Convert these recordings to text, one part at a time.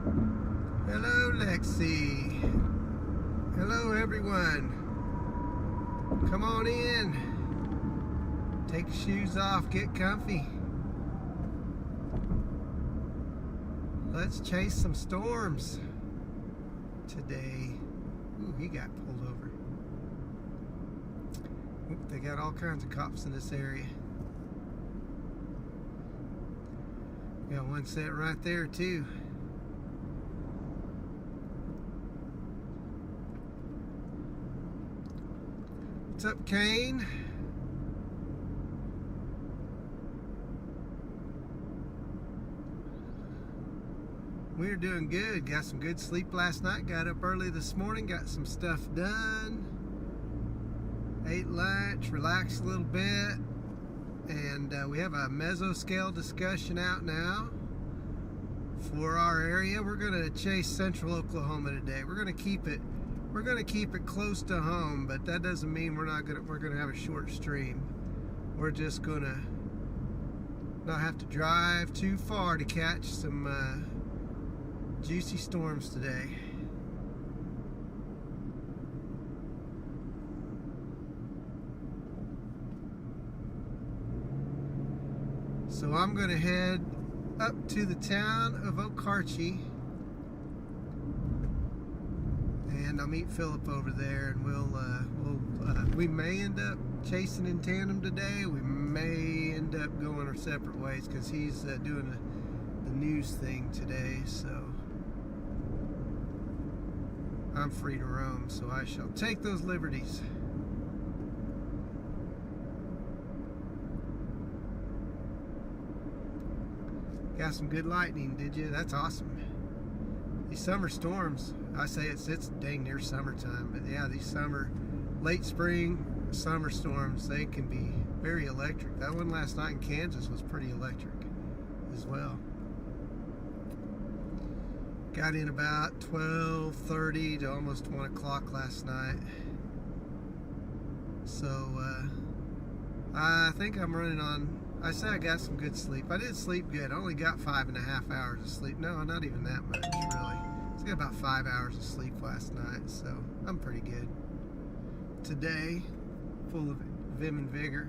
Hello, Lexi. Hello, everyone. Come on in. Take your shoes off, get comfy. Let's chase some storms today. Ooh, he got pulled over. Oop, they got all kinds of cops in this area. Got one set right there too. What's up, Kane? We're doing good. Got some good sleep last night. Got up early this morning. Got some stuff done. Ate lunch. Relaxed a little bit. And we have a mesoscale discussion out now for our area. We're going to chase central Oklahoma today. We're going to keep it close to home, but that doesn't mean we're going to have a short stream. We're just going to not have to drive too far to catch some juicy storms today. So I'm going to head up to the town of Okarche, and I'll meet Philip over there, and we may end up chasing in tandem today. We may end up going our separate ways because he's doing the news thing today. So I'm free to roam, so I shall take those liberties. Got some good lightning, did you? That's awesome. These summer storms, I say it's dang near summertime, but yeah, these late spring, summer storms, they can be very electric. That one last night in Kansas was pretty electric as well. Got in about 12:30 to almost 1 o'clock last night. So I think I'm running on, I say I got some good sleep. I did sleep good. I only got 5.5 hours of sleep. No, not even that much, really. I got about 5 hours of sleep last night, so I'm pretty good. Today, full of vim and vigor.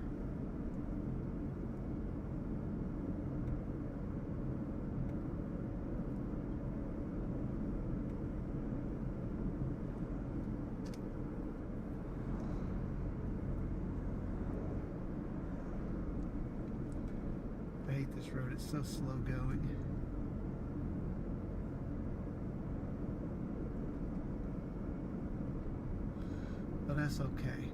I hate this road, it's so slow going. But that's okay.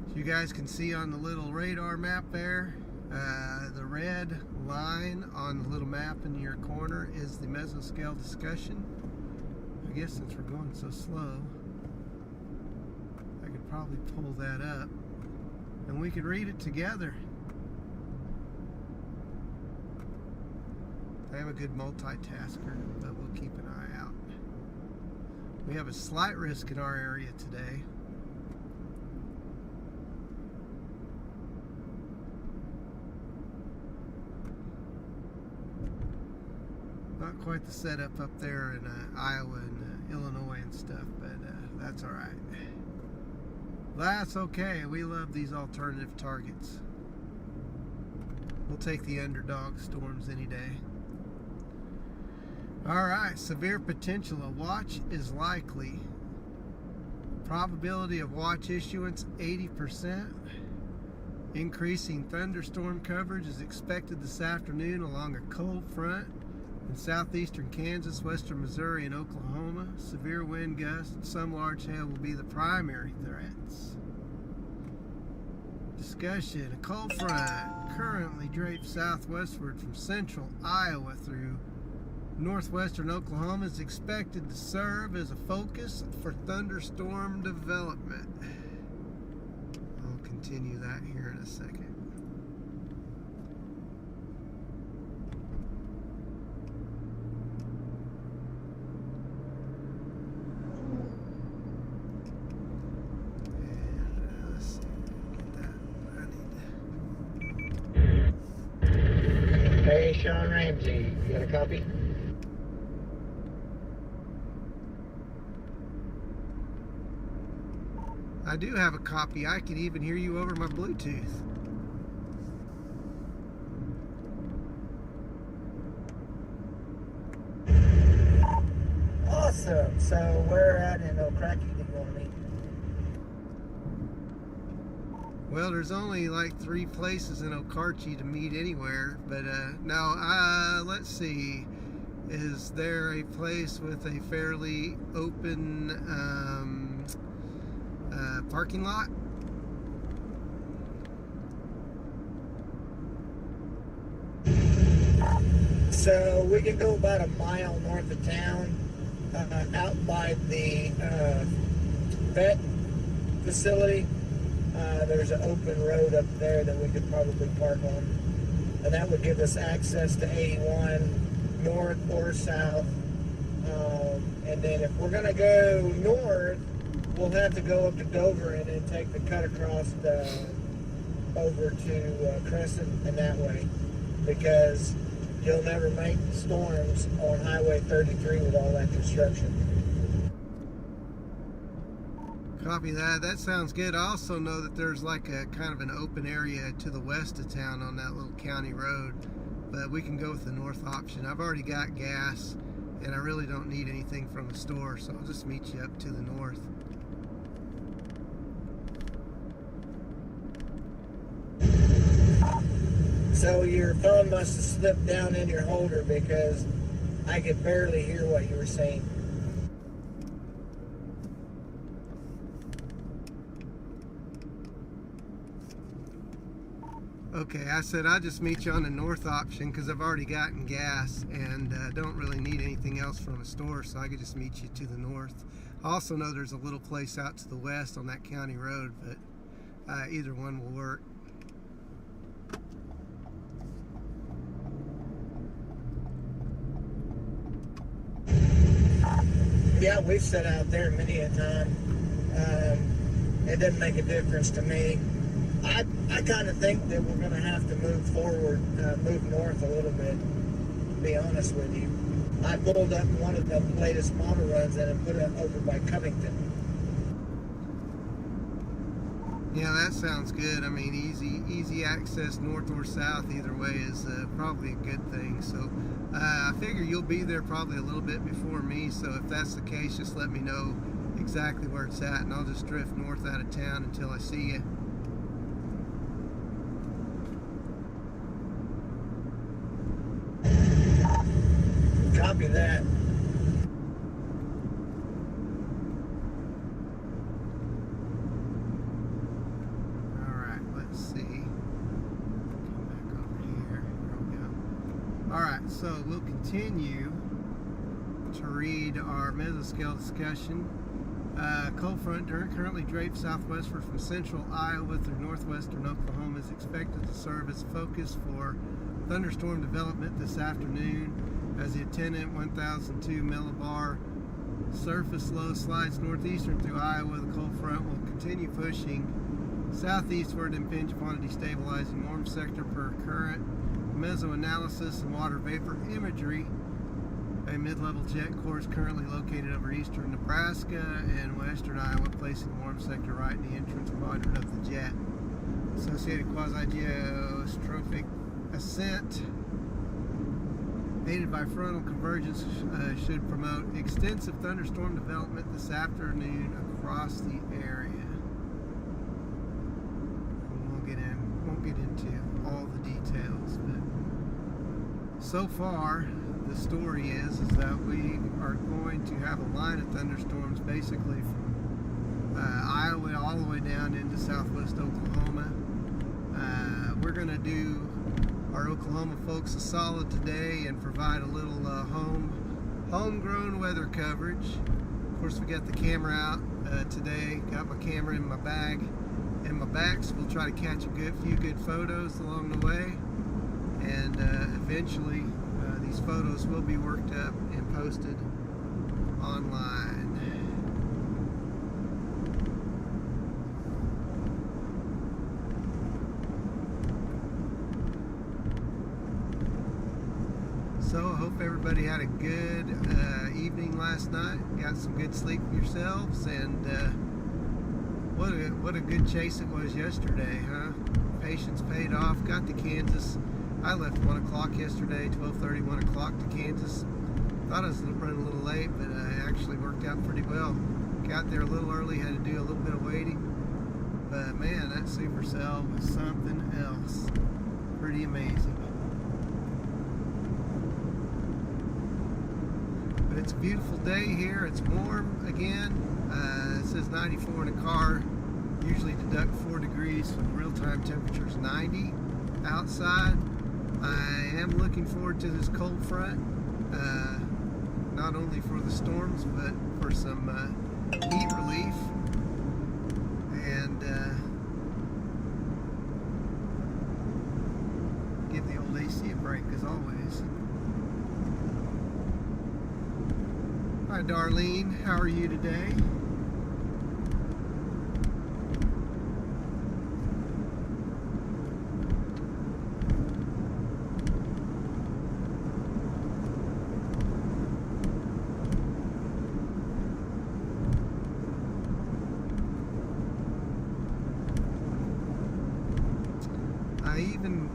So you guys can see on the little radar map there, the red line on the little map in your corner is the mesoscale discussion. I guess since we're going so slow, I could probably pull that up and we could read it together. I am a good multitasker, but we'll keep an eye out. We have a slight risk in our area today. Not quite the setup up there in Iowa and Illinois and stuff, but that's all right. That's okay. We love these alternative targets. We'll take the underdog storms any day. All right, severe potential. A watch is likely. Probability of watch issuance 80%. Increasing thunderstorm coverage is expected this afternoon along a cold front in southeastern Kansas, western Missouri, and Oklahoma. Severe wind gusts and some large hail will be the primary threats. Discussion. A cold front currently drapes southwestward from central Iowa through northwestern Oklahoma is expected to serve as a focus for thunderstorm development. I'll continue that here in a second. Hey, Sean Ramsey. You got a copy? I do have a copy. I can even hear you over my Bluetooth. Awesome. So where at in O'Cracky do you want to meet? Well, there's only like 3 places in Okarche to meet anywhere, but now let's see. Is there a place with a fairly open parking lot? So we can go about a mile north of town, out by the vet facility. There's an open road up there that we could probably park on, and that would give us access to 81 north or south. And then if we're gonna go north, we'll have to go up to Dover and then take the cut across over to Crescent and that way, because you'll never make storms on Highway 33 with all that construction. Copy that. That sounds good. I also know that there's like a kind of an open area to the west of town on that little county road, but we can go with the north option. I've already got gas, and I really don't need anything from the store, so I'll just meet you up to the north. So your phone must have slipped down in your holder, because I could barely hear what you were saying. Okay, I said I'll just meet you on the north option because I've already gotten gas and don't really need anything else from a store, so I could just meet you to the north. I also know there's a little place out to the west on that county road, but either one will work. Yeah, we've sat out there many a time. It doesn't make a difference to me. I kind of think that we're going to have to move forward, move north a little bit, to be honest with you. I pulled up one of the latest model runs and put it over by Covington. Yeah, that sounds good. I mean, easy access north or south either way is probably a good thing. So I figure you'll be there probably a little bit before me, so if that's the case, just let me know exactly where it's at, and I'll just drift north out of town until I see you. Copy that. Alright, let's see. Come back over here. There we go. Alright, so we'll continue to read our mesoscale discussion. Cold front currently draped southwestward from central Iowa through northwestern Oklahoma is expected to serve as focus for thunderstorm development this afternoon as the attendant 1002 millibar surface low slides northeastern through Iowa. The cold front will continue pushing southeastward and impinge upon a destabilizing warm sector per current mesoanalysis and water vapor imagery. A mid-level jet core is currently located over eastern Nebraska and western Iowa, placing the warm sector right in the entrance quadrant of the jet. Associated quasi-geostrophic ascent, aided by frontal convergence, should promote extensive thunderstorm development this afternoon across the area. We won't get into all the details, but so far the story is that we are going to have a line of thunderstorms basically from Iowa all the way down into southwest Oklahoma. We're going to do our Oklahoma folks a solid today and provide a little homegrown weather coverage. Of course, we got the camera out today. Got my camera in my bag and my back, so we'll try to catch a few good photos along the way, and eventually these photos will be worked up and posted online. So I hope everybody had a good evening last night, got some good sleep yourselves, and what a good chase it was yesterday, huh? Patience paid off. Got to Kansas. I left 1 o'clock yesterday, 12:30, 1 o'clock to Kansas. Thought I was running a little late, but it actually worked out pretty well. Got there a little early, had to do a little bit of waiting. But man, that supercell was something else. Pretty amazing. But it's a beautiful day here. It's warm again. It says 94 in the car. Usually deduct 4 degrees for the real-time temperature is 90 outside. I am looking forward to this cold front, not only for the storms, but for some heat relief. And give the old AC a break, as always. Hi, Darlene. How are you today? I even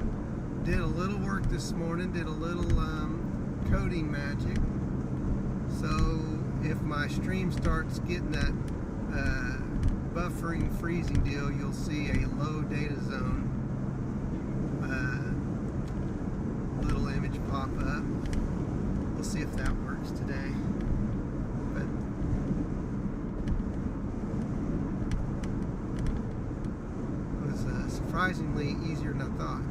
did a little work this morning, did a little coding magic. So if my stream starts getting that buffering freezing deal, you'll see a low data zone little image pop up. We'll see if that works today. But it was surprisingly easier than I thought.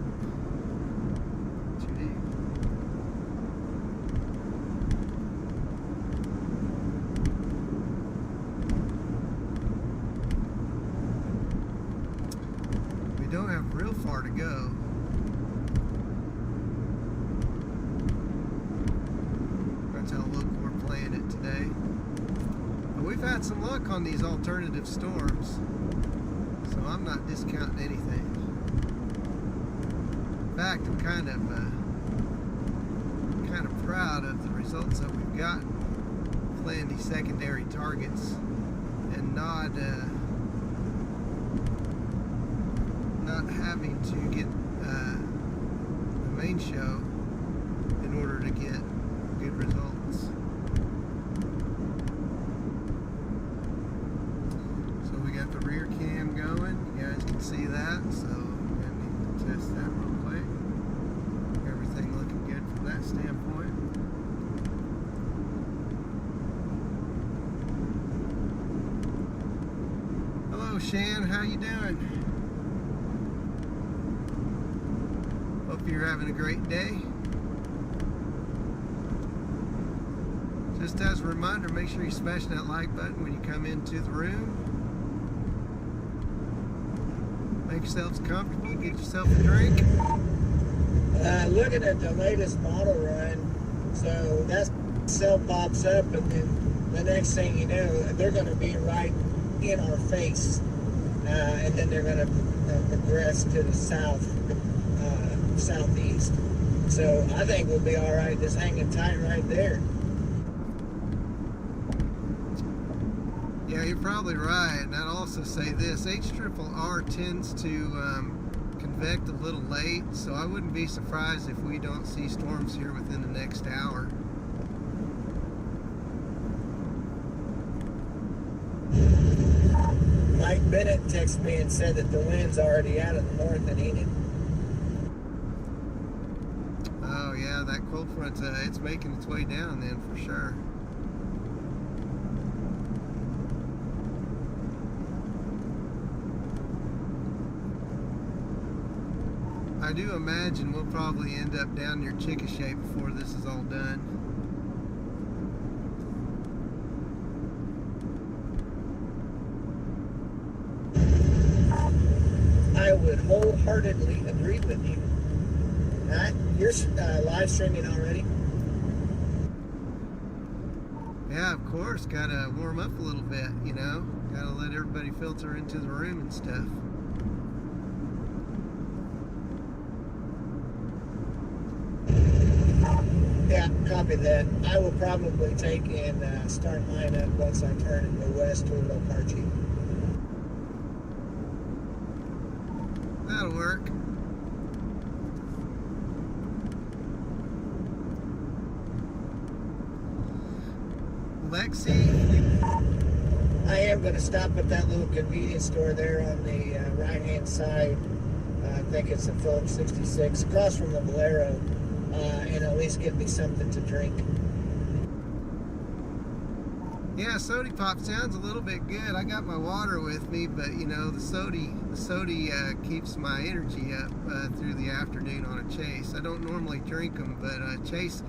We don't have real far to go. That's how local we're playing it today. But we've had some luck on these alternative storms, so I'm not discounting anything. In fact, I'm kind of proud of the results that we've gotten playing these secondary targets and not having to get the main show in order to get good results. So we got the rear cam going. You guys can see that. So I need to test that real quick. Everything looking good from that standpoint. Hello, Shan. How you doing? Hope you're having a great day. Just as a reminder, make sure you smash that like button when you come into the room. Make yourselves comfortable, get yourself a drink. Looking at the latest model run, so that cell pops up, and then the next thing you know, they're going to be right in our face, and then they're going to progress to the southeast. So I think we'll be all right just hanging tight right there. Yeah, you're probably right. And I'd also say this, HRRR tends to convect a little late, so I wouldn't be surprised if we don't see storms here within the next hour. Mike Bennett texted me and said that the wind's already out of the north in Enid. Oh yeah, that cold front, it's making its way down then for sure. I do imagine we'll probably end up down near Chickasha before this is all done. I would wholeheartedly agree with you. Matt, you're live streaming already? Yeah, of course. Gotta warm up a little bit, you know. Gotta let everybody filter into the room and stuff. Yeah, copy that. I will probably take and start mine up once I turn and go west toward Loparchi. That'll work. Lexi, I am going to stop at that little convenience store there on the right-hand side. I think it's a Phillips 66, across from the Bolero, and at least get me something to drink. yeah, soda pop sounds a little bit good. I got my water with me, but you know, the soda keeps my energy up through the afternoon on a chase. I don't normally drink them, but on chase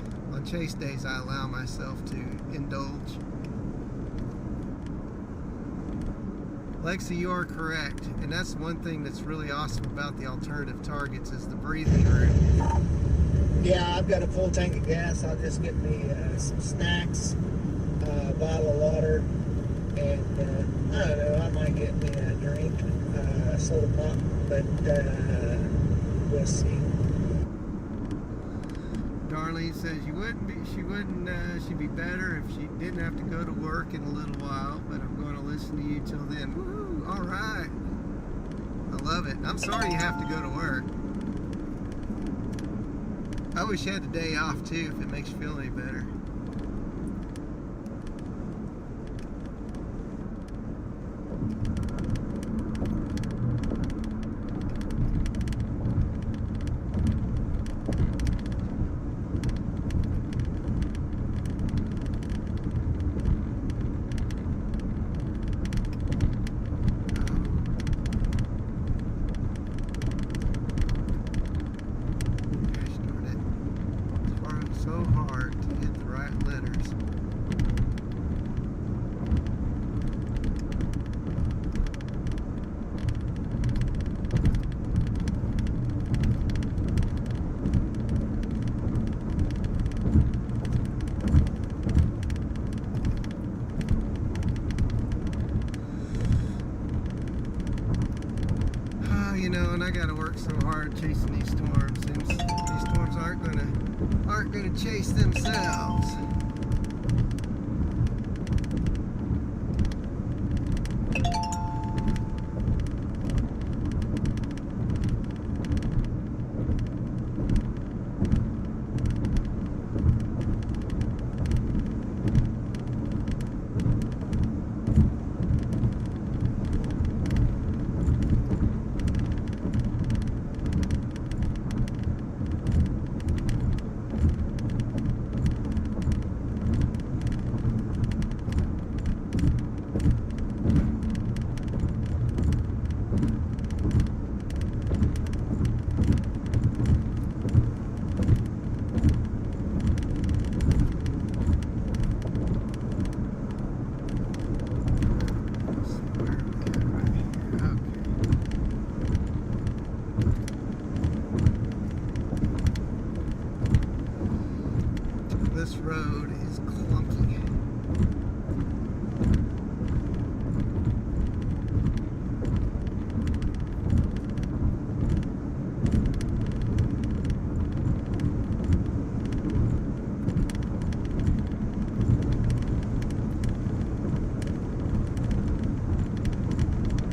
days I allow myself to indulge. Lexi, you are correct, and that's one thing that's really awesome about the alternative targets is the breathing room. Yeah, I've got a full tank of gas. I'll just get me some snacks, a bottle of water, and I don't know, I might get me a drink, soda pop, but we'll see. Darlene says she'd be better if she didn't have to go to work in a little while, but I'm going to listen to you till then. Woo, all right. I love it. I'm sorry you have to go to work. I wish you had the day off too, if it makes you feel any better. So hard to hit the right letters. You know, and I gotta work so hard chasing these storms. Seems these storms aren't gonna chase themselves. This road is clunky.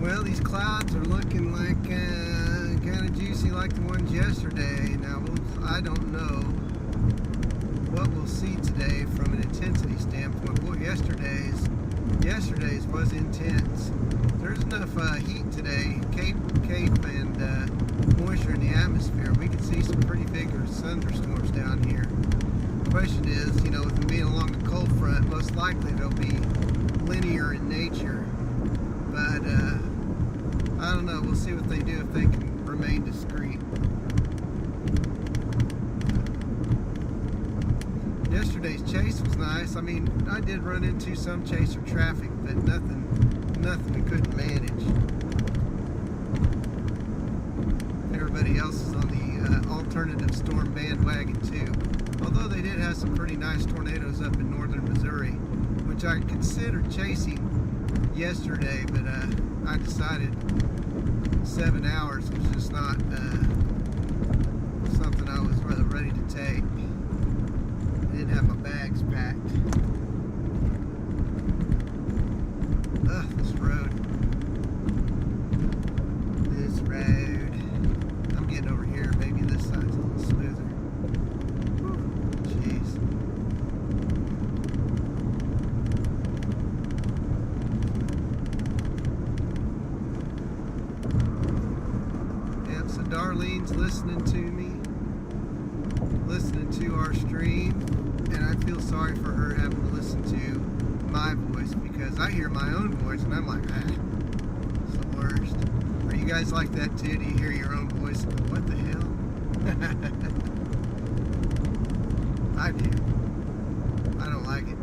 Well, these clouds are looking like kind of juicy like the ones yesterday. Now, I don't know what we'll see today from an intensity standpoint. Boy, yesterday's was intense. There's enough heat today, cape and moisture in the atmosphere. We could see some pretty vigorous thunderstorms down here. The question is, you know, with them being along the cold front, most likely they'll be linear in nature. But I don't know. We'll see what they do if they can remain discreet. Yesterday's chase was nice. I mean, I did run into some chaser traffic, but nothing we couldn't manage. Everybody else is on the alternative storm bandwagon too. Although they did have some pretty nice tornadoes up in northern Missouri, which I considered chasing yesterday, but I decided 7 hours was just not something I was rather ready to take. listening to me, listening to our stream, and I feel sorry for her having to listen to my voice, because I hear my own voice and I'm like, it's the worst. Are you guys like that too? Do you hear your own voice and go, what the hell? I do. I don't like it.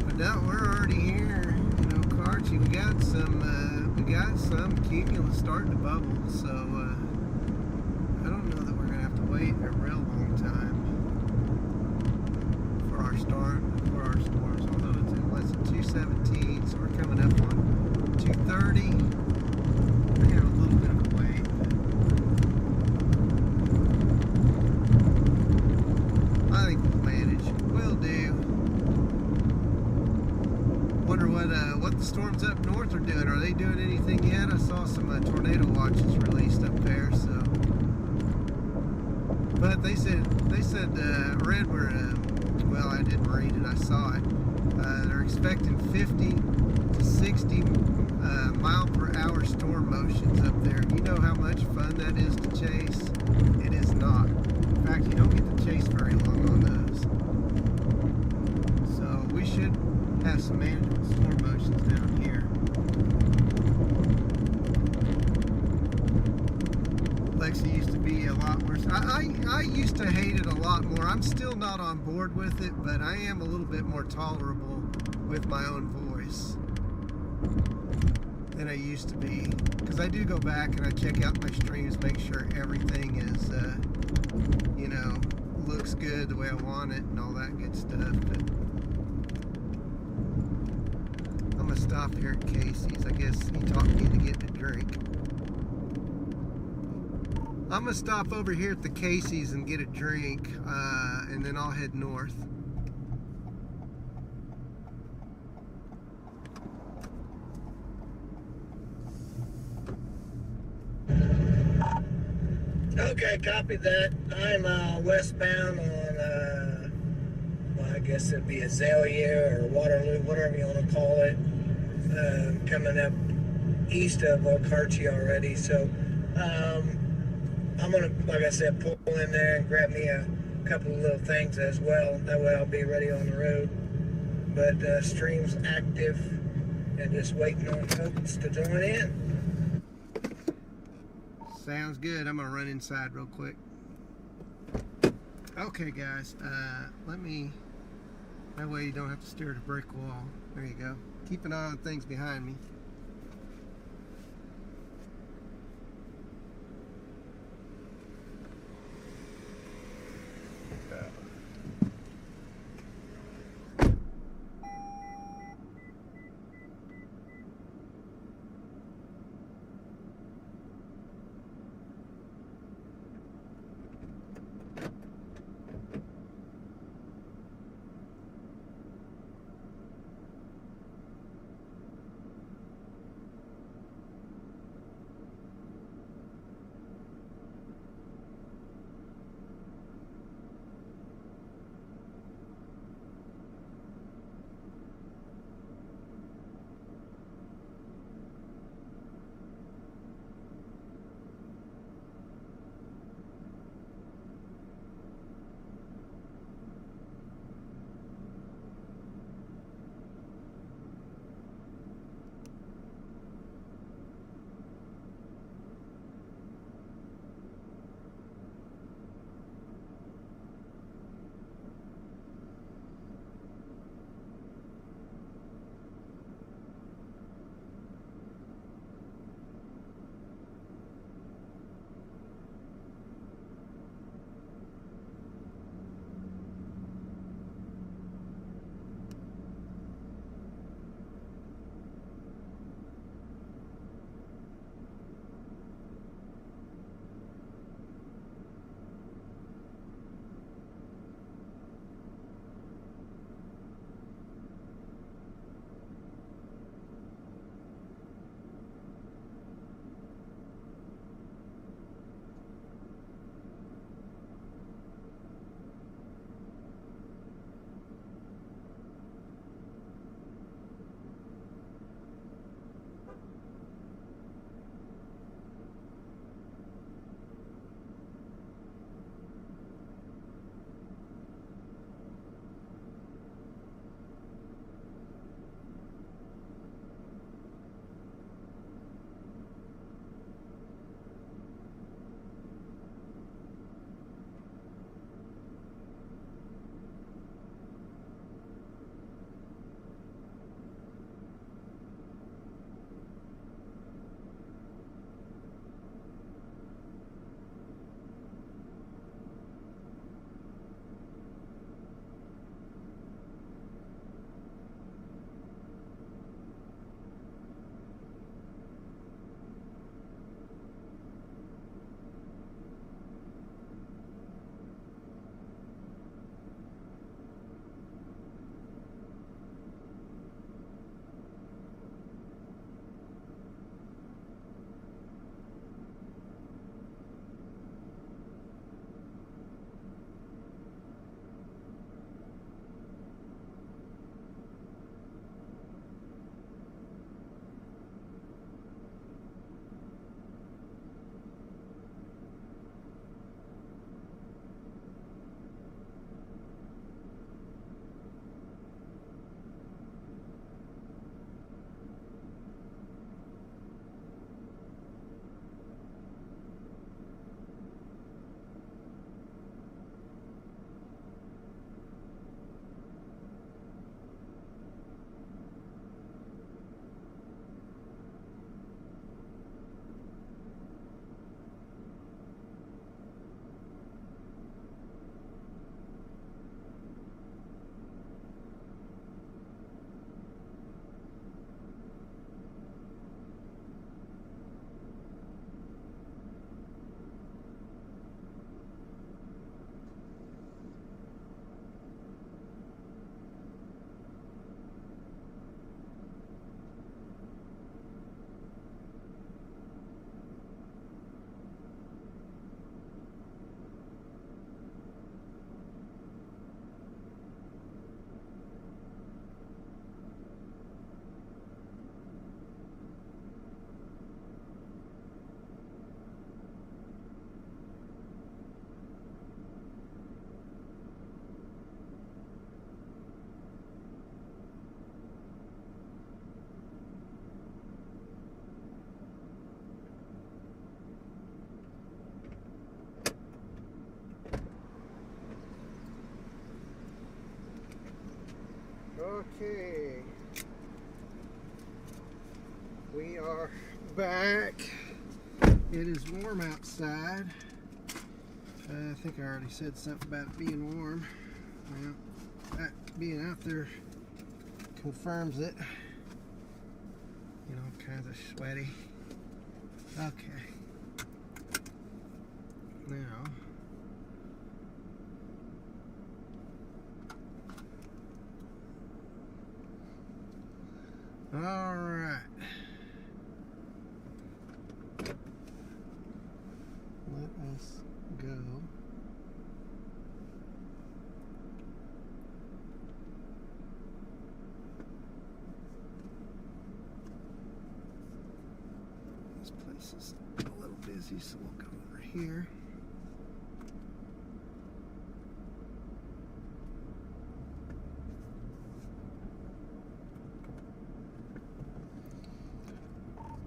But no, we're already here. You know, Karchi, we got some cumulus starting to bubble, so I don't know that we're gonna have to wait a real long time for our storms, although it's in less than 217, so we're coming up on 230. We have a little bit of a wait. I think we'll manage. We'll do. Wonder what the storms up north are doing. Are they doing anything yet? I saw some tornado watches released up there, so. But they said read where well, I didn't read it, I saw it. They're expecting 50 to 60 mile per hour storm motions up there. You know how much fun that is to chase? It is not. In fact, you don't get to chase very long on those. So we should have some manageable storm motions down here. Lexi used to be a lot worse. I used to hate it a lot more. I'm still not on board with it, but I am a little bit more tolerable with my own voice than I used to be. Because I do go back and I check out my streams, make sure everything is, you know, looks good the way I want it and all that good stuff. But I'm going to stop here at Casey's. I guess he taught me to get a drink. I'm going to stop over here at the Casey's and get a drink, and then I'll head north. Okay, copy that. I'm westbound on, well, I guess it'd be Azalea or Waterloo, whatever you want to call it. Coming up east of Karchi already. So I'm going to, like I said, pull in there and grab me a couple of little things as well. That way I'll be ready on the road. But stream's active and just waiting on folks to join in. Sounds good. I'm gonna run inside real quick. Okay, guys. That way you don't have to stare at a brick wall. There you go. Keep an eye on things behind me. Okay, we are back. It is warm outside. I think I already said something about it being warm. Well, that being out there confirms it. You know, kind of sweaty. Okay. Now, all right. Let us go. This place is a little busy, so we'll go over here.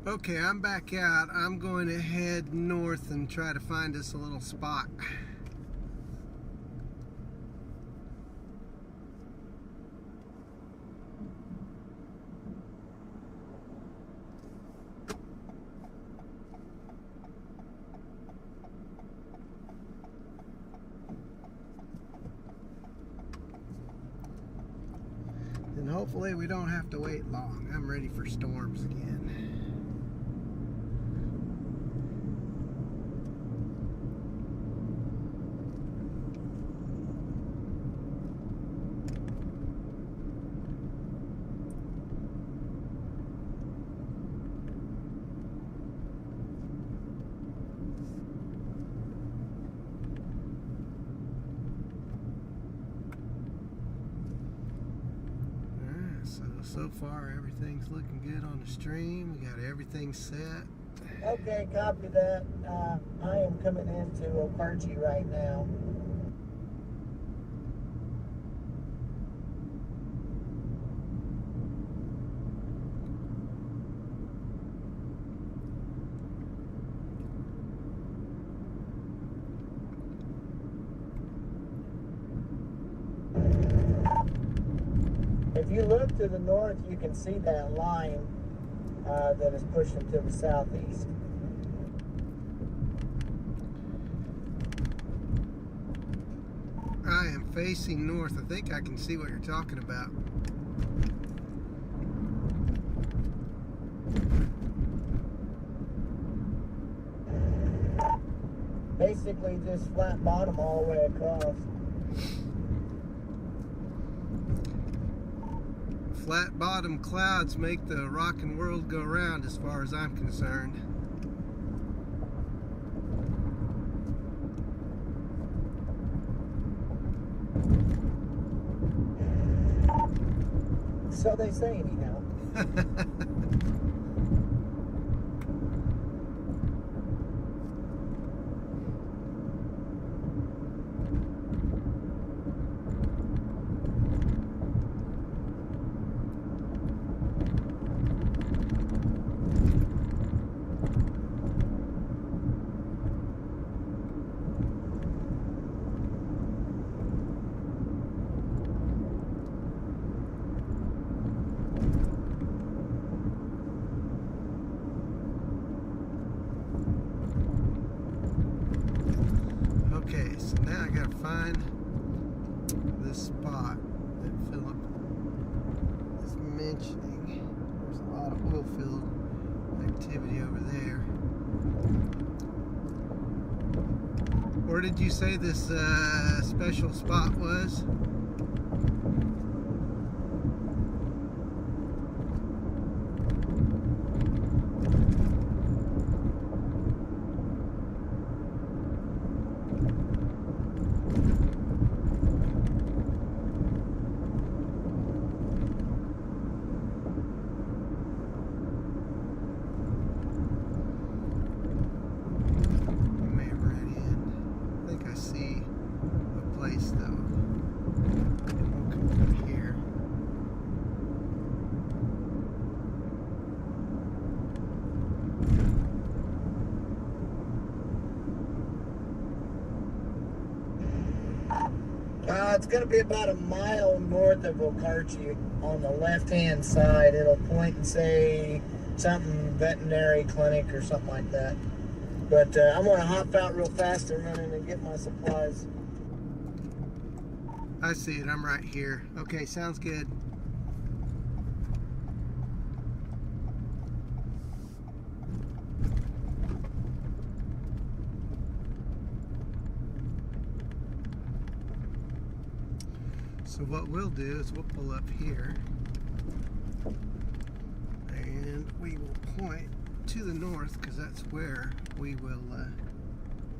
Okay, I'm back out. I'm going to head north and try to find us a little spot. And hopefully we don't have to wait long. I'm ready for storms again. So far, everything's looking good on the stream. We got everything set. Okay, copy that. I am coming into Okarji right now. If you look to the north, you can see that line that is pushing to the southeast. I am facing north. I think I can see what you're talking about. Basically just flat bottom all the way across. Flat bottom clouds make the rockin' world go round as far as I'm concerned. So they say anyhow. Okay, so now I gotta find this spot that Philip is mentioning. There's a lot of oil field activity over there. Where did you say this special spot was? I may have read in. I think I see a place though. It's going to be about a mile north of Okarchi on the left-hand side. It'll point and say something veterinary clinic or something like that. But I'm going to hop out real fast and run in and get my supplies. I see it. I'm right here. Okay, sounds good. So what we'll do is we'll pull up here and we will point to the north because that's where we will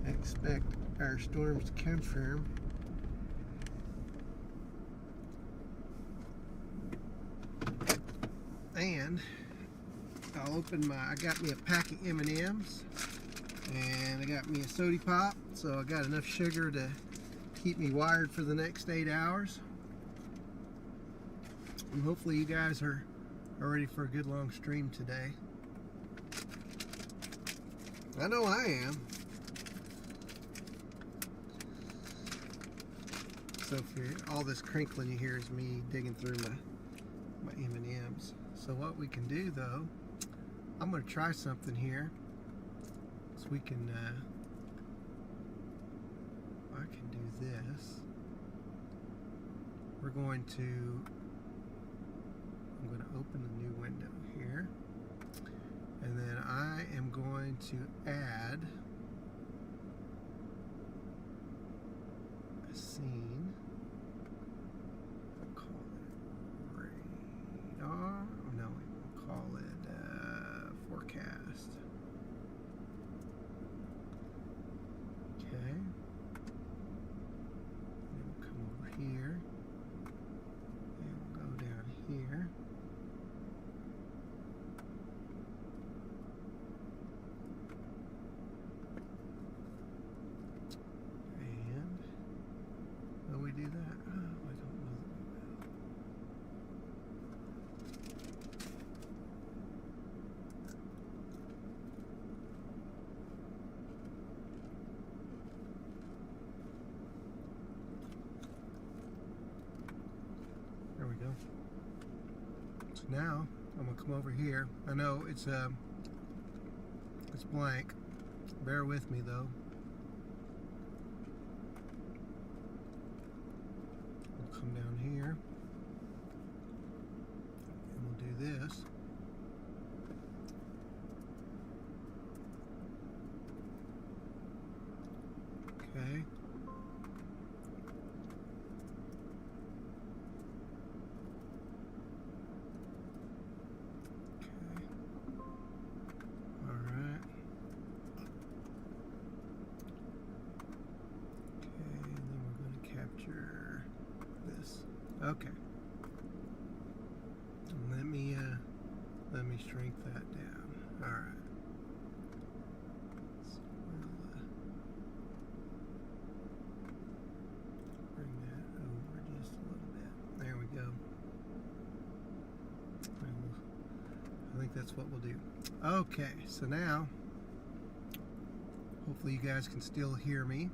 expect our storms to come from. And I'll open I got me a pack of M&Ms and I got me a soda pop, so I got enough sugar to keep me wired for the next 8 hours. And hopefully you guys are ready for a good long stream today. I know I am. So all this crinkling you hear is me digging through my M&Ms. So what we can do though, I'm going to try something here. So we can, I can do this. I'm going to open a new window here. And then I am going to add a scene. We'll call it radar. No, we'll call it forecast. Okay. Then we'll come over here. And we'll go down here. Do that? Oh, I don't know that we will. There we go. So now I'm gonna come over here. I know it's blank. Bear with me though. Come down here and we'll do this. Okay. All right. Okay, and then we're going to capture this. Okay. Let me shrink that down. All right. So we'll bring that over just a little bit. There we go. I think that's what we'll do. Okay, so now hopefully you guys can still hear me.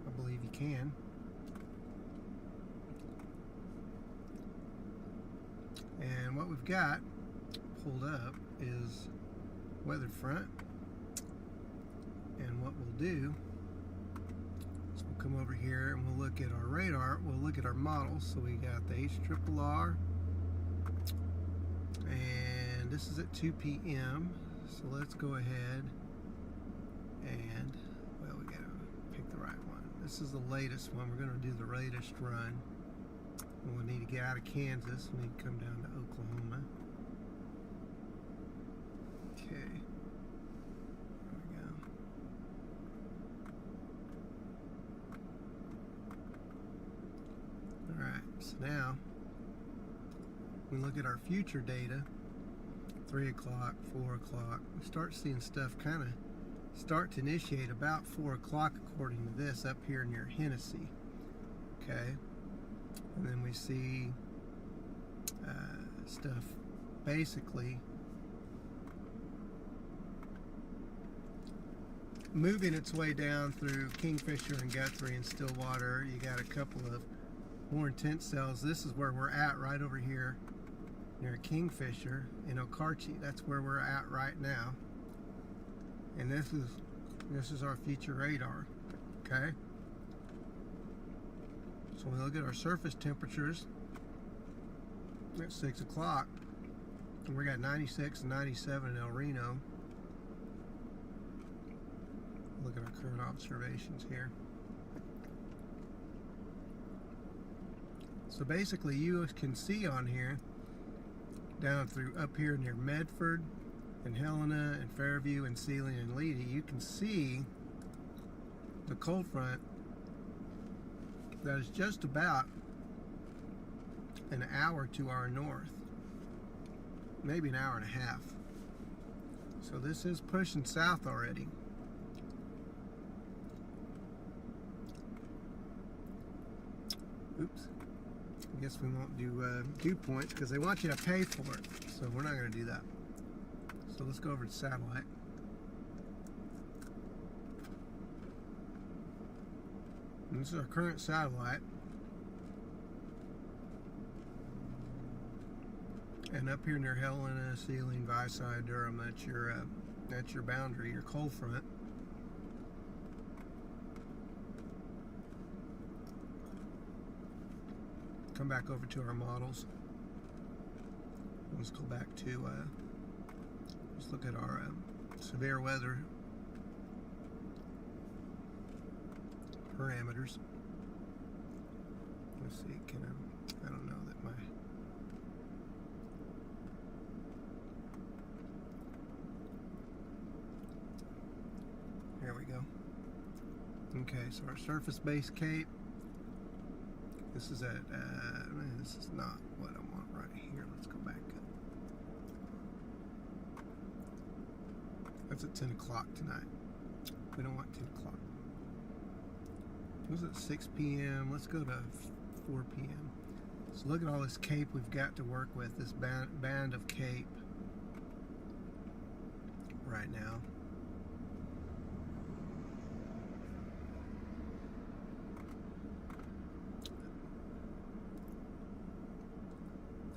I believe you can. And what we've got pulled up is weather front. And what we'll do is we'll come over here and we'll look at our radar. We'll look at our models. So we got the HRRR. And this is at 2 p.m. So let's go ahead and, well, we gotta pick the right one. This is the latest one. We're gonna do the latest run. We'll need to get out of Kansas. We need to come down to Oklahoma. Okay. There we go. Alright, so now we look at our future data. 3 o'clock, 4 o'clock. We start seeing stuff kind of start to initiate about 4 o'clock according to this up here near Hennessy. Okay. And then we see stuff basically moving its way down through Kingfisher and Guthrie and Stillwater. You got a couple of more intense cells. This is where we're at right over here near Kingfisher in Okarche. That's where we're at right now. And this is our future radar. Okay? So when we look at our surface temperatures at 6 o'clock, and we got 96 and 97 in El Reno. Look at our current observations here. So basically you can see on here, down through up here near Medford and Helena and Fairview and Sealing and Leedy, you can see the cold front that is just about an hour to our north, maybe an hour and a half. So this is pushing south already. Oops. I guess we won't do dew points because they want you to pay for it. So we're not going to do that. So let's go over to satellite. And this is our current satellite. And up here near Helena, Sealing, Viside, Durham, that's your boundary, your cold front. Come back over to our models. Let's go back to, let's look at our severe weather parameters. Let's see, I don't know that my, there we go. Okay, so our surface base cape, this is at, this is not what I want right here. Let's go back up. That's at 10 o'clock tonight. We don't want 10 o'clock. It was at 6 p.m. Let's go to 4 p.m. So look at all this cape we've got to work with, this band of cape right now.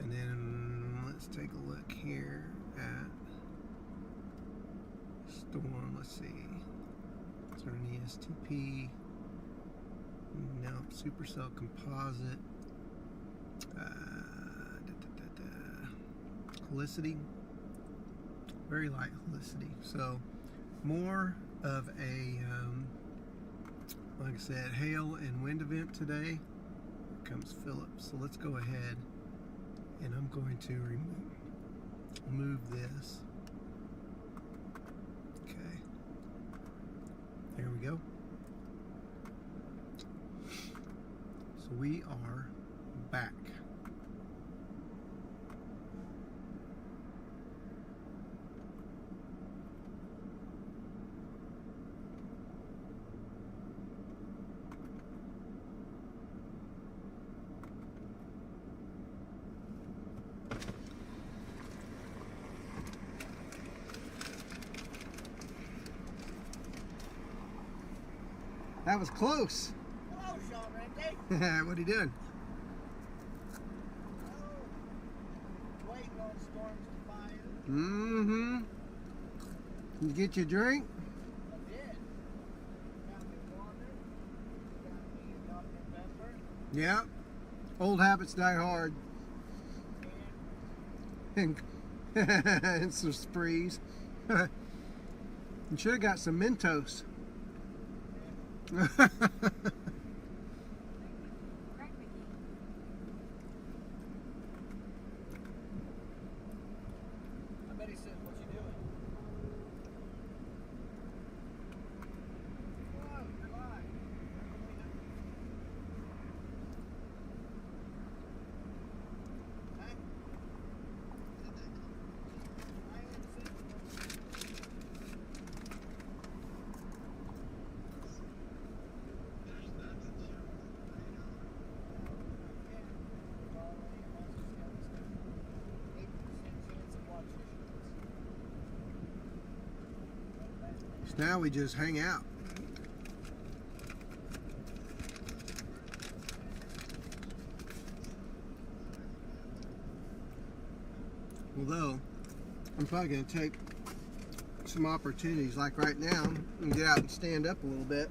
And then let's take a look here at storm. Let's see. Is there an ESTP? No. Supercell composite. Helicity. Very light helicity. So more of a, like I said, hail and wind event today. Here comes Philip. So let's go ahead. And I'm going to remove this. Okay. There we go. So we are back. That was close. Hello, Sean Ramsey. What are you doing? Oh, waiting on storms to fire. Mm-hmm. Did you get your drink? I did. Got me water. Got me a Dr. Pepper. Yeah. Old habits die hard. And some sprees. You should have got some Mentos. I bet he said, "What you doing?" Whoa, you're live. Hey? I ain't seen Now we just hang out. Although, I'm probably going to take some opportunities like right now and get out and stand up a little bit.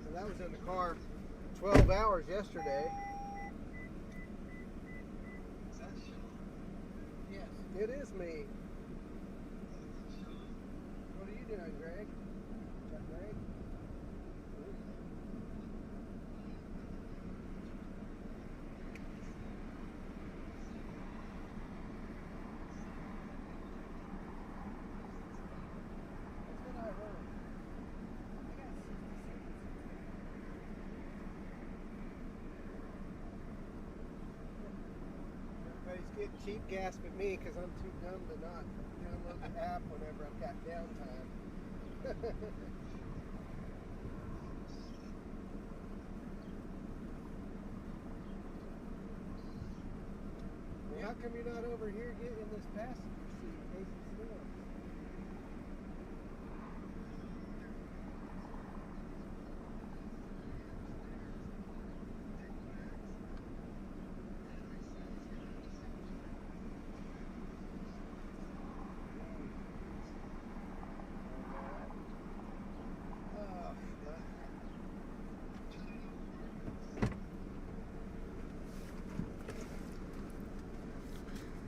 So that was in the car 12 hours yesterday. Is that Sean? Yes, it is me. What are you doing, Greg? Is that Greg? Everybody's getting cheap gas at me because I'm too dumb to not download the app whenever I've got downtime. Well, how come you're not over here getting this passenger seat in case it storms?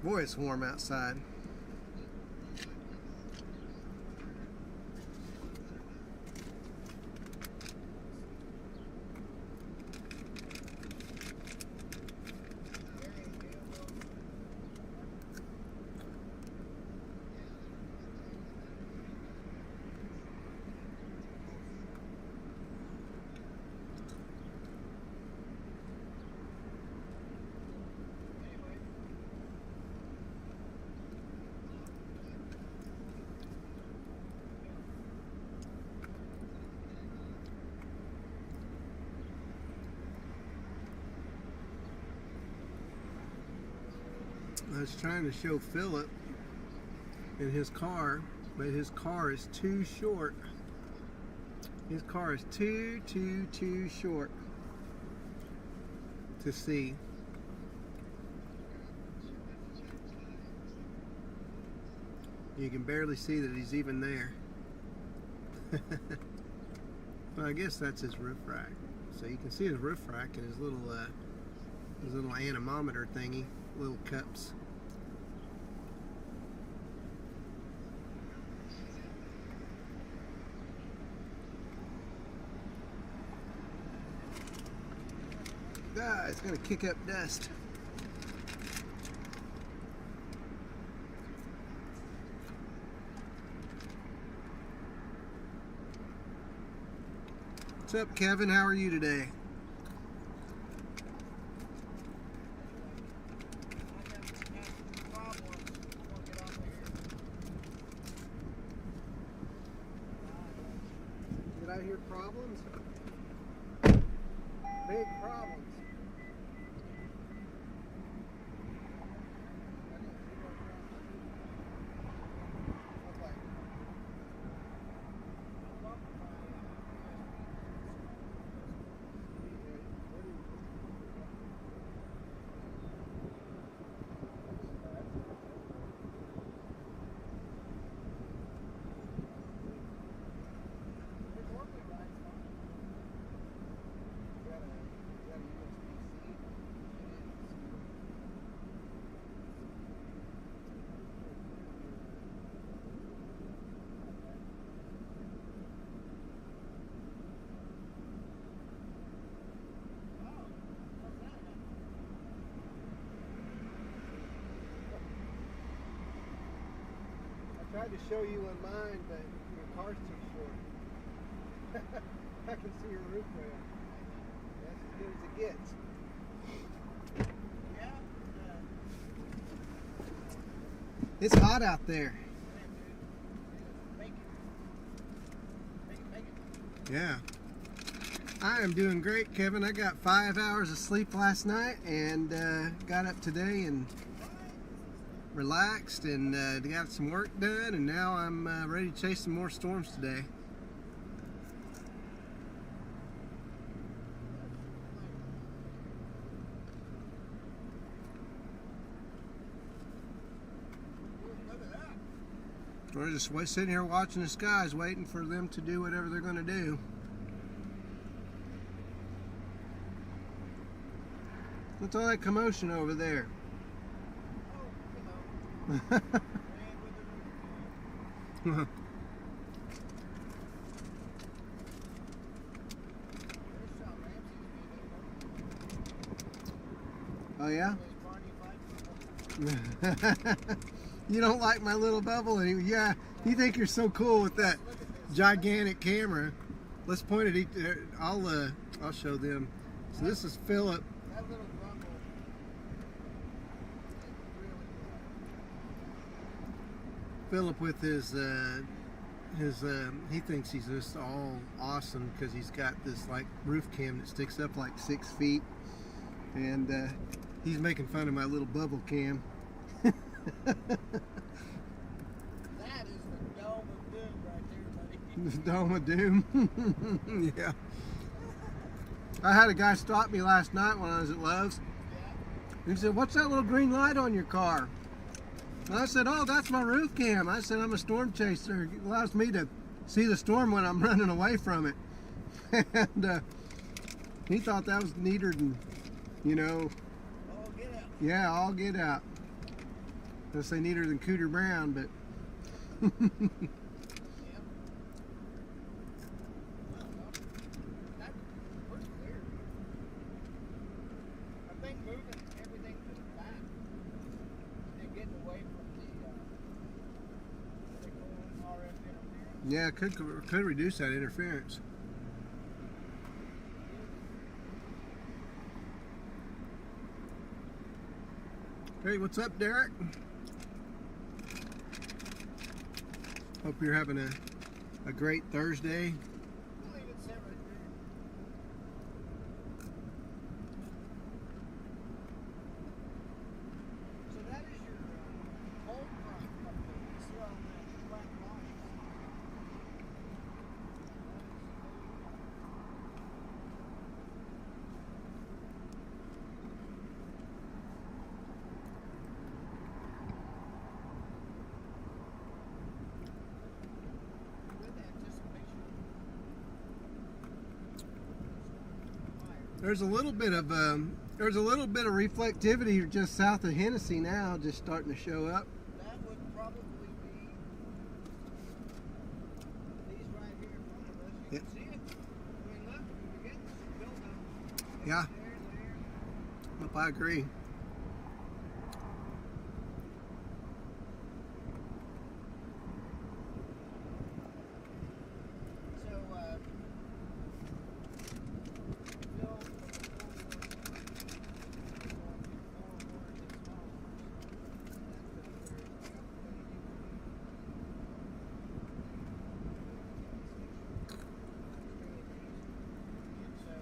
Boy, it's warm outside. I was trying to show Philip in his car, but his car is too short. His car is too short to see. You can barely see that he's even there. Well, I guess that's his roof rack. So you can see his roof rack and his little anemometer thingy, little cups. Ah, it's gonna kick up dust. What's up, Kevin? How are you today? Did I hear problems? Big problems. I tried to show you on mine, but your car's too short. I can see your roof rail. That's as good as it gets. It's hot out there. Yeah. I am doing great, Kevin. I got 5 hours of sleep last night and got up today and relaxed and got some work done, and now I'm ready to chase some more storms today. We're just sitting here watching the skies, waiting for them to do whatever they're going to do. What's all that commotion over there? Oh yeah? You don't like my little bubble? And yeah, you think you're so cool with that gigantic camera. Let's point it. I'll show them. So this is Philip. That little bubble is really good. Philip with his he thinks he's just all awesome because he's got this like roof cam that sticks up like 6 feet, and he's making fun of my little bubble cam. That is the dome of doom right there, buddy. The dome of doom. Yeah. I had a guy stop me last night when I was at Love's. Yeah. He said, "What's that little green light on your car?" And I said, "Oh, that's my roof cam." I said, "I'm a storm chaser. It allows me to see the storm when I'm running away from it." And he thought that was neater than, you know. Oh, get out. Yeah, I'll get out. I'll say neater than Cooter Brown, but. Yep. That's pretty clear. I think moving everything to the back and getting away from the RF interference. Yeah, could reduce that interference. Hey, what's up, Derek? Hope you're having a great Thursday. We'll leave it set right there. So that is your home front up there. You see all the black lines. There's a little bit of reflectivity just south of Hennessy now, just starting to show up. That would probably be these right here in front of us. You Yep. can see it. I mean, look, we're getting some buildup. Yeah. There. Yep, I agree. So,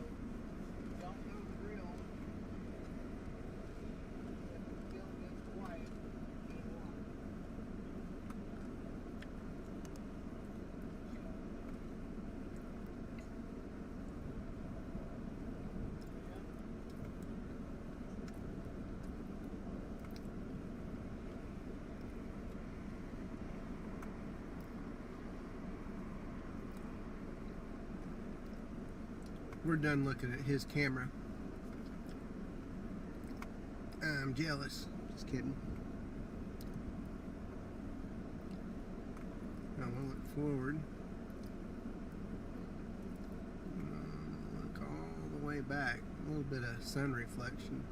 We're done looking at his camera. I'm jealous. Just kidding. Now we'll look forward. Look all the way back. A little bit of sun reflection.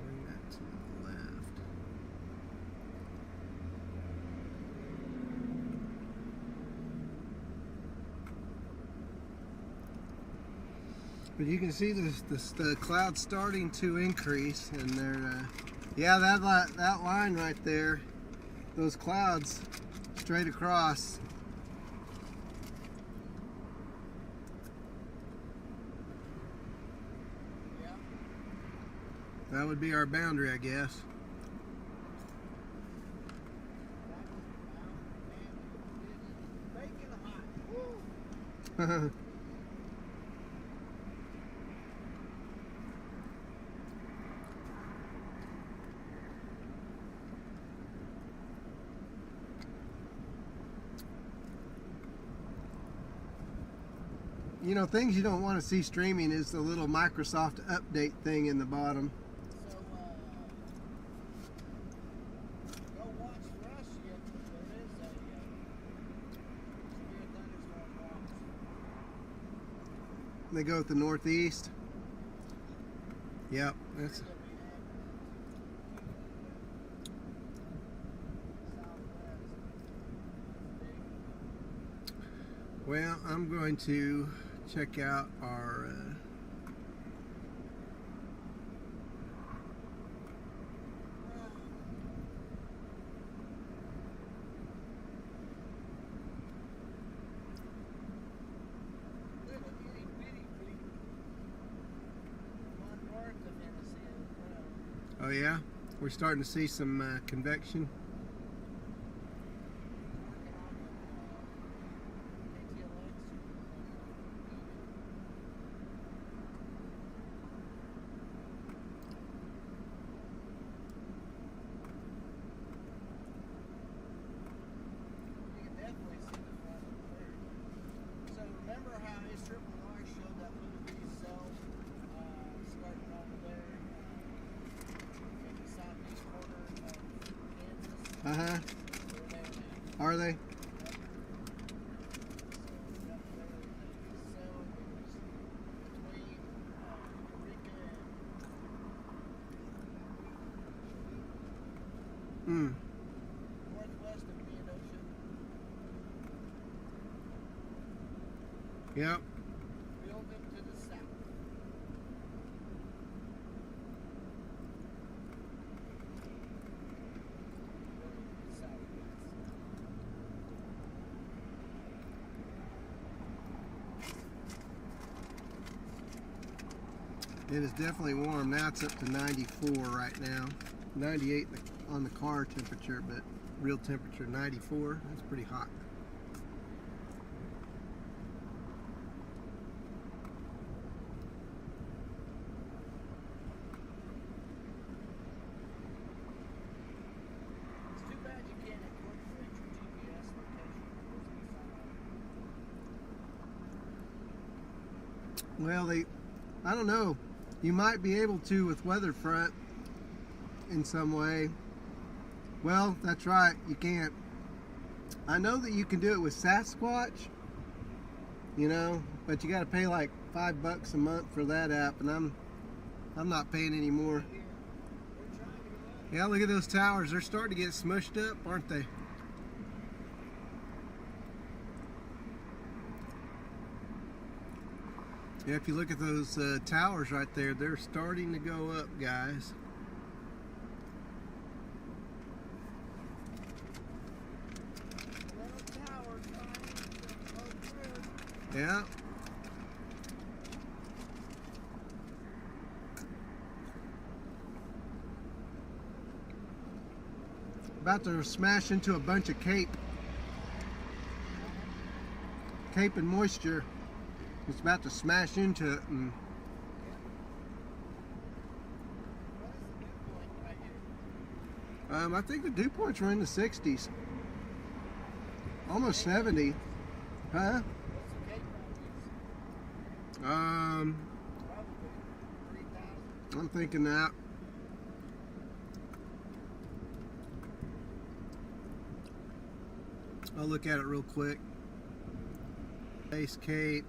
Bring that to the left. But you can see the clouds starting to increase, and they're yeah, that line right there, those clouds straight across. yeah. That would be our boundary, I guess. Making You know, things you don't want to see streaming is the little Microsoft update thing in the bottom. So, go watch for us yet. There is a severe thunderstorm watch. They go with the northeast. Yep, that's. That we have Well, I'm going to check out our little itty bitty creek. One north of Tennessee as well. oh yeah, we're starting to see some convection. Remember how his triple R showed that little bitty cell starting over there in the southeast corner of Kansas? Uh-huh. They're there now. Are they? So up there is a cell that was between Eureka and northwest of Neodosha. Yep. Building to the south. It is definitely warm. Now it's up to 94 right now. 98 on the car temperature, but real temperature 94. That's pretty hot. It's too bad you can't incorporate your GPS location. Well, I don't know. You might be able to with weather front in some way. Well, that's right. You can't. I know that you can do it with Sasquatch, you know, but you got to pay like $5 a month for that app, and I'm not paying any more. Yeah, look at those towers. They're starting to get smushed up, aren't they? Yeah, if you look at those towers right there, they're starting to go up, guys. Yeah. About to smash into a bunch of cape and moisture. It's about to smash into it. And I think the dew points were in the 60s. Almost 70. Huh? I'm thinking that. I'll look at it real quick. Base Cape.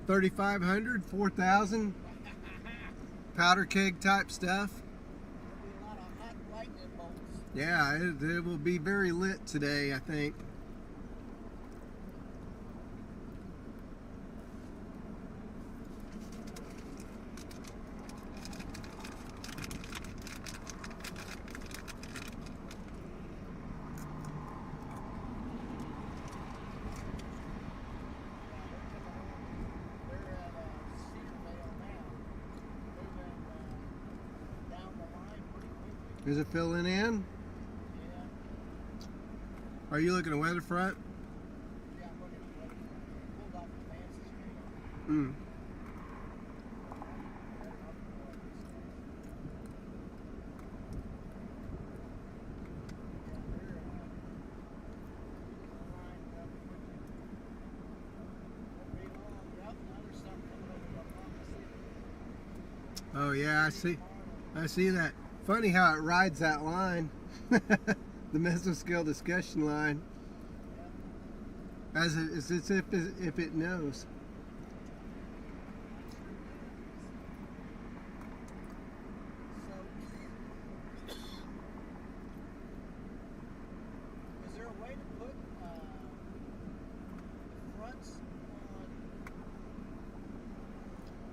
3,500, 4,000. Powder keg type stuff. There'll be a lot of hot lightning bolts. Yeah, it will be very lit today, I think. Is it filling in? Yeah. Are you looking at weather front? Mm. Oh yeah, I see that. Funny how it rides that line. The mesoscale discussion line. As if it knows. Is there a way to put fronts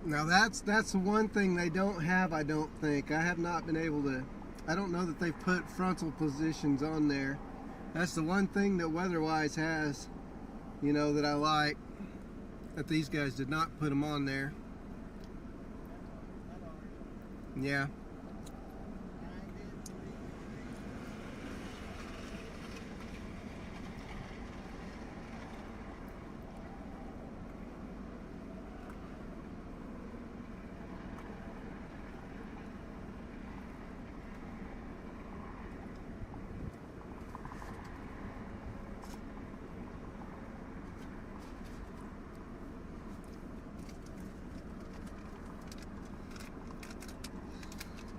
on? Now that's the one thing they don't have, I don't think. I have not been able to. I don't know that they've put frontal positions on there. That's the one thing that Weatherwise has, you know, that I like. That these guys did not put them on there. Yeah.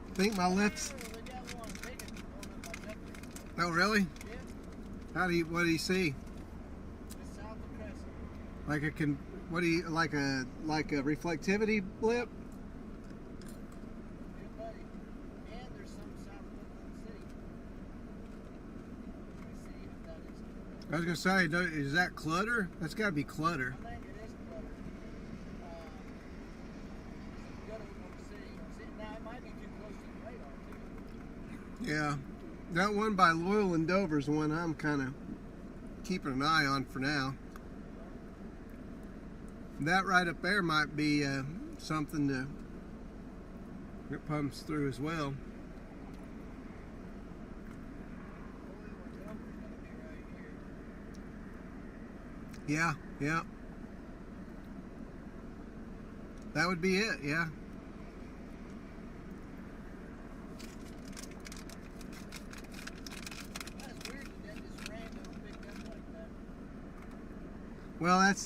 I think my left. Oh really? What do you see? Like what do you like a reflectivity blip? I was gonna say, is that clutter? That's got to be clutter. Yeah, that one by Loyal and Dover is one I'm kind of keeping an eye on for now. That right up there might be something that pumps through as well. Yeah, yeah. That would be it, yeah. Well, that's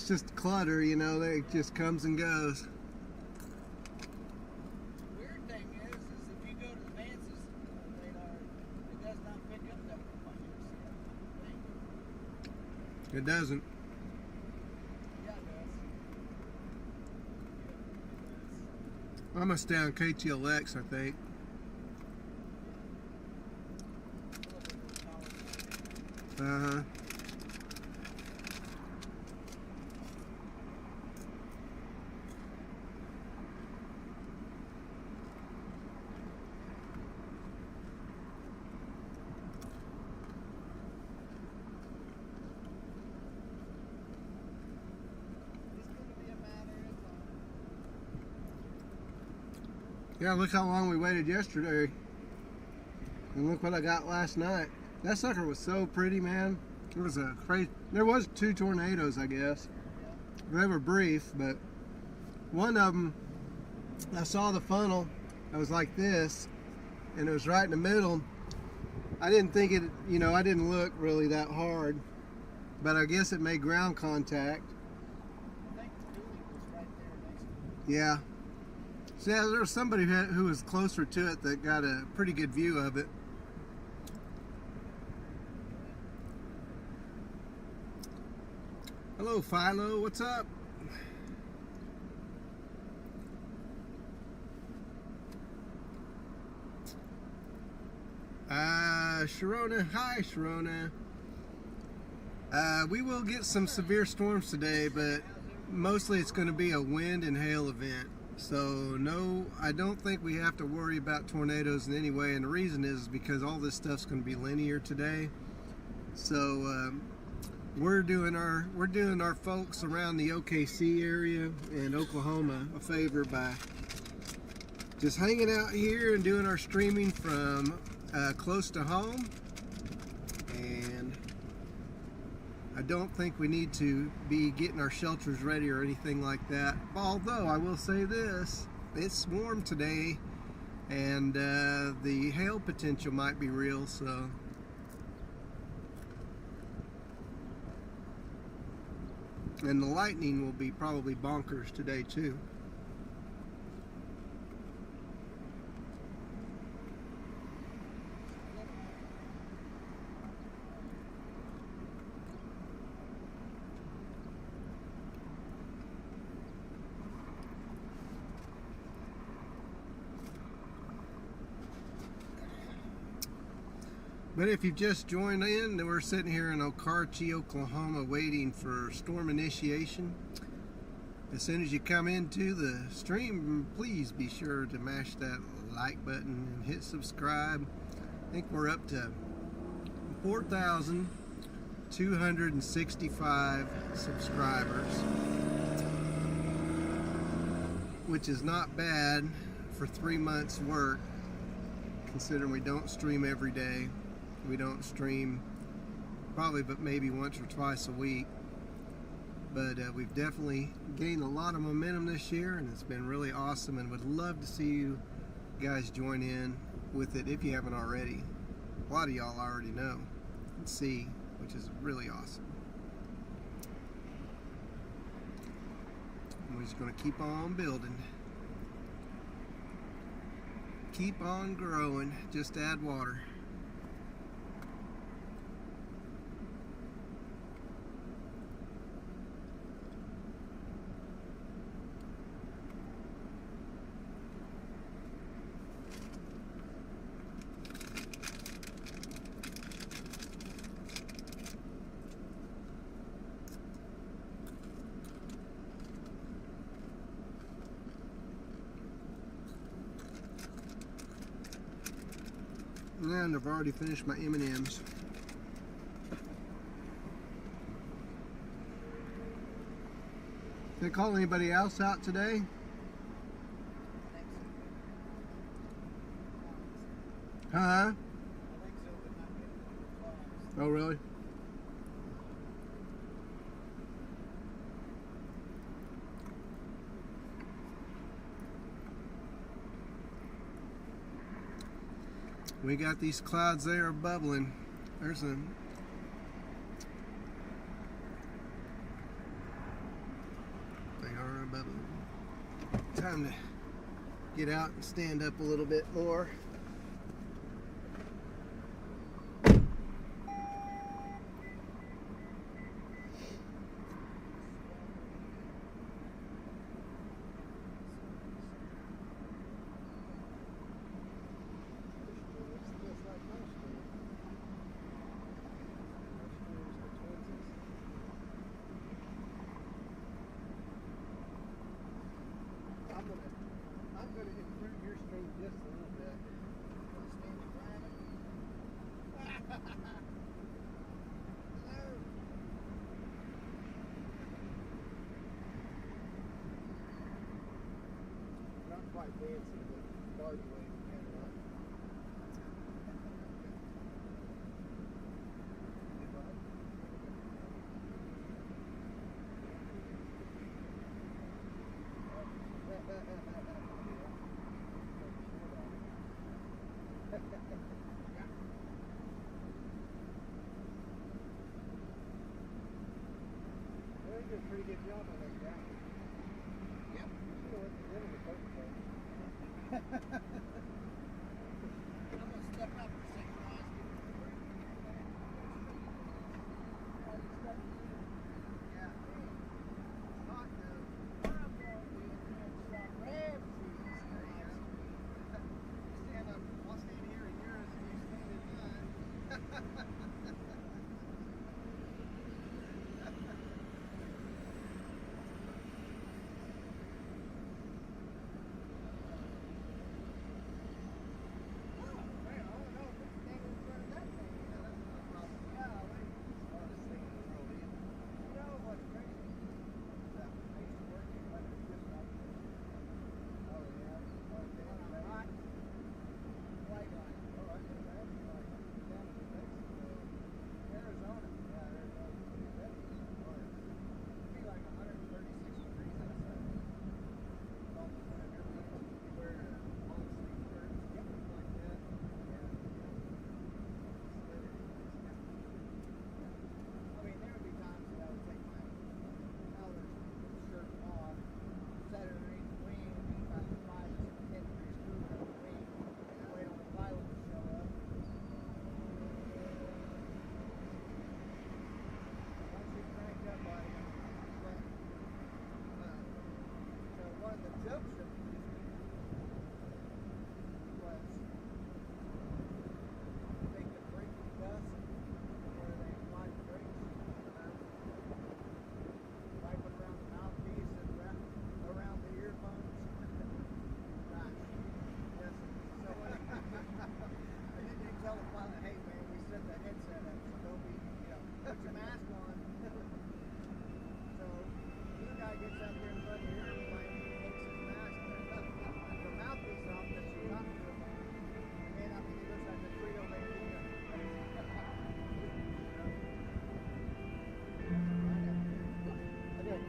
just clutter, you know, it just comes and goes. The weird thing is if you go to the Vance's radar, it does not pick up that much. It doesn't. Yeah, it does. I'm gonna stay on KTLX, I think. Uh-huh. Yeah, look how long we waited yesterday. And look what I got last night. That sucker was so pretty, man. It was a crazy. There was 2 tornadoes, I guess. They were brief, but one of them, I saw the funnel. I was like this, and it was right in the middle. I didn't think it, you know, I didn't look really that hard, but I guess it made ground contact. I think the building was right there next to it. Yeah. So yeah, there was somebody who was closer to it that got a pretty good view of it. Hello, Philo. What's up? Sharona. Hi, Sharona. We will get some severe storms today, but mostly it's going to be a wind and hail event. So no, I don't think we have to worry about tornadoes in any way, and the reason is because all this stuff's going to be linear today. So we're doing our folks around the OKC area and Oklahoma a favor by just hanging out here and doing our streaming from close to home. And I don't think we need to be getting our shelters ready or anything like that. Although I will say this, it's warm today, and the hail potential might be real, so. And the lightning will be probably bonkers today too. But if you've just joined in, we're sitting here in Okarche, Oklahoma, waiting for storm initiation. As soon as you come into the stream, please be sure to mash that like button and hit subscribe. I think we're up to 4,265 subscribers, which is not bad for 3 months' work, considering we don't stream every day. We don't stream probably but maybe once or twice a week. But we've definitely gained a lot of momentum this year, and it's been really awesome, and would love to see you guys join in with it if you haven't already. A lot of y'all already know and see, which is really awesome. And we're just going to keep on building. Keep on growing, just add water. And I've already finished my M&Ms. They call anybody else out today? Huh? Oh, really? We got these clouds there bubbling. There's a they are bubbling. Time to get out and stand up a little bit more. I'm gonna improve your stream just a little bit. Hello. Not quite dancing, but garden wave kind of like. Well, you did a pretty good job on that ground. Yep. You know what to do in the boat plate. I'm going to step up for a second, guys. Yeah. Hot though. I'm going to Sean Ramsey. Stand up. I'll stand here and yours, and you stand in mine.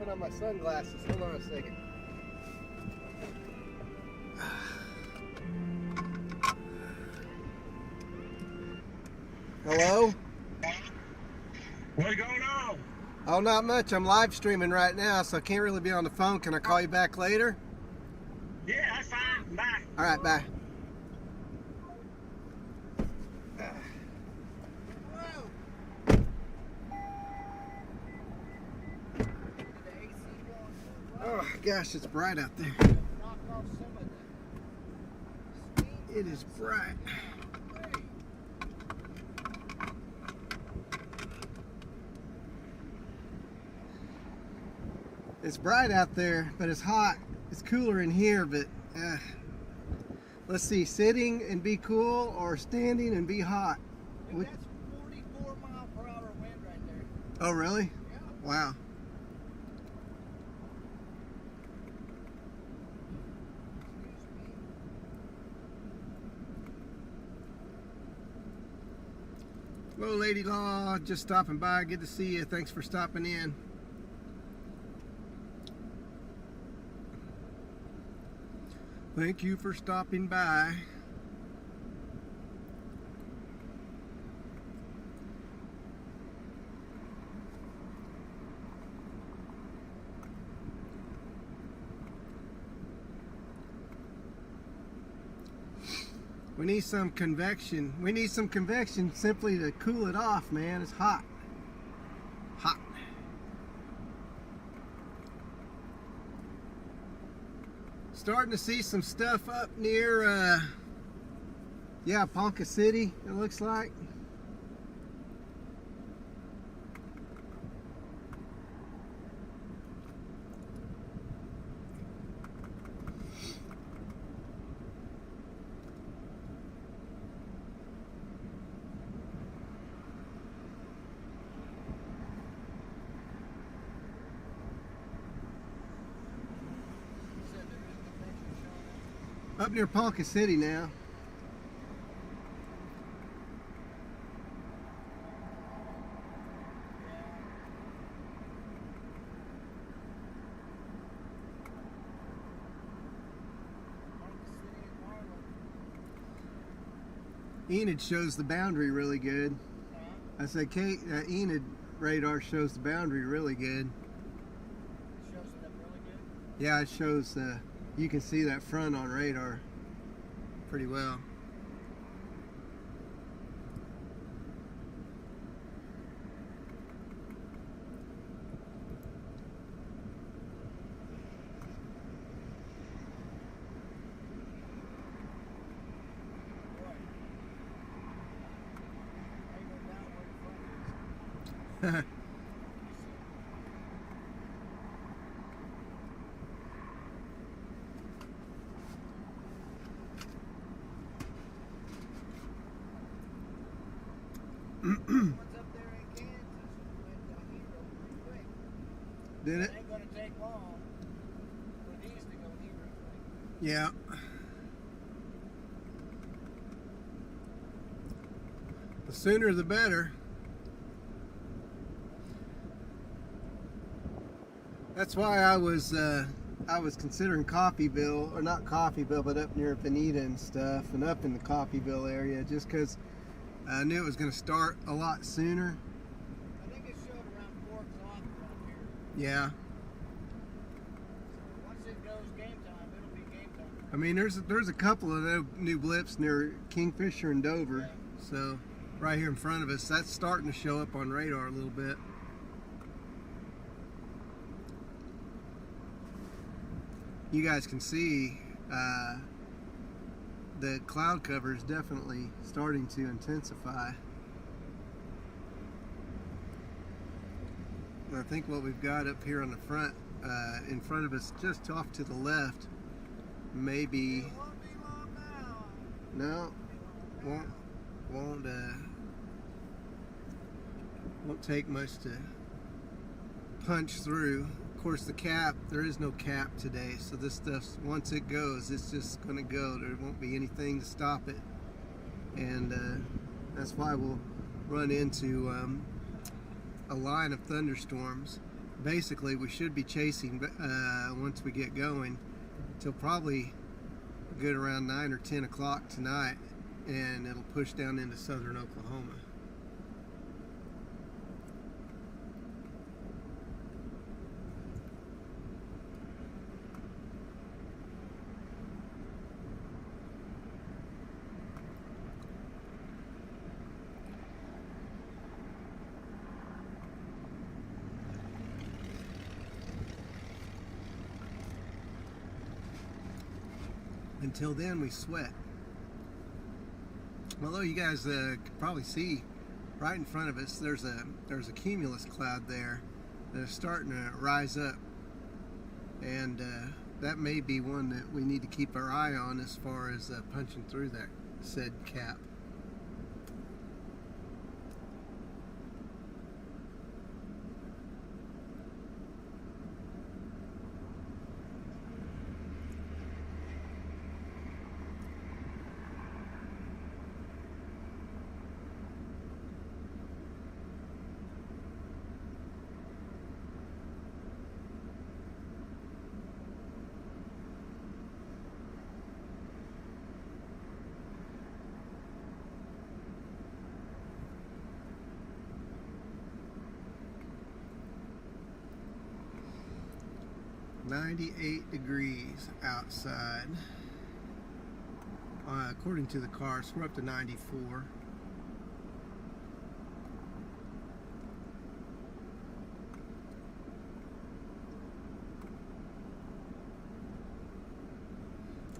put on my sunglasses. Hold on a second. Hello? What's going on? Oh, not much. I'm live streaming right now, so I can't really be on the phone. Can I call you back later? Yeah, that's fine. Bye. All right, bye. Oh gosh, it's bright out there. It is bright. It's bright out there, but it's hot. It's cooler in here, but let's see, sitting and be cool or standing and be hot. Dude, that's 44-mile-per-hour wind right there. Oh, really? Yeah. Wow. Hello, Lady Law. Just stopping by. Good to see you. Thanks for stopping in. Thank you for stopping by. We need some convection. We need some convection simply to cool it off, man. It's hot. Hot. Starting to see some stuff up near, yeah, Ponca City, it looks like. Up near Ponca City now. Enid shows the boundary really good. I said, Kate, Enid radar shows the boundary really good. It shows it up really good. Yeah, it shows, you can see that front on radar pretty well. What's up there in Kansas went Hero pretty quick. Did it? It ain't gonna take long for these to go Hero quick. Yeah. The sooner the better. That's why I was considering Coffeyville, or not Coffeyville, but up near Bonita and stuff, and up in the Coffeyville area, just because I knew it was going to start a lot sooner. I think it showed around 4 o'clock around here. Yeah. So once it goes game time, it'll be game time. I mean, there's a couple of new blips near Kingfisher and Dover, Yeah. so right here in front of us, that's starting to show up on radar a little bit. You guys can see the cloud cover is definitely starting to intensify. And I think what we've got up here on the front, in front of us, just off to the left, maybe. It won't be long now. No, won't take much to punch through. Of course, the cap, there is no cap today, so this stuff, once it goes, it's just going to go. There won't be anything to stop it, and that's why we'll run into a line of thunderstorms. basically we should be chasing once we get going till probably good around 9 or 10 o'clock tonight, and it'll push down into southern Oklahoma. Until then, we sweat. Although you guys could probably see right in front of us, there's a cumulus cloud there that is starting to rise up, and that may be one that we need to keep our eye on as far as punching through that said cap. "98 degrees outside. According to the car, so we're up to 94.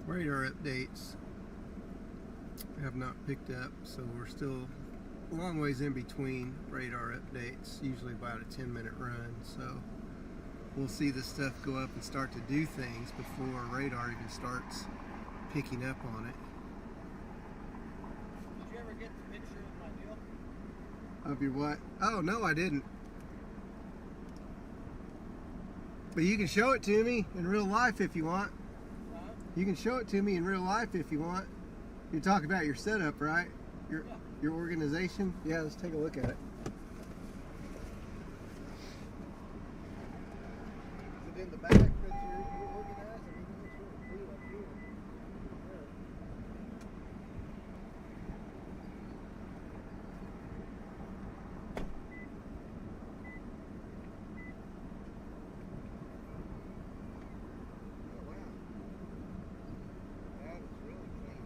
Radar updates have not picked up, so we're still a long ways in between radar updates, usually about a 10-minute run, so we'll see this stuff go up and start to do things before radar even starts picking up on it. Did you ever get the picture of my deal? Of your what? Oh, no, I didn't. But you can show it to me in real life if you want. Huh? You can show it to me in real life if you want. You're talking about your setup, right? Your organization? Yeah, let's take a look at it. Is it in the back that you're organizing? It looks really clean up here. Oh, wow. That is really clean.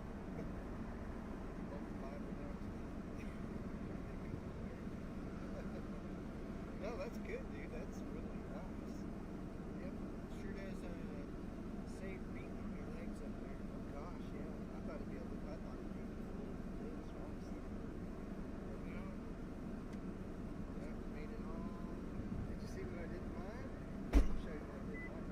No, that's good, dude. That's really nice. Yep. Sure does save beating your legs up there. Oh gosh, yeah. I thought it'd be full of this, honestly. Yeah, made it all. Did you see what I did to mine? I'll show you what I did to mine.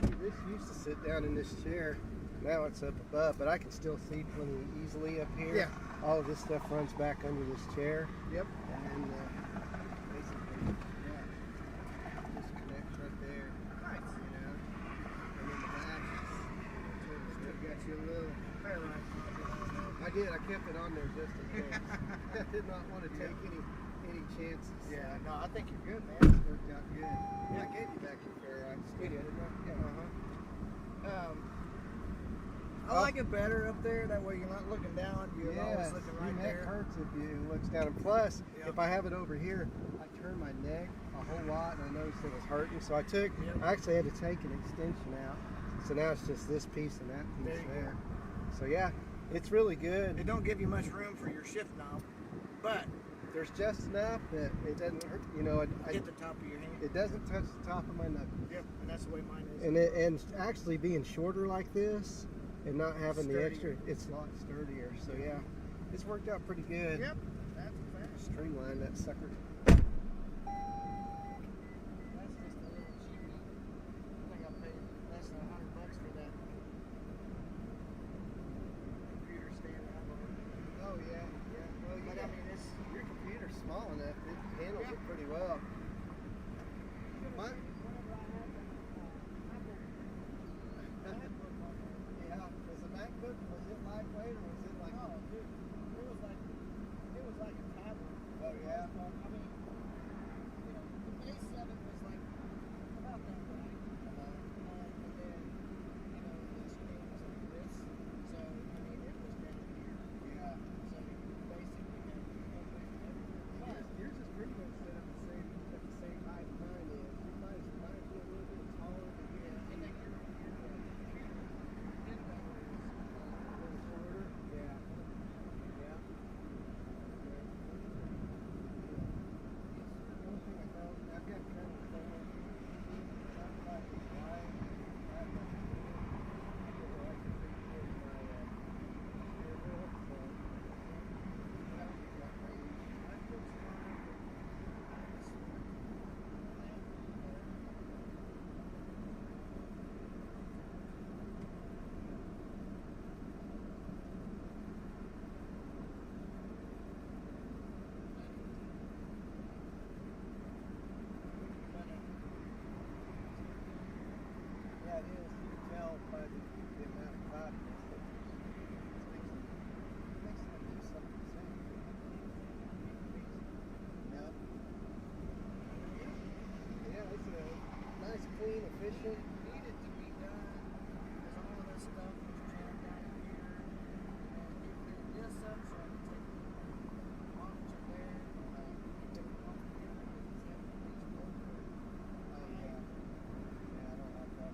See, this used to sit down in this chair. Now it's up above, but I can still see pretty easily up here. Yeah. All of this stuff runs back under this chair. Yep. And basically, yeah, just connects right there. Nice. You know, and then the back still got you a little. Fair right. I did. I kept it on there just in case. I did not want to take any chances. Yeah, no, I think you're good, man. It worked out good. I gave you back your fair rights. We did. Yeah. I like it better up there. That way you're not looking down. You're always looking right your neck there. hurts if you looks down. And plus, Yep. if I have it over here, I turn my neck a whole lot, and I noticed it was hurting. So I Yep. actually had to take an extension out. So now it's just this piece and that piece There you there. So yeah, it's really good. It don't give you much room for your shift knob, but There's just enough that it doesn't hurt. You know, hit the top of your hand. it doesn't touch the top of my knuckles. Yep, and that's the way mine is. And actually being shorter like this and not having the Sturdier. extra, it's a lot sturdier. So yeah, it's worked out pretty good. Yep, that's a fact. Streamline that sucker. That's just a little cheapy. I think I paid less than $100 for that computer stand I bought. Oh yeah, yeah. Well, But I mean, it's your computer's small enough; it handles it pretty well. What? Yeah. Was the MacBook, was it lightweight or was it like? Oh, dude, it was like a tablet. efficient. It needed to be done because all of this stuff was jammed down here. And if it is some sort of take off to there, get it off here because it's having to be over. Oh yeah. Yeah, I don't like that.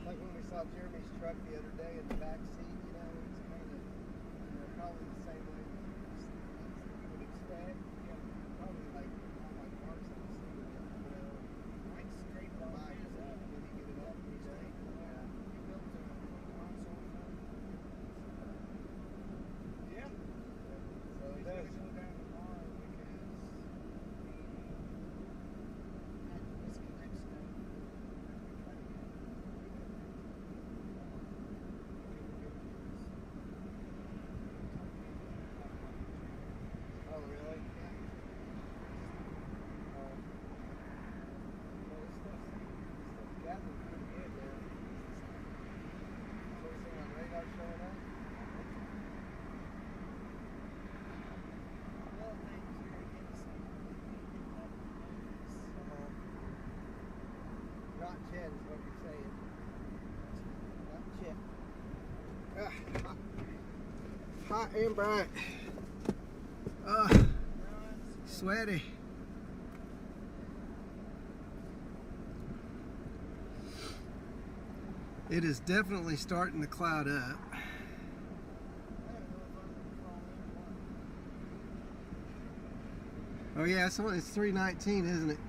Like when we saw Jeremy's truck the other day in the back seat, you know, it's kind of, you know, probably the same way you would expect. Yeah, probably like marks on the seat, you know. Right straight up. Did he get it up? Straight. Yeah. He built a console for it. Yeah. So he's going to go down tomorrow because he had to disconnect stuff. Oh, really? Yeah. Well, this stuff's gathering pretty good now. So everything on radar showing up? Well, things are going to get some. Not Chet is what you're saying. Not Chet. Hot and bright. Sweaty. It is definitely starting to cloud up. Oh yeah, it's 3:19, isn't it?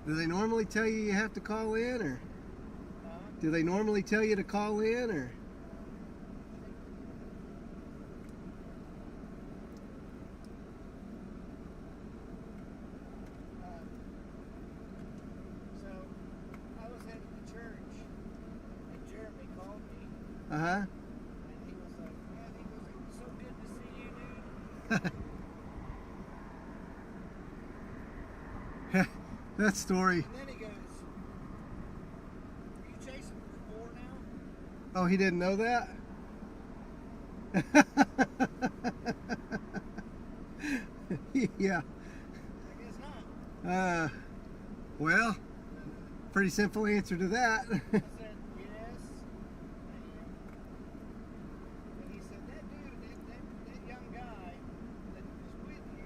Do they normally tell you have to call in, or do they normally tell you to call in, or? Uh-huh. And he was like, man, he goes, it was so good to see you, dude. That story. And then he goes, are you chasing for 4 now? Oh, he didn't know that? Yeah. I guess not. Well, pretty simple answer to that. I said, yes, I am. And he said, that dude, that young guy that was with you,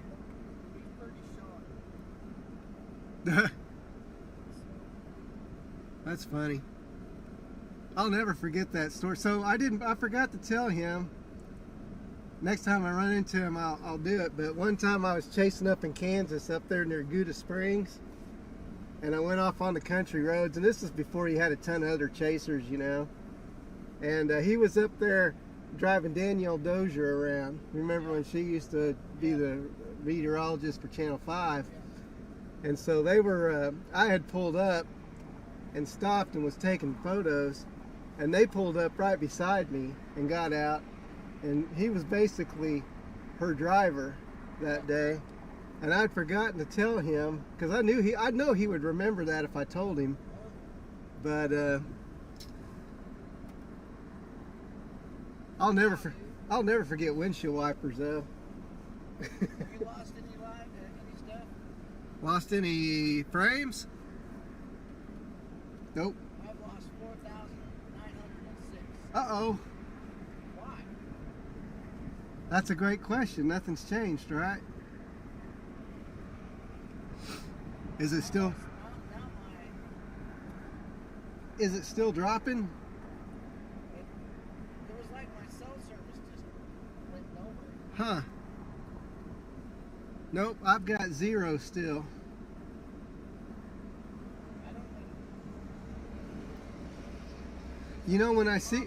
he's pretty sharp. That's funny. I'll never forget that story. So I forgot to tell him. Next time I run into him, I'll do it. But one time I was chasing up in Kansas, up there near Gouda Springs, and I went off on the country roads. And this is before he had a ton of other chasers, you know. And he was up there driving Danielle Dozier around. Remember when she used to be the meteorologist for Channel 5? And so they were. I had pulled up and stopped and was taking photos, and they pulled up right beside me and got out. And he was basically her driver that day, and I'd forgotten to tell him because I know he would remember that if I told him. But I'll never forget windshield wipers though. Have you lost any any stuff? Lost any frames? Nope. I've lost 4,906. Uh-oh. Why? That's a great question. Nothing's changed, right? Is it still? Now Is it still dropping? it was like my cell service just went over. Huh. Nope, I've got 0 still. I don't think. You know, when I see, Off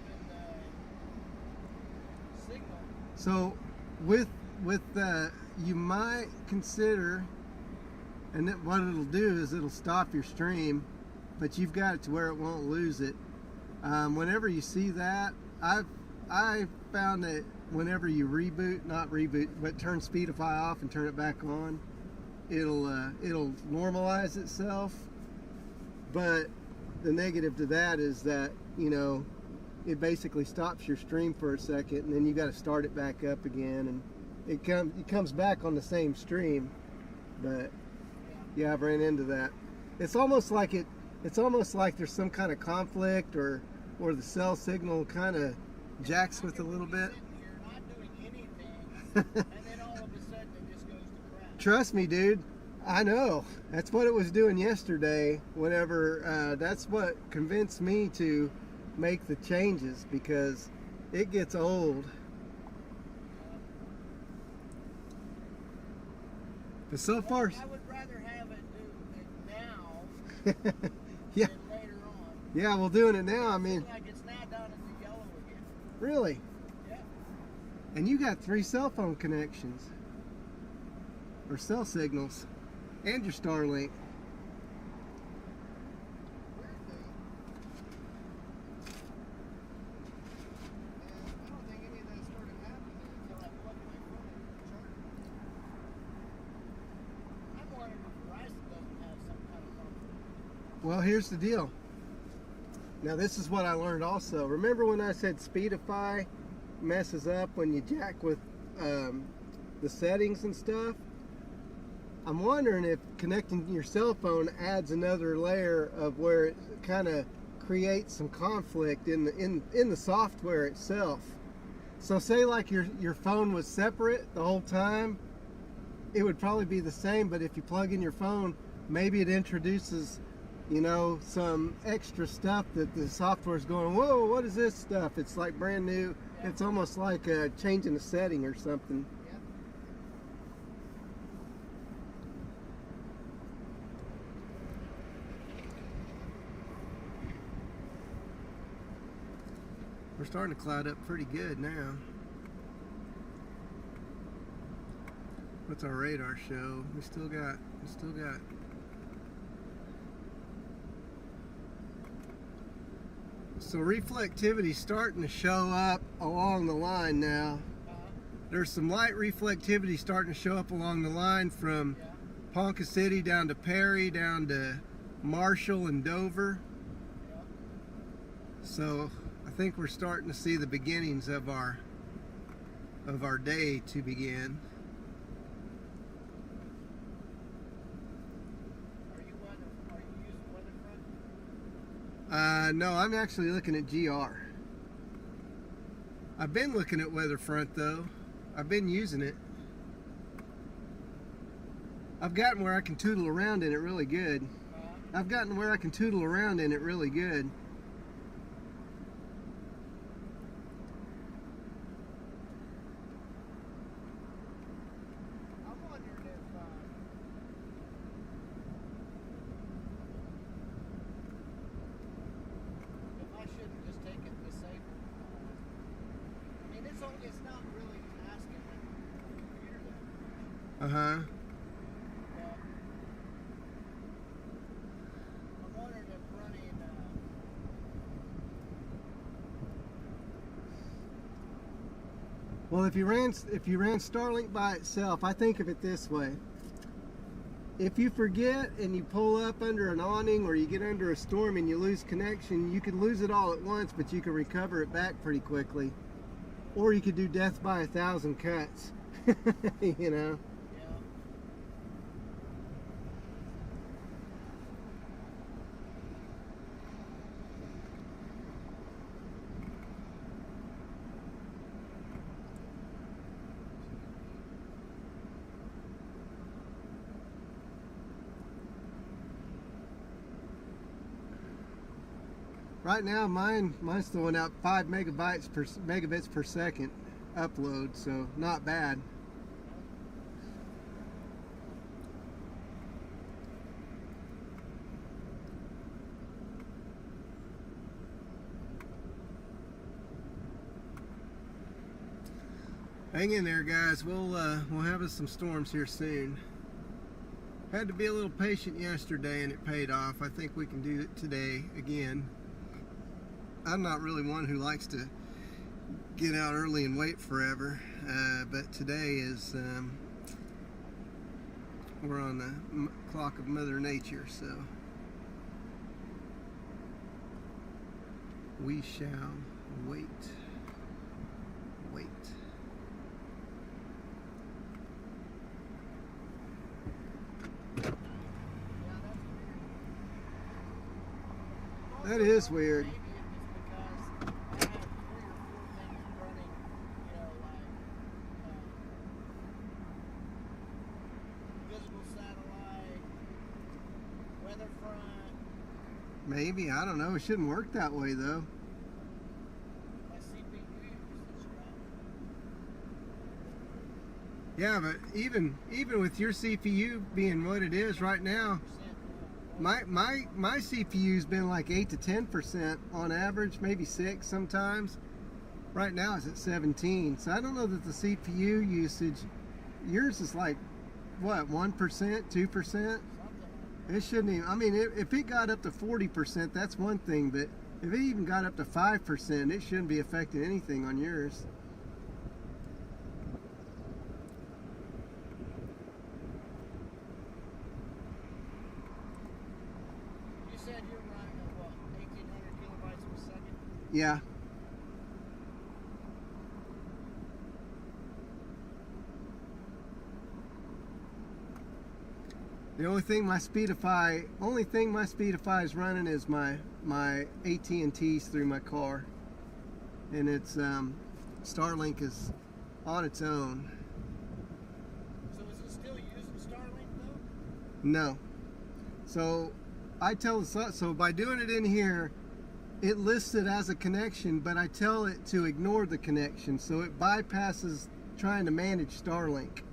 in signal. so with you might consider, and then what it'll do is it'll stop your stream, but you've got it to where it won't lose it. Whenever you see that, I found that whenever you not reboot, but turn Speedify off and turn it back on, it'll normalize itself. But the negative to that is that, you know, it basically stops your stream for a second, and then you got to start it back up again, and it comes back on the same stream. But yeah, I've ran into that. It's almost like there's some kind of conflict, or the cell signal kind of jacks with a little bit. Sitting here not doing anything, and then all of a sudden it just goes to crap. Trust me, dude. I know. That's what it was doing yesterday. Whenever that's what convinced me to make the changes, because it gets old. But so far, I would rather have it do it now yeah, than later on. yeah, well, doing it now. I mean, Like it's now down in the yellow again. really. Yeah. And you got 3 cell phone connections, or cell signals, and your Starlink. Weirdly, I don't think any of that started happening until I plugged my phone into the charger. I'm wondering if Verizon doesn't have some kind of conflict. Well, here's the deal. Now, this is what I learned also. Remember when I said Speedify messes up when you jack with the settings and stuff? I'm wondering if connecting your cell phone adds another layer of where it kind of creates some conflict in the software itself. So say like your phone was separate the whole time, it would probably be the same, but if you plug in your phone, maybe it introduces, you know, some extra stuff that the software is going, whoa, what is this stuff? It's like brand new. It's almost like changing a setting or something. Yep. We're starting to cloud up pretty good now. What's our radar show? We still got. So reflectivity starting to show up along the line now. There's some light reflectivity starting to show up along the line from Ponca City down to Perry, down to Marshall and Dover. So I think we're starting to see the beginnings of our day to begin. Are you using Weatherfront? No, I'm actually looking at GR. I've been looking at Weatherfront though. I've been using it. I've gotten where I can tootle around in it really good. I've gotten where I can tootle around in it really good. I'm wondering if I shouldn't just take it disabled. I mean, it's not really asking the computer that much. Uh-huh. But I'm wondering if running Well, if you ran Starlink by itself, I think of it this way. If you forget and you pull up under an awning, or you get under a storm and you lose connection, you can lose it all at once, but you can recover it back pretty quickly. Or you could do death by 1,000 cuts. You know? Right now, mine's throwing out 5 megabits per second upload, so not bad. Hang in there, guys. We'll have us some storms here soon. Had to be a little patient yesterday, and it paid off. I think we can do it today again. I'm not really one who likes to get out early and wait forever, but today is we're on the clock of Mother Nature, so we shall wait. That is weird. Maybe it's because I have 3 or 4 things running, you know, like visible satellite, weather front. Maybe, I don't know. It shouldn't work that way though. My CPU usage dropped. Yeah, but even with your CPU being what it is right now, my CPU's been like 8 to 10% on average, maybe 6 sometimes. Right now it's at 17. So I don't know that the CPU usage, yours is like what, 1%, 2%? It shouldn't even, I mean, if it got up to 40%, that's one thing, but if it even got up to 5%, it shouldn't be affecting anything on yours. You said you're running at what, 1,800 kilobytes per second? Yeah. The only thing my Speedify is running is my AT&T's through my car, and it's Starlink is on its own. So is it still using Starlink though? No. So I tell the so by doing it in here, it lists it as a connection, but I tell it to ignore the connection, so it bypasses trying to manage Starlink.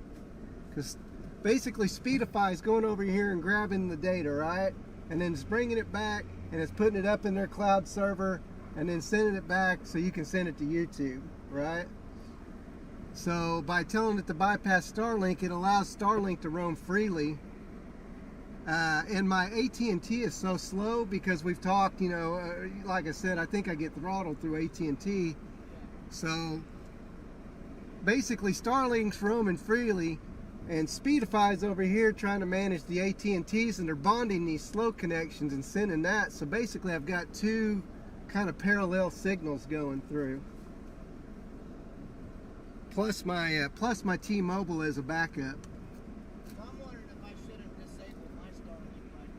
Because basically Speedify is going over here and grabbing the data, right? And then it's bringing it back and it's putting it up in their cloud server and then sending it back so you can send it to YouTube, right? So by telling it to bypass Starlink, it allows Starlink to roam freely. And my AT&T is so slow because we've talked, you know, like I said, I think I get throttled through AT&T. So basically Starlink's roaming freely, and Speedify's over here trying to manage the AT&Ts, and they're bonding these slow connections and sending that. So basically I've got 2 kind of parallel signals going through. Plus my T-Mobile as a backup. So I'm wondering if I should have disabled my Starlink like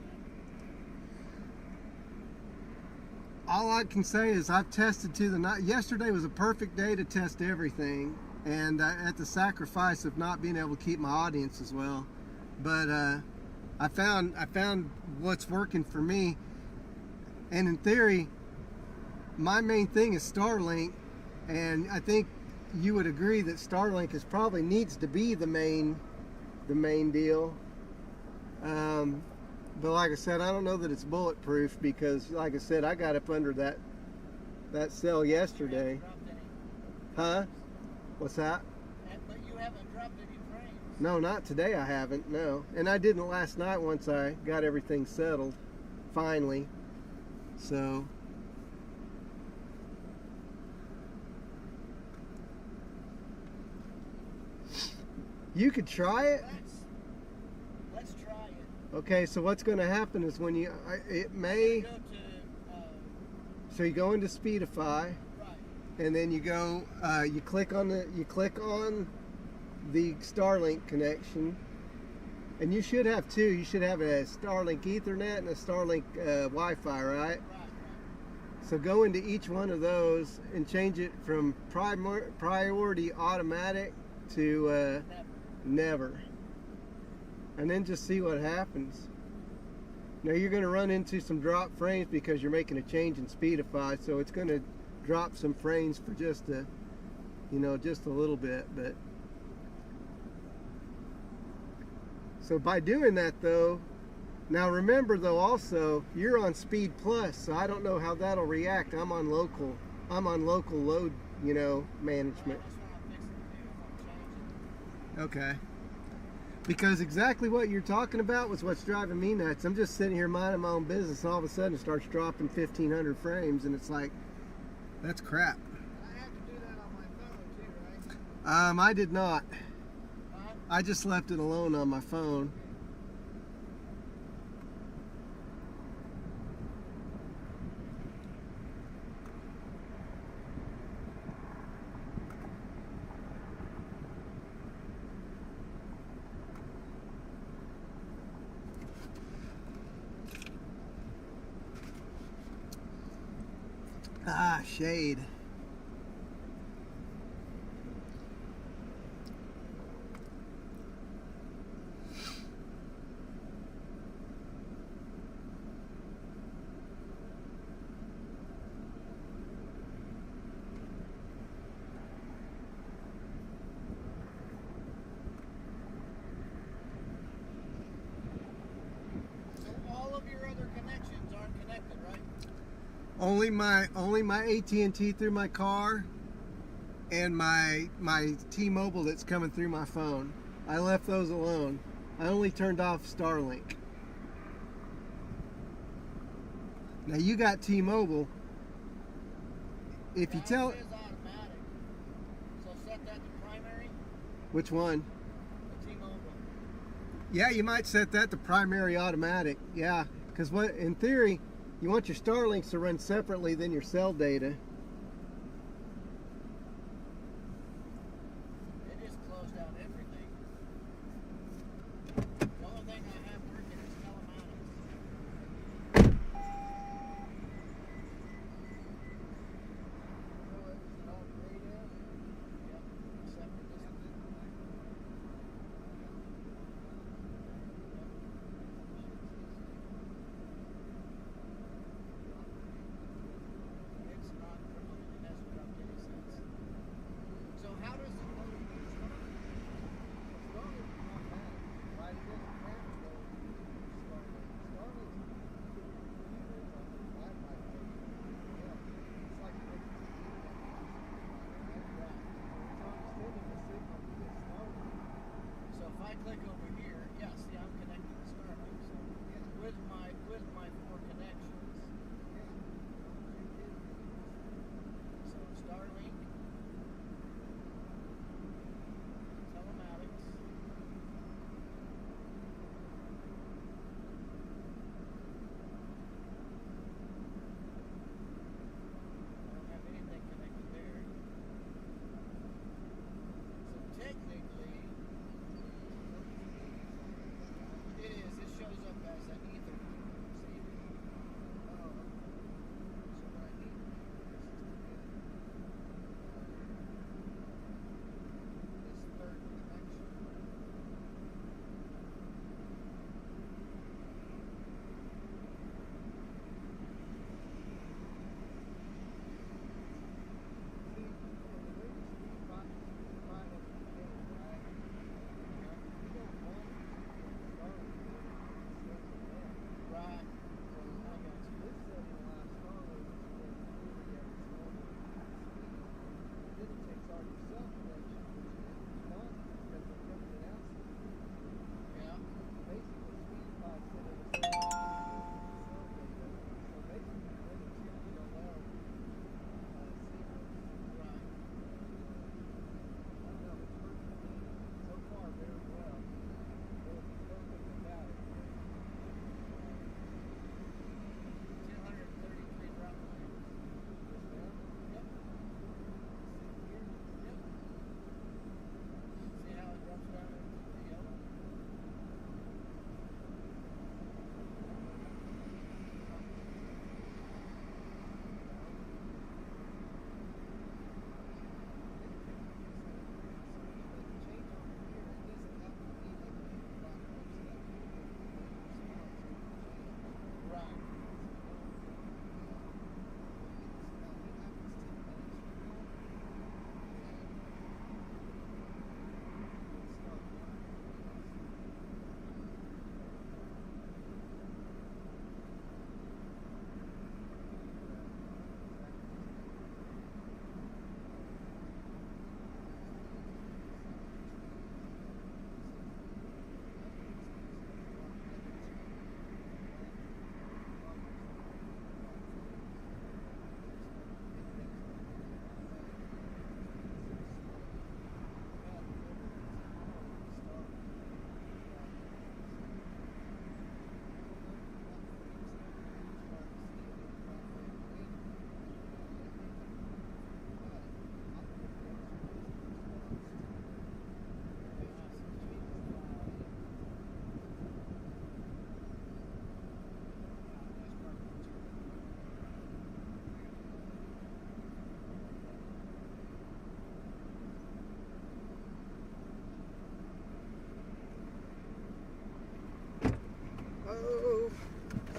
that. All I can say is I've tested to the night. Yesterday was a perfect day to test everything, and at the sacrifice of not being able to keep my audience as well. But I found what's working for me, and in theory, my main thing is Starlink, and I think you would agree that Starlink probably needs to be the main deal. But like I said, I don't know that it's bulletproof because, like I said, I got up under that cell yesterday. Huh? What's that? But you haven't dropped any frames. No, not today. I haven't. No, and I didn't last night once I got everything settled, finally. So. You could try it. Let's try it. Okay, so what's going to happen is when you, it may. Go to, so you go into Speedify, right. and then you go, you click on the Starlink connection, and you should have 2. You should have a Starlink Ethernet and a Starlink Wi-Fi, right? Right. So go into each one of those and change it from priority automatic to never, and then just see what happens. Now you're going to run into some drop frames because you're making a change in Speedify, so it's going to drop some frames for just a little bit. But so by doing that though, now remember though also you're on Speed Plus, so I don't know how that'll react. I'm on local load, management. Okay. Because exactly what you're talking about was what's driving me nuts. I'm just sitting here minding my own business, and all of a sudden it starts dropping 1,500 frames, and it's like, that's crap. I have to do that on my phone too, right? I did not. I just left it alone on my phone. Ah, shade. So all of your other connections aren't connected, right? Only my AT&T through my car, and my T-Mobile that's coming through my phone. I left those alone. I only turned off Starlink. Now you got T-Mobile. If you tell, It says automatic. So set that to primary, which one? the T-Mobile. Yeah, you might set that to primary automatic. Yeah, because what in theory, you want your Starlinks to run separately than your cell data. It just closed out everything. The only thing I have working is telematics. Oh, is it all grayed out? Yep, except for this one. It's not really, it hasn't dropped any since. So how does it load your Starlink? Starlink's not bad, right? It doesn't have to load Starlink. Starlink's computers on the Wi-Fi page. Yeah, it's like a TV. Yeah. So I'm sending the signal to the Starlink. So if I click over here, yeah, see I'm connected to Starlink. So with my 4 connections. Yeah. So Starlink, telematics, I don't have anything connected there. So technically,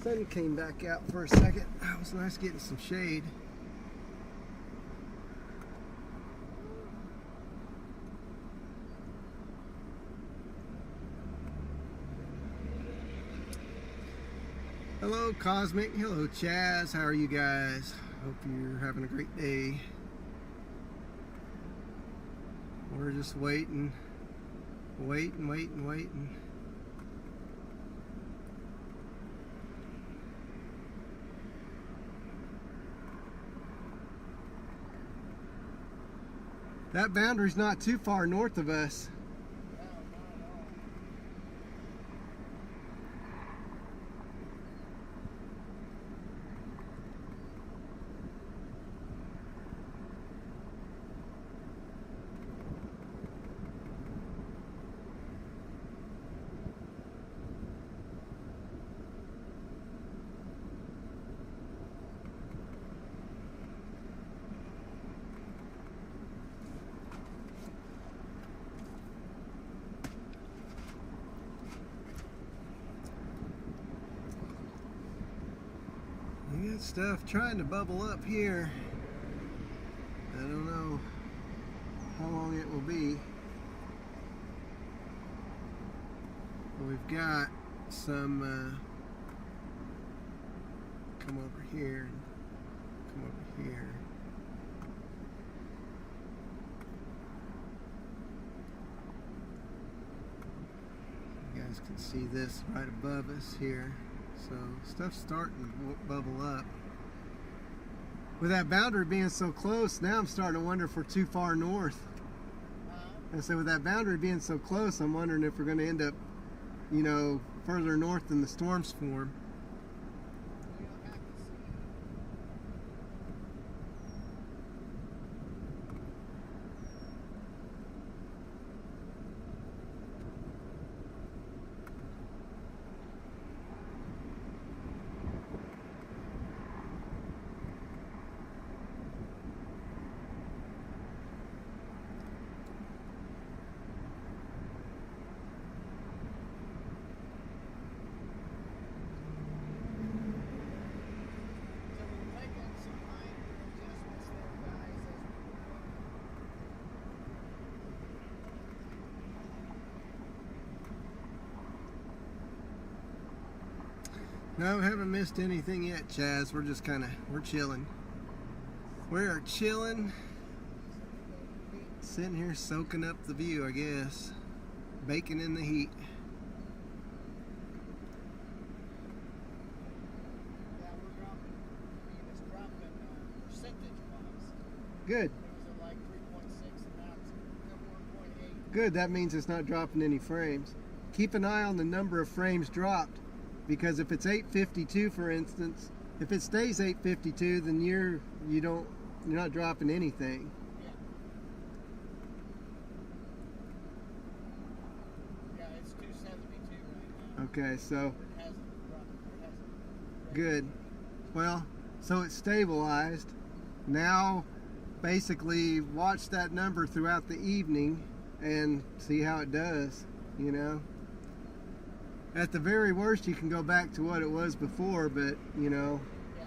sun came back out for a second. It was nice getting some shade. Hello Cosmic, hello Chaz, how are you guys? Hope you're having a great day. We're just waiting. That boundary's not too far north of us. You got stuff trying to bubble up here. I don't know how long it will be. But we've got some come over here and come over here. You guys can see this right above us here. So stuff's starting to bubble up. With that boundary being so close, now I'm starting to wonder if we're too far north. And so with that boundary being so close, I'm wondering if we're going to end up, you know, further north than the storms form. No, haven't missed anything yet, Chaz. We're just we're chilling. We are chilling. Sitting here soaking up the view, I guess. Baking in the heat. Yeah, we're dropping. It's dropping percentage-wise. Good. It was at like 3.6 and now it's at 1.8. Good, that means it's not dropping any frames. Keep an eye on the number of frames dropped. Because if it's 852, for instance, if it stays 852, then you're not dropping anything. Yeah, it's 272 right now. Okay, so It hasn't dropped. good. Well, so it's stabilized. Now, basically, watch that number throughout the evening and see how it does. You know. At the very worst, you can go back to what it was before, but, you know. Yeah.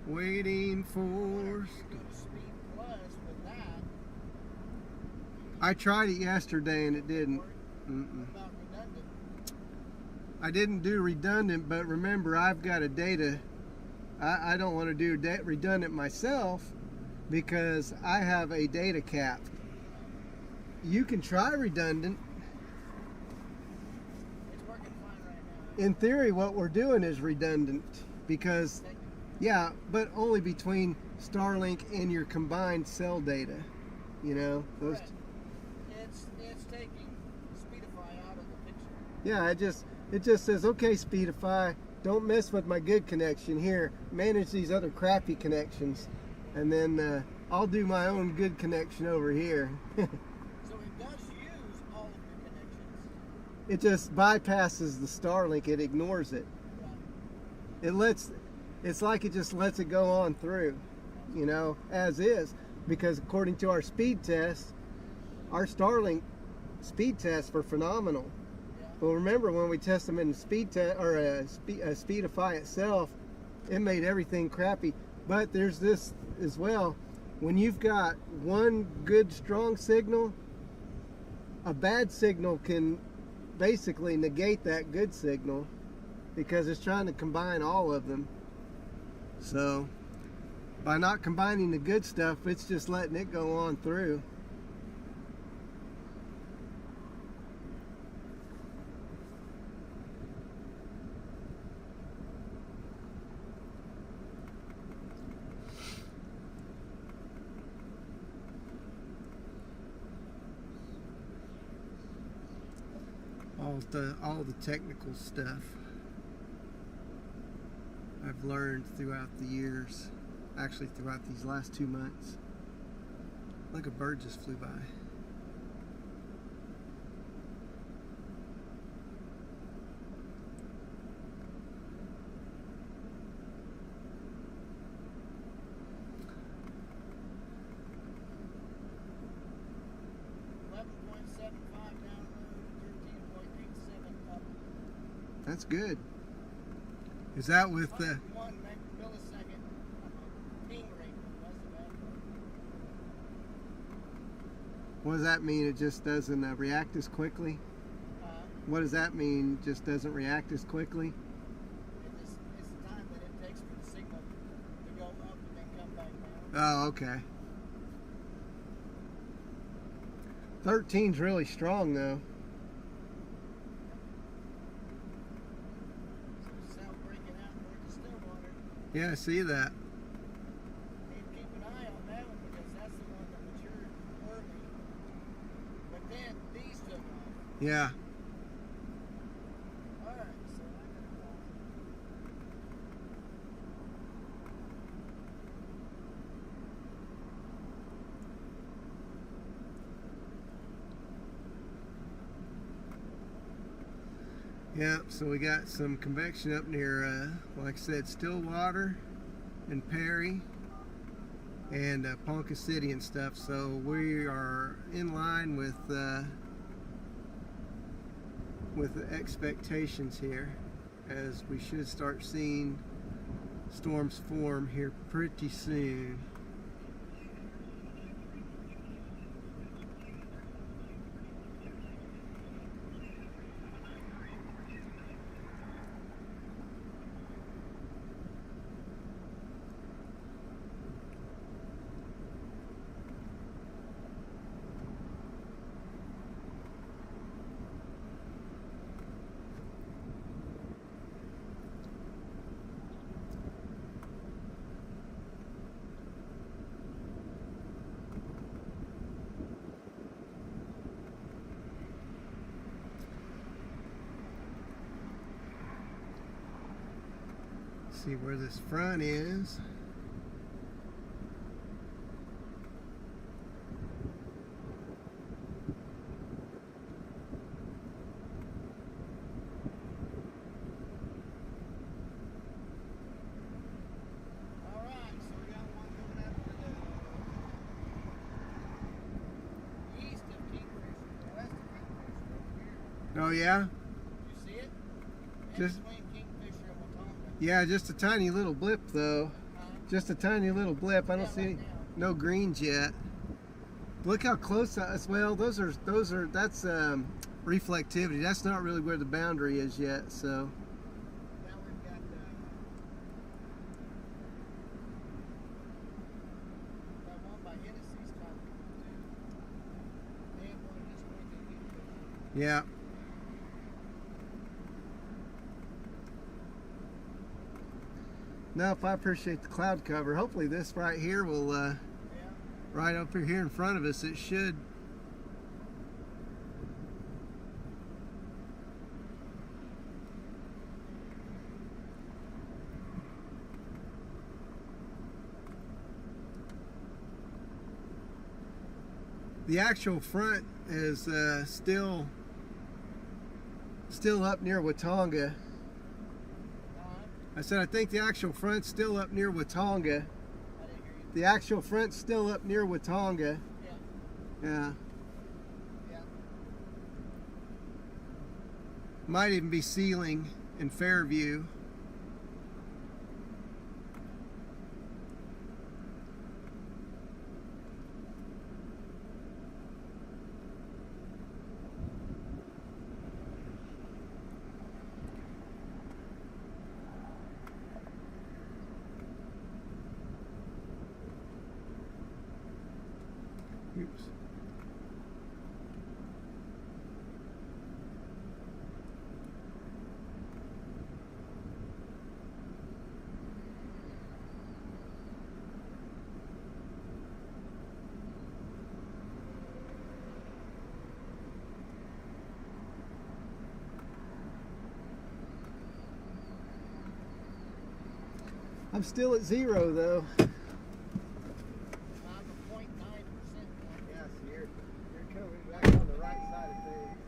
Waiting for... Go to speed plus with that. I tried it yesterday and it didn't. About redundant. I didn't do redundant, but remember, I've got a data. I don't want to do redundant myself because I have a data cap. You can try redundant. It's working fine right now. In theory, what we're doing is redundant because, yeah, but only between Starlink and your combined cell data. You know, those. Correct. It's taking Speedify out of the picture. Yeah, it just says, okay, Speedify, don't mess with my good connection here. Manage these other crappy connections, and then I'll do my own good connection over here. So it does use all of your connections. It just bypasses the Starlink. It ignores it. Right. It's like it just lets it go on through, you know, as is. Because according to our speed test, our Starlink speed tests were phenomenal. Yeah. But remember when we test them in speed test or Speedify itself, it made everything crappy. But there's this as well. When you've got one good strong signal, a bad signal can basically negate that good signal because it's trying to combine all of them. So by not combining the good stuff, it's just letting it go on through. All the technical stuff I've learned throughout the years, actually throughout these last 2 months. Look, a bird just flew by. That's good. Is that with the 1 millisecond ping rate? what does that mean? It just doesn't react as quickly? What does that mean? Just doesn't react as quickly? It's the time that it takes for the signal to go up and then come back down. Oh, okay. 13's really strong though. Yeah, I see that. Need to keep an eye on that one because that's the one that matured early. But then these took off. Yeah. Alright, so I got a call. Yeah, so we got some convection up near, like I said, Stillwater and Perry and Ponca City and stuff. So we are in line with the expectations here, as we should start seeing storms form here pretty soon. See where this front is. Alright, so we got one coming up to the east of Kingfisher, west of Kingfisher over here. Oh yeah? You see it? Just- between Kingfisher and Watonga. Yeah, just a tiny little blip though. Just a tiny little blip. I don't see any, no greens yet. Look how close well, that's reflectivity. That's not really where the boundary is yet, so Now we've got that one by Hennessy's coming too. They have one just north of Kingfisher. yeah. Now, if I appreciate the cloud cover, hopefully this right here will, Yeah. right up here in front of us, it should. The actual front is still up near Watonga. I said I think the actual front's still up near Watonga. I didn't hear you. The actual front's still up near Watonga. Yeah. Yeah. Yeah. Might even be sealing in Fairview. Oops. I'm still at 0 though. I'm a 0.9%. Yes, you're coming back on the right side of things.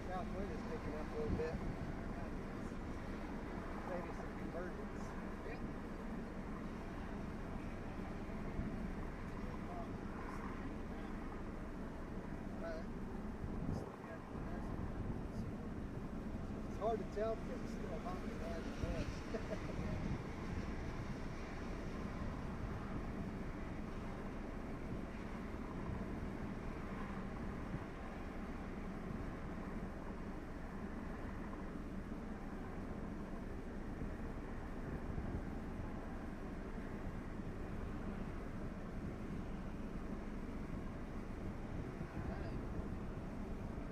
South wind is picking up a little bit. Maybe some convergence. It's hard to tell because it's still hot and bad and wet.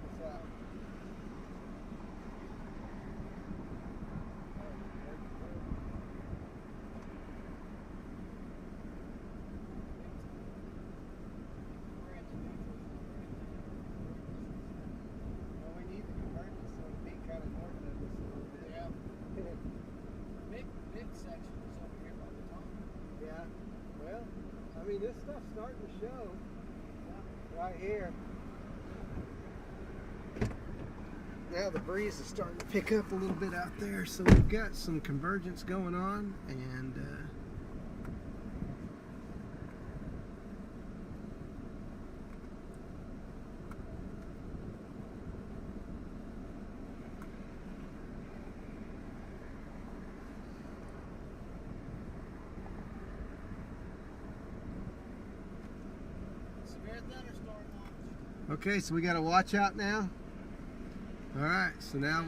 What's up? Well, we need the convergence so it'll be kind of north of us a little bit. Yeah. Big section is over here by the top. Yeah. Well, I mean, this stuff's starting to show right here. Now the breeze is starting to pick up a little bit out there, so we've got some convergence going on, and Severe thunderstorm watch. okay, so we got a watch out now. All right, so now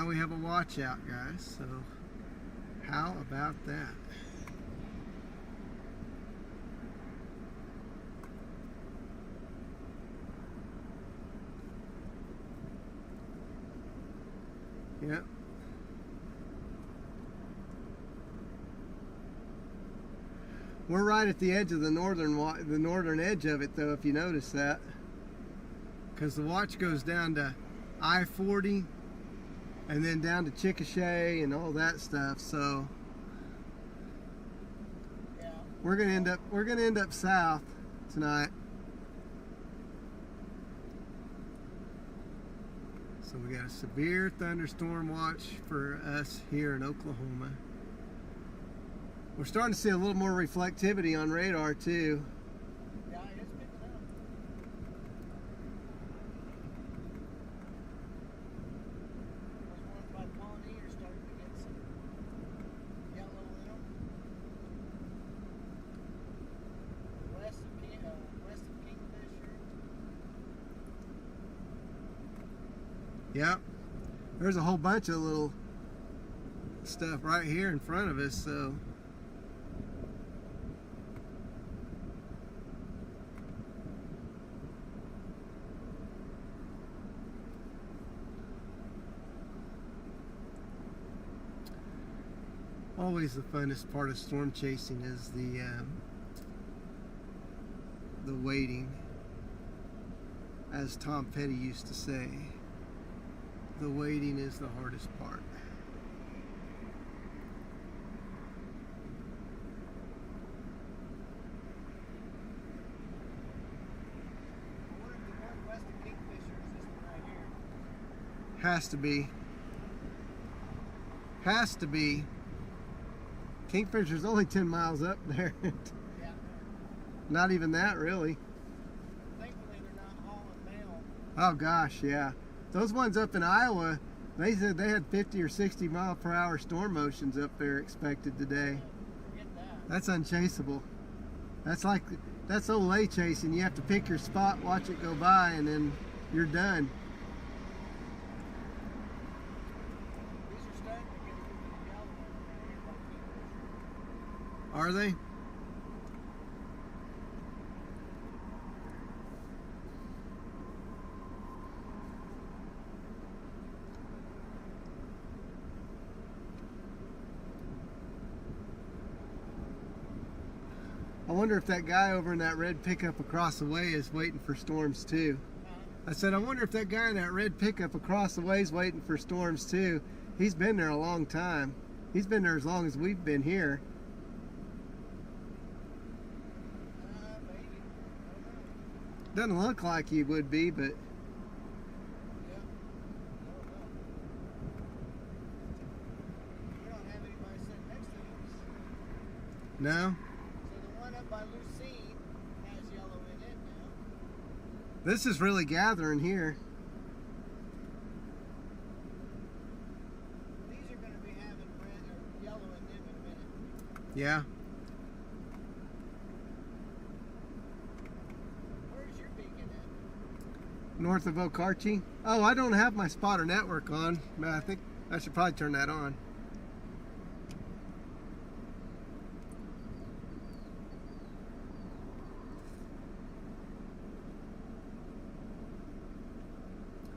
we have a watch out, guys. So how about that? Yep. We're right at the edge of the northern edge of it, though, if you notice that, because the watch goes down to I-40 and then down to Chickasha and all that stuff. So Yeah. we're gonna end up south tonight. So we got a severe thunderstorm watch for us here in Oklahoma. We're starting to see a little more reflectivity on radar too. Yeah, it's picking up. Those ones by Pawnee are starting to get some yellow in them. West of Kingfisher. Yep. There's a whole bunch of little stuff right here in front of us, so always the funnest part of storm chasing is the waiting. As Tom Petty used to say, the waiting is the hardest part. I wonder if the northwest of Kingfisher is this one right here. Has to be. Has to be. Kingfisher's only 10 miles up there. Yeah. Not even that, really. Thankfully, they're not hauling mail. Oh gosh, yeah. Those ones up in Iowa, they said they had 50 or 60 mile per hour storm motions up there expected today. Forget that. That's unchaseable. That's Olay chasing. You have to pick your spot, watch it go by, and then you're done. These are starting to get a little bit of yellow around here by Kingfisher. Are they? I wonder if that guy over in that red pickup across the way is waiting for storms too. I said, I wonder if that guy in that red pickup across the way is waiting for storms too. He's been there a long time. He's been there as long as we've been here. Maybe. I don't know. Doesn't look like he would be, but Yeah. I don't know. We don't have anybody sitting next to us. no. So the one up by Lucene has yellow in it now. This is really gathering here. These are going to be having red or yellow in them in a minute. Yeah. Where's your beacon at? North of Okarche. Oh, I don't have my spotter network on, but I think I should probably turn that on.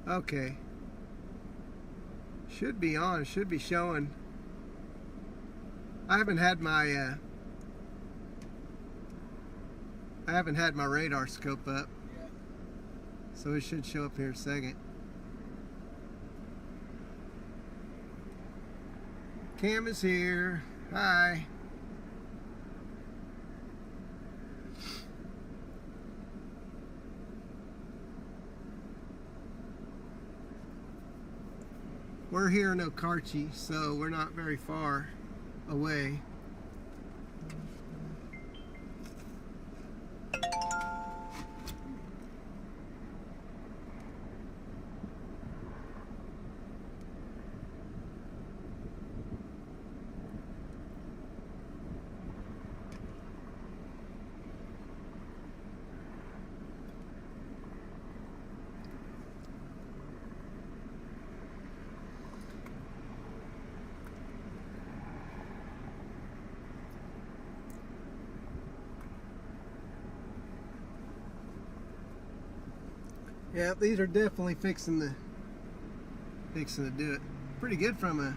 Okay. Should be on, should be showing. I haven't had my radar scope up, Yeah. so it should show up here in a second. Cam is here. Hi. We're here in Okarche, so we're not very far away. Yeah, these are definitely fixing to do it. Pretty good from a,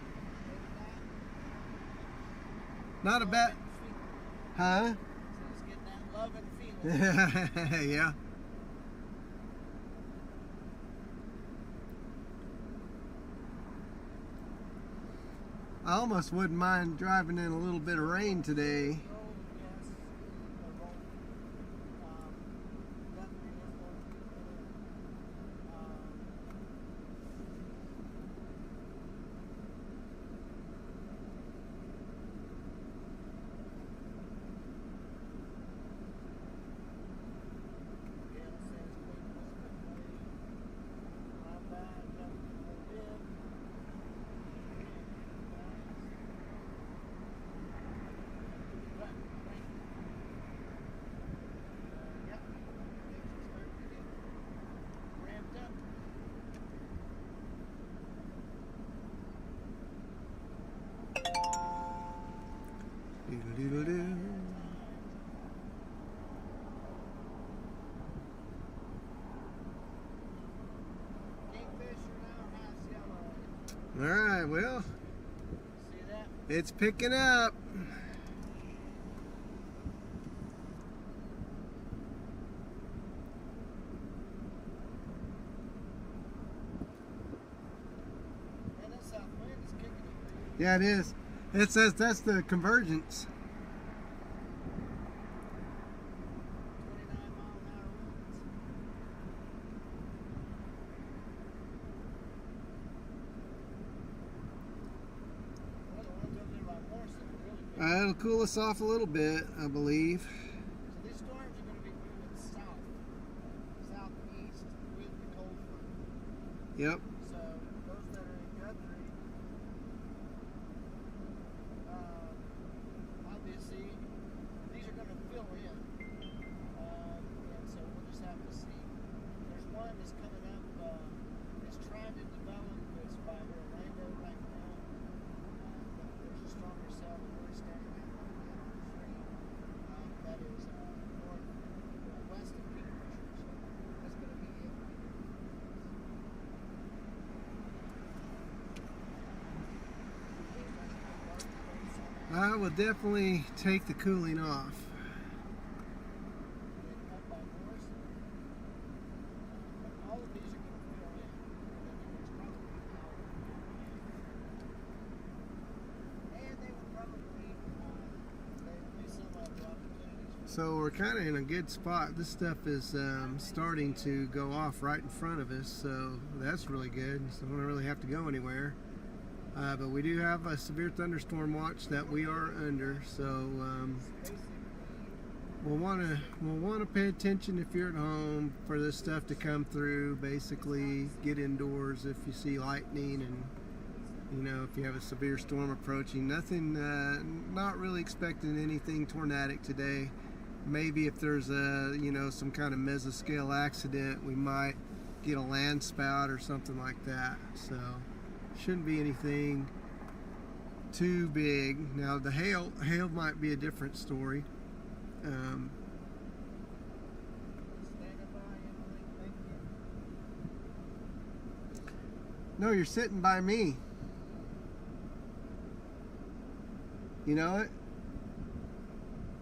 not a bad, huh? So it's getting that love and feeling. Yeah. I almost wouldn't mind driving in a little bit of rain today. Doodle-doodle-doo. Kingfisher now has yellow. All right, well, See that? it's picking up. And that south wind is kicking it. Yeah, it is. It says that's the convergence. 29-mile-an-hour winds. Well, the ones over there by Morrison are really It'll cool us off a little bit, I believe. So these storms are going to be moving southeast with the cold front. Yep. So those that are in Guthrie, obviously these are going to fill in, and so we'll just have to see. There's one that's coming up. It's trying to develop. It's by Orlando right now. There's a stronger cell that we're standing at right now on the stream. That is west of peak pressure. So that's going to be it right here. I will definitely take the cooling off. Up by Morris. But all of these are going to fill in. There's probably an hour. And they will probably be some other opportunities. So we're kind of in a good spot. This stuff is starting to go off right in front of us, so that's really good. So we don't really have to go anywhere. But we do have a severe thunderstorm watch that we are under, so we'll want to pay attention if you're at home for this stuff to come through. Basically, get indoors if you see lightning, and if you have a severe storm approaching. Nothing, not really expecting anything tornadic today. Maybe if there's a some kind of mesoscale accident, we might get a land spout or something like that. So shouldn't be anything too big. Now the hail might be a different story. No, you're sitting by me. You know it?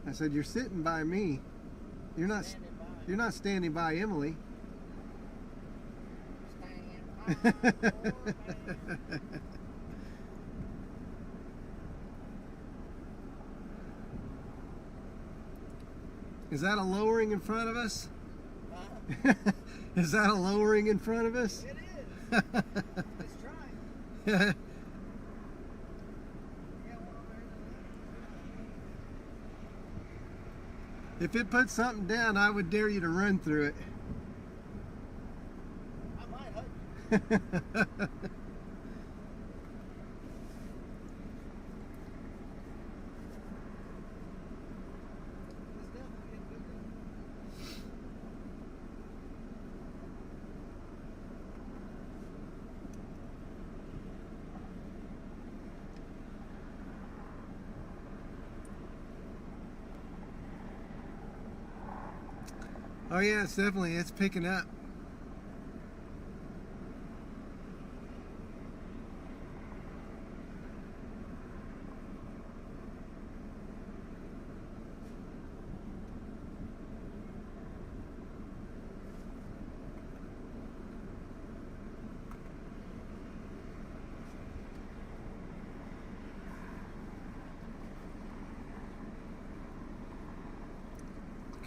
I said you're sitting by me. You're not standing by Emily. Is that a lowering in front of us? Is that a lowering in front of us? It is. Let's try. If it puts something down, I would dare you to run through it. I might hug you. Oh yeah, it's picking up.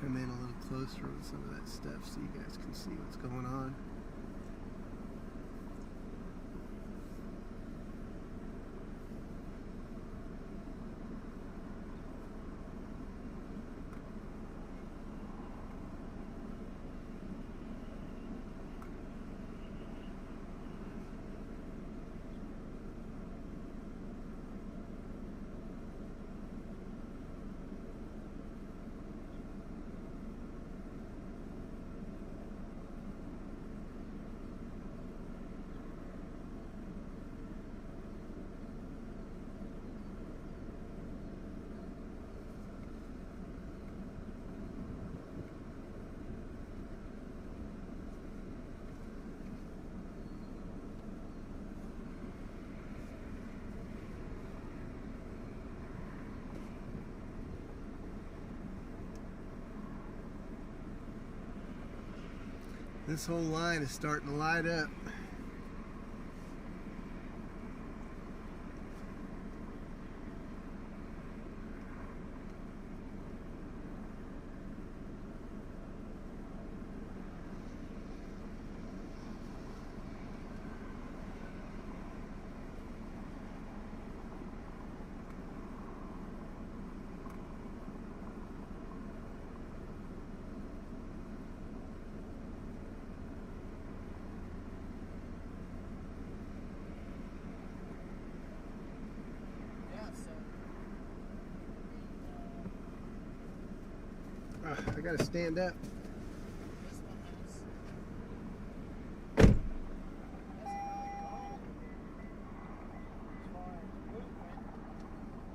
Come in a little closer with some of that stuff so you guys can see what's going on. This whole line is starting to light up. I gotta stand up. This one hasn't really gone as far as movement.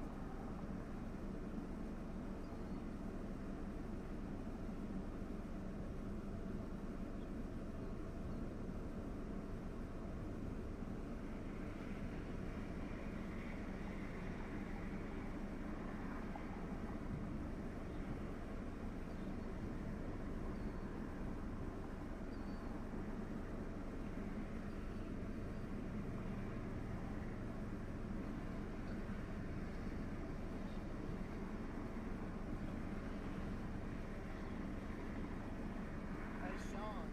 Hey, Sean.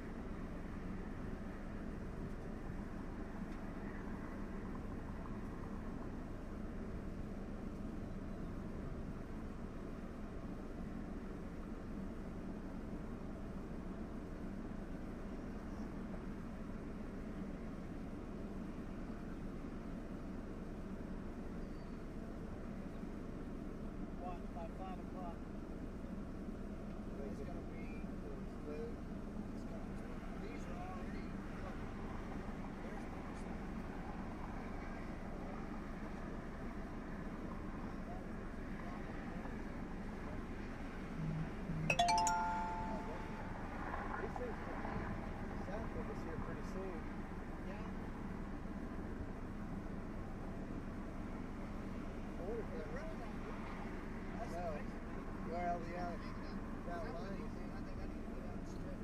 What, by 5 o'clock? It's gonna be food. These are already look. There's more stuff. These things will be south of us here pretty soon. Yeah. I wonder if They're that- really not moving. That's No. the crazy thing. Well, yeah. Maybe that that line is- thing, I think I need to go down the strip.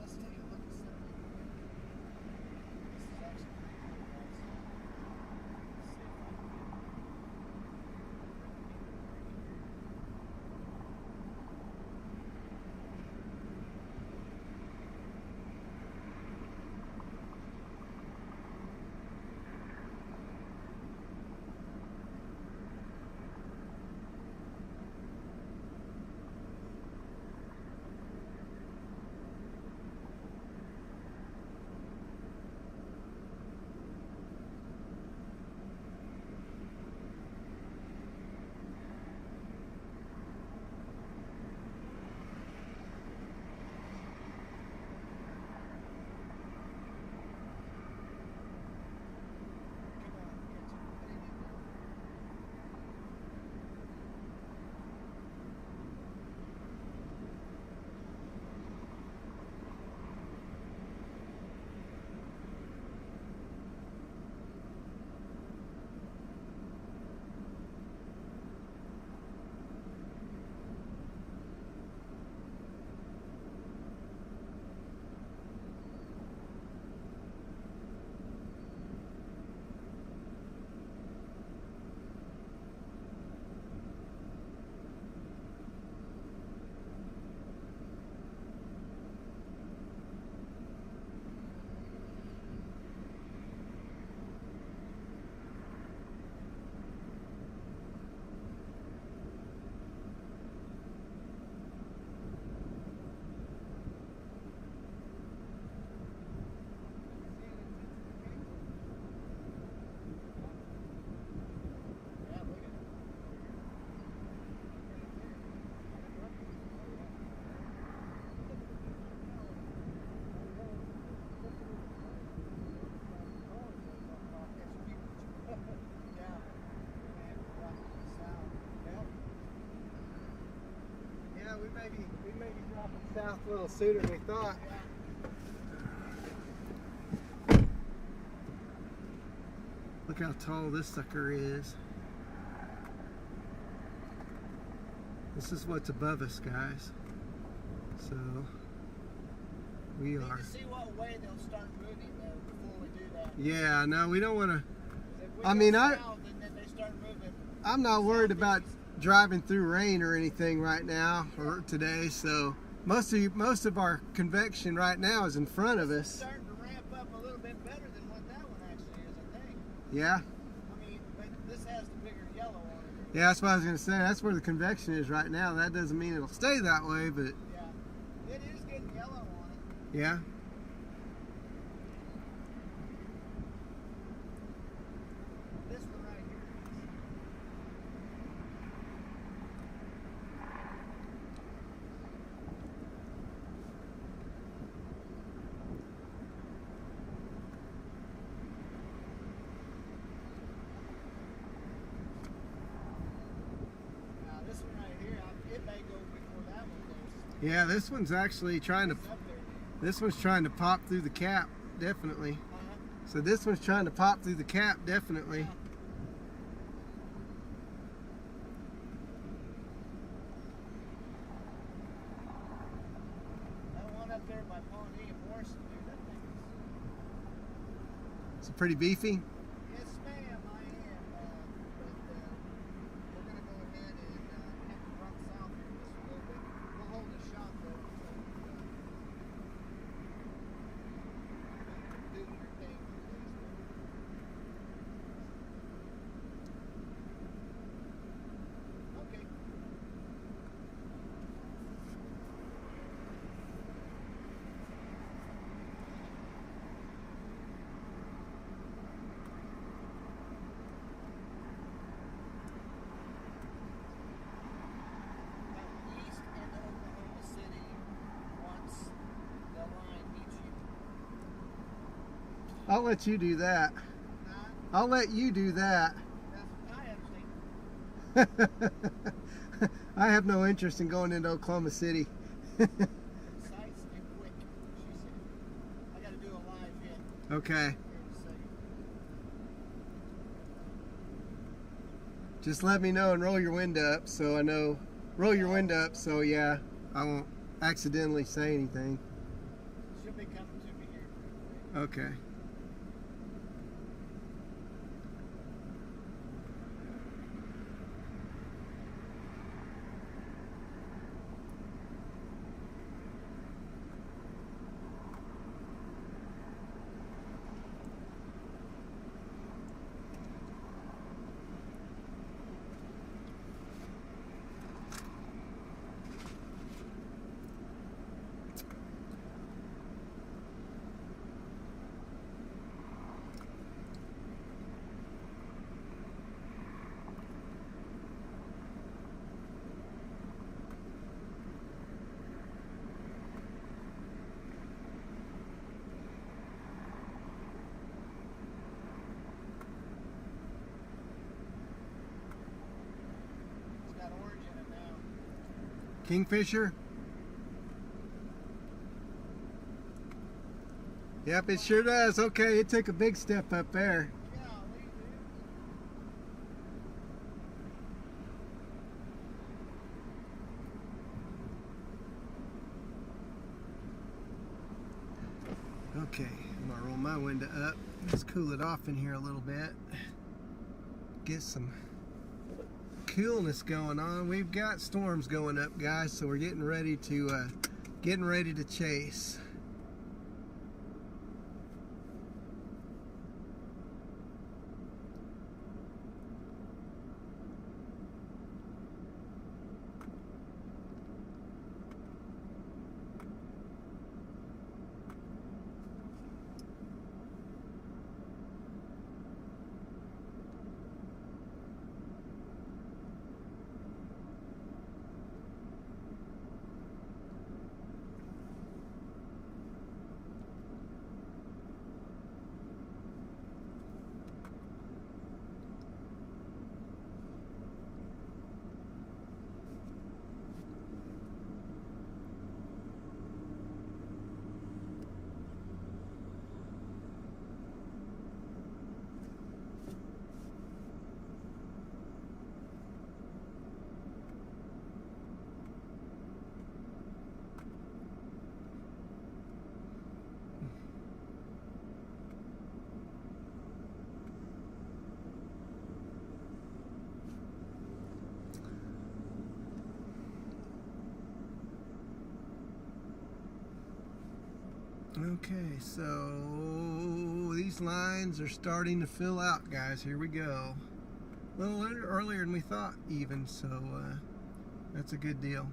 Let's take a look at something. This is actually pretty cool, guys. Let's see if I can we may be dropping south a little sooner than we thought. Look how tall this sucker is. This is what's above us, guys. So we are. To see what way they'll start moving though before we do that. Yeah, no, we don't want to. If we I go mean, south and then they start moving. I'm not worried about driving through rain or anything right now or today. So most of our convection right now is in front of It's us. starting to ramp up a little bit better than what that one actually is, I think. Yeah. I mean, but this has the bigger yellow on it. Yeah, that's what I was gonna say. That's where the convection is right now. That doesn't mean it'll stay that way, but Yeah. It is getting yellow on it. yeah. This one right here is. Now this one right here, it may go before that one goes. Yeah, this one's actually trying to. It's up there. This one's trying to pop through the cap, definitely. So this one's trying to pop through the cap, definitely. That one up there by Pawnee and Morrison, dude, that thing is. It's pretty beefy. Yes, ma'am, I am. But we're going to go ahead and have to run south here just a little bit. We'll hold a shot though. So, do your thing, please. Okay. East into Oklahoma City once the line meets you. I'll let you do that. I'll let you do that. I understand. I have no interest in going into Oklahoma City. Concise and quick, she said. I got to do a live hit Okay. here in a second. Just let me know and roll your window up so I know. Roll your window up so yeah, I won't accidentally say anything. She'll be coming to me here pretty quick. Okay. It's got orange in it now. Kingfisher? Yep, it sure does. Okay, it took a big step up there. Golly, dude. Okay, I'm gonna roll my window up. Let's cool it off in here a little bit. Get some coolness going on. We've got storms going up, guys, so we're getting ready to chase. Okay, so these lines are starting to fill out, guys. Here we go. A little earlier than we thought, even, so that's a good deal.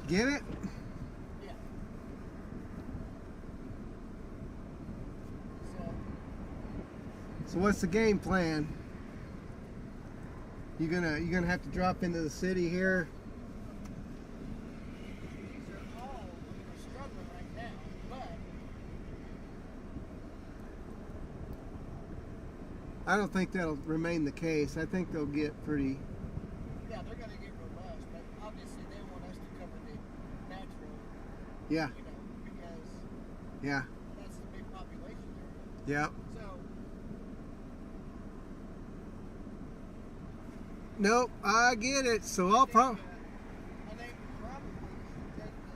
Get it? Yeah. So what's the game plan? You gonna have to drop into the city here? These are all struggling right now, but I don't think that'll remain the case. I think they'll get pretty. yeah, they're going to get robust. But obviously, they want us to cover the natural. Yeah. You know, because Yeah. that's the big population there. Yep. So Nope. I get it. So I'll probably. I think probably should take the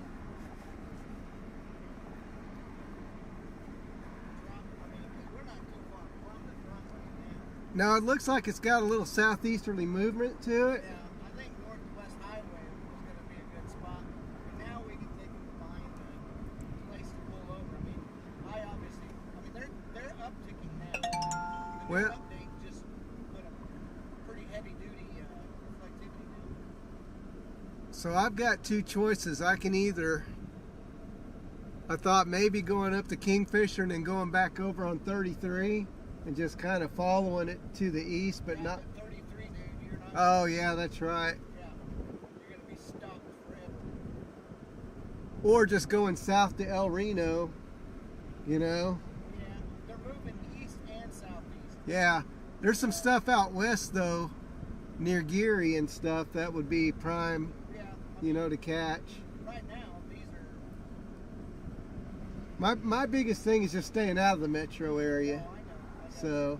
drop. I mean, 'cause we're not too far from the drop right now. No, it looks like it's got a little southeasterly movement to it. Yeah, I think Northwest Highway was going to be a good spot. But now we can take them to find a place to pull over. I mean, they're upticking now. The new Well- update just put a pretty heavy duty reflectivity down. So I've got two choices. I can either. I thought maybe going up to Kingfisher and then going back over on 33 and just kind of following it to the east, but Yeah, not. but 33, dude, you're not. Oh yeah, that's right. Yeah, you're going to be stopped forever. Or just going south to El Reno, you know. Yeah, they're moving east and southeast. Yeah, there's some stuff out west though, near Geary and stuff that would be prime, Yeah, you know, to catch. right now these are. My biggest thing is just staying out of the metro area. Oh, I know. So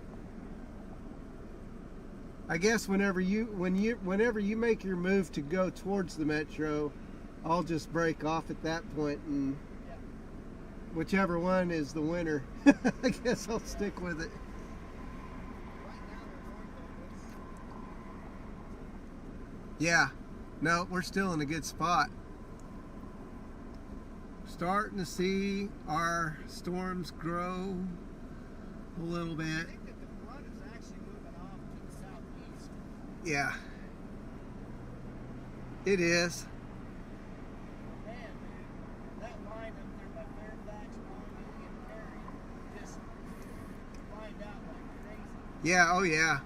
I guess whenever you make your move to go towards the metro, I'll just break off at that point, and Yeah. whichever one is the winner, I guess I'll stick with it. Right now they're north of us. Yeah, no, we're still in a good spot. Starting to see our storms grow a little I bit. think that the front is actually moving off to the southeast. Yeah, it is. Man, dude, that line up there by Fairfax, Longview, and Perry just lined out like crazy. Yeah, oh yeah.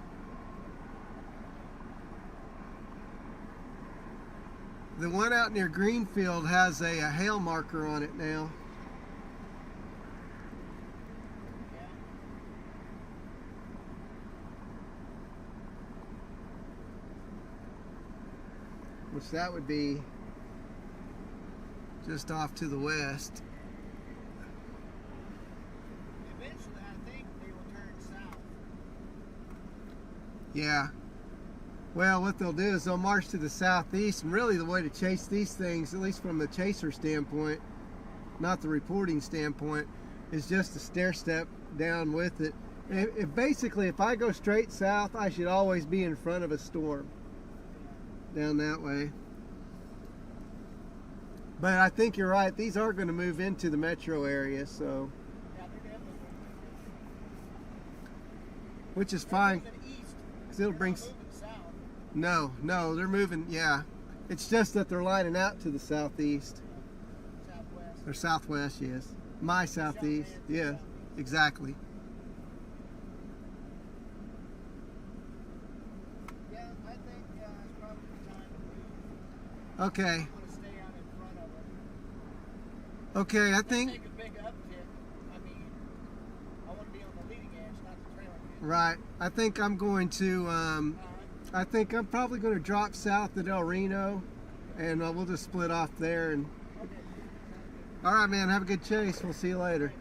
The one out near Greenfield has a hail marker on it now. Yeah. Which that would be just off to the west. Eventually, I think they will turn south. Yeah. Well, what they'll do is they'll march to the southeast, and really the way to chase these things, at least from the chaser standpoint, not the reporting standpoint, is just to stair step down with it. Basically, if I go straight south, I should always be in front of a storm down that way. But I think you're right. These are going to move into the metro area, so Yeah, they're definitely which is fine. moving east. 'Cause it'll They're bring not moving south. No, they're moving. Yeah, it's just that they're lining out to the southeast. Southwest. Or southwest, yes. My southeast, yeah, exactly. Yeah, I think it's probably Okay. I want to stay out in front of it. Okay, I Don't think. take a big uptick. I mean, I want to be on the leading edge, not the trailing edge. Right. I think I'm going to. I think I'm probably going to drop south to Del Reno, and we'll just split off there. And Okay. all right, man. Have a good chase. We'll see you later.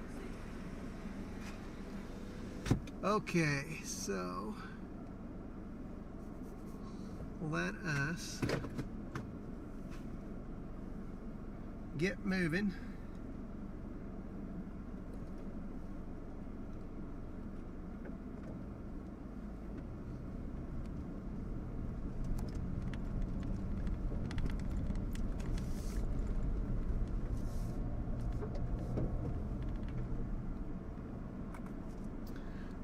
Okay, so let us get moving.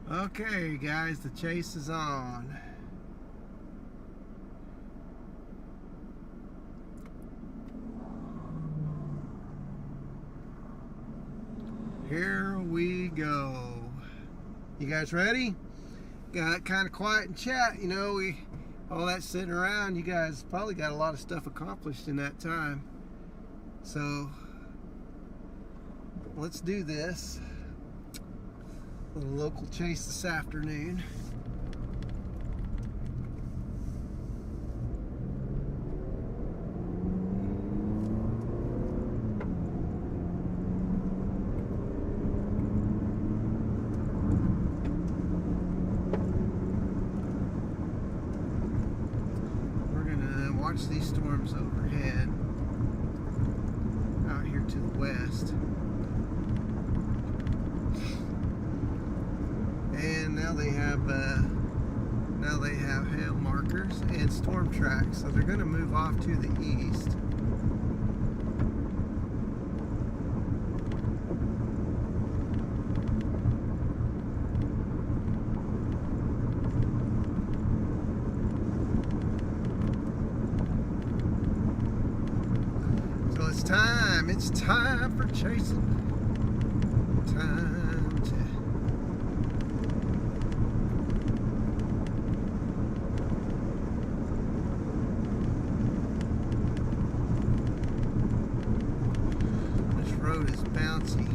Okay, guys, the chase is on. Here we go. You guys ready? Got kind of quiet and chat. You know, all that sitting around. You guys probably got a lot of stuff accomplished in that time. So let's do this. A little local chase this afternoon. We're gonna watch these storms overhead out here to the west. And now they have hail markers and storm tracks, so they're going to move off to the east. So it's time for chasing. Time to road is bouncy.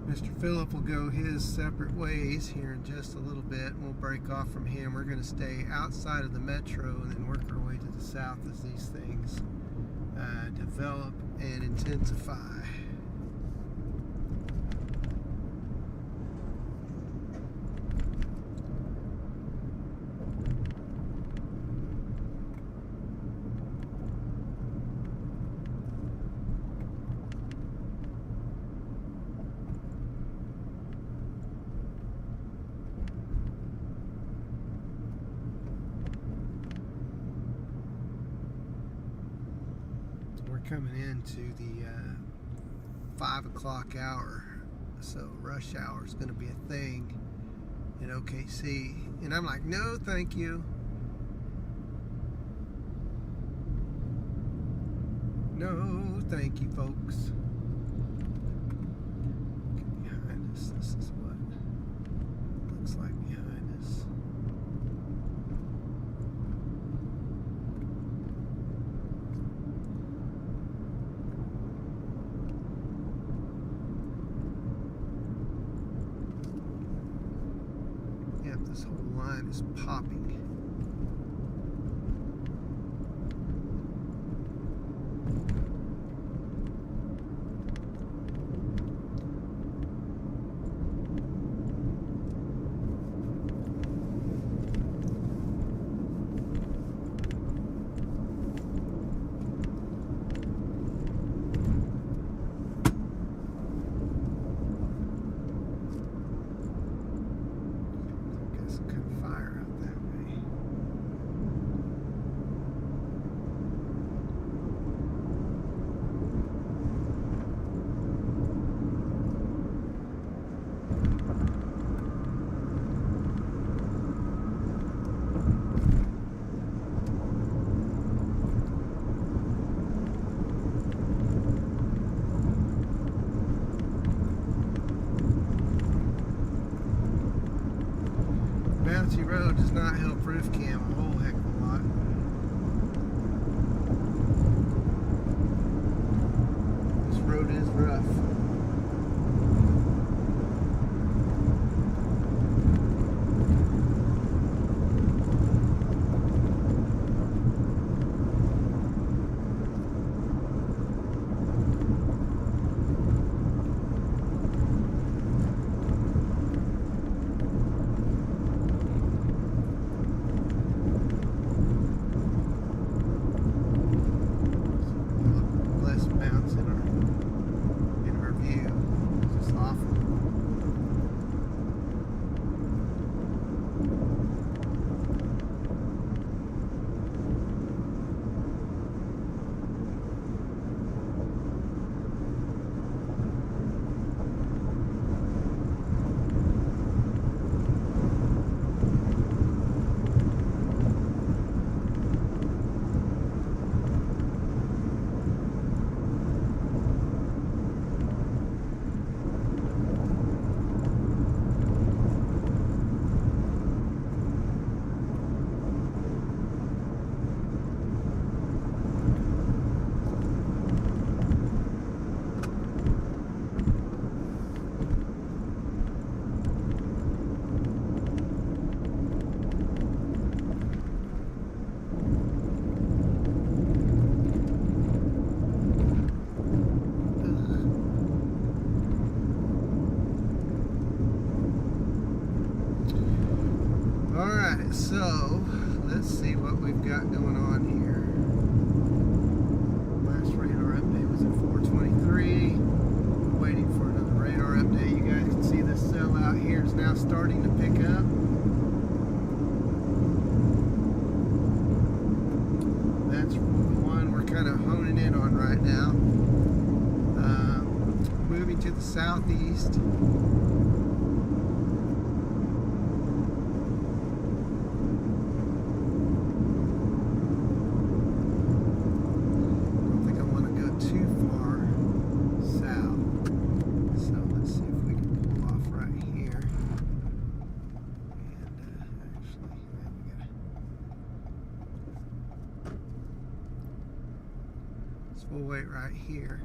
Mr. Phillip will go his separate ways here in just a little bit. We'll break off from him. We're going to stay outside of the metro and then work our way to the south as these things develop and intensify. Coming into the 5 o'clock hour, so rush hour is going to be a thing in OKC, and I'm like, no thank you, no thank you, folks. Get behind us. This is what it looks like behind us. just popping. Got some kind of fire out that way. Bouncy road does not help roof cam a whole heck of a lot. This road is rough. Less bounce in our view. It's just awful. Alright, so let's see what we've got going on here. Last radar update was at 4:23. Waiting for another radar update. You guys can see this cell out here is now starting to pick up. That's the one we're kind of honing in on right now. Moving to the southeast. We'll wait right here.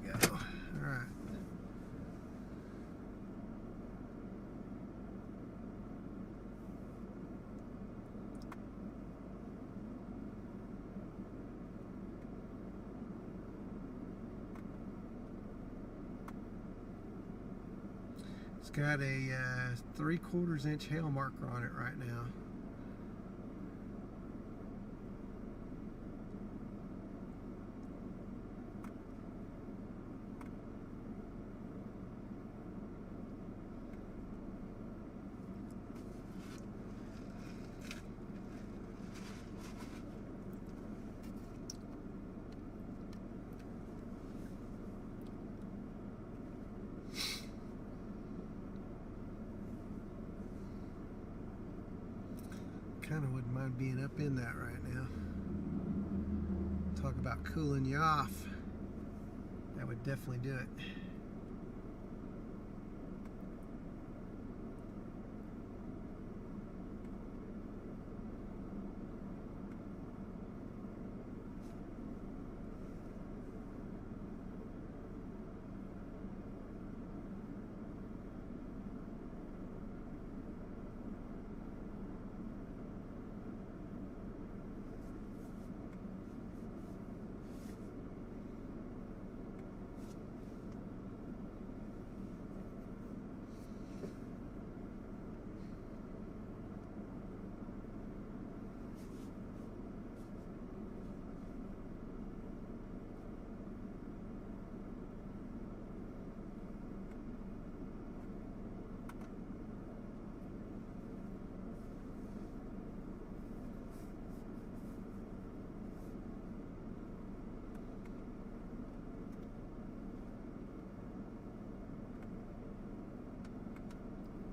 There we go. All right. It's got a 3/4 inch hail marker on it right now. Kind of wouldn't mind being up in that right now. Talk about cooling you off. That would definitely do it.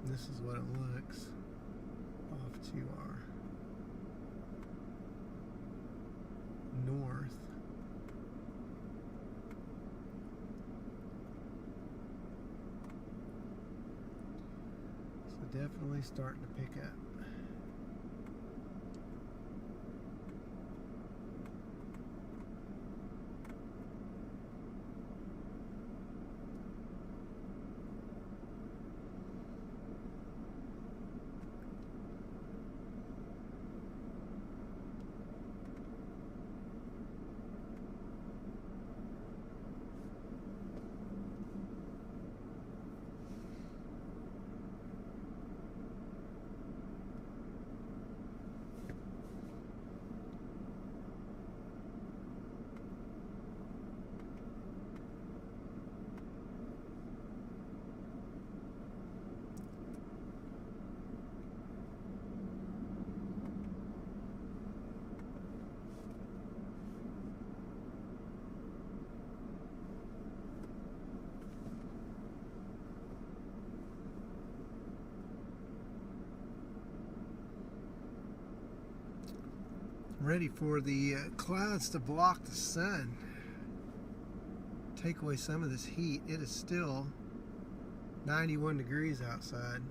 This is what it looks off to our north. So definitely starting to pick up. Ready for the clouds to block the sun, take away some of this heat. It is still 91 degrees outside.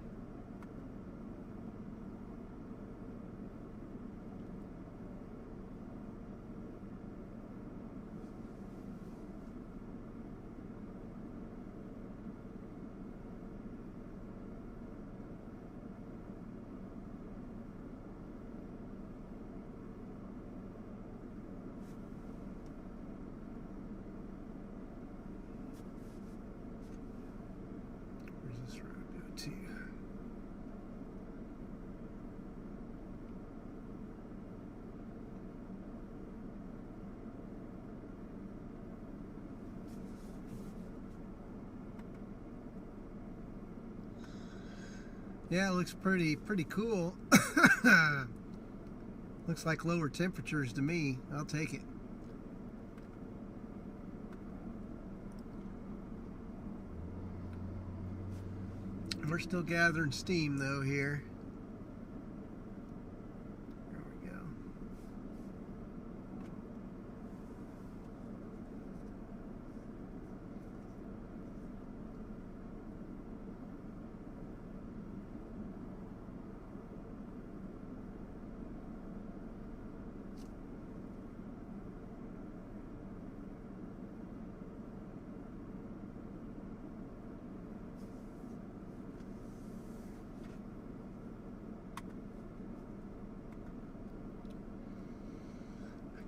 Where's this road go to? Yeah, it looks pretty cool. Looks like lower temperatures to me. I'll take it. We're still gathering steam though here. There we go.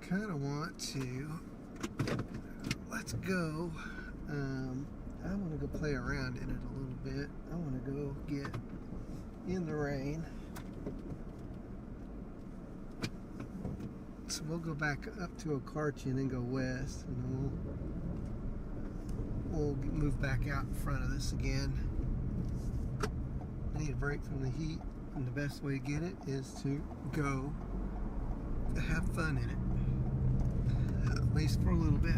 Kind of want to, let's go, I want to go play around in it a little bit. I want to go get in the rain. So we'll go back up to Okarchi and then go west, and then we'll move back out in front of this again. I need a break from the heat, and the best way to get it is to go to have fun in it. At least for a little bit.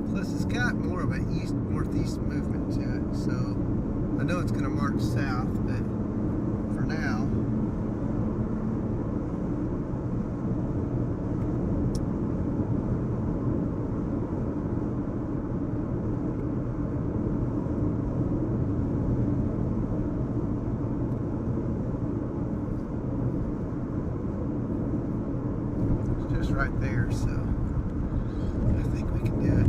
Plus it's got more of an east-northeast movement to it. So I know it's going to march south, but for now, it's just right there, so I think we can do it.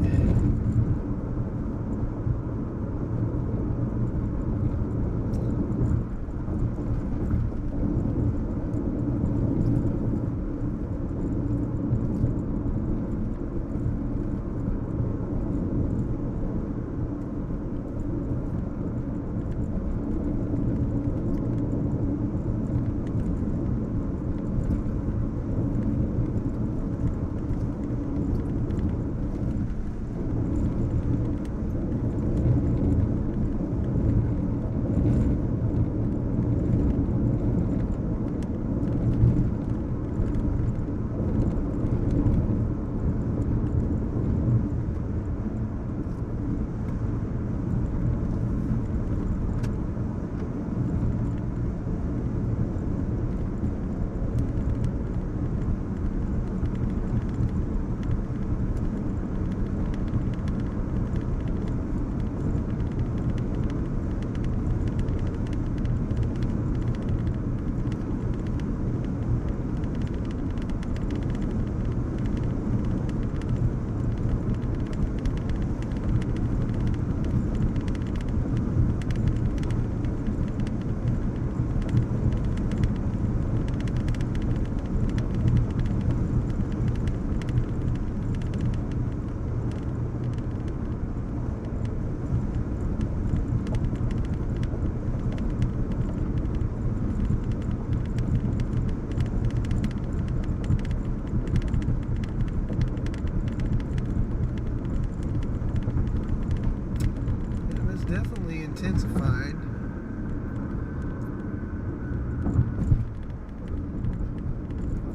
Definitely intensified.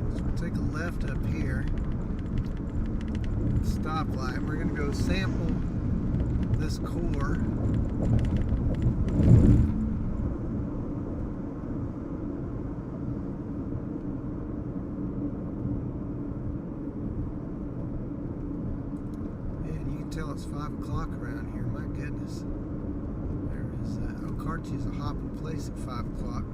So we'll take a left up here. Stoplight. We're going to go sample this core. And you can tell it's 5 o'clock around here. My goodness. Okarchi's a hopping place at 5 o'clock.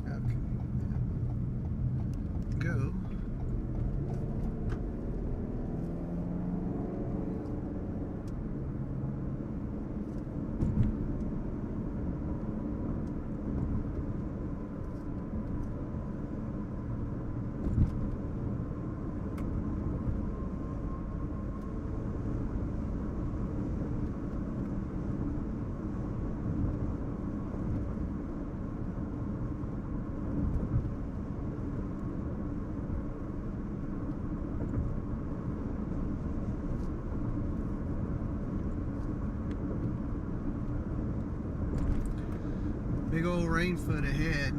Okay. Go. Big old rain foot ahead.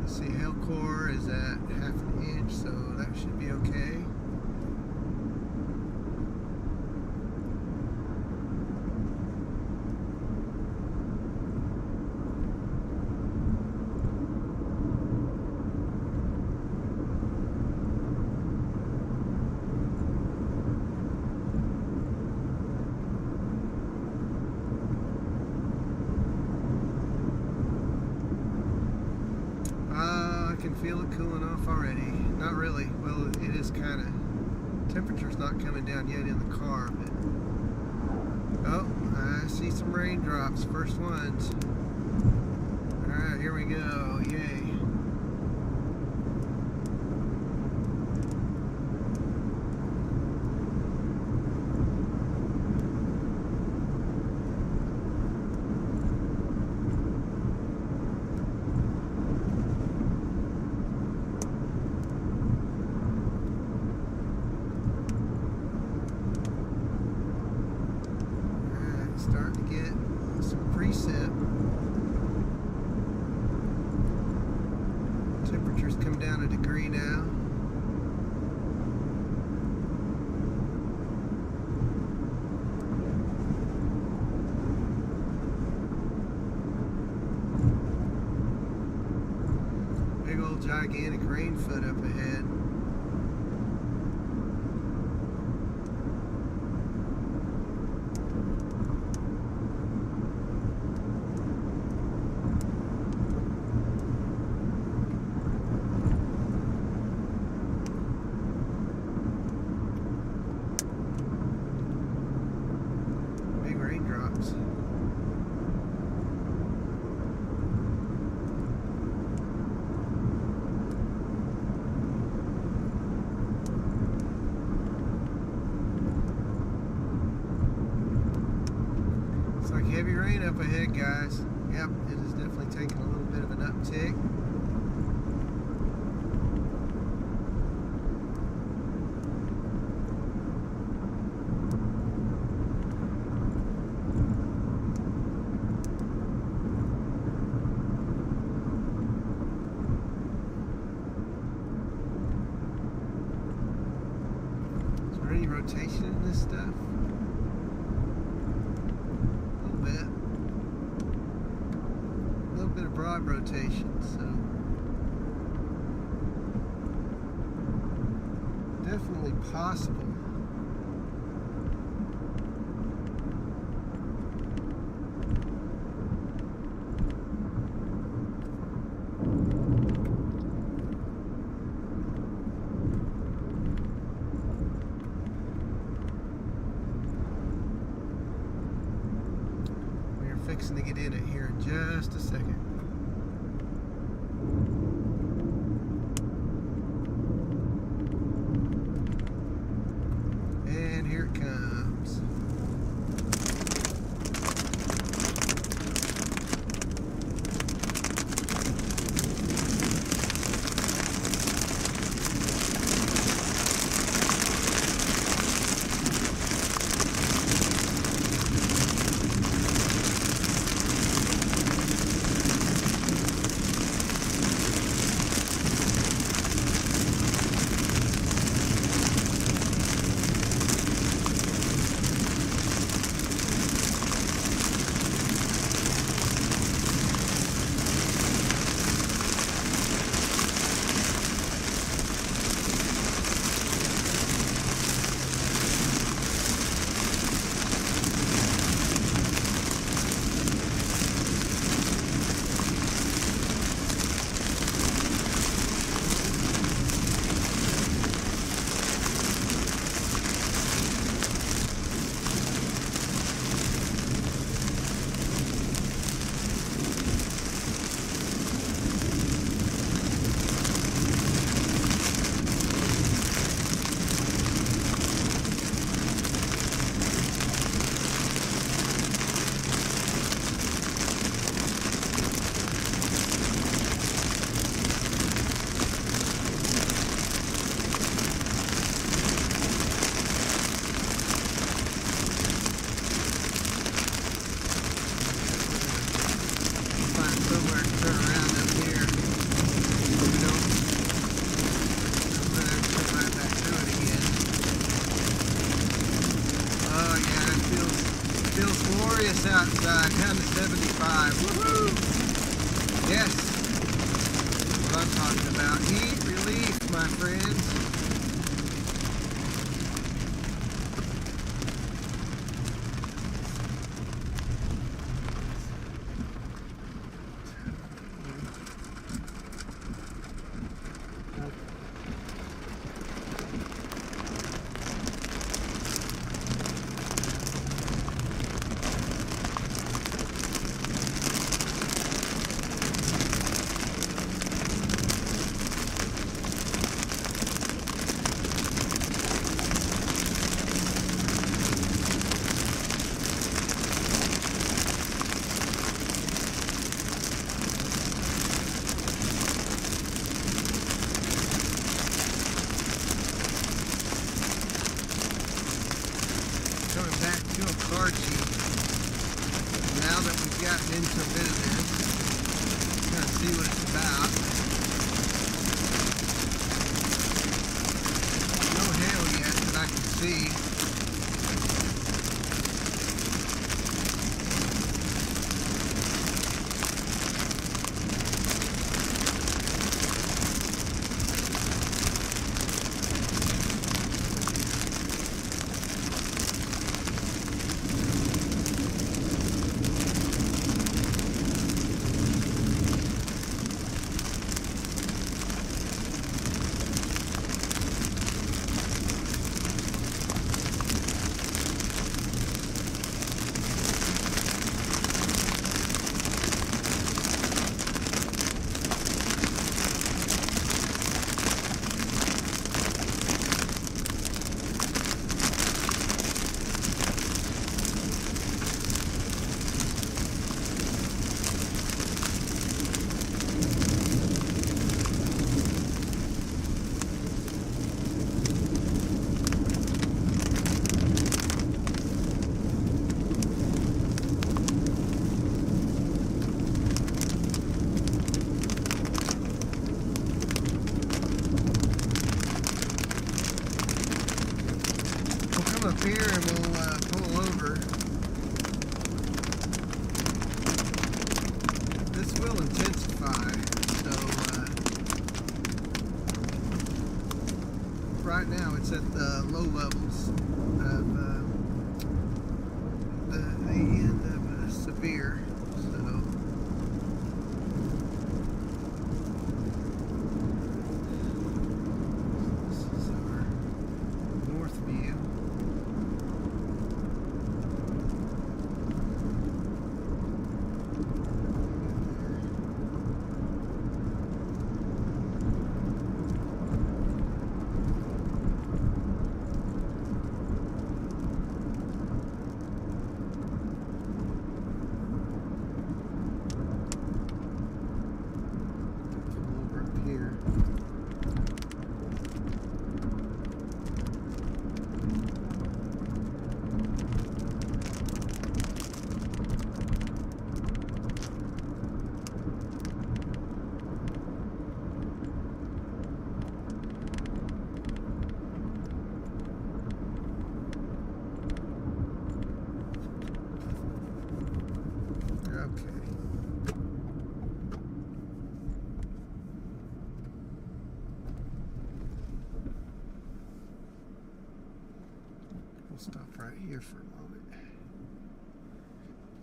Let's see, hail core is at 1/2 inch, so that should be okay. I can feel it cooling off already. Not really. Well, it is kind of. Temperature's not coming down yet in the car, but. Oh, I see some raindrops. First ones. Alright, here we go. Yay. Starting to get some precip. Temperatures come down a degree now. Big old gigantic rain foot up ahead. Big raindrops. It's like heavy rain up ahead, guys. Yep, it is definitely taking a little bit of an uptick. Is there any rotation in this stuff? A little bit of broad rotation, so definitely possible. Fixing to get in it here in just a second. And here it comes. Glorious outside, down to 75. Woohoo! Yes, that's what I'm talking about. Heat relief, my friends. that we've gotten into a bit of this, kind of see what it's about. No hail yet that I can see. Up here and we'll pull over. This will intensify, so right now it's at the low levels of the end of severe. So this is our north view. Here. Okay. We'll stop right here for a moment.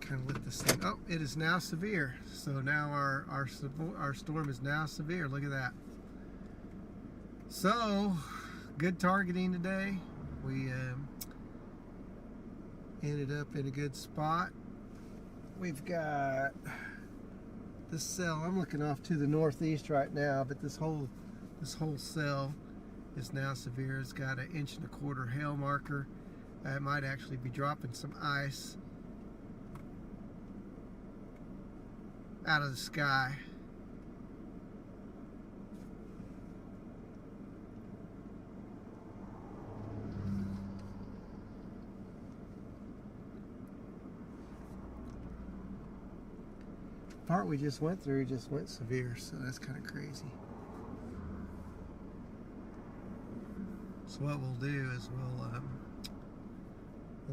Kind of let this thing. Oh, it is now severe. So now our storm is now severe. Look at that. So good targeting today. We ended up in a good spot. We've got this cell. I'm looking off to the northeast right now, but this whole cell is now severe. It's got an 1.25 inch hail marker. It might actually be dropping some ice out of the sky. The part we just went through just went severe, so that's kind of crazy. So what we'll do is we'll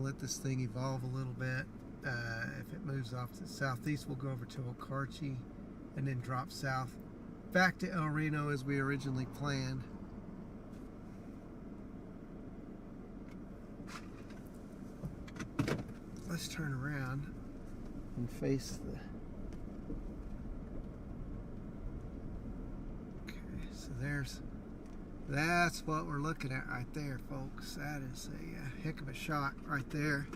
let this thing evolve a little bit. If it moves off to the southeast, we'll go over to Okarche and then drop south back to El Reno as we originally planned. Let's turn around and face the... Okay, so that's what we're looking at right there, folks. That is a heck of a shot right there.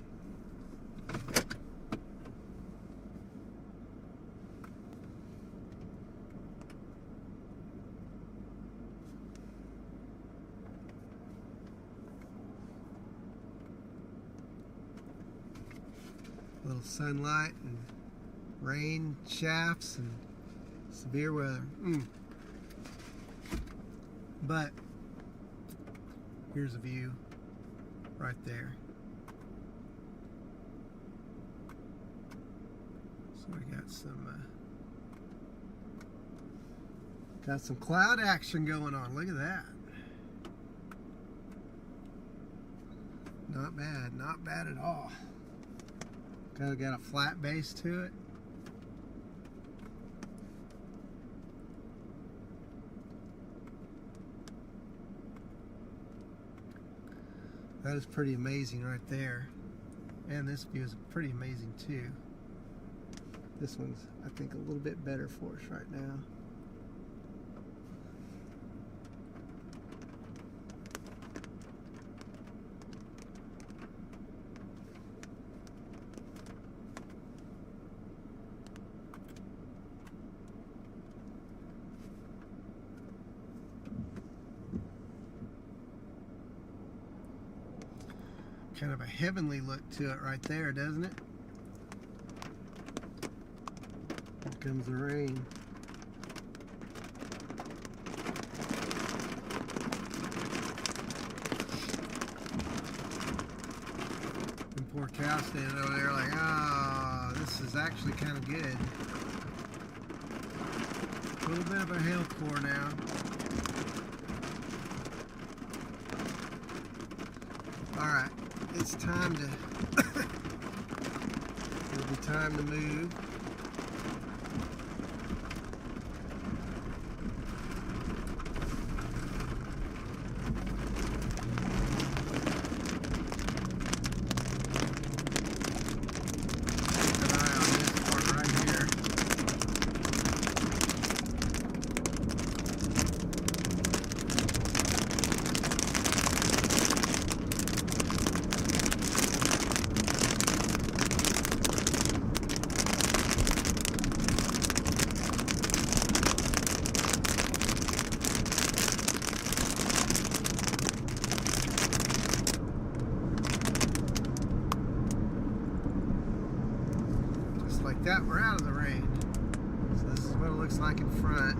A little sunlight and rain shafts and severe weather. But here's a view right there. So we got some cloud action going on. Look at that. Not bad, not bad at all. Kind of got a flat base to it. That is pretty amazing right there. And this view is pretty amazing too. This one's, I think, a little bit better for us right now. Kind of a heavenly look to it right there, doesn't it? Here comes the rain. And poor cow standing over there like, ah, this is actually kind of good. A little bit of a hail pour now. Alright, it's time to it'll be time to move. Keep an eye on this part right here. Like that, we're out of the rain. So this is what it looks like in front.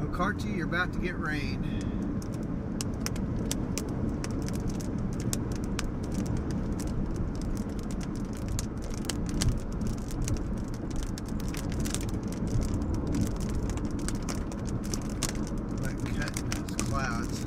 Oh, Carty, you're about to get rain. Like cutting those clouds.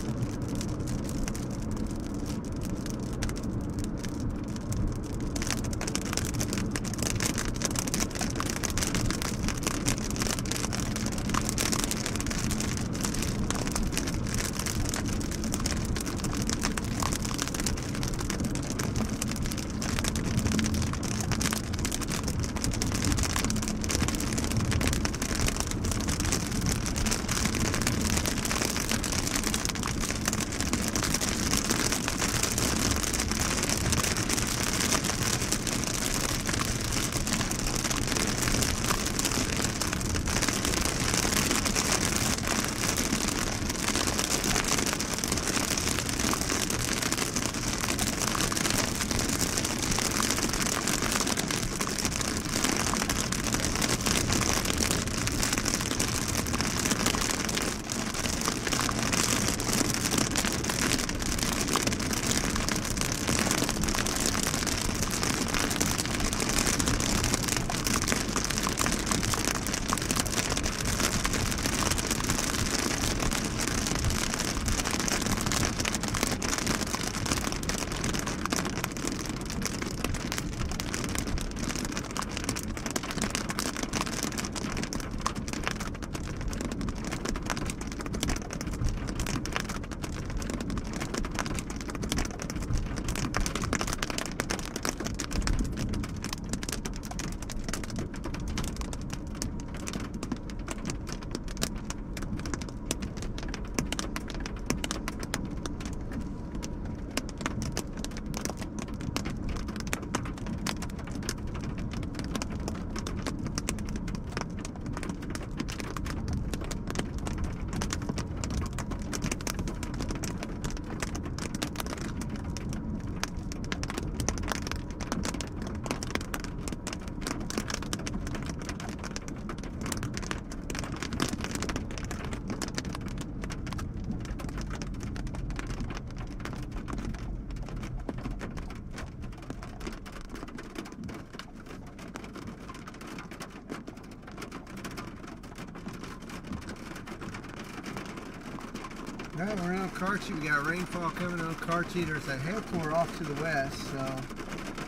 Well, we're on Carchi. We got rainfall coming on Carchi. There's a hail core off to the west, so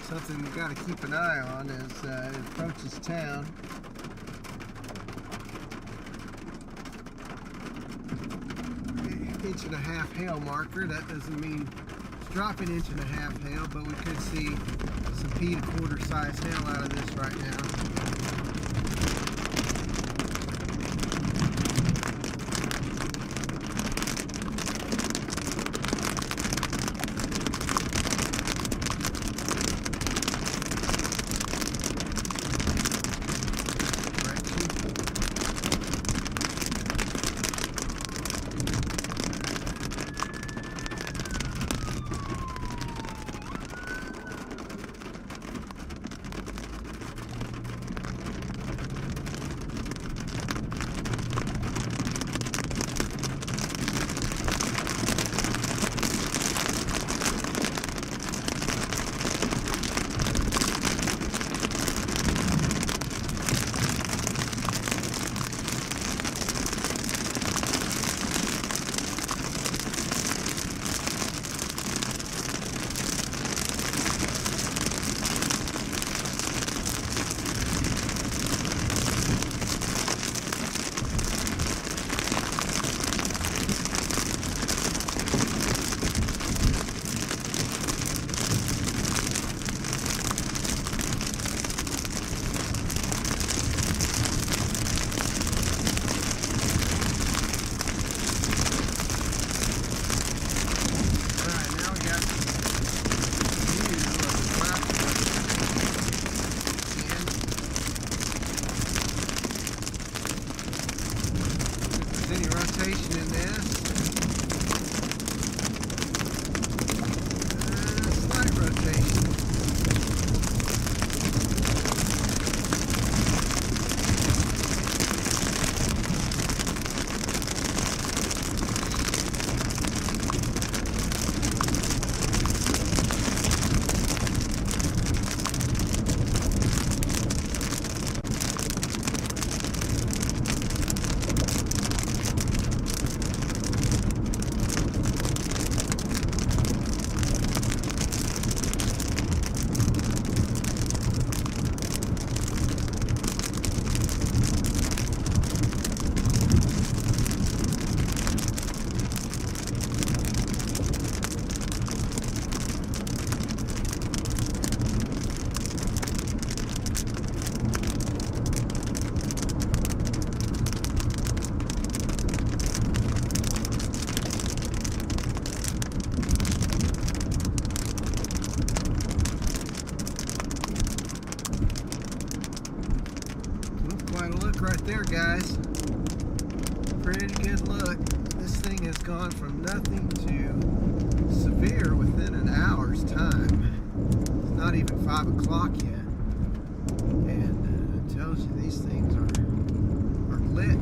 something we got to keep an eye on as it approaches town. Inch and a half hail marker. That doesn't mean it's dropping inch and a half hail, but we could see some pea to quarter size hail out of this right now. Any rotation in this? Slight rotation. Quite a look right there, guys. Pretty good look. This thing has gone from nothing to severe within an hour's time. It's not even 5 o'clock yet. And it tells you these things are lit.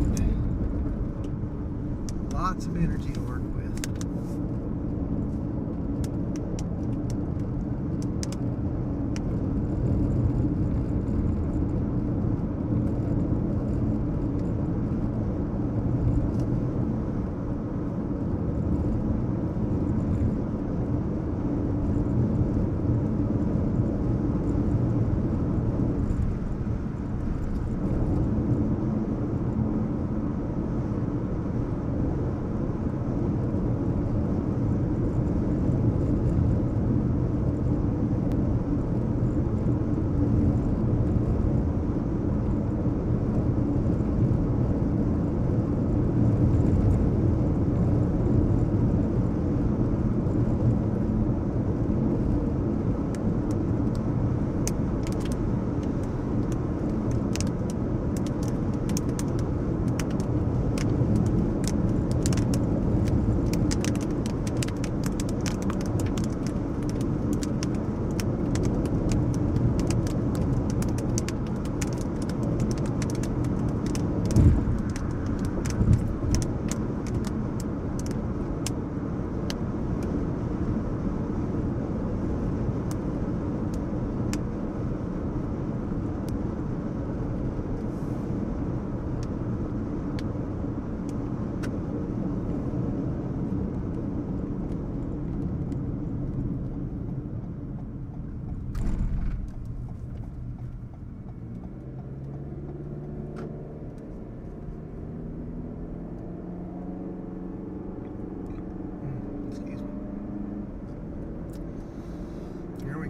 Lots of energy to work with.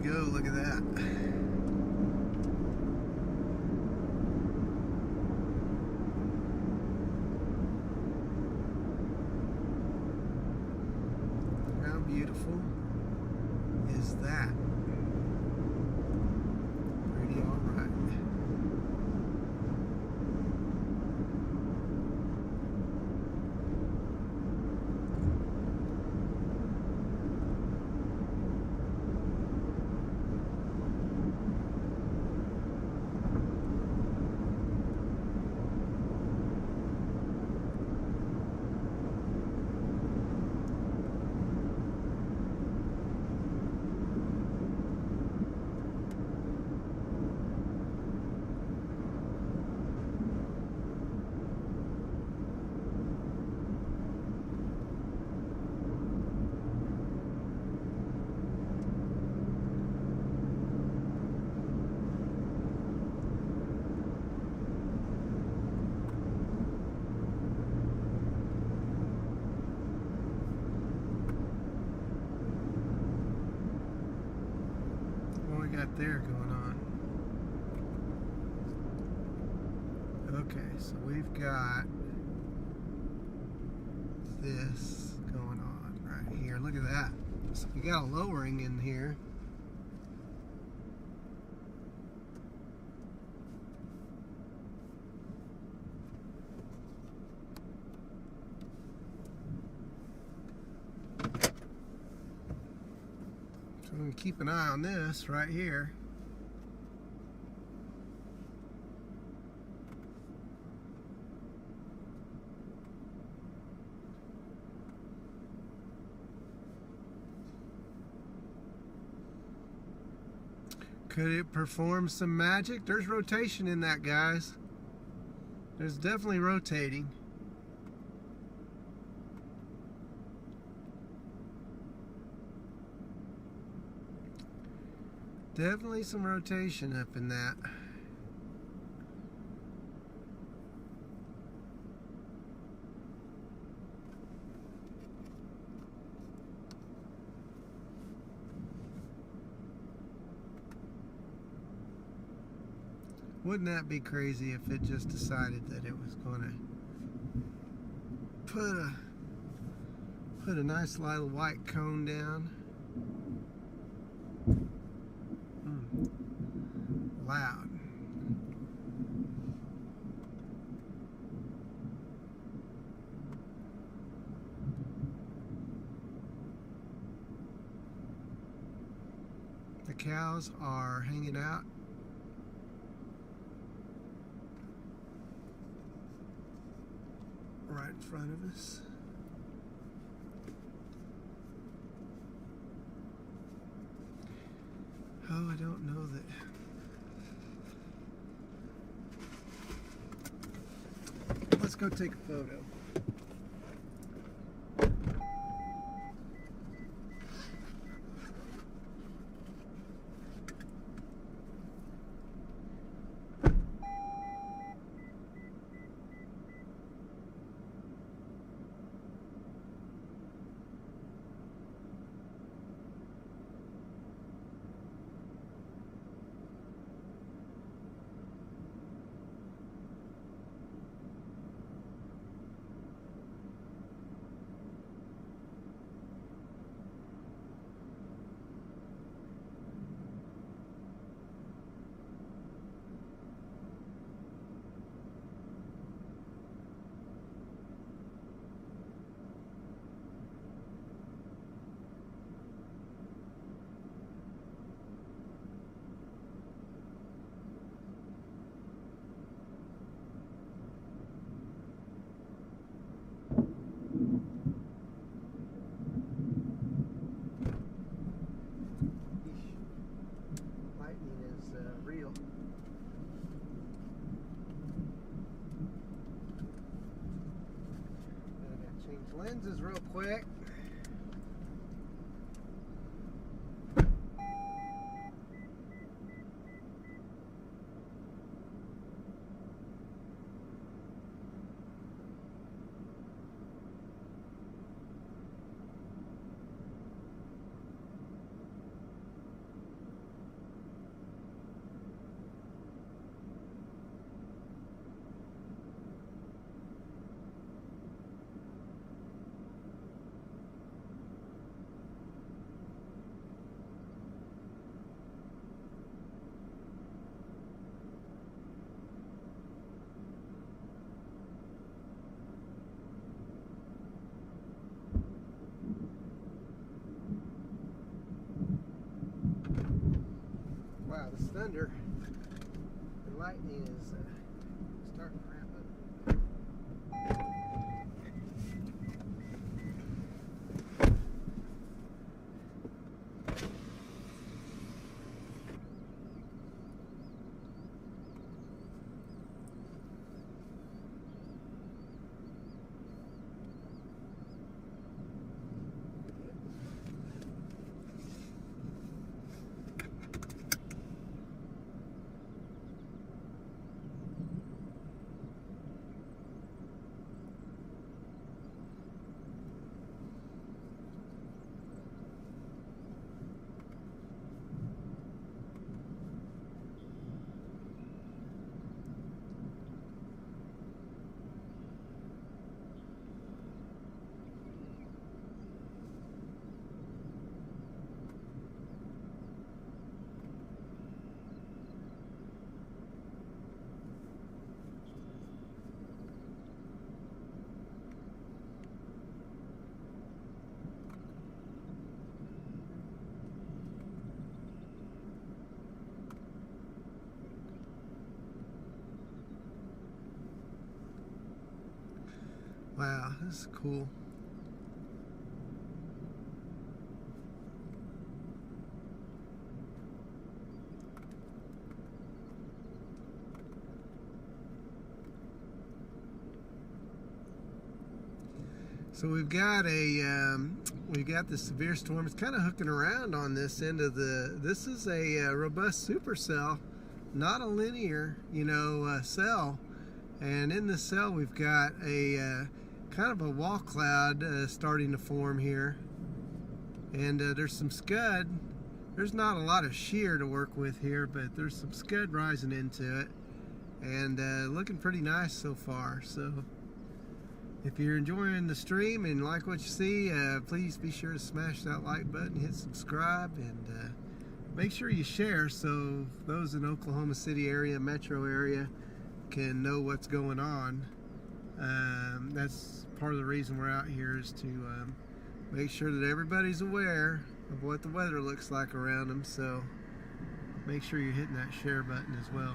go. Look at that. How beautiful is that? Pretty all right. Got there going on. Okay, so we've got this going on right here. Look at that. So we got a lowering in here. I'm going to keep an eye on this right here. Could it perform some magic? There's rotation in that, guys. There's definitely rotating. Definitely some rotation up in that. Wouldn't that be crazy if it just decided that it was going to put a nice little white cone down? Loud. The cows are hanging out. Right in front of us. Oh, I don't know that. Let's go take a photo. Real. I gotta change lenses real quick. this thunder and lightning is starting to ramp up. Wow, this is cool. So we've got the severe storm. It's kind of hooking around on this end of this is a robust supercell, not a linear, cell. And in this cell we've got a kind of a wall cloud starting to form here. And there's some scud. There's not a lot of shear to work with here, but there's some scud rising into it. And looking pretty nice so far. So if you're enjoying the stream and like what you see, please be sure to smash that like button, hit subscribe, and make sure you share so those in Oklahoma City area, metro area, can know what's going on. That's part of the reason we're out here, is to make sure that everybody's aware of what the weather looks like around them. So make sure you're hitting that share button as well.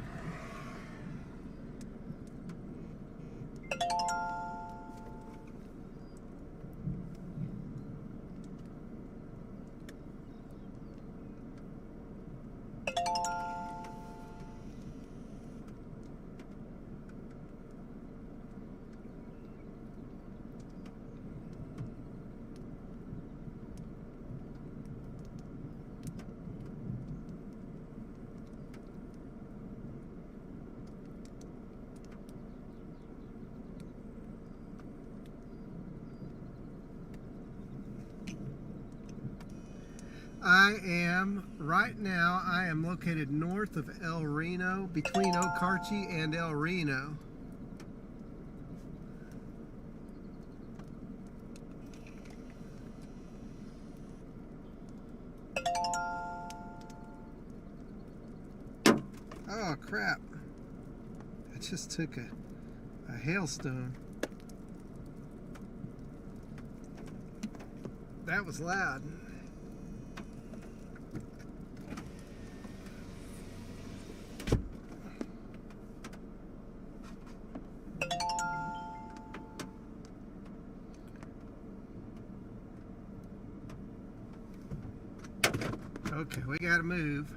I am located north of El Reno, between Okarche and El Reno. Oh crap, I just took a hailstone. That was loud. Okay, we gotta move.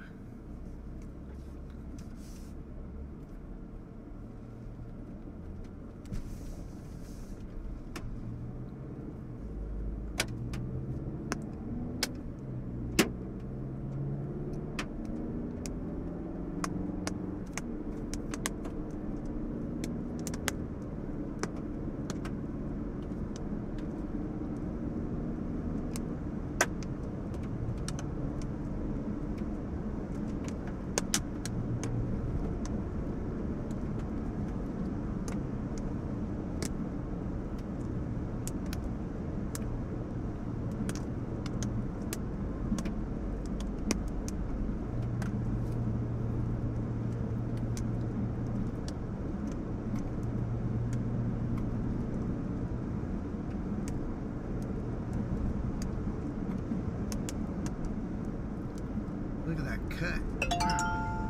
Look at that cut. Wow.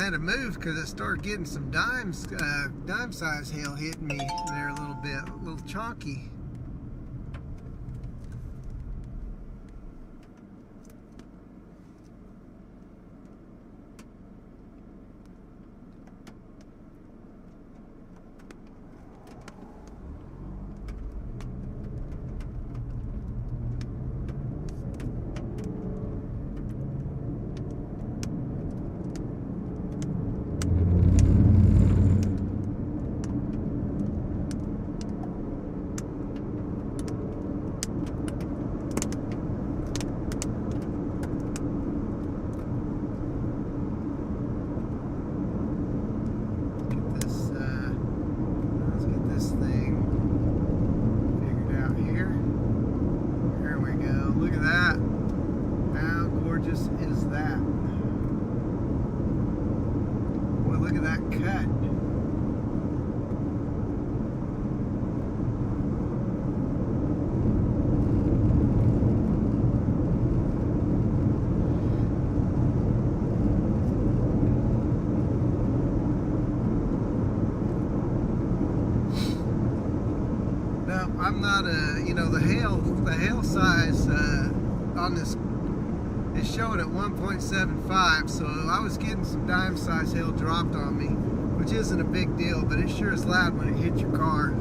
had to move because I started getting some dime size hail hitting me there a little bit, a little chalky. I'm not the hail size on this is showing at 1.75, so I was getting some dime size hail dropped on me, which isn't a big deal, but it sure is loud when it hits your car.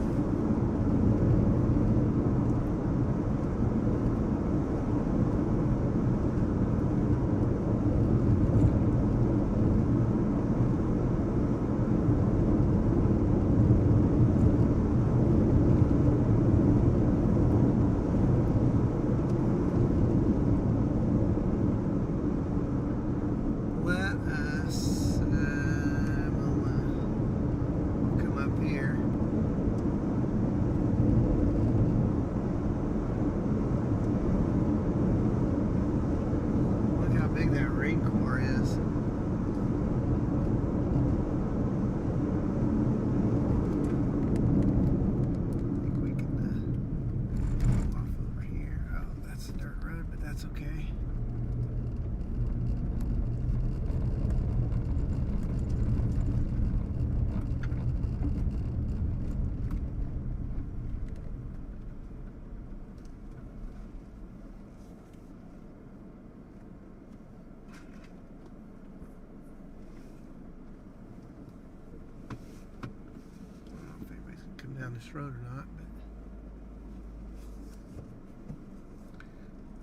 Down this road or not, but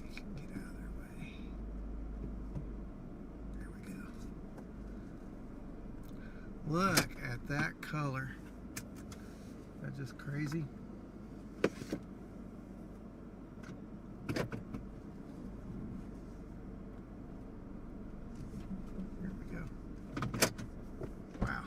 you can get out of their way. There we go. Look at that color. That's just crazy. Here we go. Wow.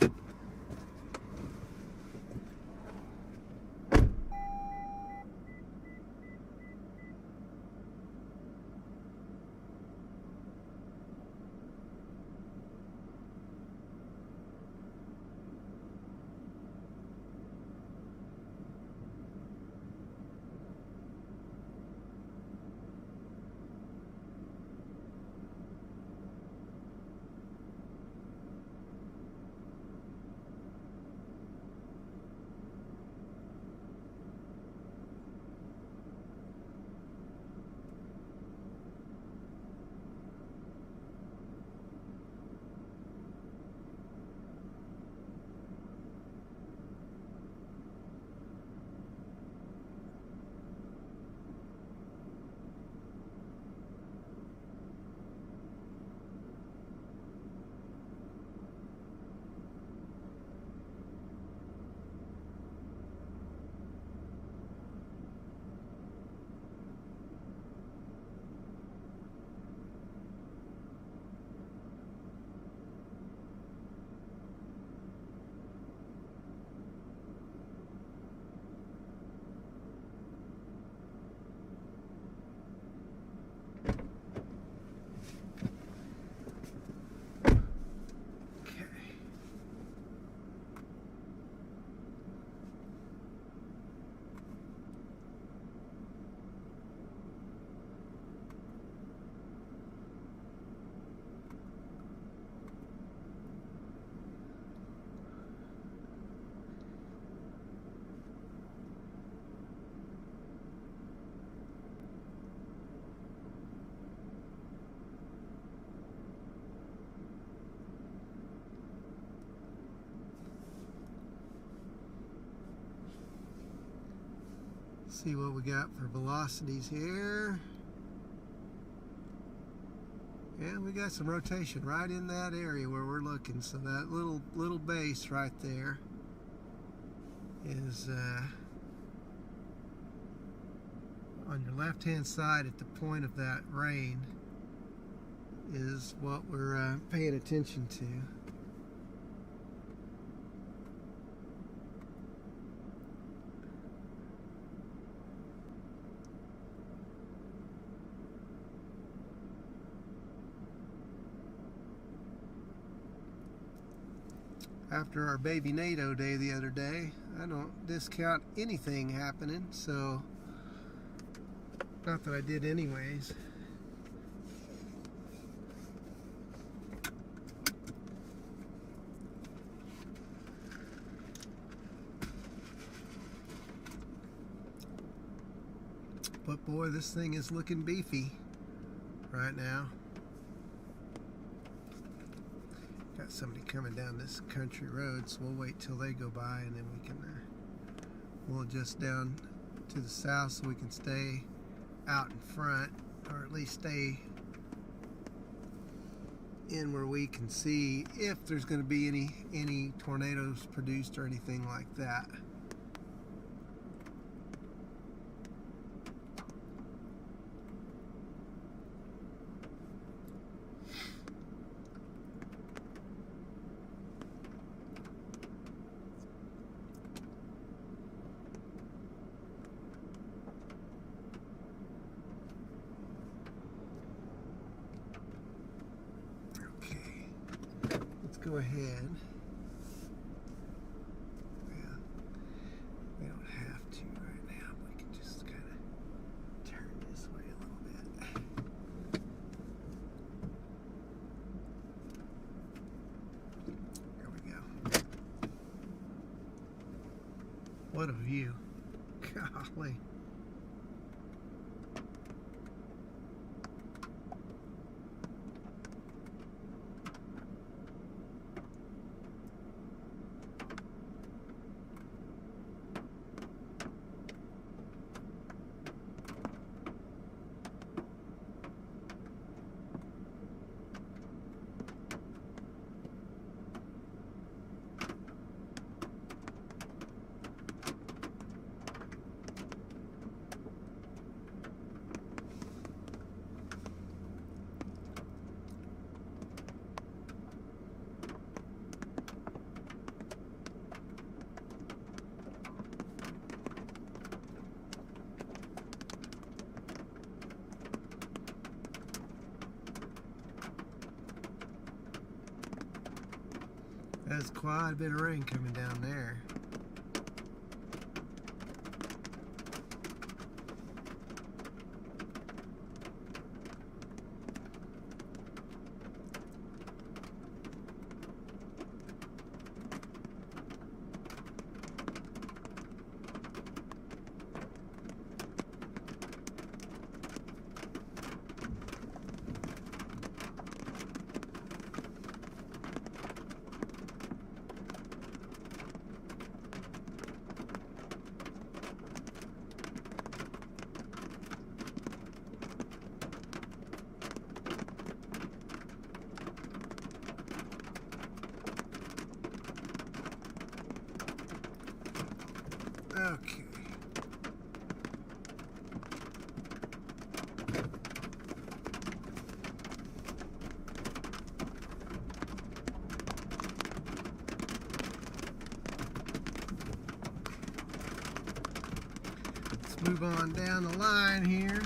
See what we got for velocities here. Yeah, we got some rotation right in that area where we're looking. So that little base right there is on your left hand side at the point of that rain is what we're paying attention to. After our baby NATO day the other day, I don't discount anything happening, so not that I did anyways. But boy, this thing is looking beefy right now. Got somebody coming down this country road, so we'll wait till they go by, and then we can we'll adjust down to the south so we can stay out in front, or at least stay in where we can see if there's going to be any tornadoes produced or anything like that. Go ahead. Well, we don't have to right now. We can just kind of turn this way a little bit. There we go. What a view. Golly. There's quite a bit of rain coming down there. Okay. Let's move on down the line here.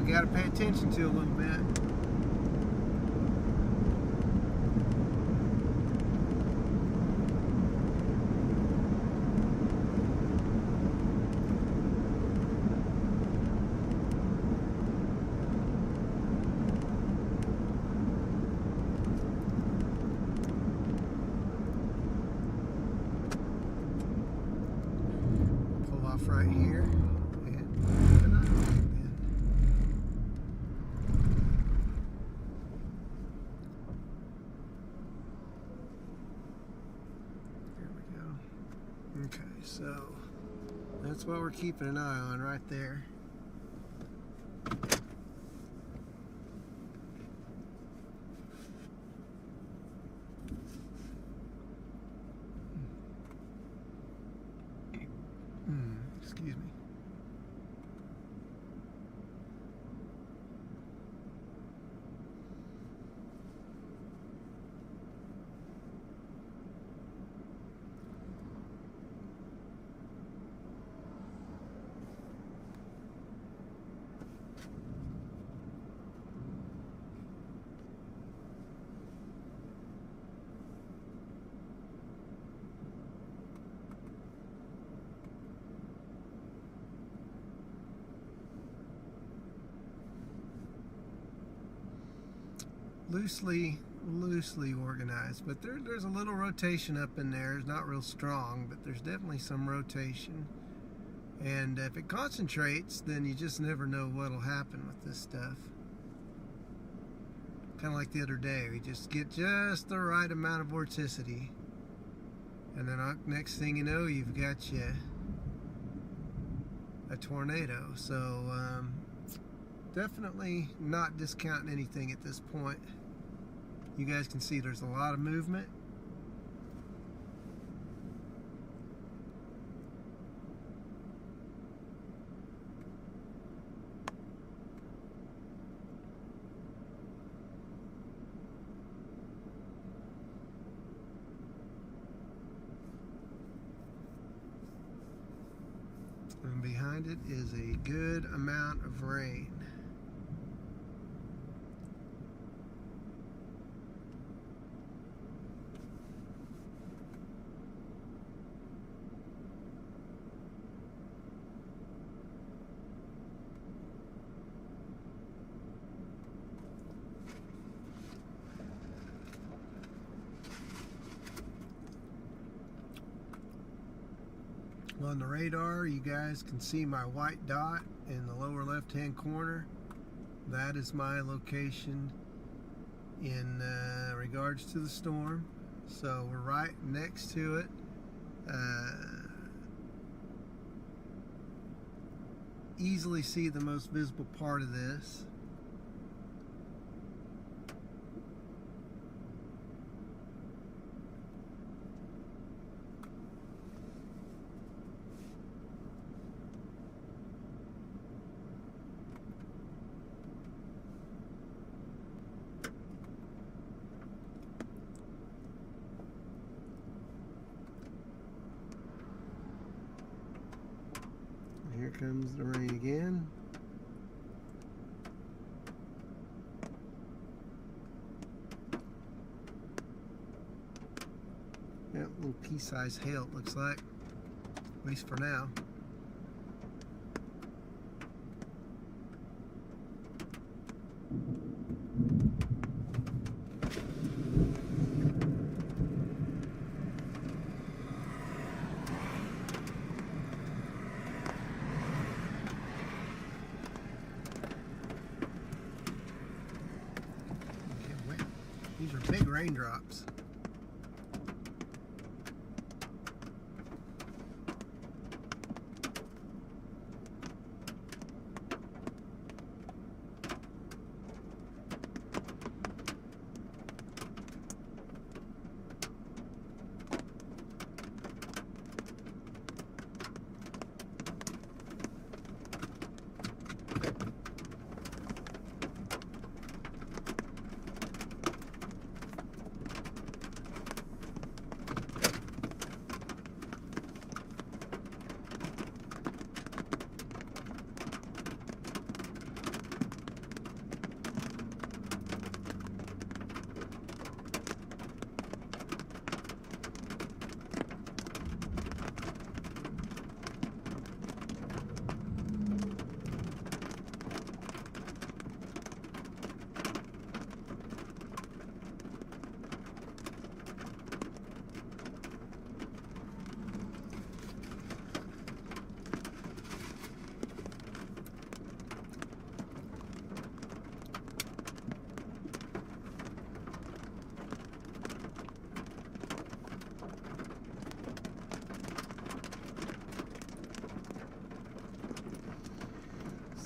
we got to pay attention to a little bit. Pull off right here. And good night. There we go. Okay, so that's what we're keeping an eye on right there. Excuse me. Loosely organized, but there's a little rotation up in there. It's not real strong, but there's definitely some rotation. And if it concentrates, then you just never know what'll happen with this stuff. Kind of like the other day, we just get just the right amount of vorticity, and then next thing you know, you've got you a tornado. So definitely not discounting anything at this point. You guys can see there's a lot of movement. And behind it is a good amount of rain. On the radar, you guys can see my white dot in the lower left hand corner. That is my location in regards to the storm. So we're right next to it. Easily see the most visible part of this. Here comes the rain again. Yeah, little pea-sized hail it looks like, at least for now. These are big raindrops.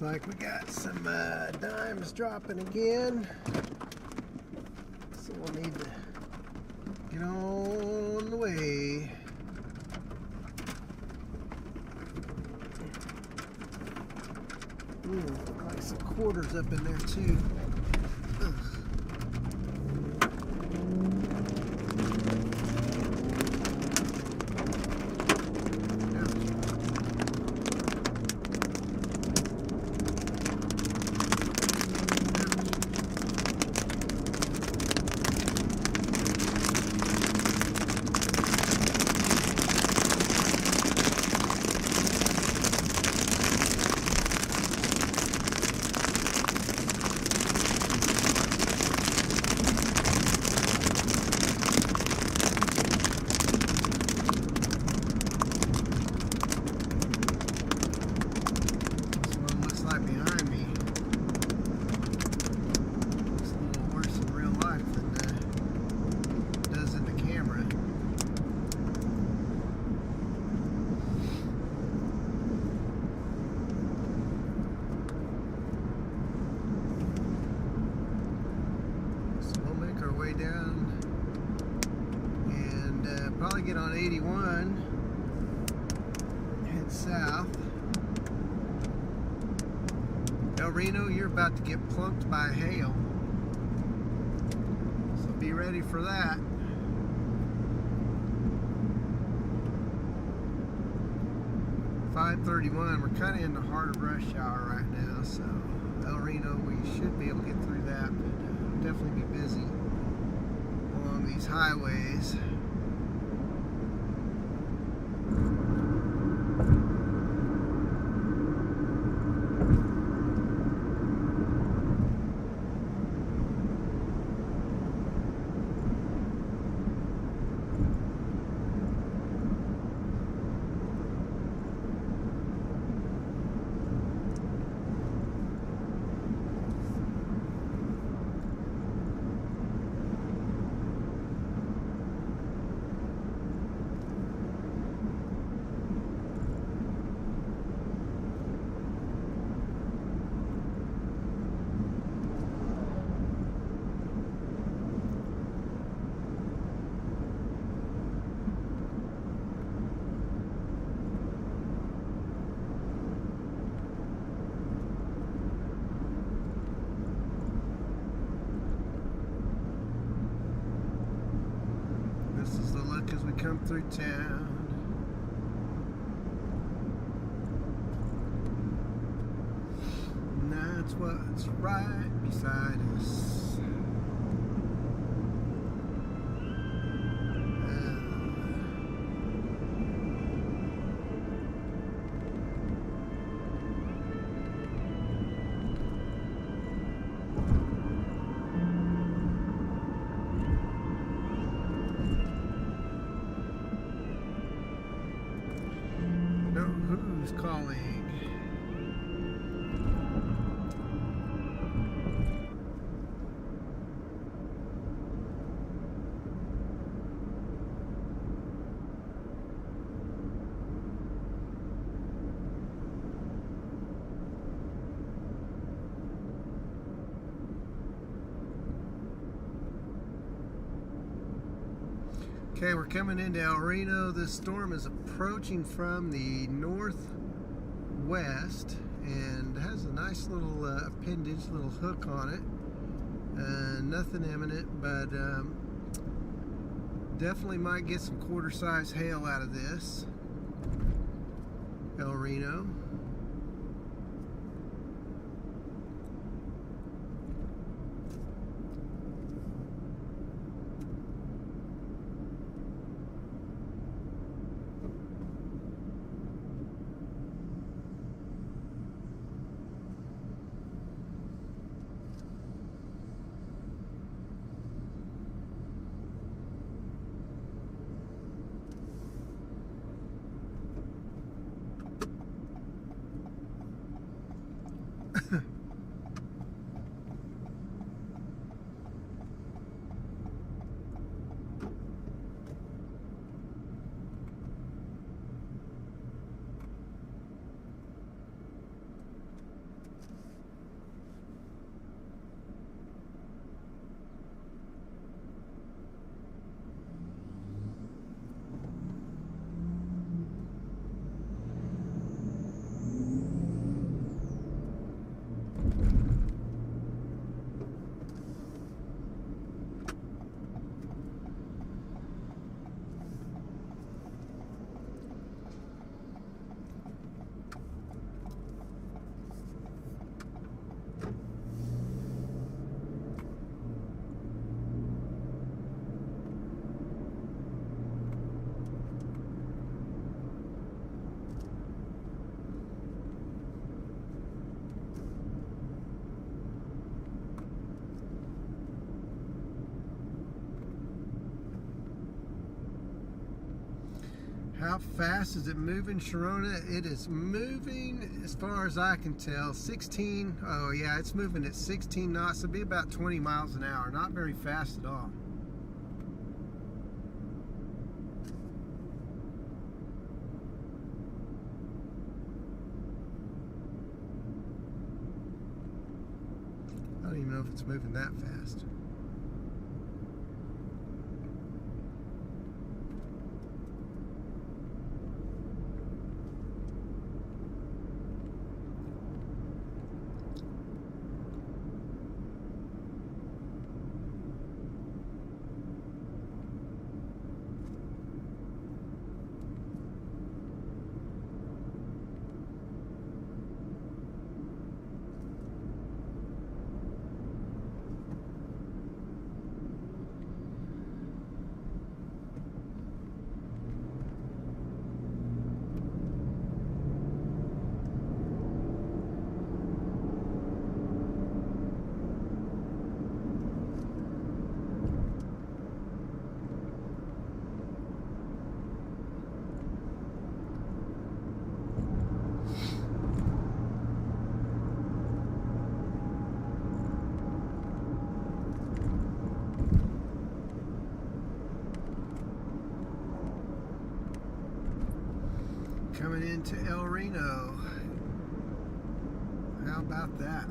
Looks like we got some dimes dropping again. So we'll need to get on the way. Ooh, look like some quarters up in there too. Ugh. Down and probably get on 81, head south. El Reno, you're about to get plunked by hail, so be ready for that. .531, we're kind of in the heart of rush hour right now, so El Reno, we should be able to get through that, but definitely be busy along these highways. This is the look as we come through town. And that's what's right beside us. Who's calling? Okay, we're coming into El Reno. This storm is approaching from the northwest and has a nice little appendage, little hook on it. Nothing imminent, but definitely might get some quarter-size hail out of this. El Reno. How fast is it moving, Sharona? It is moving, as far as I can tell, 16. Oh yeah, it's moving at 16 knots. It'll be about 20 miles an hour. Not very fast at all. I don't even know if it's moving that fast. Coming into El Reno. How about that?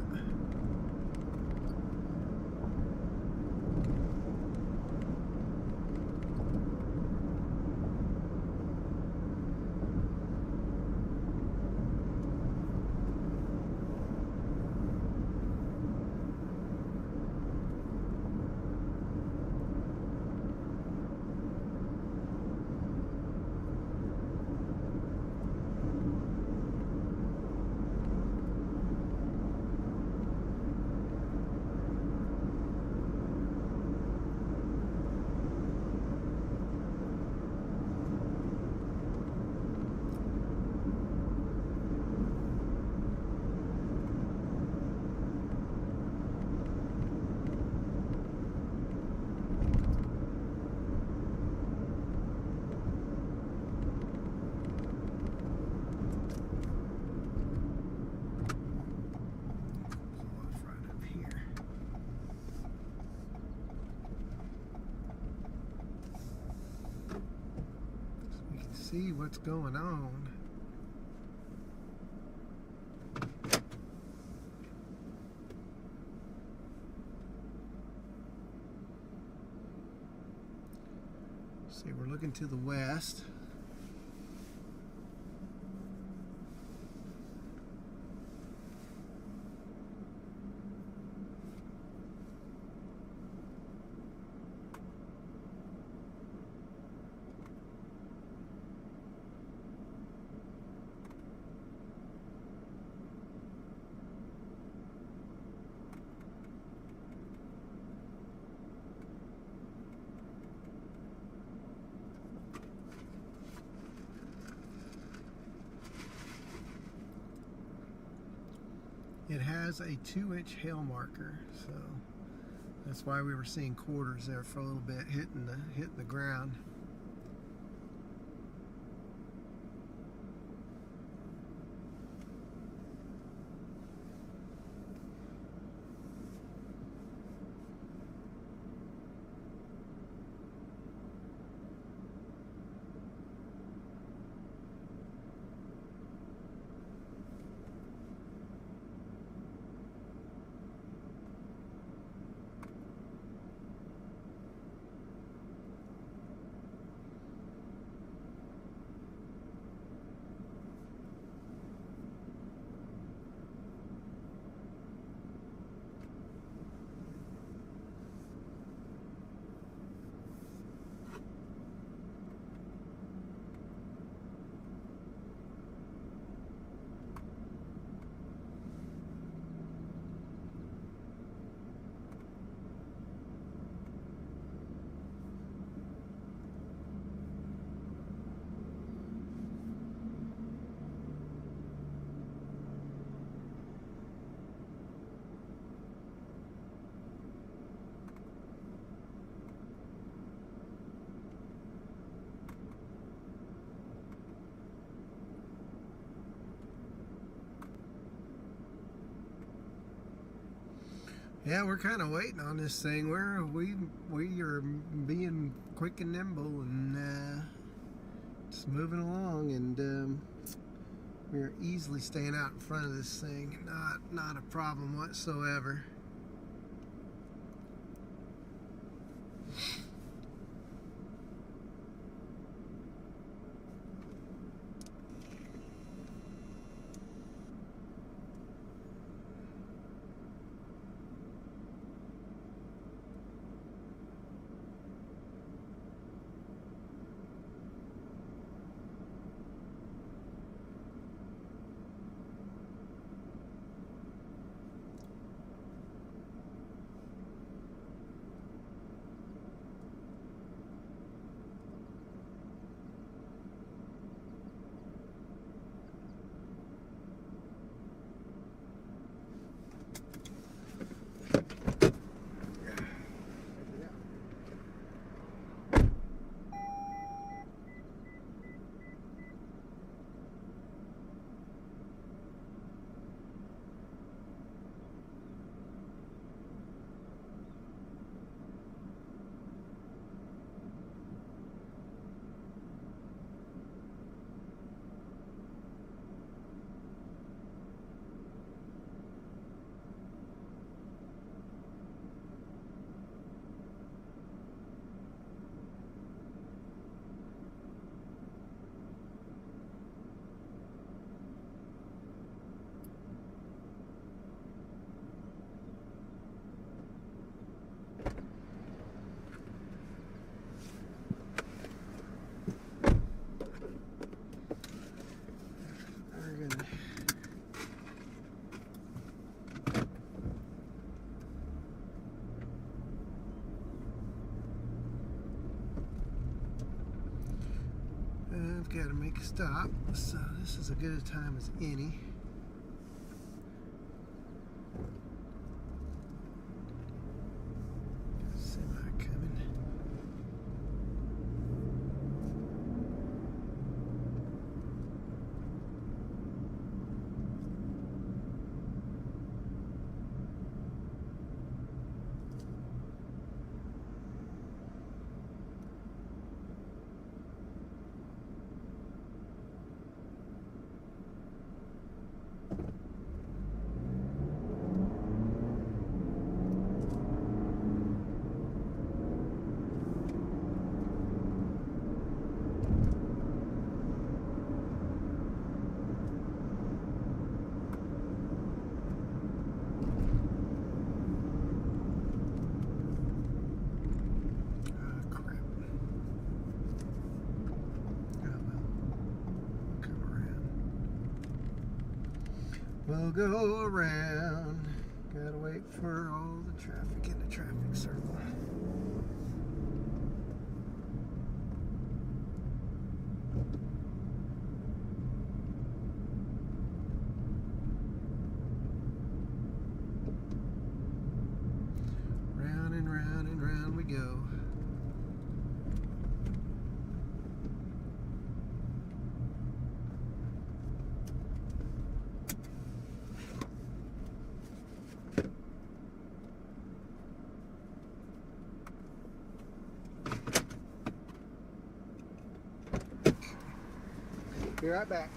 See what's going on. See, we're looking to the west. It has a 2-inch hail marker, so that's why we were seeing quarters there for a little bit, hitting the ground. Yeah, we're kind of waiting on this thing. We are being quick and nimble and just moving along, and we're easily staying out in front of this thing. Not a problem whatsoever. I've got to make a stop, so this is as good a time as any. Semi coming. We'll go around. Gotta wait for all the traffic in the traffic circle. Round and round and round we go. Be right back.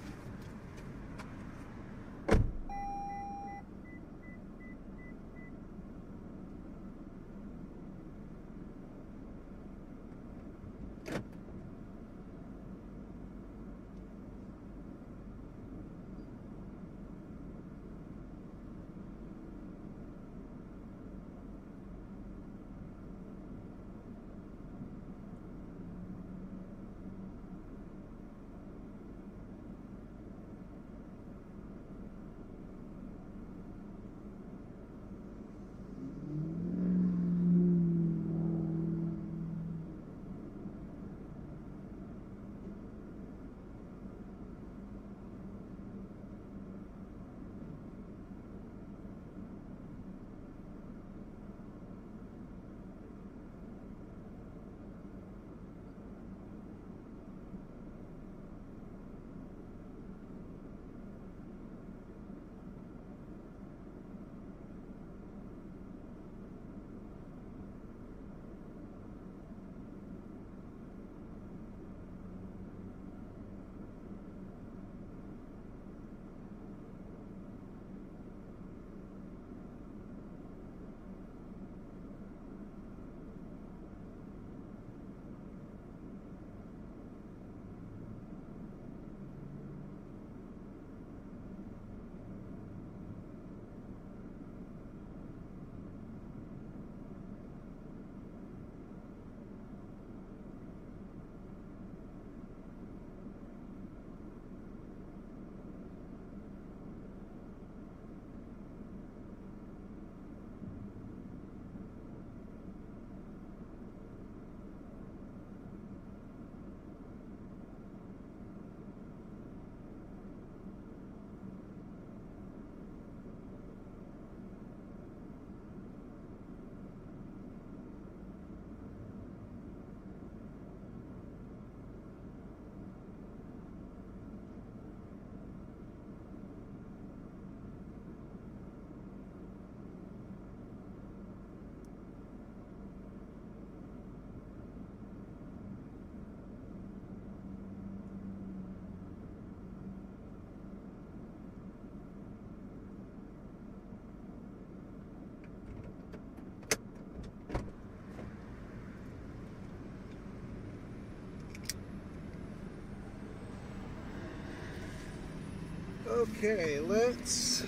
Okay, let's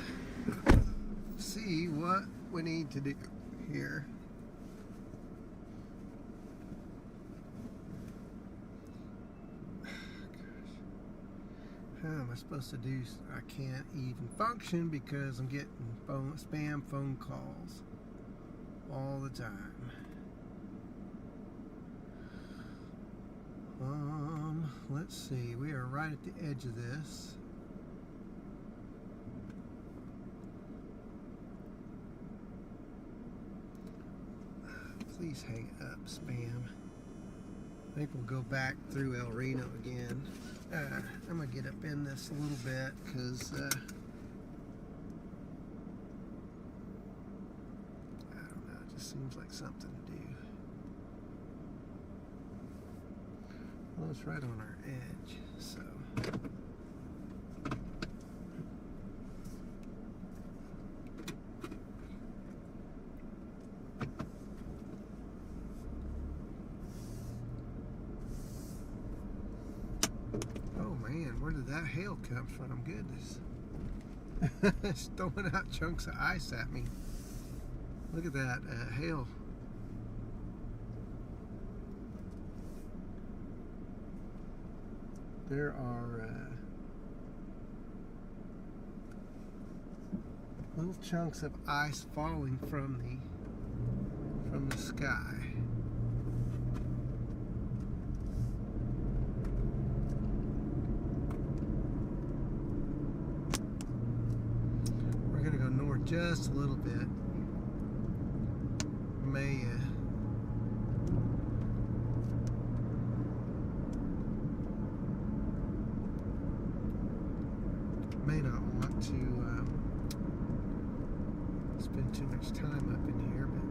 see what we need to do here. How am I supposed to do? I can't even function because I'm getting spam phone calls all the time. Let's see. We are right at the edge of this. Please hang up, spam. I think we'll go back through El Reno again. I'm gonna get up in this a little bit because I don't know, it just seems like something to do. Well, it's right on our edge, so. Where did that hail come from? Goodness. It's throwing out chunks of ice at me. Look at that hail. There are little chunks of ice falling from the sky. Just a little bit. May not want to spend too much time up in here, but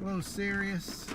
whoa, serious.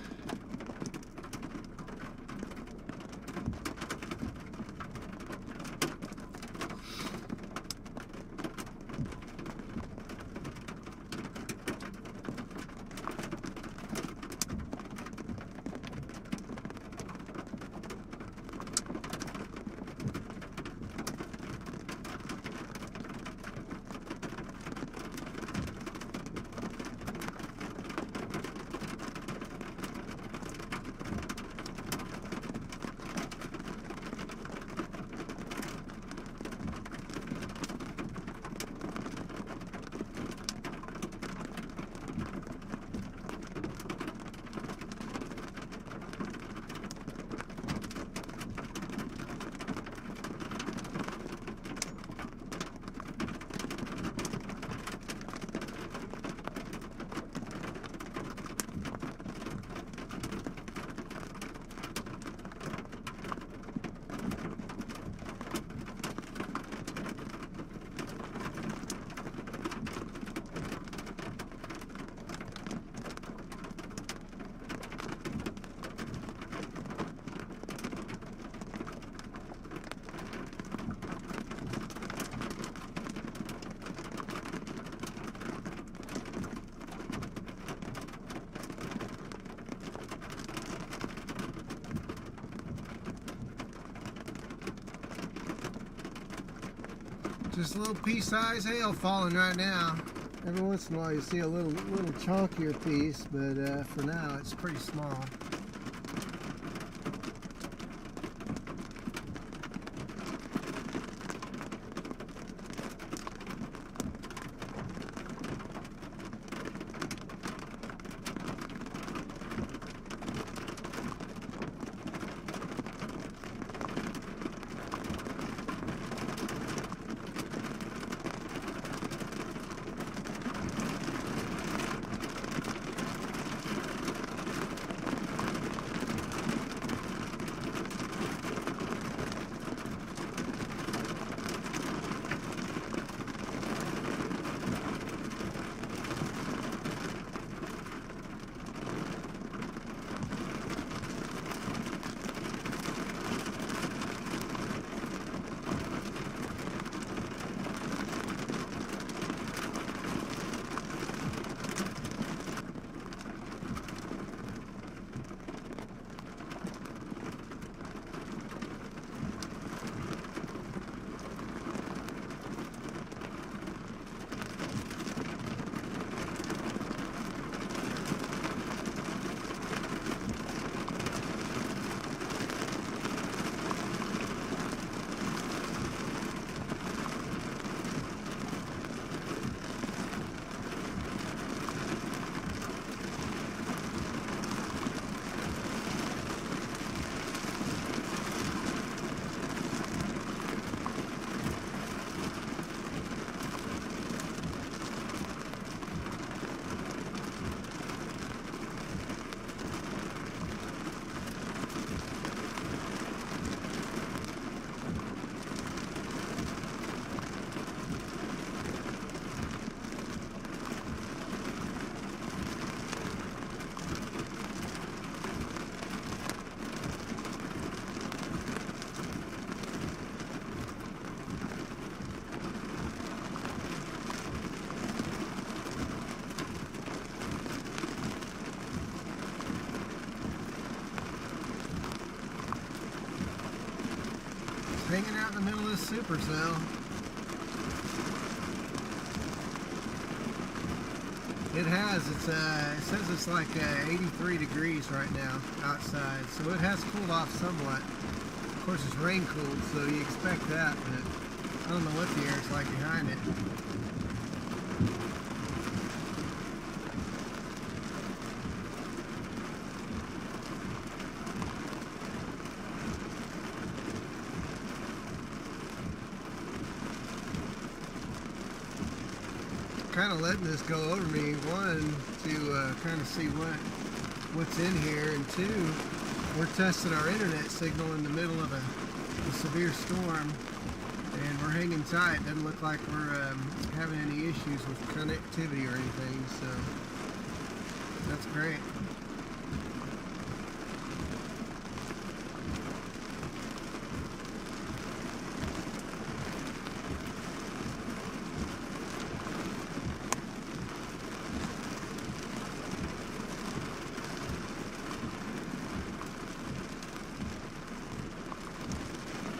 Just a little pea-sized hail falling right now. Every once in a while you see a little chunkier piece, but for now it's pretty small. Hanging out in the middle of this supercell. It says it's like 83 degrees right now outside, so it has cooled off somewhat. Of course it's rain cooled, so you expect that, but I don't know what the air's like behind it. Kind of letting this go over me, one, to kind of see what's in here, and two, we're testing our internet signal in the middle of a severe storm, and we're hanging tight. Doesn't look like we're having any issues with connectivity or anything, so that's great.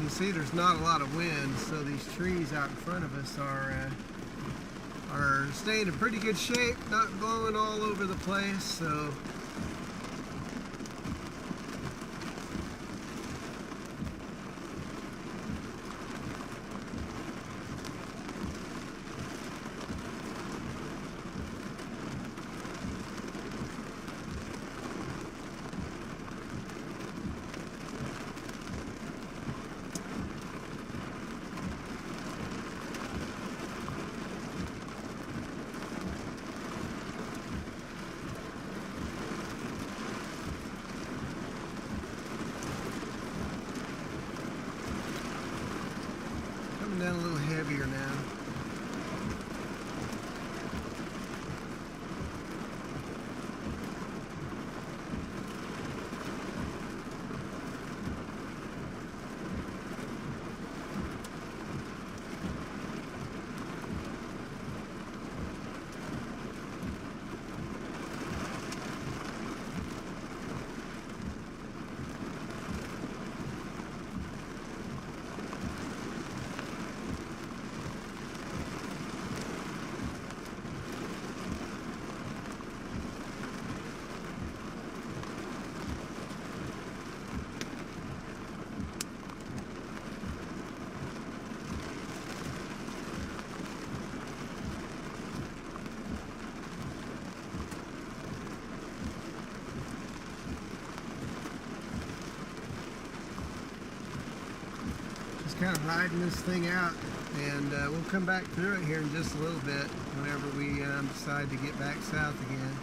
You see there's not a lot of wind, so these trees out in front of us are staying in pretty good shape, not blowing all over the place, so down a little heavier now. kind of riding this thing out, and we'll come back through it here in just a little bit whenever we decide to get back south again.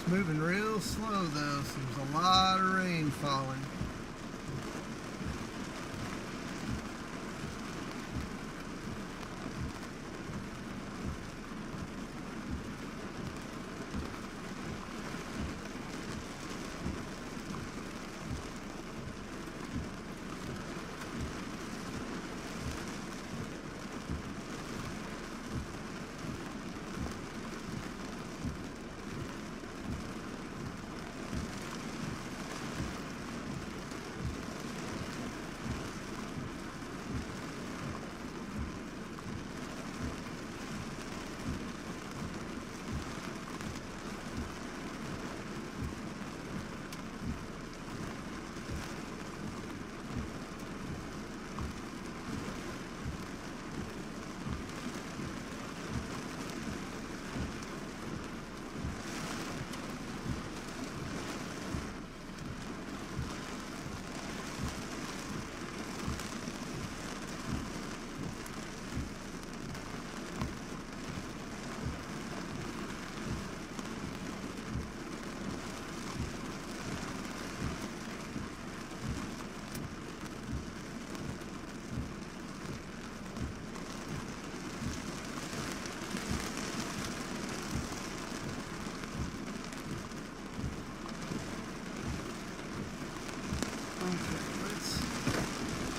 Moving real slow though, so there's a lot of rain falling.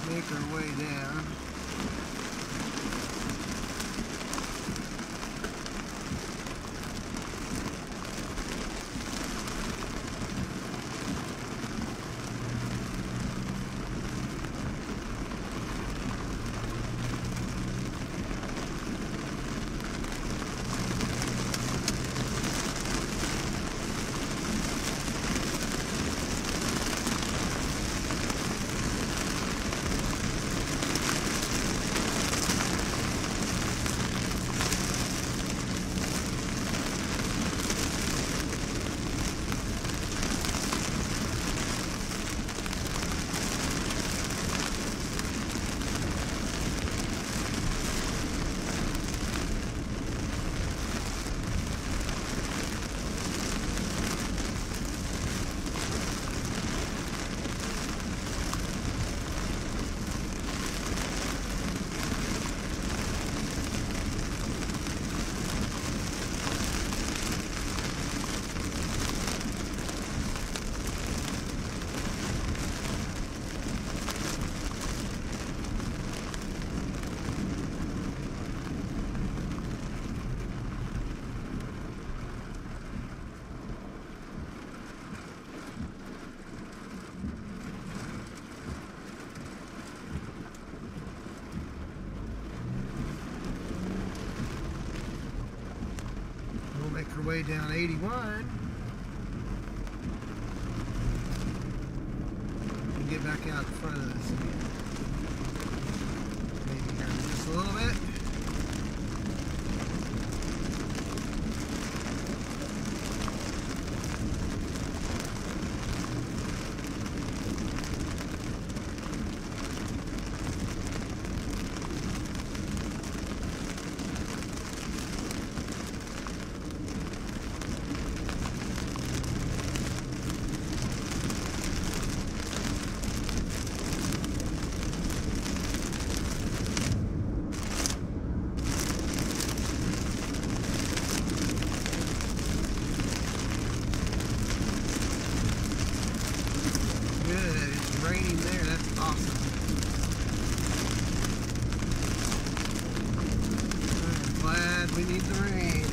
Make our way down. Make our way down 81 and get back out in front of this again. Maybe here just a little bit. We need the rain.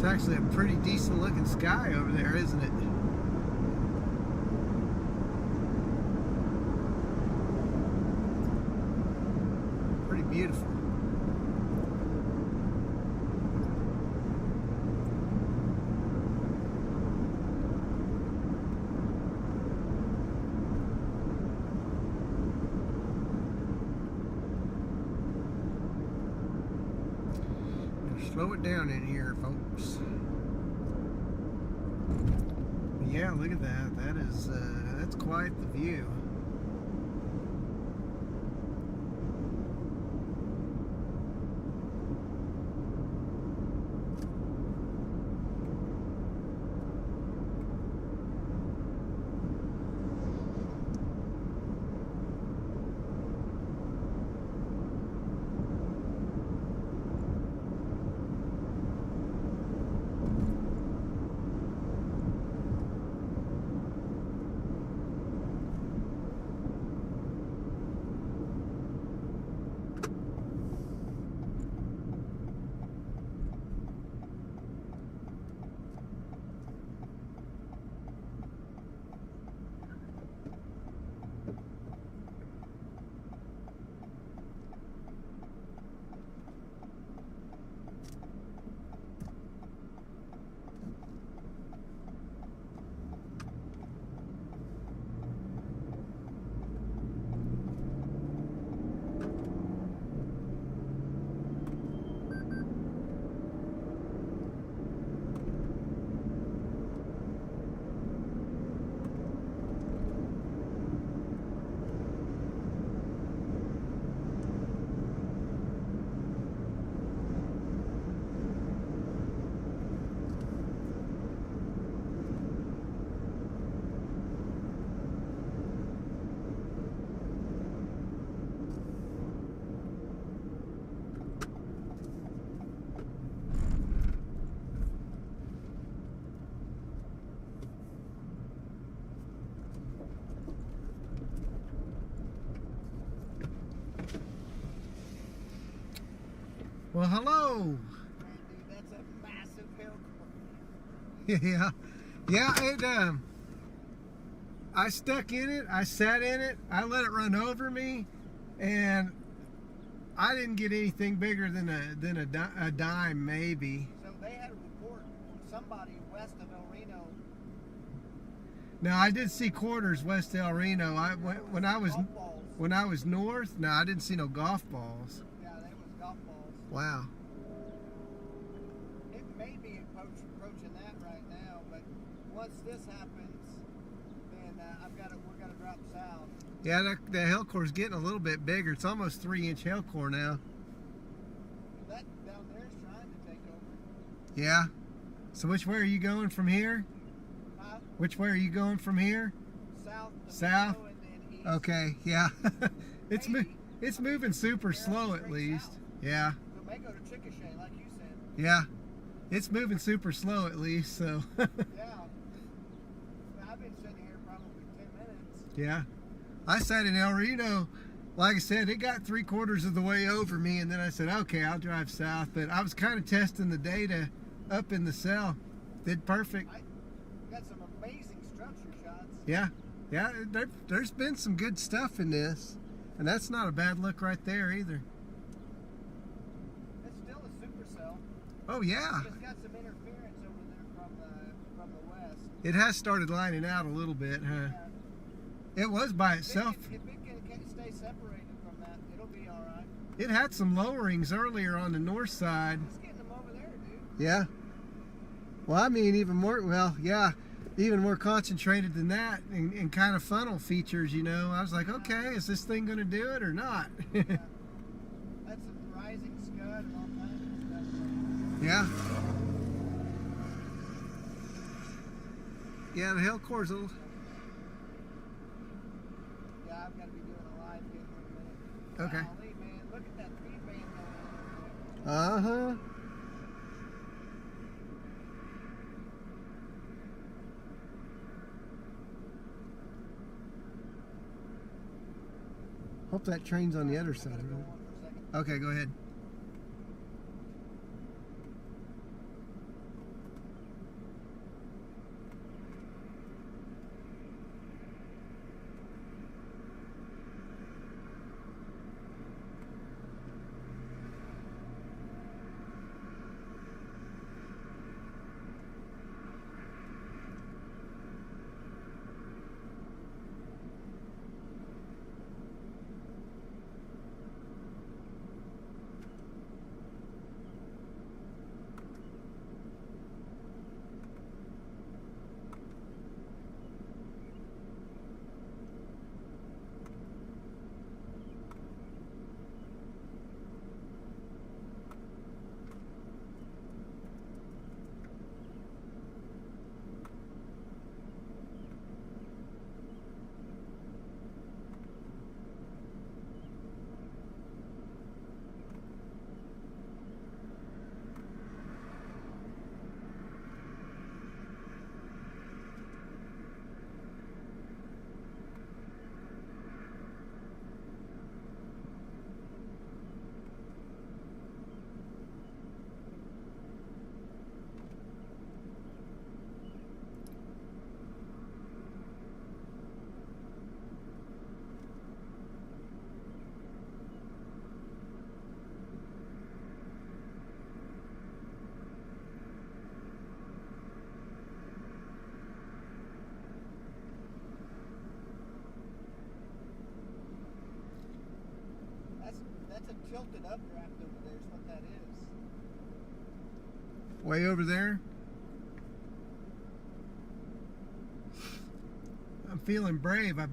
It's actually a pretty decent looking sky over there, isn't it? Pretty beautiful. Slow it down in here, folks. Yeah, look at that. That is that's quite the view. Well, hello. Man, dude, that's a massive hill. Yeah, yeah. I stuck in it. I sat in it. I let it run over me, and I didn't get anything bigger than a dime, maybe. So they had a report from somebody west of El Reno. Now I did see quarters west of El Reno. When I was Golf balls. when I was north. No, I didn't see no golf balls. Yeah, they was golf balls. Wow. It may be approaching that right now, but once this happens, then we're gonna drop south. Yeah, the hill core's getting a little bit bigger. It's almost 3-inch hill core now. That down there is trying to take over. Yeah. So which way are you going from here? Huh? Which way are you going from here? South. to South? Mexico and then east. Okay. Yeah. Maybe. It's moving super slow at straight least. south. Yeah. So it may go to Chickasha, like you said. Yeah. It's moving super slow at least. So. Yeah. I've been sitting here probably 10 minutes. Yeah. I sat in El Reno. Like I said, it got 3/4 of the way over me, and then I said, okay, I'll drive south. But I was kind of testing the data up in the cell. Did perfect. Got some amazing structure shots. Yeah. Yeah, there's been some good stuff in this. And that's not a bad look right there either. It's still a supercell. Oh, yeah. It's got some interference over there from the west. It has started lining out a little bit, huh? Yeah. It was by itself. If it can stay separated from that, it'll be all right. It had some lowerings earlier on the north side. It's getting them over there, dude. Yeah. Well, I mean, even more concentrated than that, and kind of funnel features, you know. I was like, okay, is this thing going to do it or not? Yeah. That's a rising scud and all kinds of stuff. Yeah. Yeah, the hill core's a little... Yeah, I've got to be doing a live here in a minute. Okay. Golly, man, look at that tree band going on. Uh-huh. Hope that train's on the other side. I gotta go Right? on for a second. Okay, go ahead. That's a tilted updraft over there, is what that is. Way over there. I'm feeling brave. I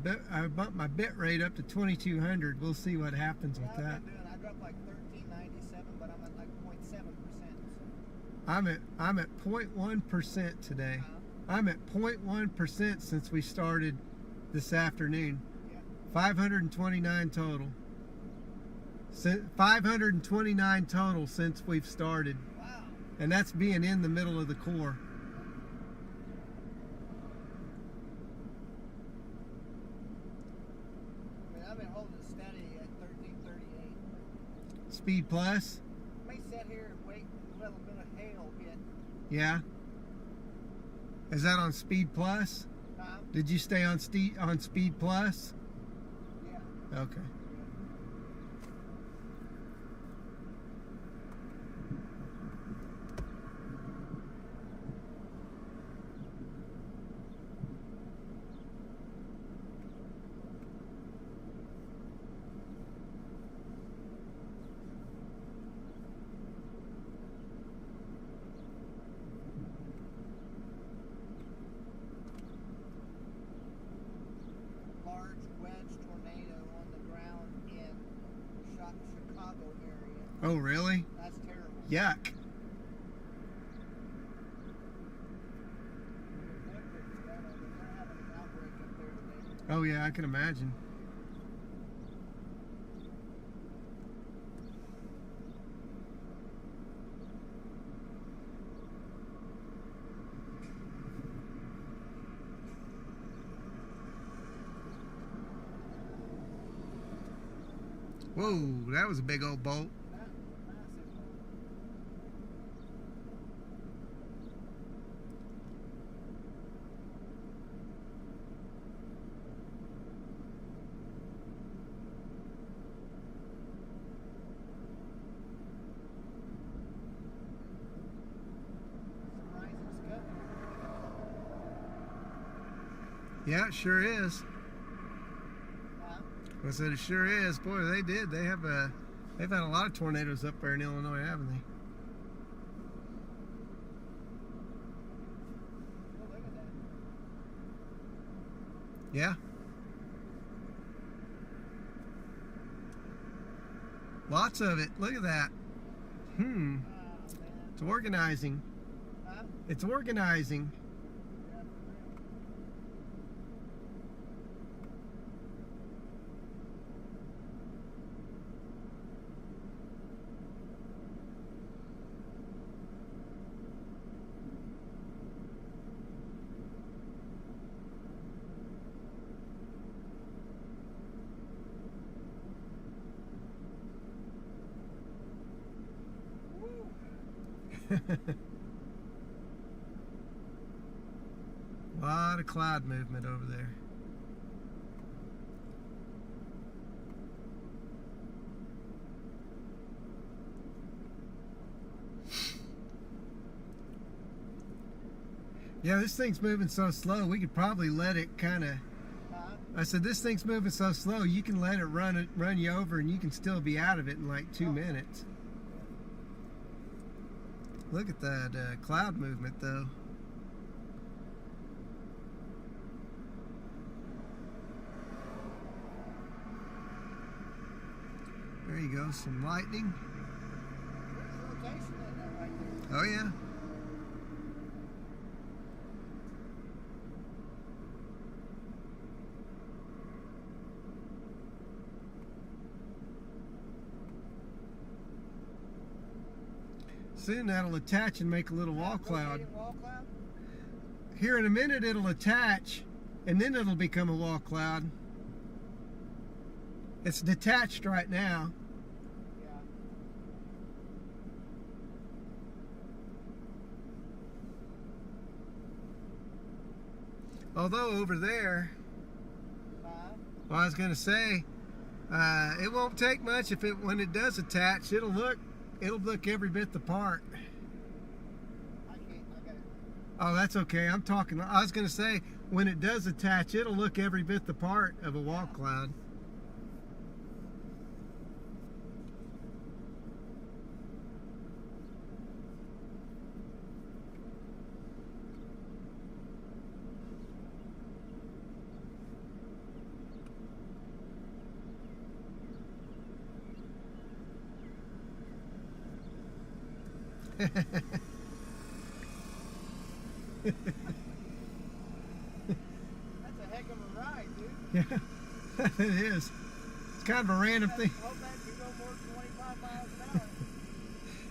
bumped my bit rate up to 2200. We'll see what happens with that. I dropped like 1397, but I'm at like 0.7%. I'm at 0.1% today. I'm at 0.1% since we started this afternoon. Yeah. 529 total. 529 total since we've started. Wow. And that's being in the middle of the core. I mean, I've been holding it steady at 1338. Speed plus? I may sit here and wait a little bit of hail hit. Yeah. Is that on speed plus? Did you stay on speed plus? Yeah. Okay. Large wedge tornado on the ground in Chicago area. Oh, really? That's terrible. Yuck. They're having an outbreak up there today. Oh, yeah, I can imagine. Whoa, that was a big old bolt. Massive. Some rising scud. Yeah, it sure is. I said it sure is. Boy, they did. They've had a lot of tornadoes up there in Illinois, haven't they? Oh, look at that. Yeah. Lots of it. Look at that. Oh, man. It's organizing. Huh? It's organizing. Yeah, for real. A lot of cloud movement over there. Yeah, this thing's moving so slow, we could probably let it kind of... I said, this thing's moving so slow, you can let it run you over and you can still be out of it in like 2 minutes. Look at that cloud movement, though. There you go, some lightning. There's rotation in that right there. Oh, yeah. Soon that'll attach and make a little wall cloud. Rotating wall cloud? Here in a minute it'll attach and then it'll become a wall cloud. It's detached right now. Yeah. Although over there, well, I was going to say, it won't take much when it does attach. It'll look every bit the part. I got it. Oh, that's okay. I was going to say, when it does attach, it'll look every bit the part of a wall cloud. That's a heck of a ride, dude. Yeah, it is. It's kind of a random thing. Hope that can go more than 25 miles an hour.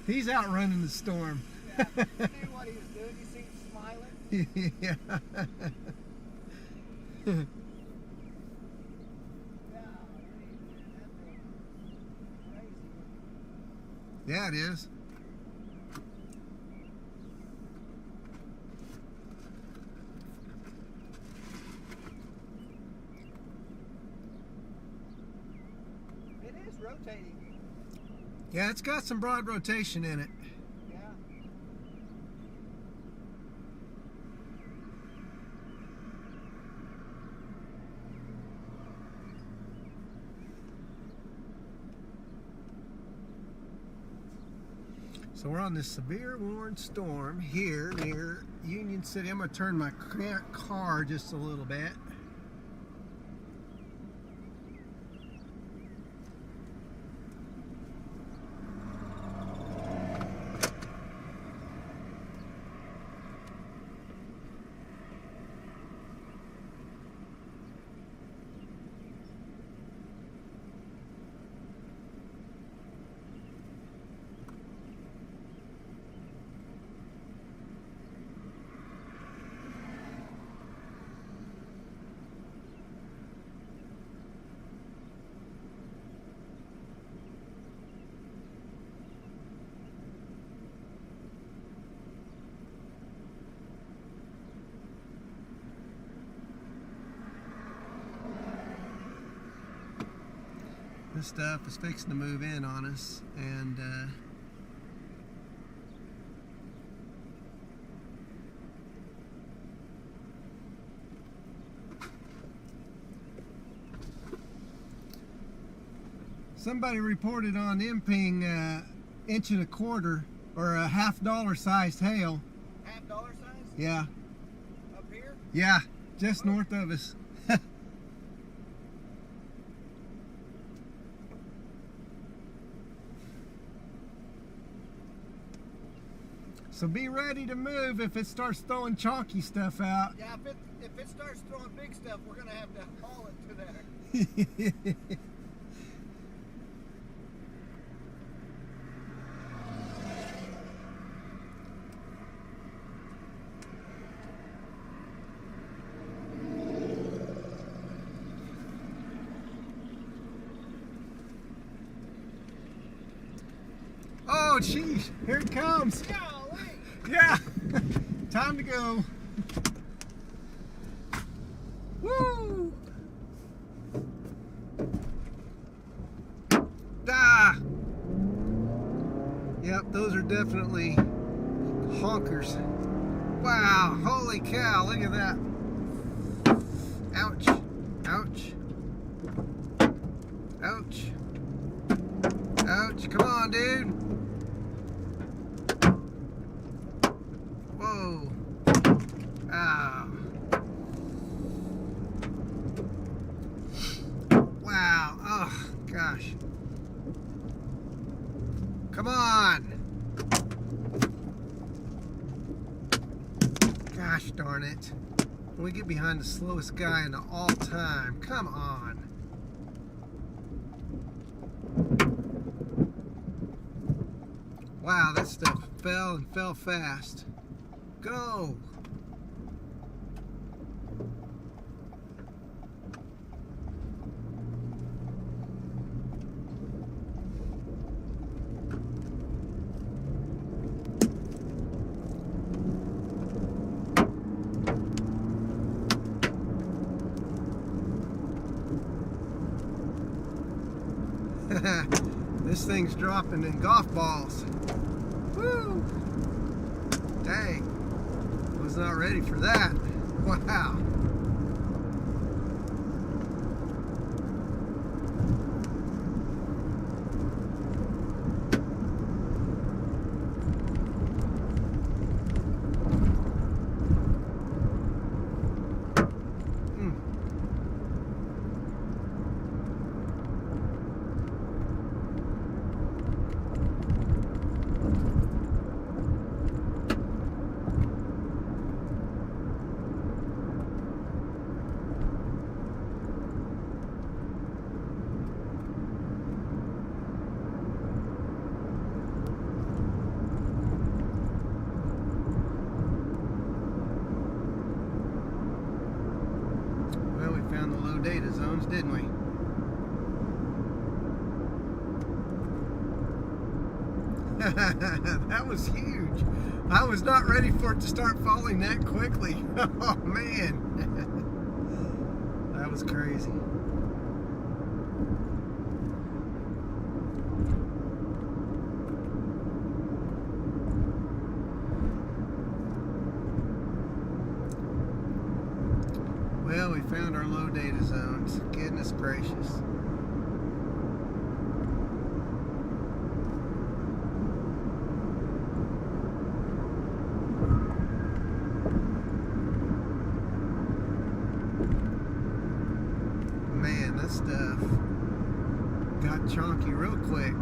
He's outrunning the storm. Yeah, you knew what he was doing. You see him smiling. Yeah. Yeah, it is. It is rotating. Yeah, it's got some broad rotation in it. Yeah. So we're on this severe warned storm here near Union City. I'm going to turn my car just a little bit. This stuff is fixing to move in on us, and somebody reported on Imping inch and a quarter or a $half sized hail. $half size? Yeah, Up here? yeah, just north of us. So be ready to move if it starts throwing chalky stuff out. Yeah, if it starts throwing big stuff, we're going to have to haul it to there. Oh, geez, here it comes. Golly! Yeah, time to go. Woo! Ah! Yep, those are definitely honkers. Wow, holy cow, look at that. Ouch, ouch, ouch, ouch, come on, dude. Whoa. Ah. Wow. Oh, gosh. Come on. Gosh darn it. We get behind the slowest guy in all time. Come on. Wow, that stuff fell and fell fast. Go! This thing's dropping in golf balls. Woo! Dang. Was not ready for that. Wow. times, didn't we? That was huge. I was not ready for it to start falling that quickly. Oh man. That was crazy. Well, we found our low data zones. Goodness gracious. Man, that stuff got chonky real quick.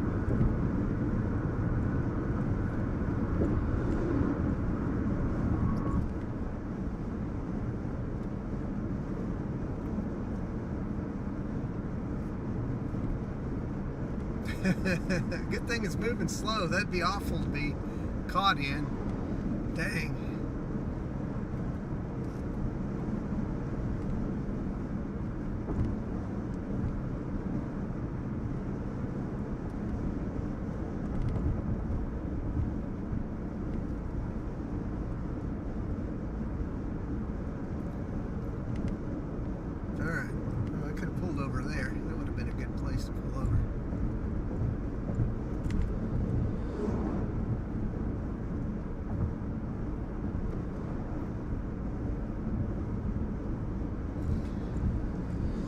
Good thing it's moving slow. That'd be awful to be caught in. Dang. Alright. Well, I could have pulled over there. That would have been a good place to pull over.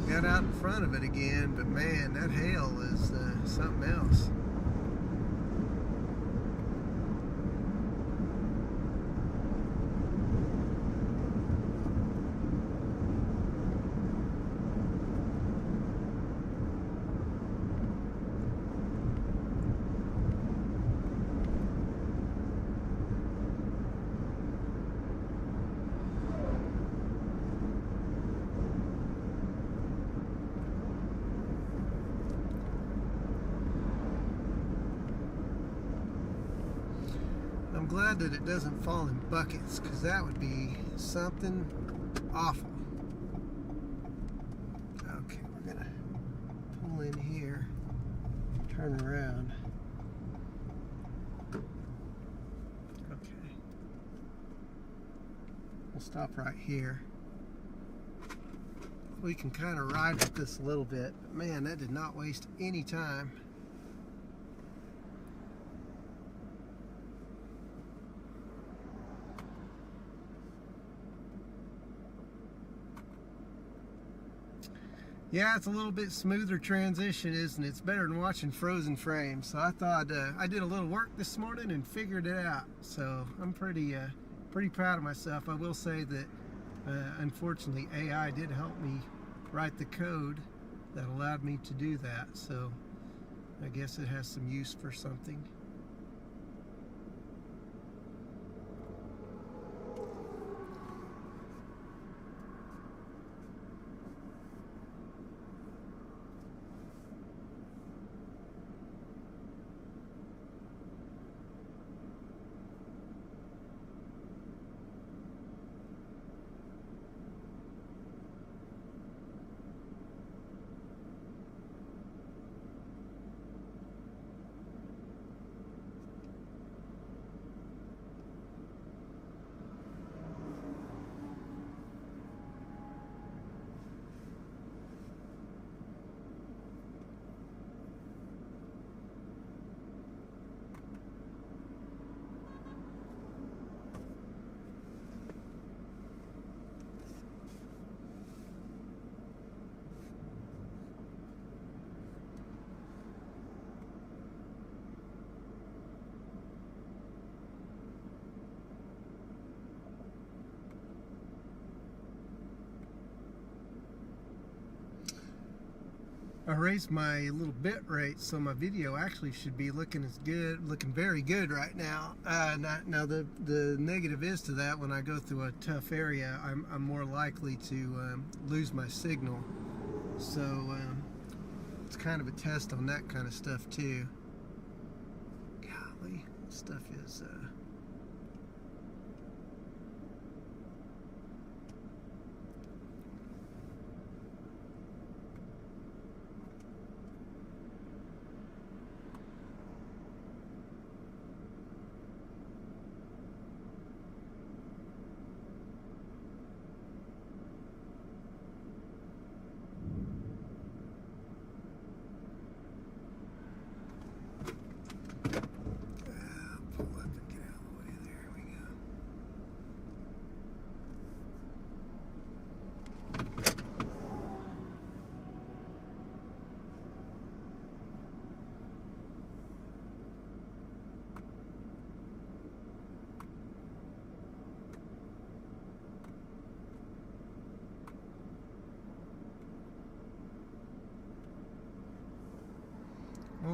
Got out in front of it again, but man, that hail is something else. I'm glad that it doesn't fall in buckets, because that would be something awful. Okay, we're gonna pull in here, turn around. Okay. We'll stop right here. We can kind of ride with this a little bit, but man, that did not waste any time. Yeah, it's a little bit smoother transition, isn't it? It's better than watching frozen frames. So I thought I did a little work this morning and figured it out. So I'm pretty proud of myself. I will say that unfortunately AI did help me write the code that allowed me to do that. So I guess it has some use for something. I raised my little bit rate, so my video actually should be looking very good right now. Now the negative is to that, when I go through a tough area, I'm more likely to lose my signal. So it's kind of a test on that kind of stuff too. Golly, this stuff is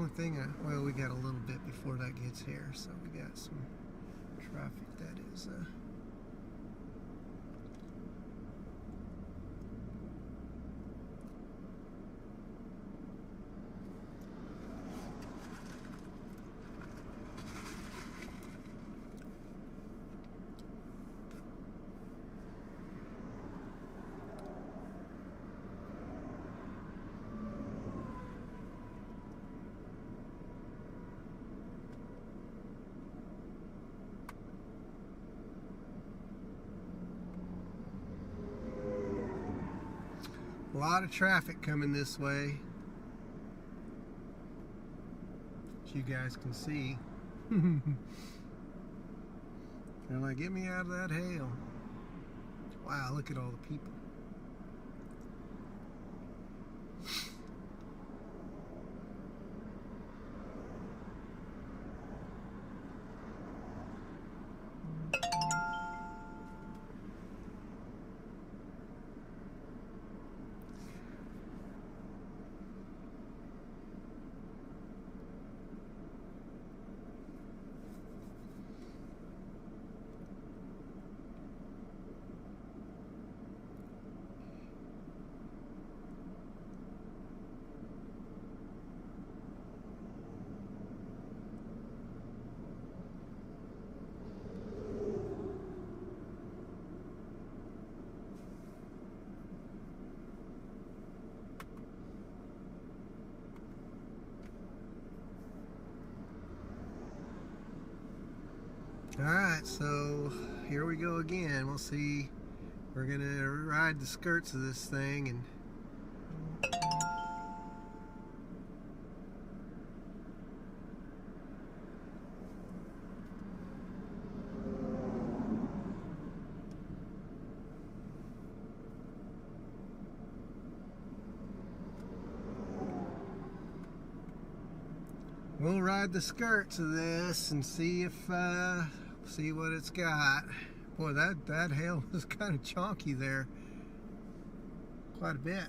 only thing, well, we got a little bit before that gets here, so we got some traffic that is a lot of traffic coming this way, as you guys can see. They're like, get me out of that hail. Wow, look at all the people. Alright, so here we go again. We'll see. We're gonna ride the skirts of this thing and we'll ride the skirts of this and see if see what it's got. Boy, that hail was kind of chonky there, quite a bit.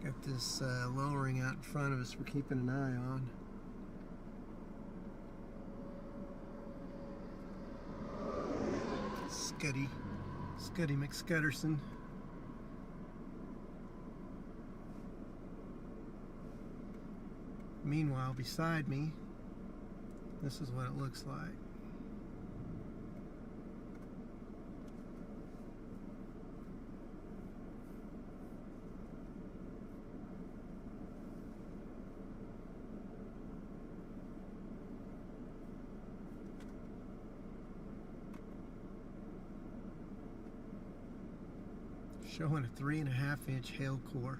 Got this lowering out in front of us we're keeping an eye on. Scuddy McScudderson. Meanwhile, beside me, this is what it looks like. Showing a 3.5-inch hail core.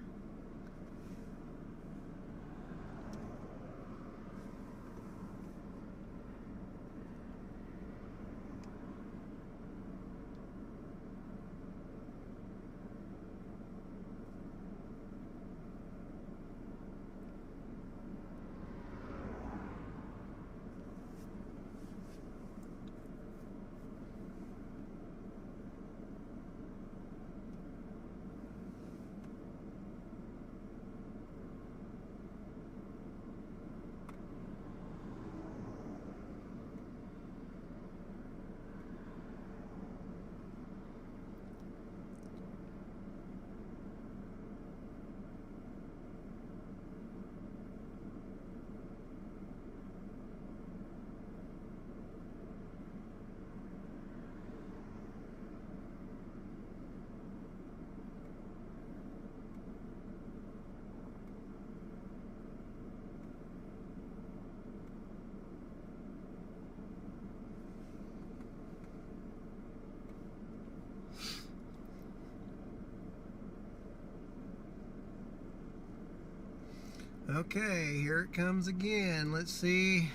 Okay, here it comes again. Let's see.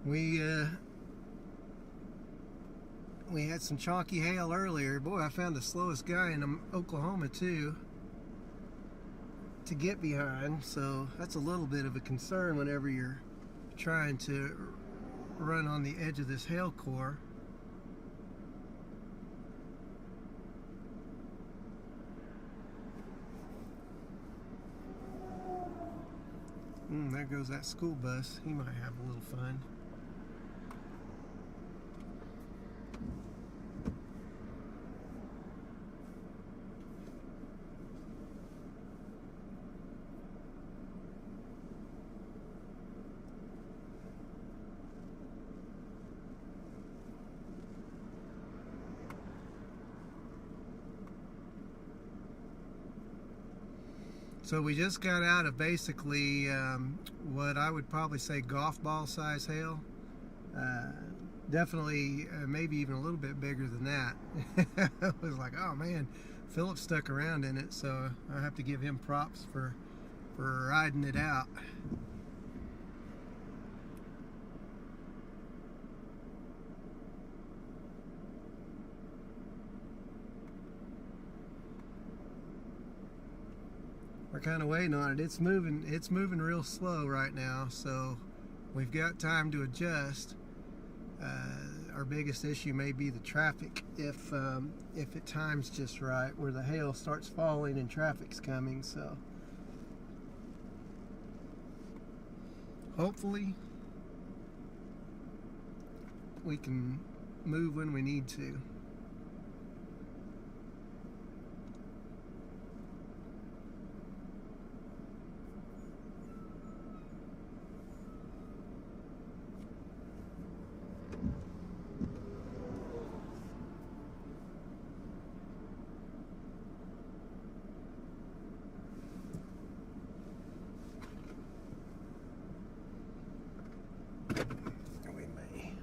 We had some chalky hail earlier. Boy, I found the slowest guy in Oklahoma too to get behind, so that's a little bit of a concern whenever you're trying to run on the edge of this hail core. There goes that school bus. He might have a little fun. So we just got out of basically what I would probably say golf ball size hail. Definitely maybe even a little bit bigger than that. It was like, oh man, Philip stuck around in it, so I have to give him props for riding it out. We're kind of waiting on it. It's moving real slow right now, so we've got time to adjust. Our biggest issue may be the traffic if it times just right, where the hail starts falling and traffic's coming. So hopefully we can move when we need to.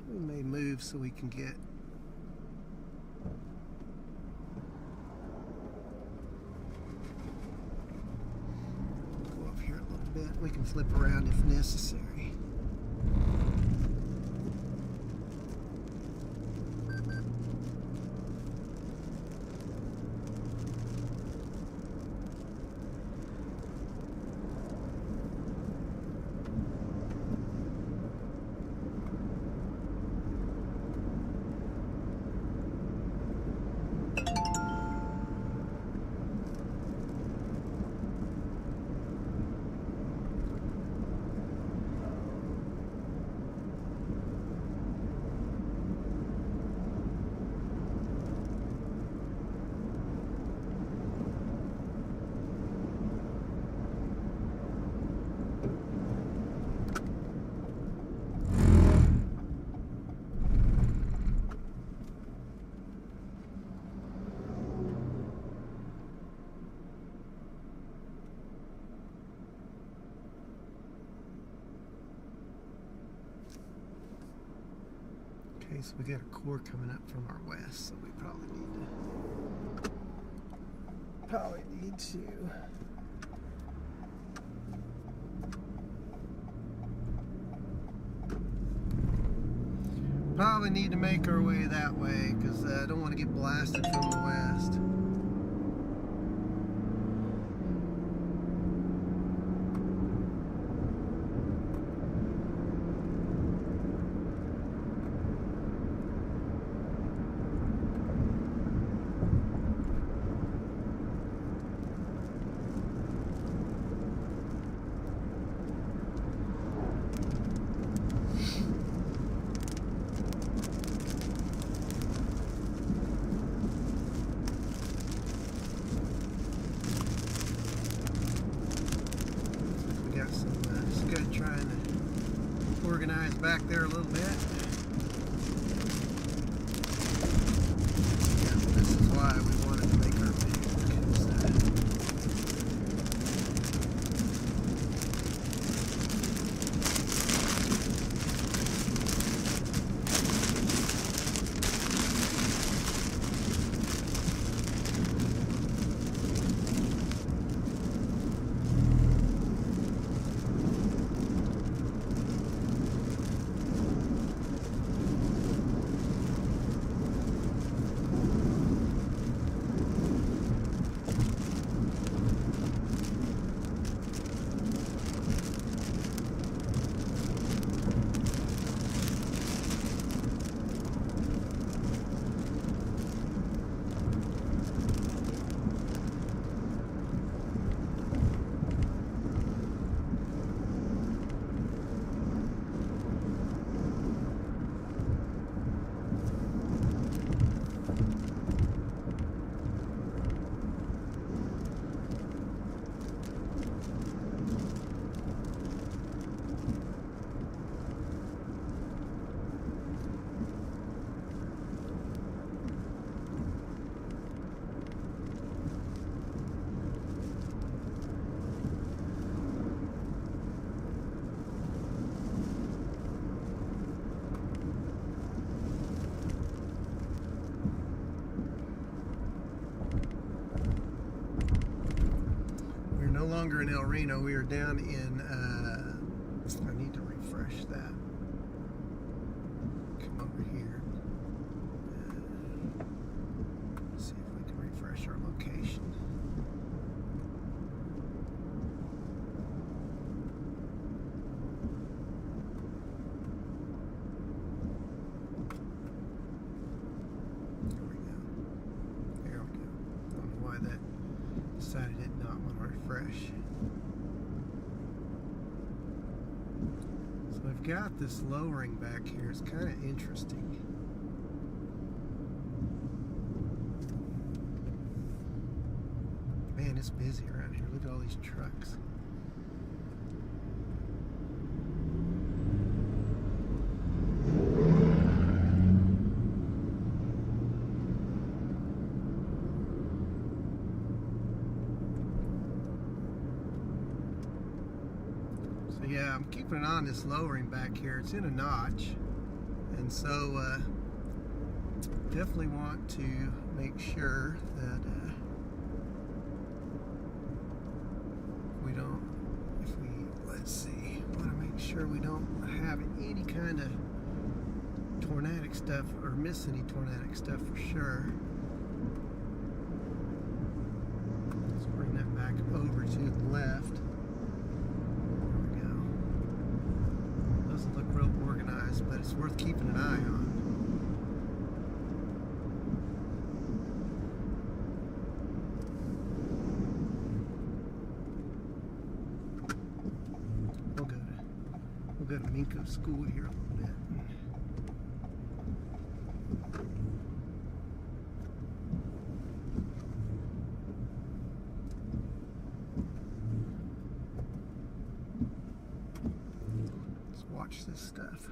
We may move so we can get go up here a little bit. We can flip around if necessary. Okay, so we got a core coming up from our west, so we probably need to make our way that way, because I don't want to get blasted from the west. Trying to organize back there a little bit. Yeah, this is why we wanted to make our video. longer in El Reno. We were down in, I need to refresh that. Come over here. See if we can refresh our location. Decided it not want to refresh. So we've got this lowering back here. It's kind of interesting. Man, it's busy around here. Look at all these trucks. Yeah, I'm keeping an eye on this lowering back here. It's in a notch, and so definitely want to make sure that let's see, want to make sure we don't have any kind of tornadic stuff or miss any tornadic stuff for sure. Let's bring that back over to the left. Doesn't look real organized, but it's worth keeping an eye on. We'll go to Minko School here a little bit. Watch this stuff.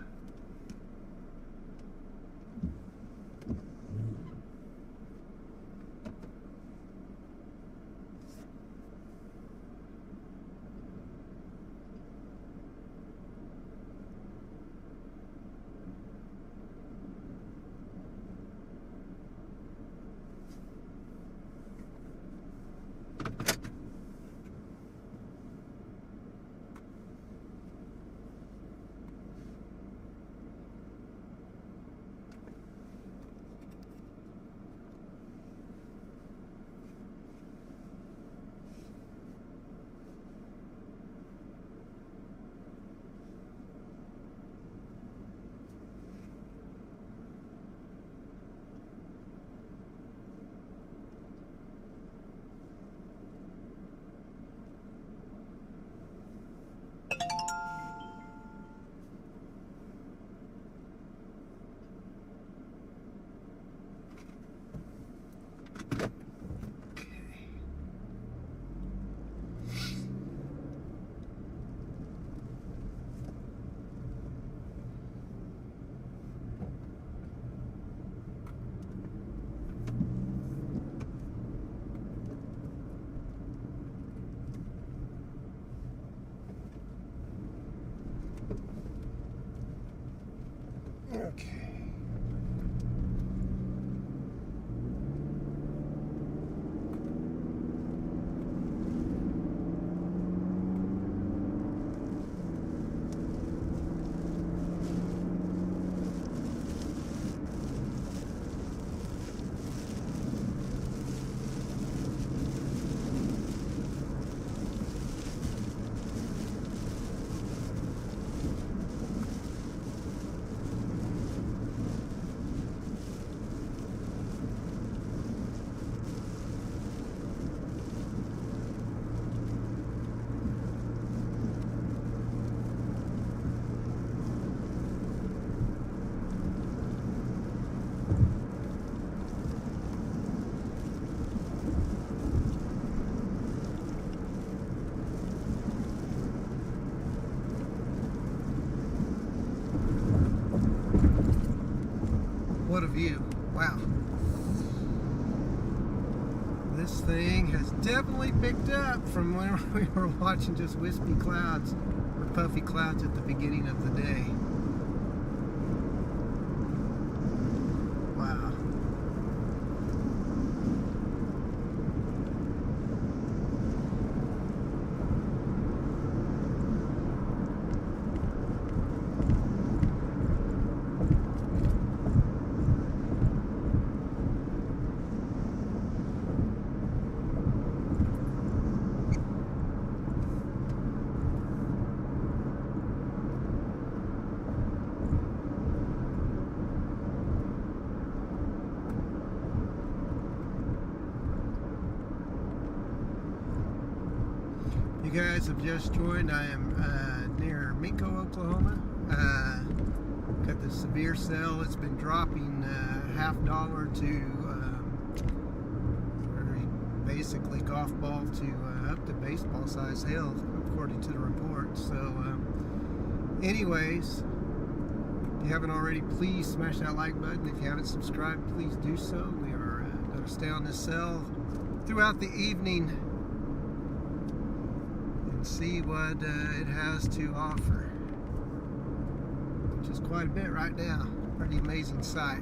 Okay. What a view. Wow. This thing has definitely picked up from when we were watching just wispy clouds or puffy clouds at the beginning of the day. Wow. guys have just joined, I am near Minko, Oklahoma. Got the severe sale. It's been dropping $50 to basically golf ball to up to baseball size hail, according to the report. So anyways, if you haven't already, please smash that like button. If you haven't subscribed, please do so. We are going to stay on this sale throughout the evening and see what it has to offer, which is quite a bit right now. Pretty amazing sight.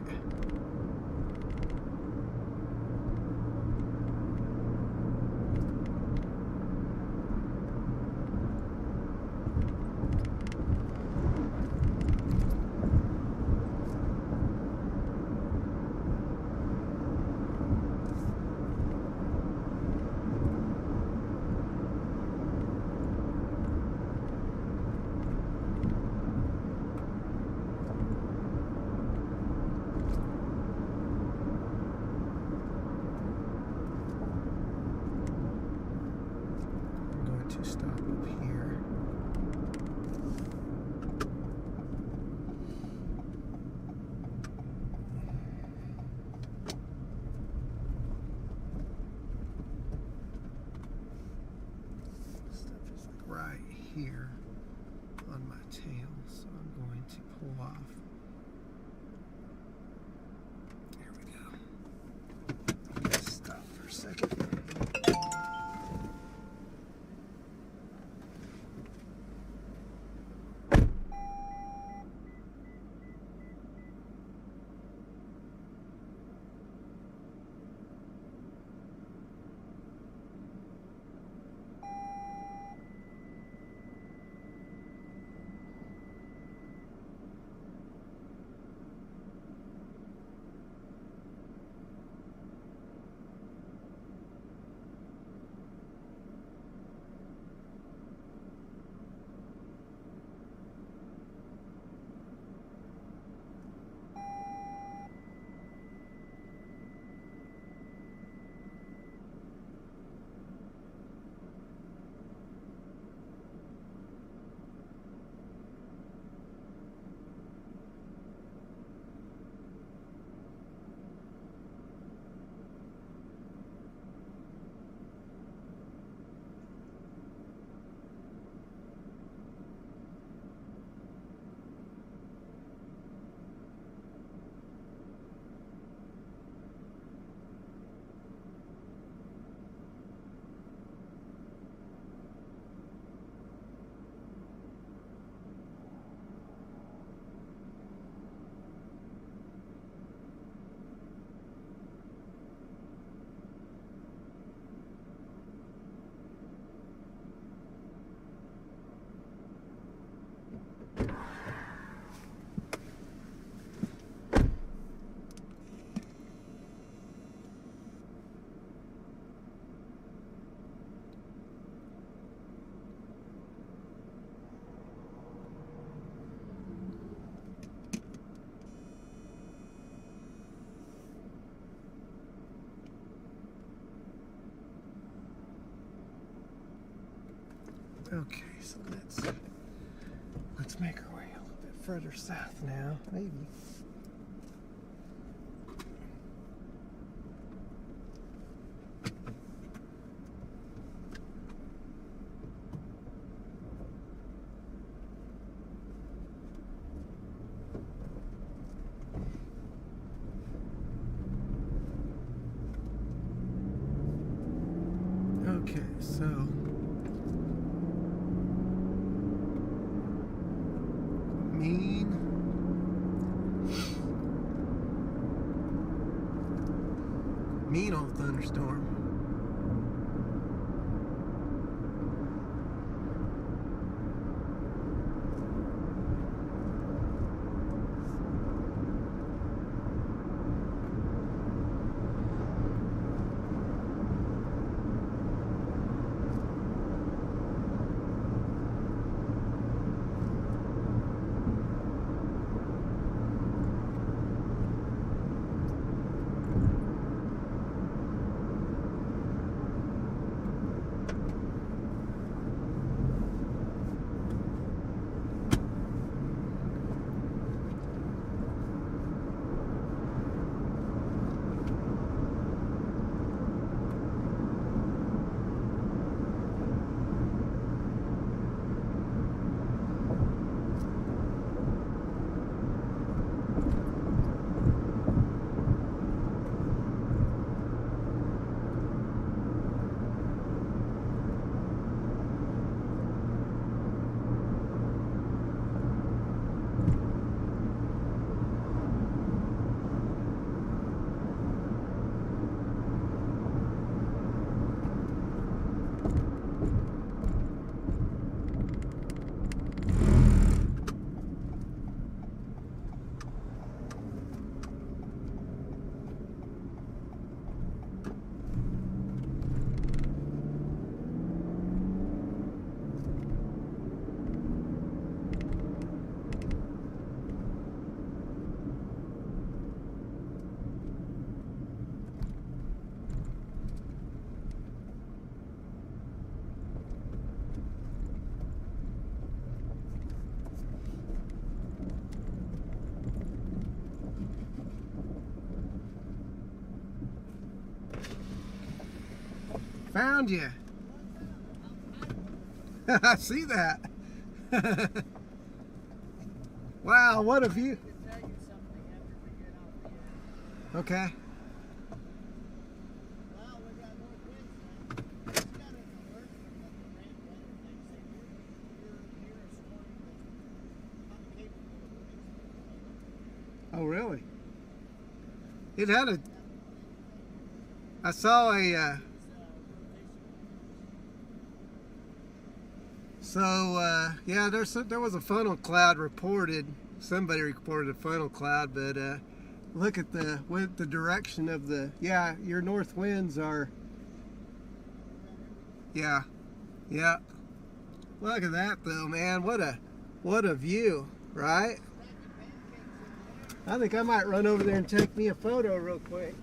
To stop up here. Stuff is like right here on my tail, so I'm going to pull off. There we go. Stop for a second. Okay, so let's make our way a little bit further south now, maybe. Okay, so mean old thunderstorm. Found you. I see that. Wow, what a view. To tell you something after we get off the air. Okay. Wow, we got more winds now. It's got an alert from the rain weather thing saying you're near a storm that's not capable of winds. Oh, really? It had a. I saw a. Yeah, there was a funnel cloud reported. Somebody reported a funnel cloud, but look at the direction of the. Yeah, your north winds are. Yeah, yeah. Look at that though, man. What a view, right? I think I might run over there and take me a photo real quick.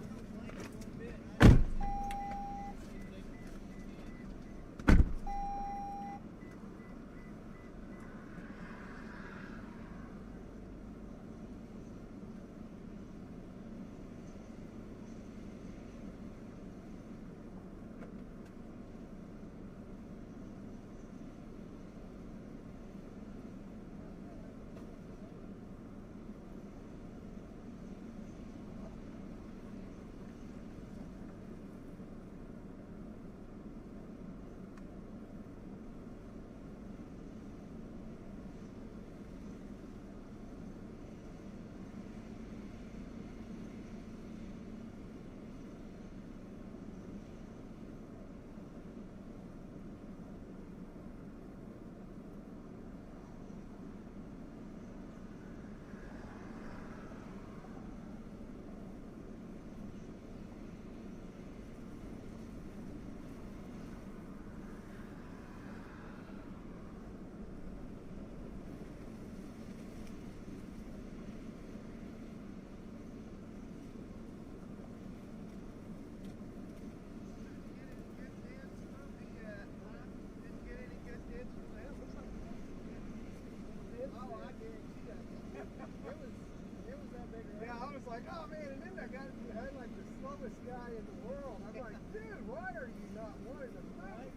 Yeah, I was like, oh man, and then that guy had like the slowest guy in the world. I'm like, dude, why are you not wanting to fight?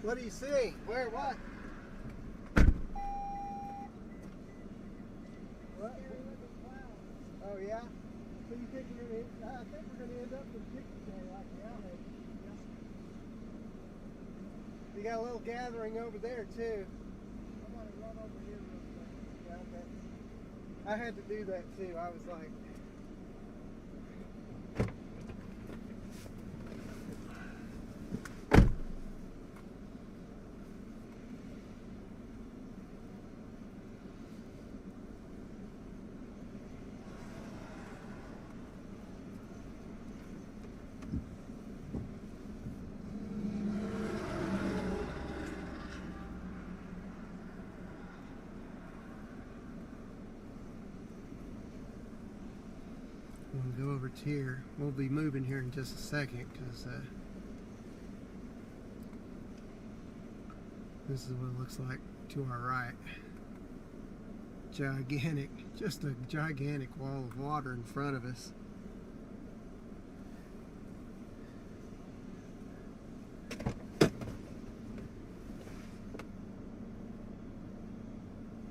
What do you see? Where? What? What? Oh yeah. So you think we're gonna? I think we're gonna end up with Dickie like the outlet. You got a little gathering over there too. I'm gonna run over here real quick. Yeah, okay. I had to do that too. I was like. We'll go over to here. We'll be moving here in just a second because this is what it looks like to our right. Gigantic, just a gigantic wall of water in front of us.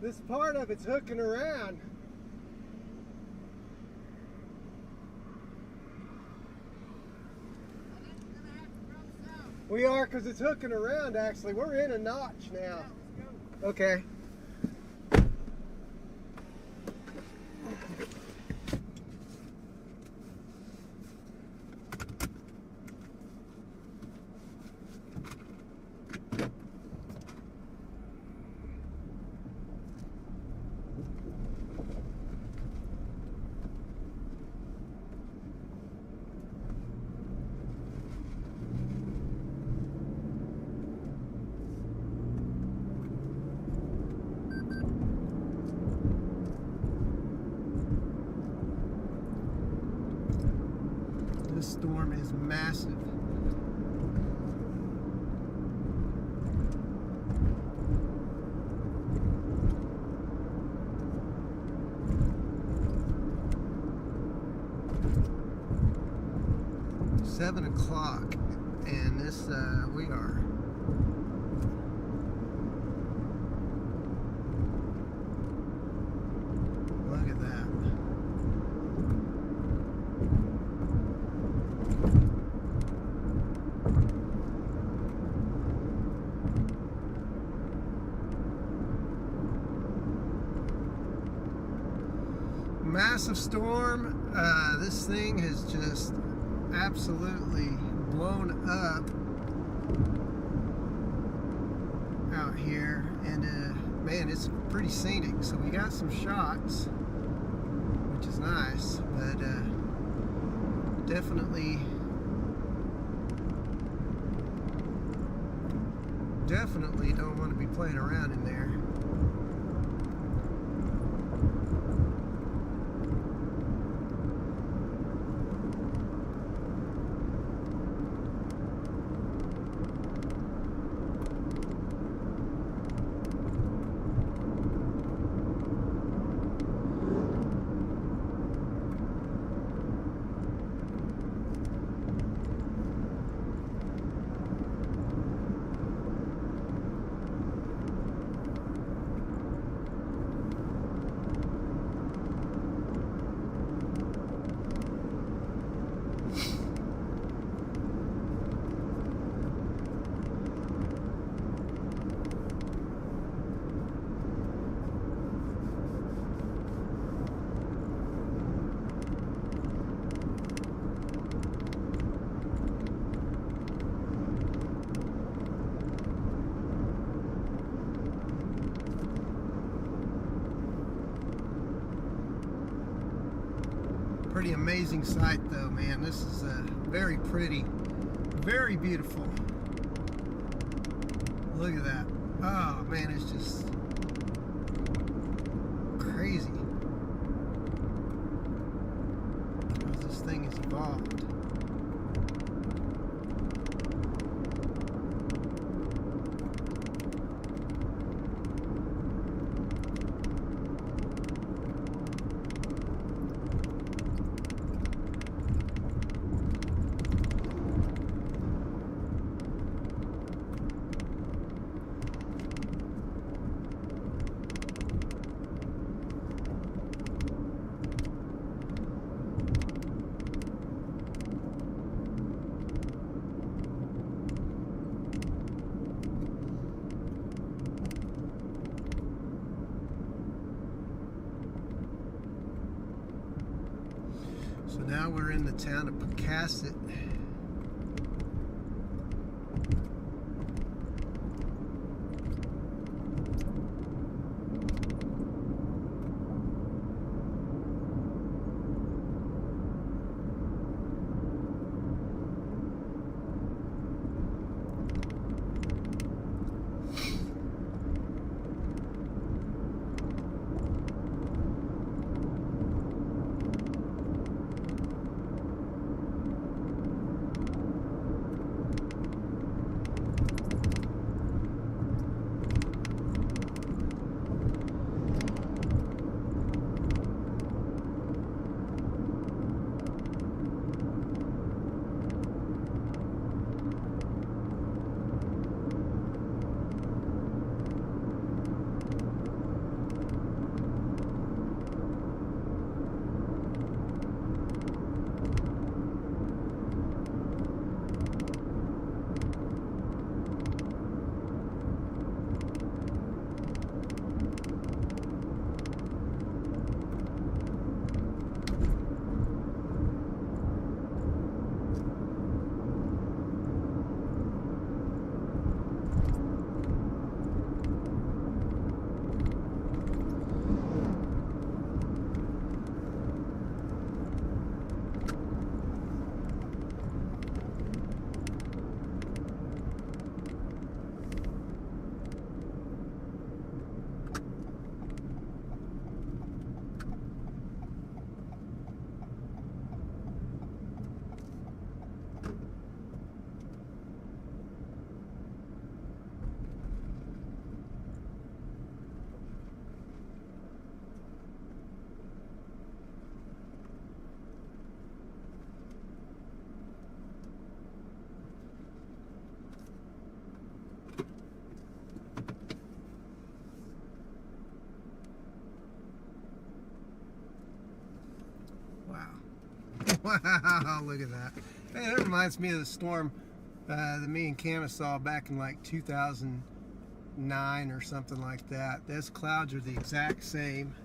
This part of it's hooking around. We are, because it's hooking around actually. We're in a notch now. Yeah, let's go. Okay. This storm is massive. 7 o'clock, and this we are look at that. Massive storm. This thing has just absolutely blown up out here, and man, it's pretty scenic. So we got some shots, which is nice, but definitely don't want to be playing around in there. Pretty amazing sight though, man. This is very pretty, very beautiful. Look at that. Oh man, it's just crazy how this thing has evolved. So now we're in the town of Pocasset. Wow, look at that. Hey, that reminds me of the storm that me and Camus saw back in like 2009 or something like that. Those clouds are the exact same.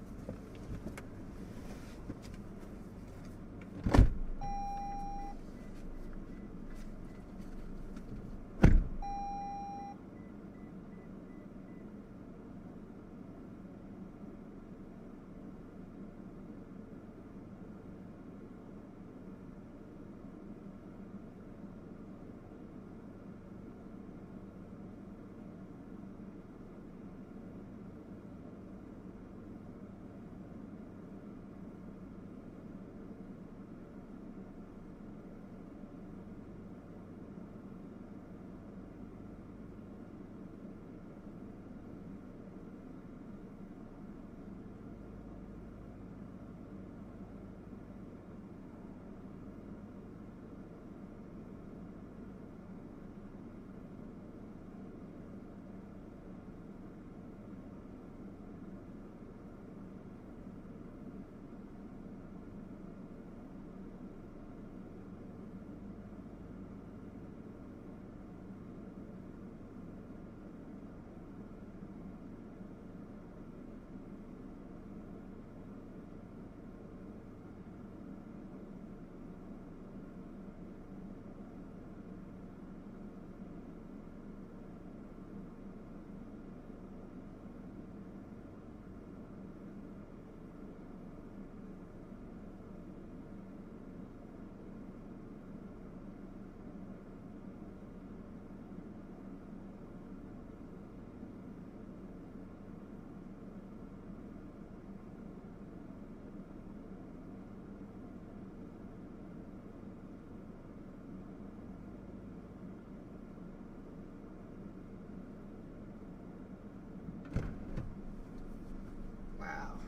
Wow.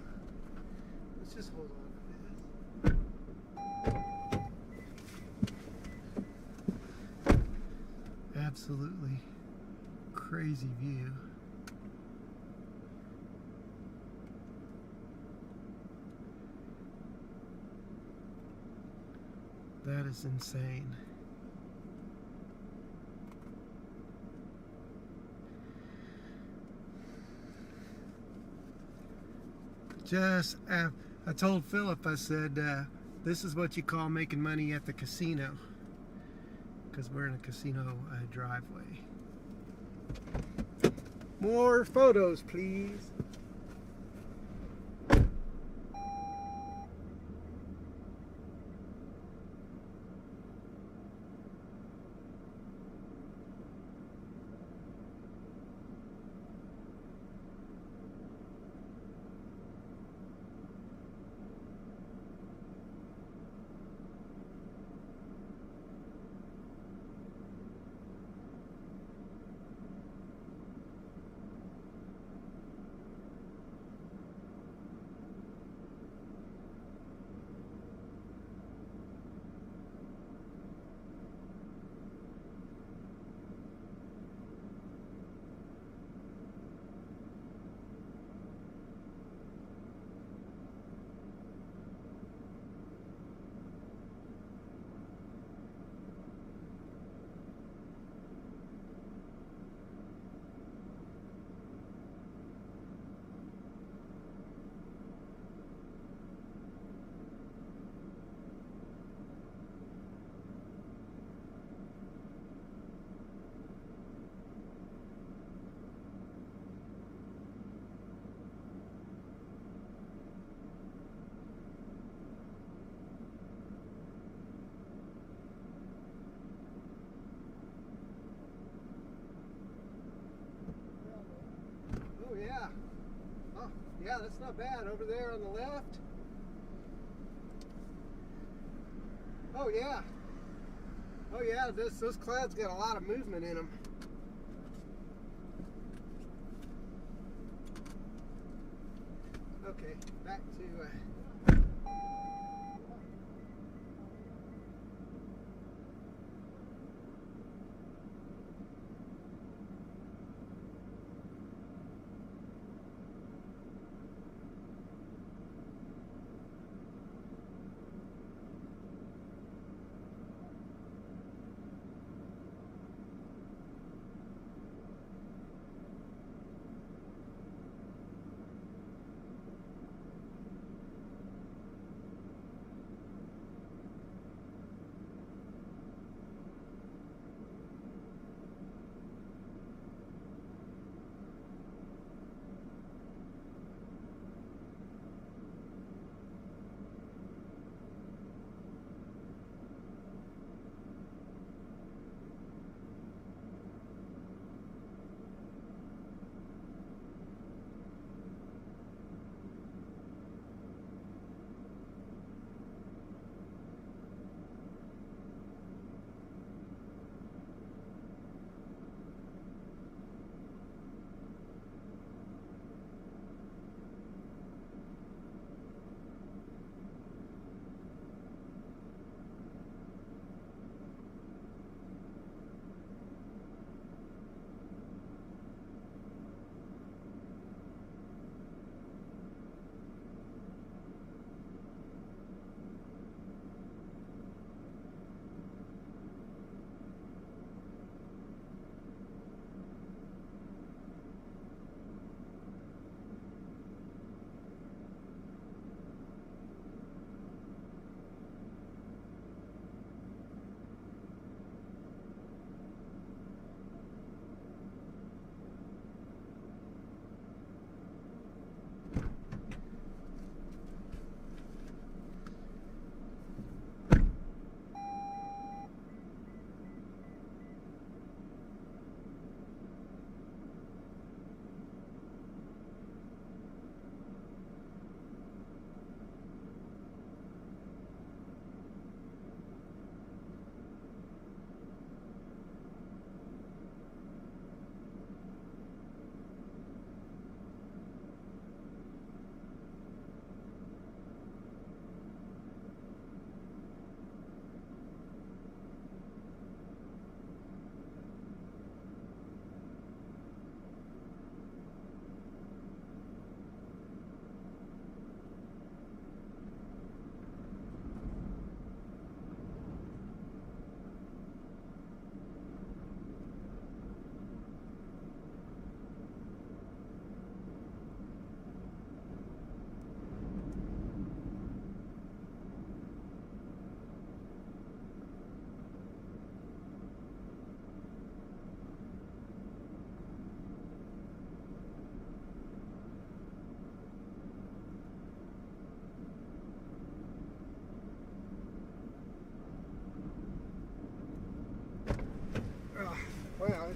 Let's just hold on to this. Absolutely crazy view. That is insane. I told Philip, I said, this is what you call making money at the casino. Because we're in a casino driveway. More photos, please. Oh yeah. Oh yeah, that's not bad. Over there on the left. Oh yeah. Oh yeah, those clouds got a lot of movement in them. Okay, back to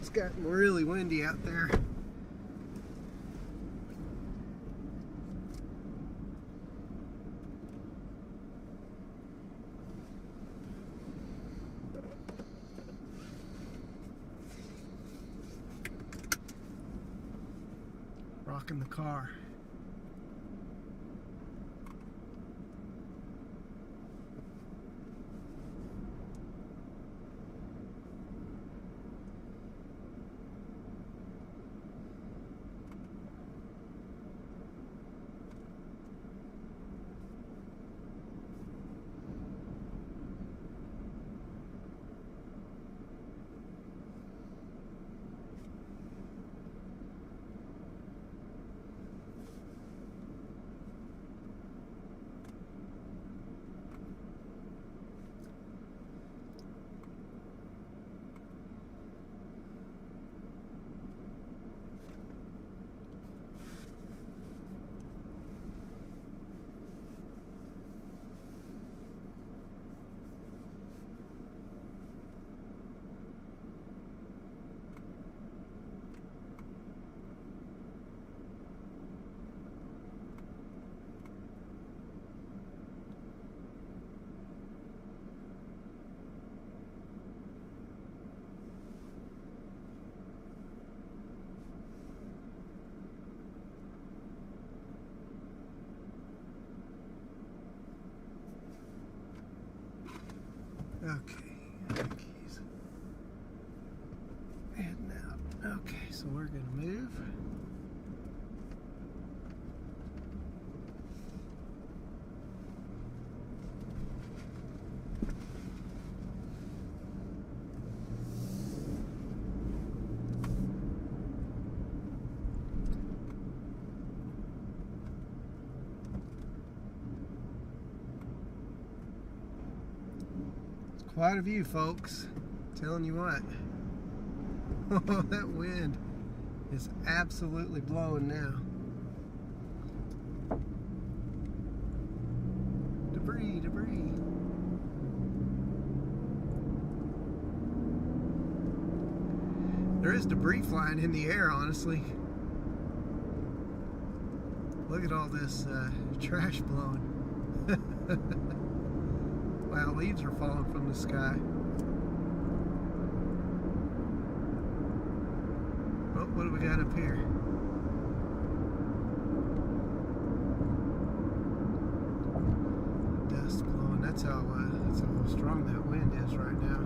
It's gotten really windy out there. Rocking the car. Okay, keys. Heading out. Okay, so we're gonna move. Quite a view, folks. Telling you what. Oh, that wind is absolutely blowing now. Debris, debris. There is debris flying in the air, honestly. Look at all this trash blowing. Wow, leaves are falling from the sky. Oh, what do we got up here? Dust blowing. That's how strong that wind is right now.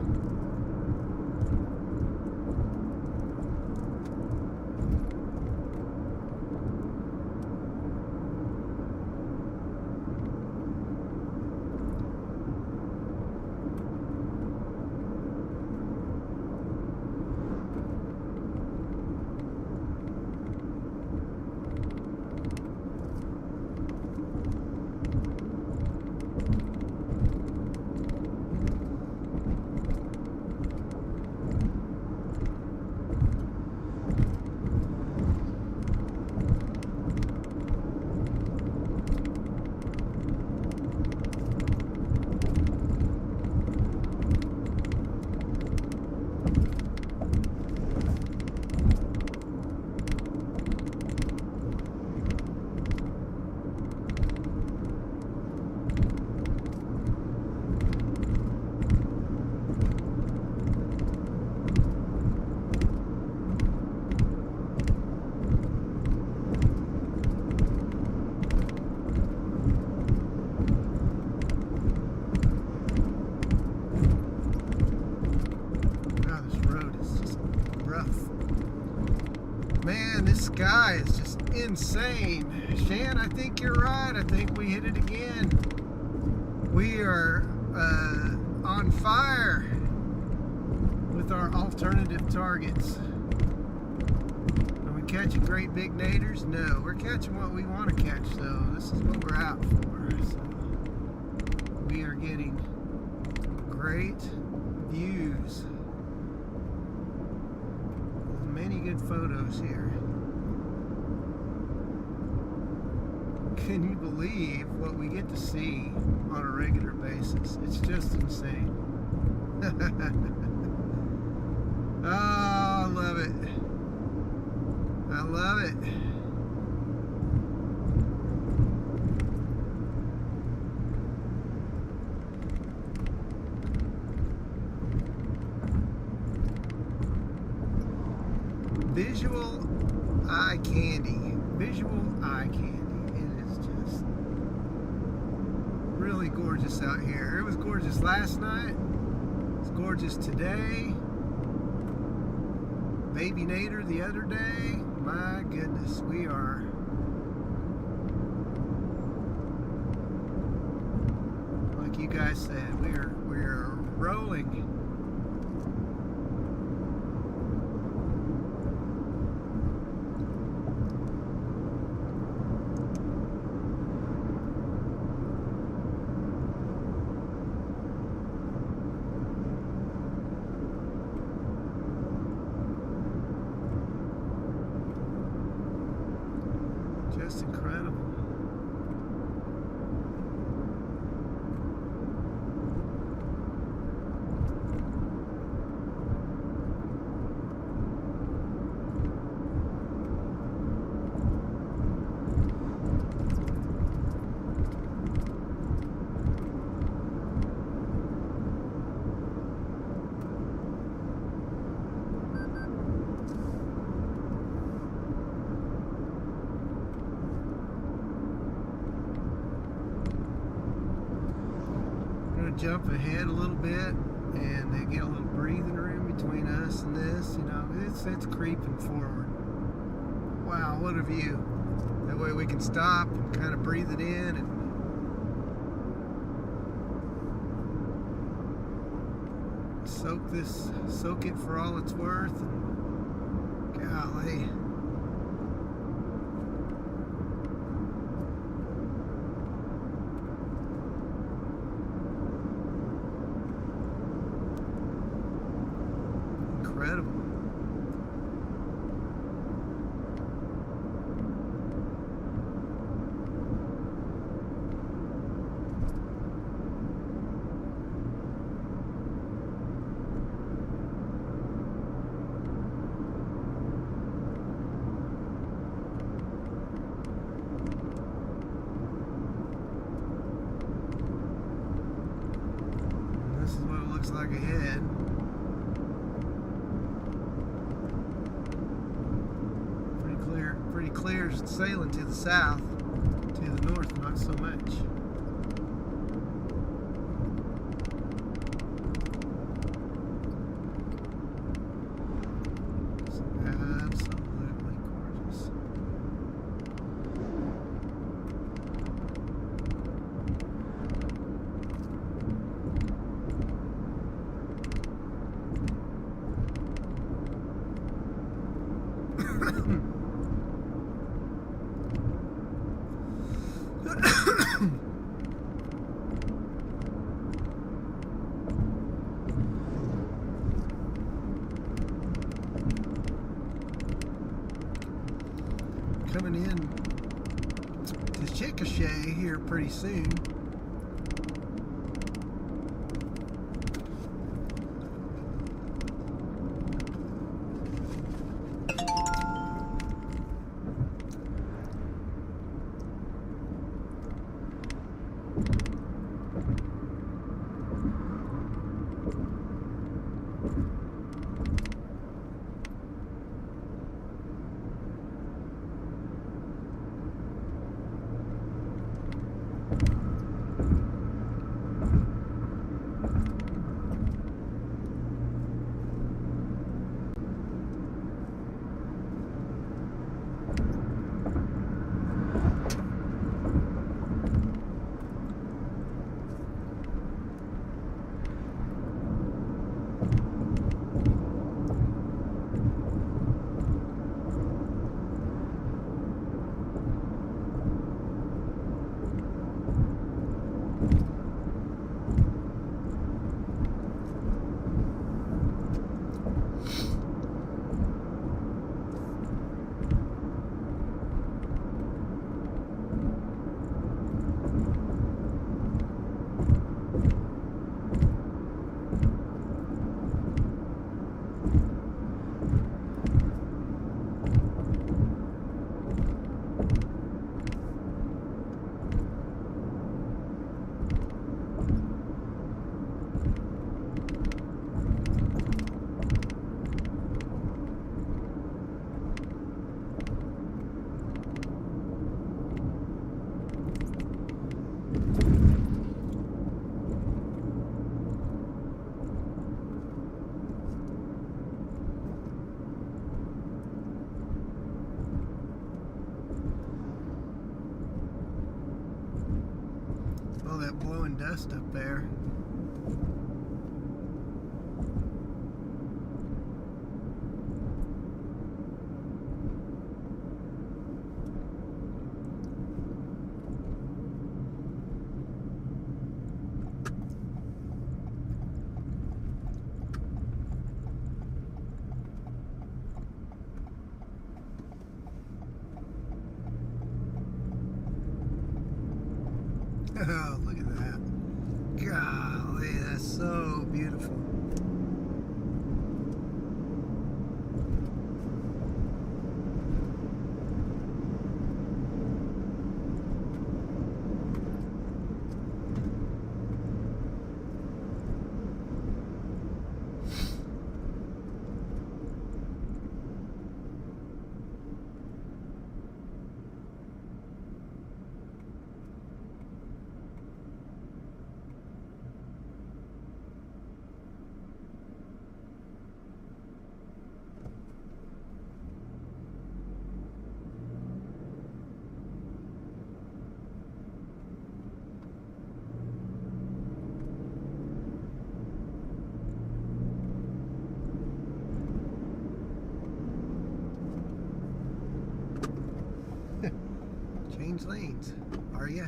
Man, this sky is just insane. Shan, I think you're right. I think we hit it again. We are on fire with our alternative targets. Are we catching great big naders? No, we're catching what we want to catch, though. This is what we're out for. So we are getting great views. Many good photos here. Can you believe what we get to see on a regular basis? It's just insane. Oh, love it. I love it. Visual eye candy. Visual eye candy. It is just really gorgeous out here. It was gorgeous last night. It's gorgeous today. Baby Nader the other day. My goodness, we are like you guys said, we're rolling. Just incredible. Jump ahead a little bit and get a little breathing room between us and this. You know, it's creeping forward. Wow, what a view. That way we can stop and kind of breathe it in and soak it for all it's worth. And golly. Incredible. And this is what it looks like ahead. Pretty clear sailing to the south. To the north, not so much. It's absolutely gorgeous. Coming in to Chickasha here pretty soon. that blowing dust up there. Oh, look at that. Golly, that's so beautiful. Change lanes, are ya?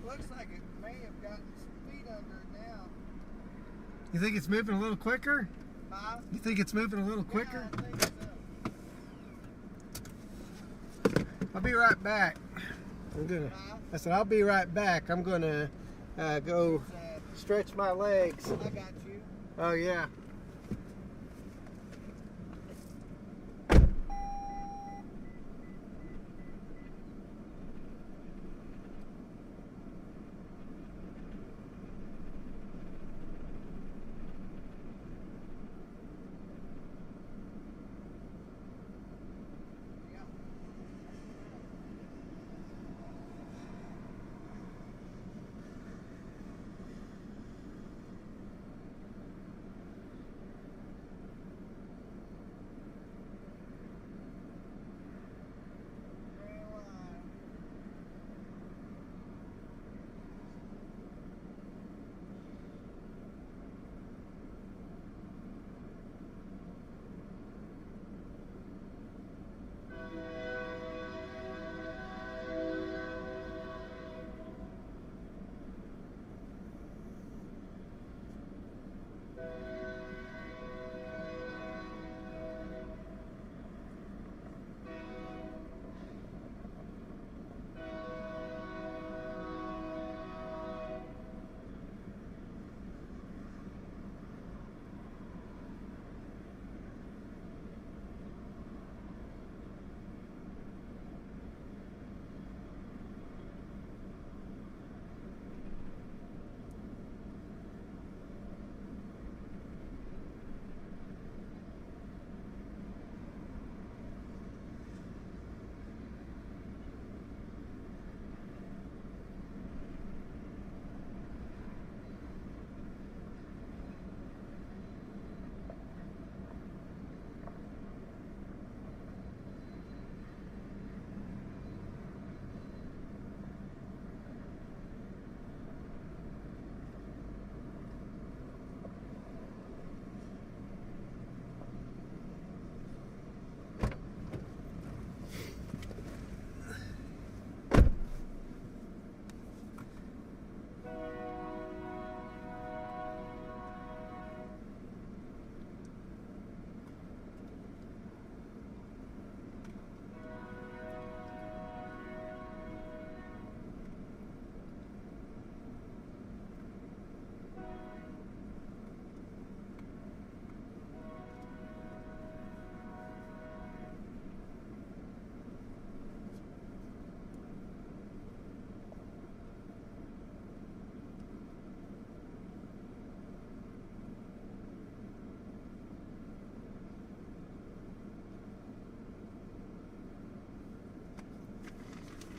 Looks like it may have gotten speed under it now. You think it's moving a little quicker? Huh? You think it's moving a little quicker? Yeah, I think so. I'll be right back. I said I'll be right back. I'm gonna go stretch my legs. I got you. Oh yeah.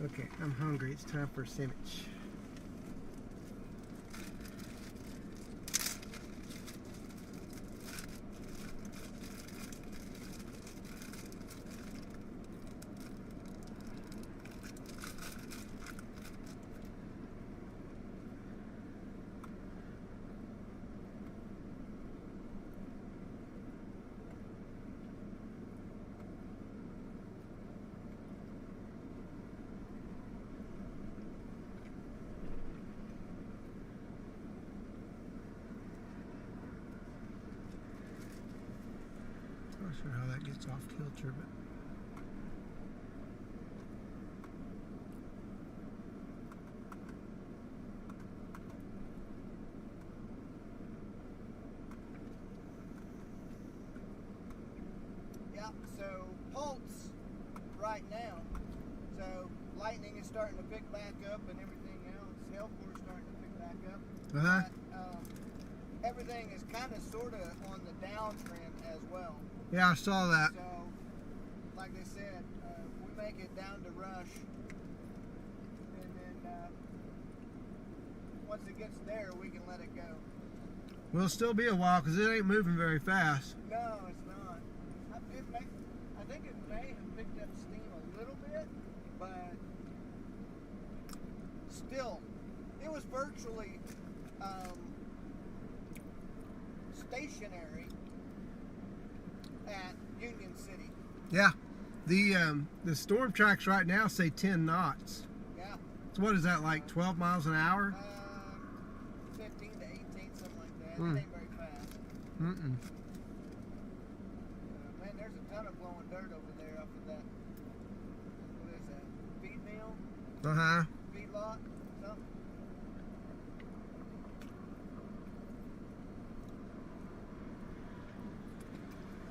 Okay, I'm hungry. It's time for a sandwich. Not sure how that gets off kilter, but Yeah, so pulse right now. So lightning is starting to pick back up and everything else. Hellcore is starting to pick back up. uh-huh. But, everything is kind of sort of on the downtrend as well. Yeah, I saw that. So, like they said, we make it down to rush, and then once it gets there, we can let it go. Will still be a while because it ain't moving very fast. No, it's not. I think it may have picked up steam a little bit, but still, it was virtually stationary at Union City. Yeah, the storm tracks right now say 10 knots. Yeah. So what is that, like 12 miles an hour? 15 to 18, something like that. Mm. It ain't very fast. Mm-mm. Man, there's a ton of blowing dirt over there off of that. What is that? Feed mill? Uh-huh. Feedlot? Something?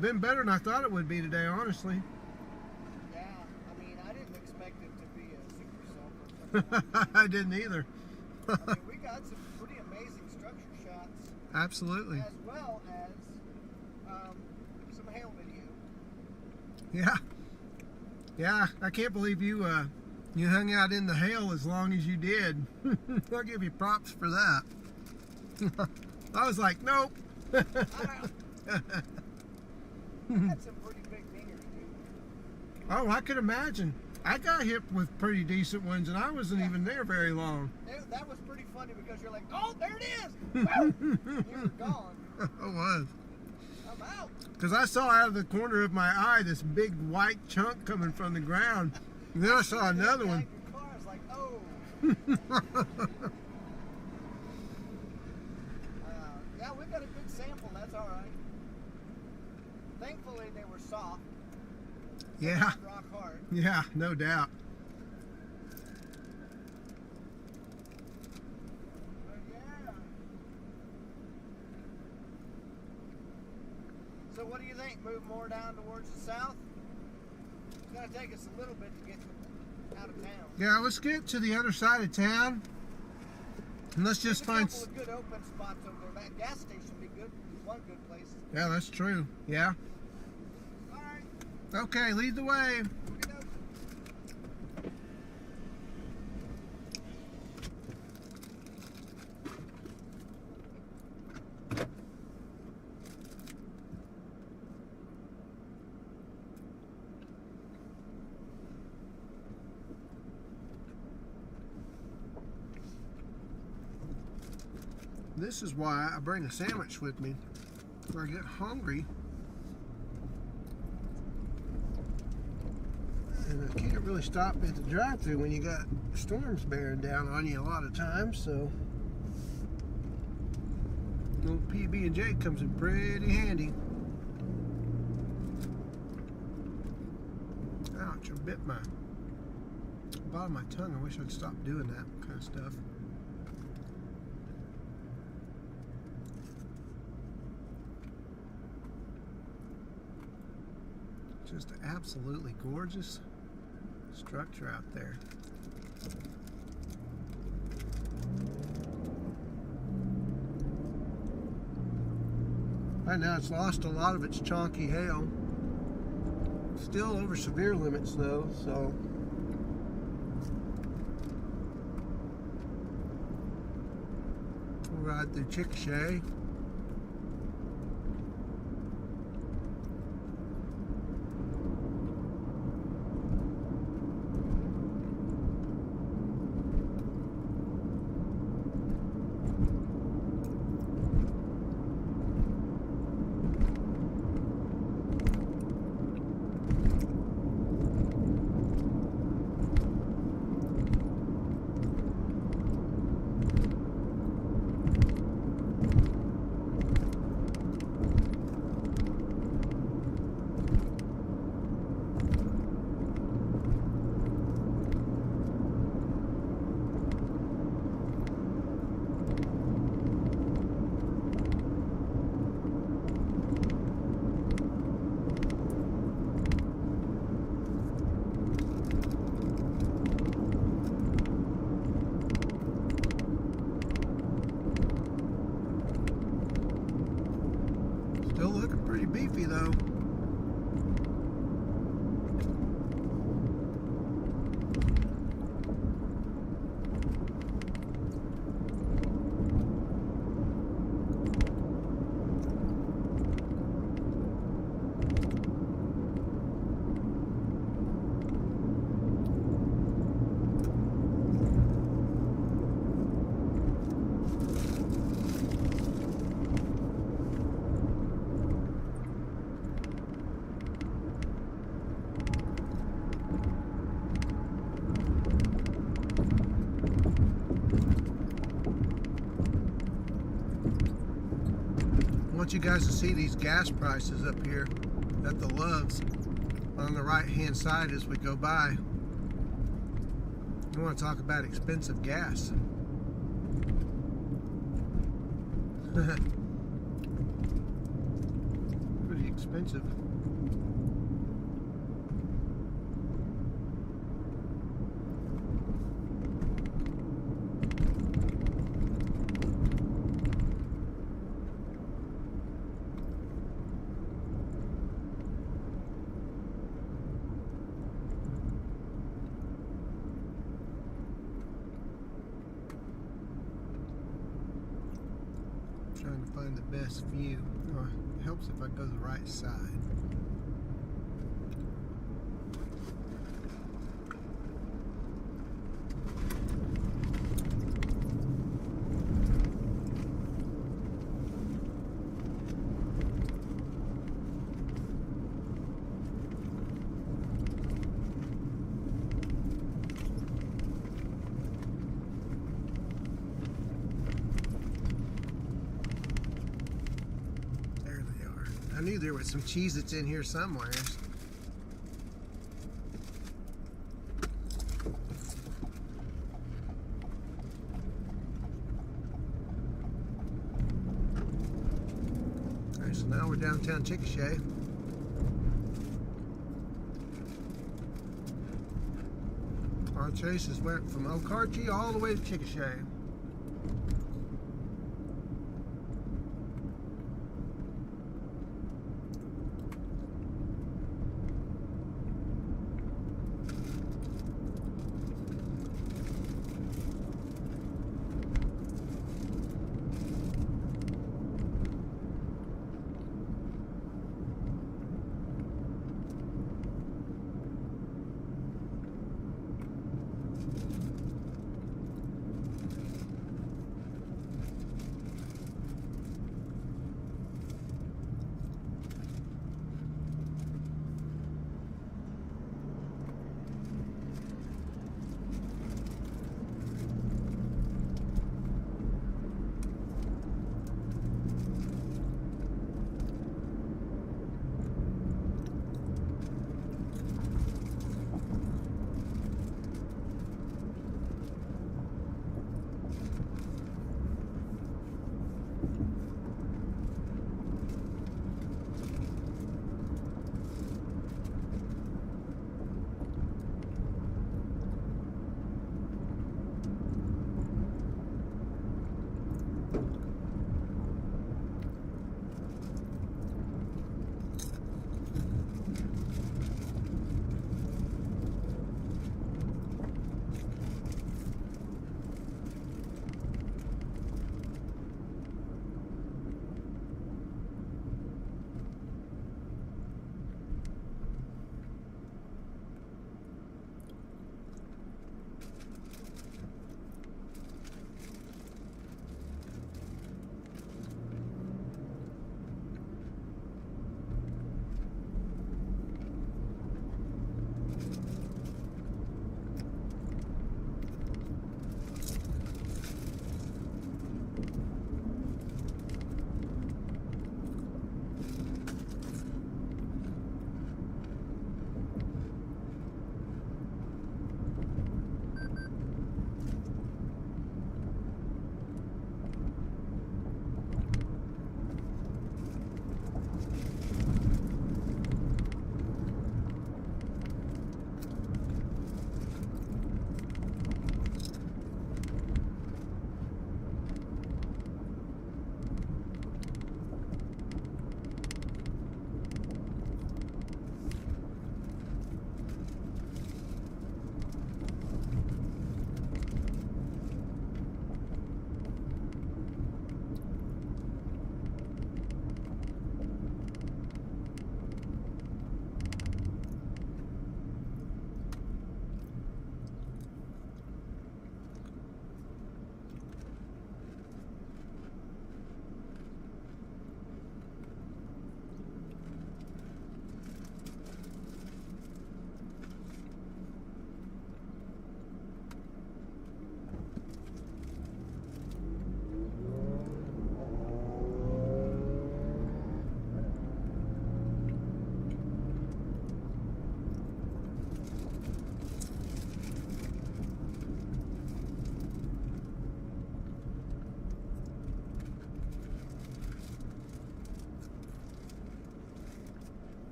Been better than I thought it would be today, honestly. Yeah. I mean, I didn't expect it to be a super sulfur. I didn't either. I mean, we got some pretty amazing structure shots, Absolutely. as well as some hail video. Yeah. Yeah, I can't believe you hung out in the hail as long as you did. I'll give you props for that. I was like, nope. Had some pretty big dingers, too. Oh, I could imagine. I got hit with pretty decent ones, and I wasn't even there very long. That was pretty funny because you're like, oh, there it is! Woo! You were gone. It was. I'm out. Because I saw out of the corner of my eye this big white chunk coming from the ground. And then I saw another one. Your car is like, oh. Yeah, we got a good sample. That's all right. Thankfully, they were soft. Yeah. Not rock hard. Yeah, no doubt. But yeah. So what do you think? Move more down towards the south? It's going to take us a little bit to get out of town. Yeah, let's get to the other side of town. And let's just There's a find... couple of good open spots over there. That gas station would be good. One good place. Yeah, that's true. Yeah. All right. Okay, lead the way. Okey-doke. This is why I bring a sandwich with me. When I get hungry. And I can't really stop at the drive-thru when you got storms bearing down on you a lot of times, so little PB&J comes in pretty handy. Ouch, I bit my bottom of my tongue. I wish I'd stop doing that kind of stuff. Just absolutely gorgeous structure out there. Right now it's lost a lot of its chonky hail. Still over severe limits though, so We'll ride through Chickasha. Still looking pretty beefy though. I want you guys to see these gas prices up here at the Loves on the right hand side as we go by. You want to talk about expensive gas. Pretty expensive. Trying to find the best view. Oh, it helps if I go the right side. I knew there was some Cheez-Its in here somewhere. Alright, so now we're downtown Chickasha. Our chases went from Okarche all the way to Chickasha.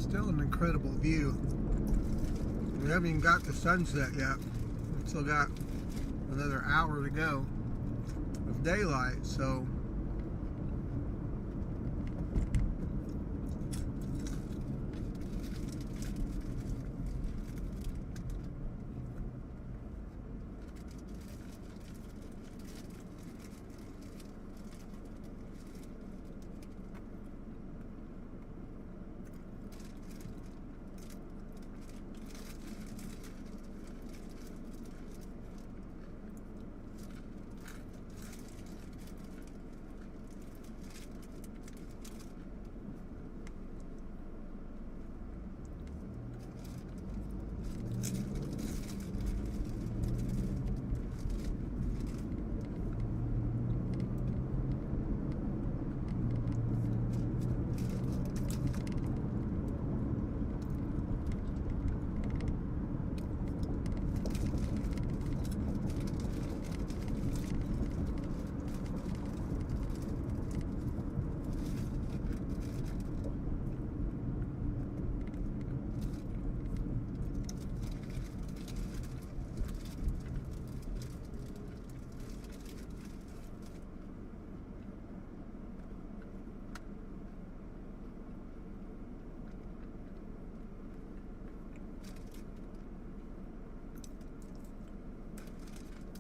Still an incredible view. We haven't even got the sunset yet. We've still got another hour to go of daylight, so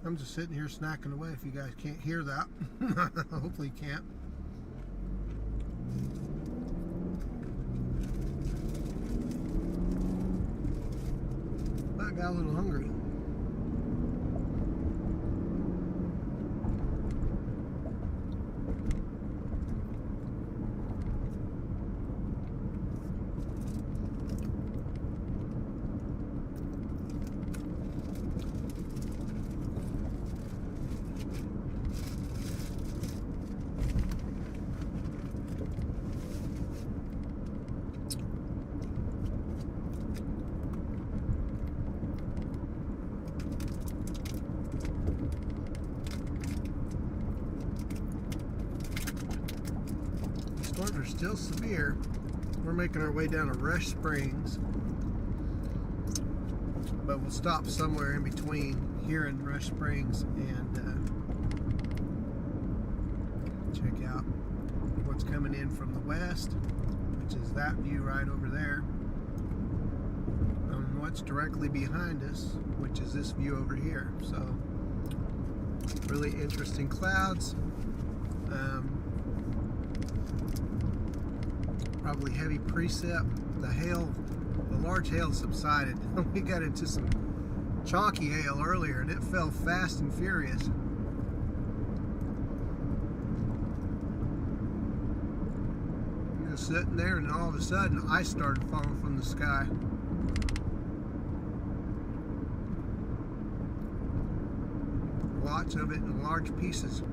I'm just sitting here snacking away if you guys can't hear that. Hopefully you can't. I got a little hungry. Storms are still severe. We're making our way down to Rush Springs, but we'll stop somewhere in between here in Rush Springs and check out what's coming in from the west, which is that view right over there, and what's directly behind us, which is this view over here. So really interesting clouds. Probably heavy precip. The large hail subsided. We got into some chalky hail earlier and it fell fast and furious. Just sitting there, and all of a sudden ice started falling from the sky. Lots of it in large pieces.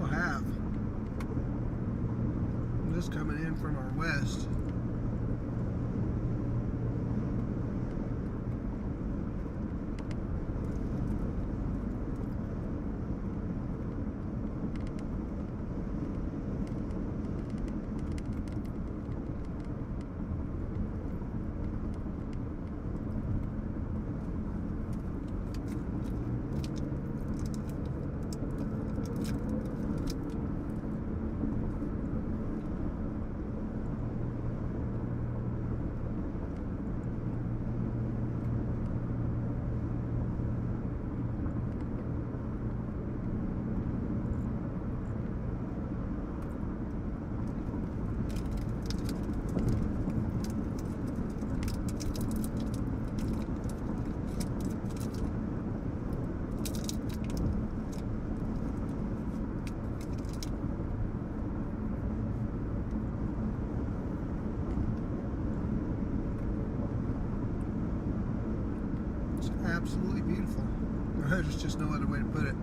still have. Just coming in from our west. Absolutely beautiful. There's just no other way to put it.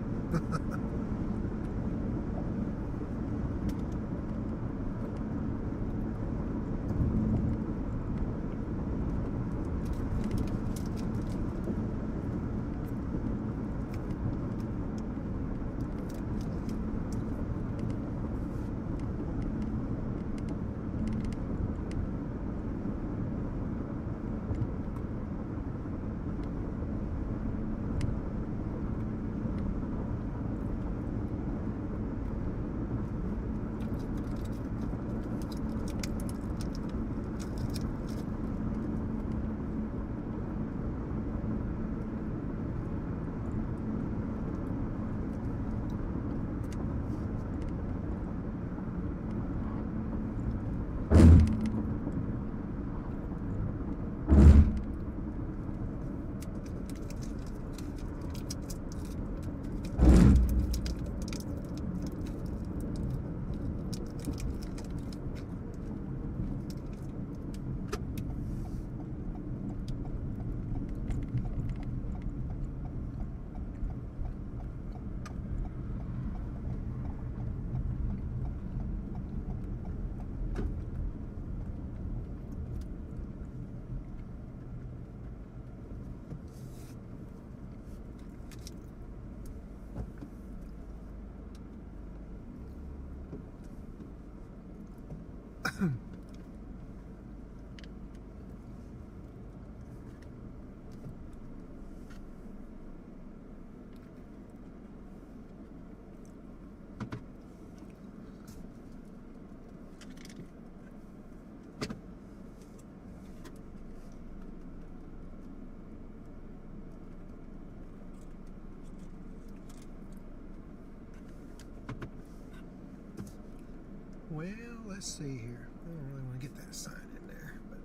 Well, let's see here. I don't really want to get that sign in there, but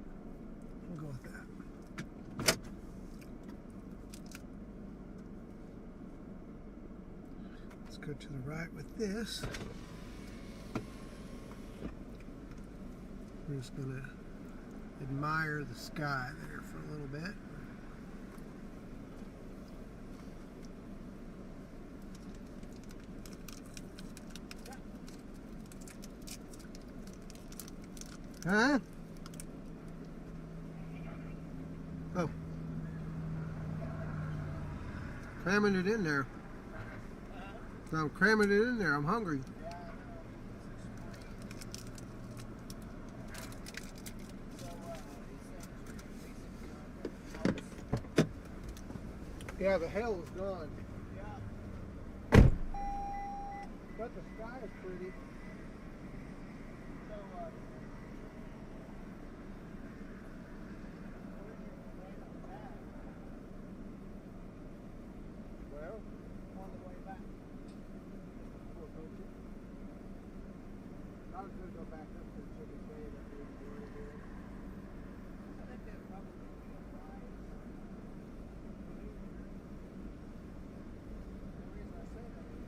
we'll go with that. Let's go to the right with this. We're just going to admire the sky there for a little bit. Huh? Oh. Cramming it in there. I'm cramming it in there. I'm hungry. Yeah, the hail is gone. But the sky is pretty. Well, on the way back. I was going to go back up to the Chicken Bay that we were doing. I think that probably be a ride. The reason I say that is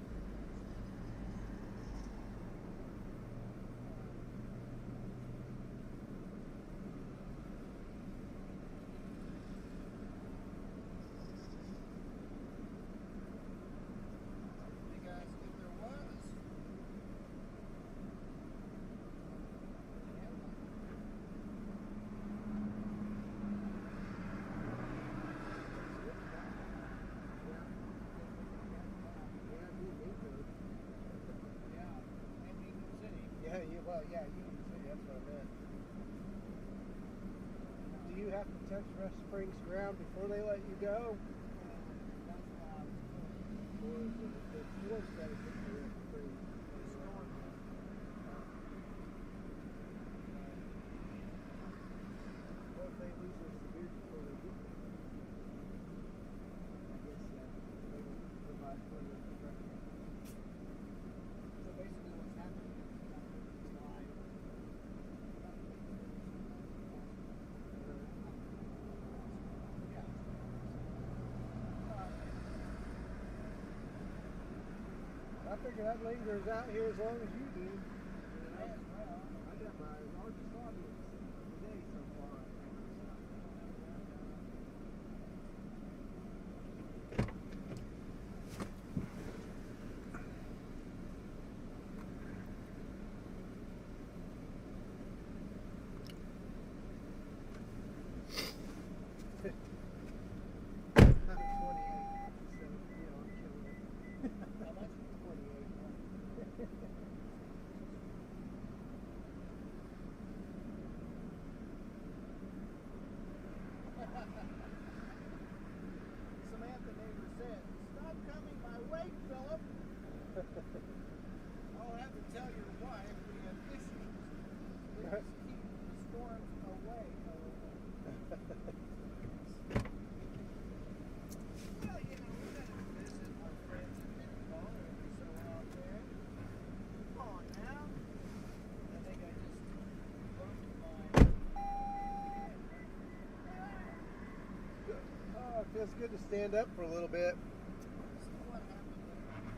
Well, yeah, Union City, that's what I meant. Do you have to touch Rush Springs ground before they let you go? That's why I was told. Or is it forced that it's just free? What if they lose their severe before they get there? I guess they will provide further instruction. So basically what's happening is it's live. I figure that lingers out here as long as you do. Yeah, well, I got my largest audience today so far. I'm at 28, so I'm killing it. how much? 28. Samantha neighbor said, "Stop coming my way, Philip." I'll have to tell your wife we have issues. Please keep the storms away. Well, you know, we're going to visit our friends in Minnetonka every so often. Come on now. I think I just bumped my... Oh, it feels good to stand up for a little bit. See what happened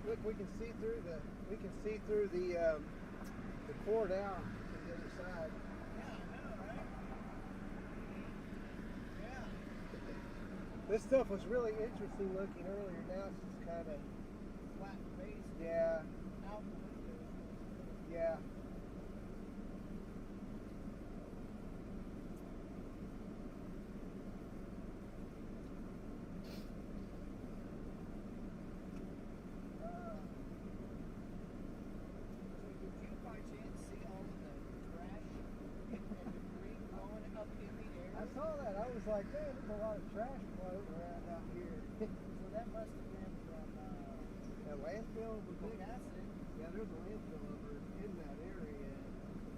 there. Look, we can see through the core now to the other side. Yeah, I know, right? Yeah. This stuff was really interesting looking earlier. Now it's just kind of, Flat face yeah, out the window. yeah. So did you by chance see all of the trash and debris blowing up in the air? I saw that. I was like, man, there's a lot of trash floating around out here. So that must have been from A landfill was big. acid. Yeah, there's a landfill over in that area,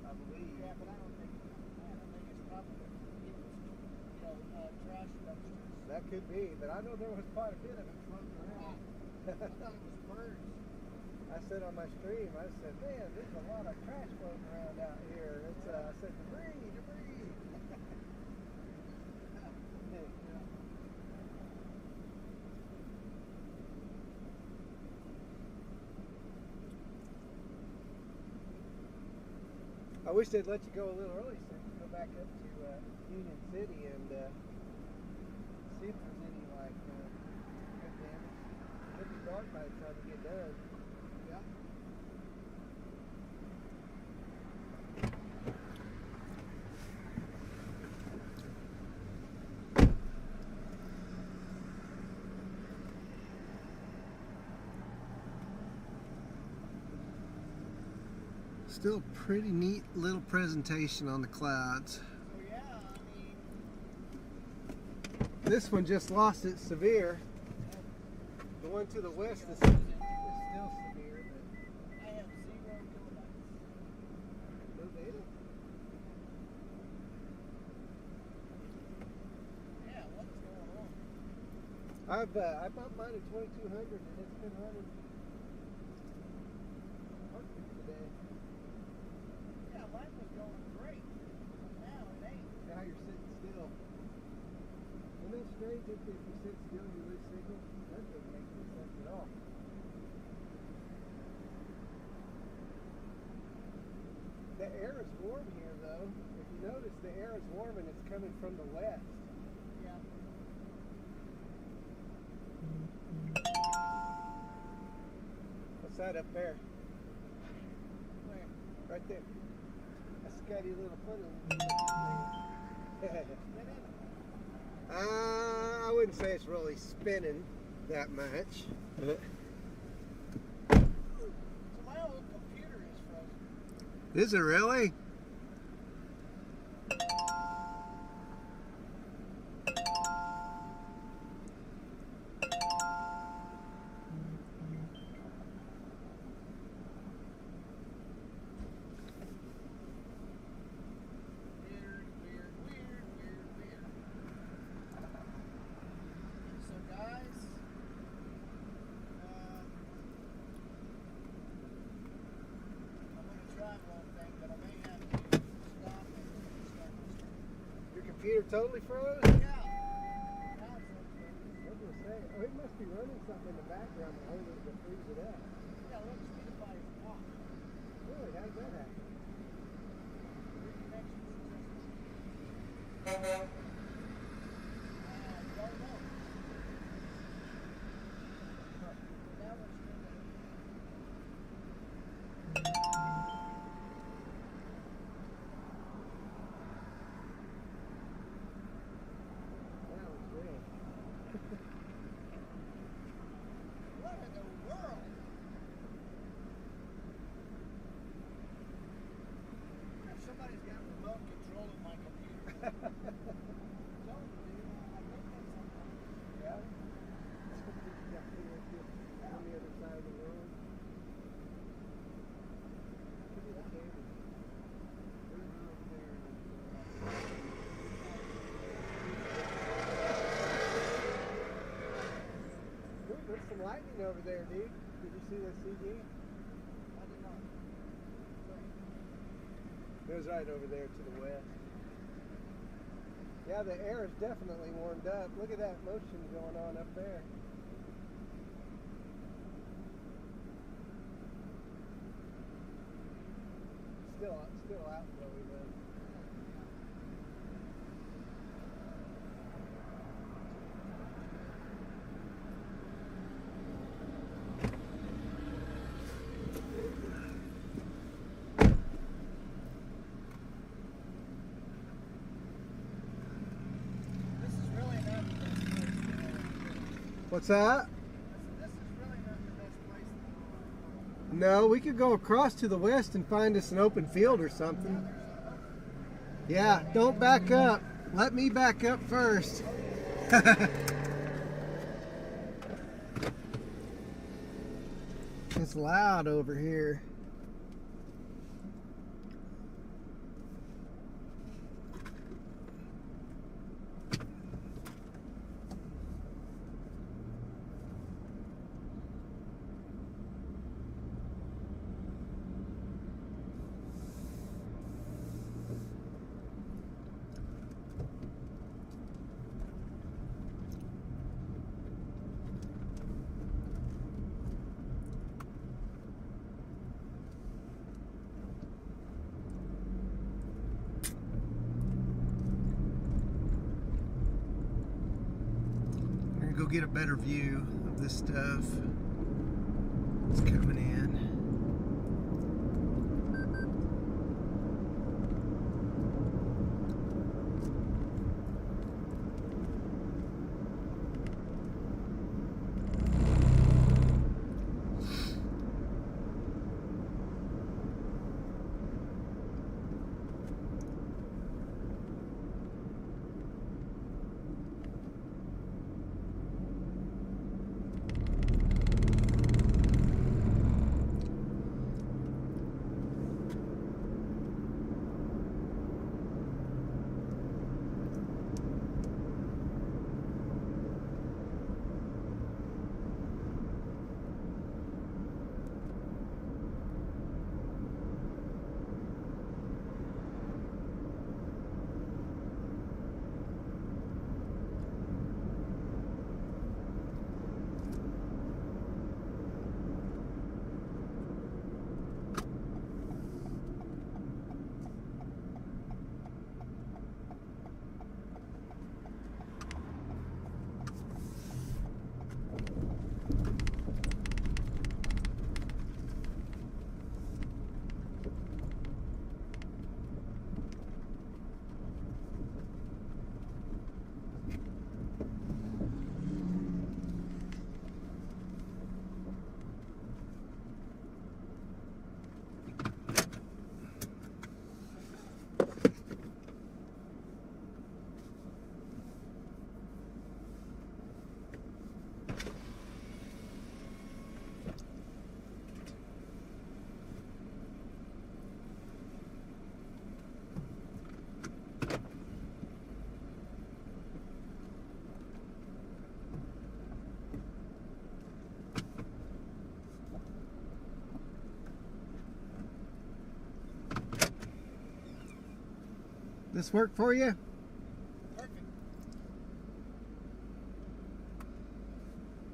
I believe. Yeah, but I don't think it's from that. I think it's probably trash dumpsters. That could be, but I know there was quite a bit of it floating around. I thought it was birds. I said on my stream, I said, man, there's a lot of trash floating around out here. It's, I said, debris. I wish they'd let you go a little early so you could go back up to Union City and see if there's any like good damage. It'll be dark by the time you get done. Yeah. Still a pretty neat little presentation on the clouds. So yeah, I mean, This one just lost its severe. The one to the west is still severe, I have 0 kilobytes. but no data. Yeah, what's going on? I bumped mine to 2200 and it's been running perfect today. Yeah, mine was going great. But now it ain't. Now you're sitting still. Isn't that strange if you sit still you lose signal? That doesn't make any sense at all. The air is warm here though. If you notice the air is warm and it's coming from the west. Yeah. What's that up there? Where? Right there. A scuddy little funny. I wouldn't say it's really spinning that much. So my old computer is frozen. Is it really? Weird. So guys, I'm gonna try one thing, but I may have to stop and start this thing. Your computer totally froze? Yeah. Now it's okay. I was gonna say, oh, it must be running something in the background to hold it to freeze it up. Yeah, look, speedify is off. Really? How did that happen? Your connection successful. Don't know. That was That was real. what in the world? If somebody's got remote control of my computer. Tell them, dude. I think that's something. Yeah? On the other side of the world. Look at the camera. Ooh, there's some lightning over there, dude. Did you see the CG? I did not. It was right over there to the west. Yeah, the air is definitely warmed up. Look at that motion going on up there. Still out though, though. This is really not the best place to go. What's that? This is really not the best place to go. No, we could go across to the west and find us an open field or something. Yeah, don't back up. Let me back up first. It's loud over here. Go get a better view of this stuff. It's coming in. This work for you? Perfect.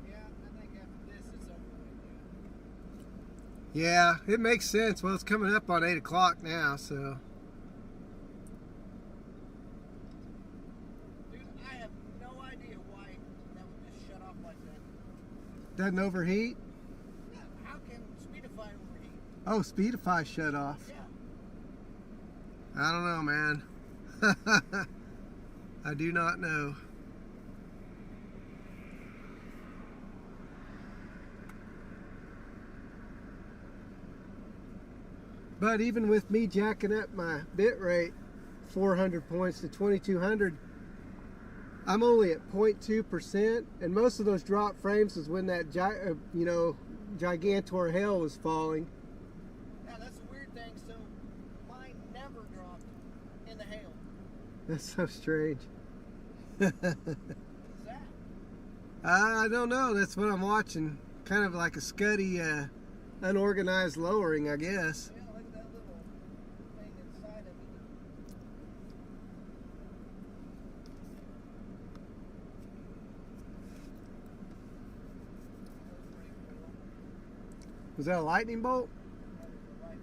Yeah, I think after this it's over with, dude. Yeah, it makes sense. Well, it's coming up on 8 o'clock now, so. Dude, I have no idea why that would just shut off like that. Doesn't overheat? Yeah, how can Speedify overheat? Oh, Speedify shut off. Yeah. I don't know, man. I do not know. But even with me jacking up my bit rate 400 points to 2200, I'm only at 0.2%, and most of those drop frames was when that Gigantor hail was falling. Yeah, that's a weird thing. So mine never dropped in the hail. That's so strange. What is that? I don't know. That's what I'm watching. Kind of like a scuddy, unorganized lowering, I guess. Yeah, look at that little thing inside of it. That's pretty cool. Was that a lightning bolt? That was the right.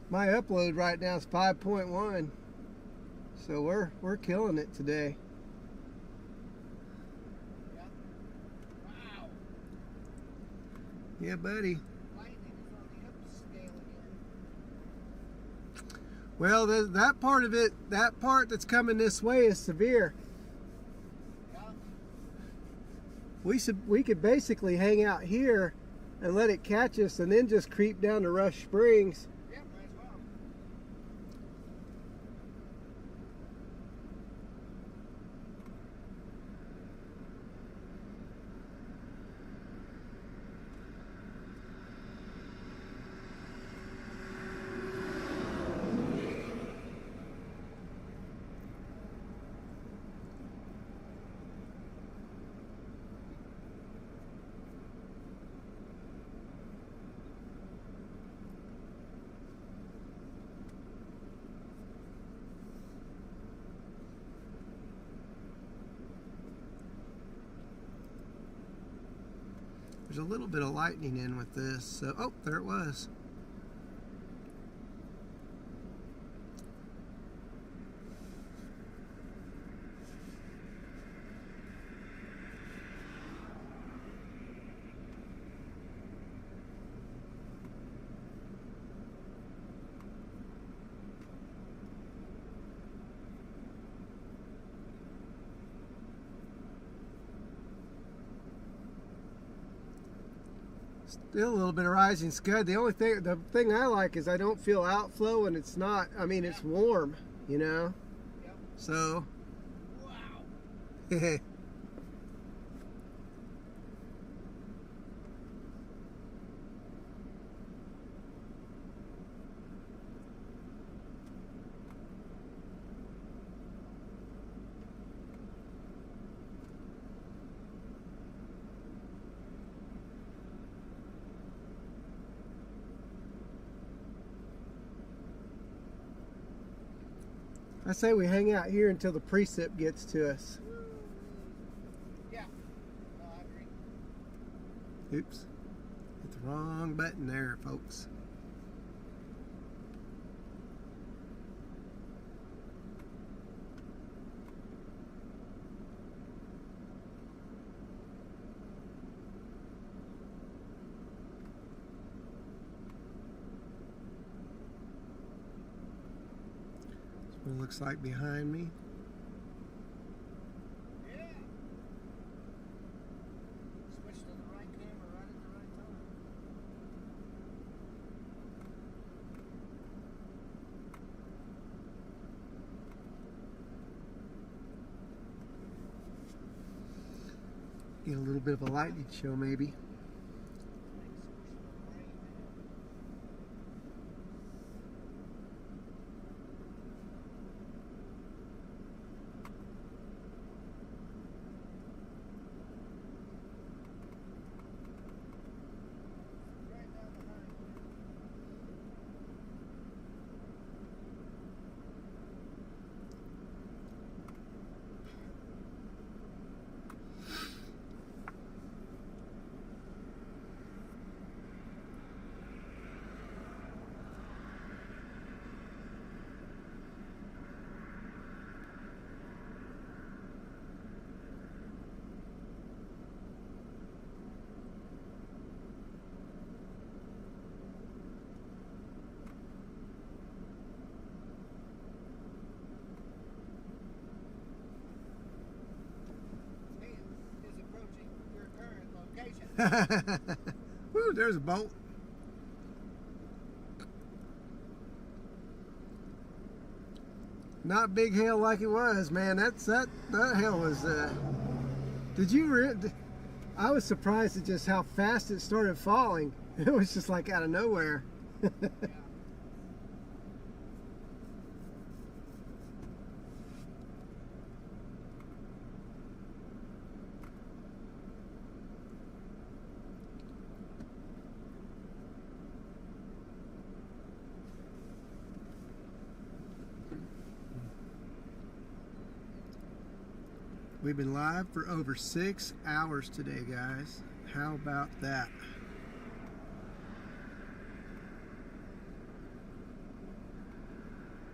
My upload right now is 5.1, so we're killing it today. Yeah. Wow. Yeah, buddy. Lightning is on the upscale again. Well, that part of it, that part that's coming this way is severe. Yeah. We could basically hang out here and let it catch us, and then just creep down to Rush Springs. Yeah, might as well. There's a little bit of lightning in with this, so oh, there it was. Still a little bit of rising scud. The thing I like is I don't feel outflow, and it's not. I mean, it's warm, you know. Yep. So. Wow. I say we hang out here until the precip gets to us. Yeah. No, I agree. Oops. Hit the wrong button there, folks. That's what it looks like behind me. Yeah. Switch to the right camera right at the right time. Get a little bit of a lightning show, maybe. Woo, there's a boat. Not big hail like it was, man. That hail was. Did you? I was surprised at just how fast it started falling. It was just like out of nowhere. We've been live for over 6 hours today, guys. How about that?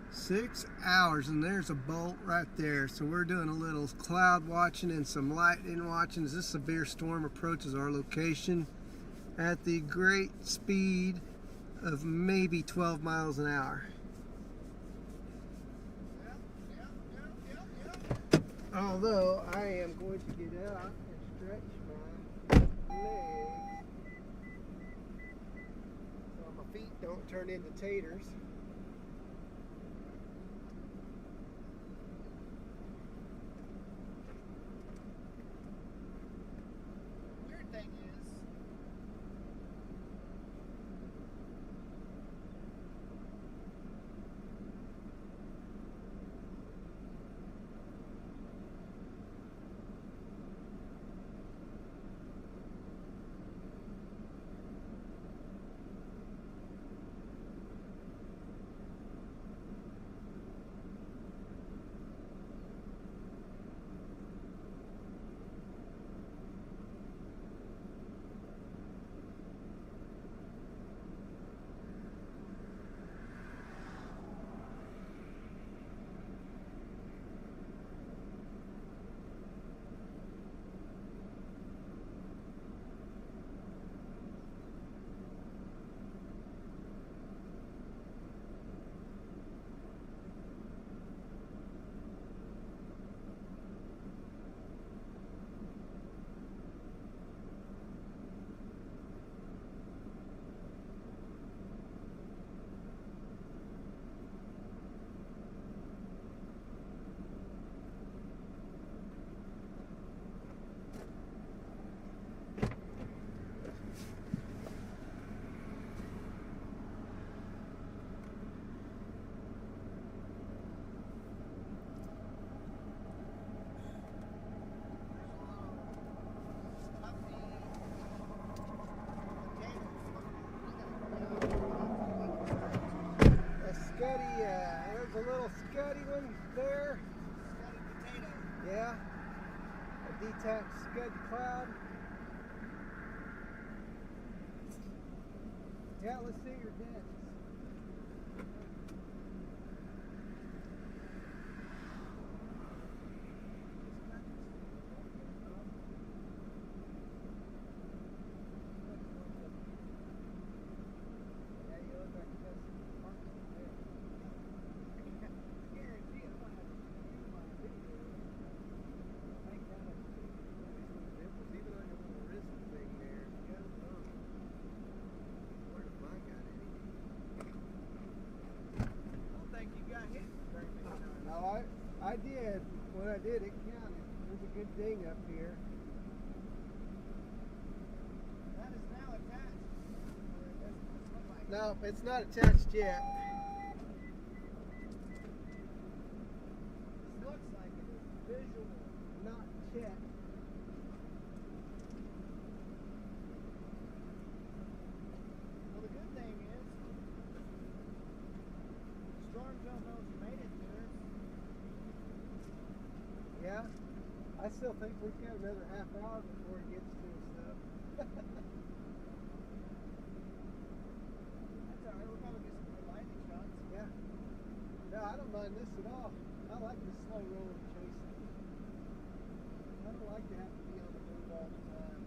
Six hours, and there's a bolt right there. So we're doing a little cloud watching and some lightning watching as this severe storm approaches our location at the great speed of maybe 12 miles an hour. Although I am going to get out and stretch my legs so my feet don't turn into taters. Weird thing is, There's a little scuddy one there. scotty potato. Yeah. A detached scud cloud. Yeah, let's see your dents. Yeah, you look like you got some marks in there. Guarantee I'm gonna have to use my video. Make that a dimples, even on your little wrist thing there. You got them. Where did mine got any? I don't think you got hit very many times. No, I did. When I did, it counted. There's a good ding up here. That is now attached. Or it doesn't look like it. No, it's not attached yet. This looks like it is visual. Not yet. Well, the good thing is, storm don't know if you made it to us. Yeah. I still think we've got another half hour before it gets to us, though. That's alright, we'll probably get some good lightning shots. Yeah. No, I don't mind this at all. I like the slow rolling chasing. I don't like to have to be on the move all the time.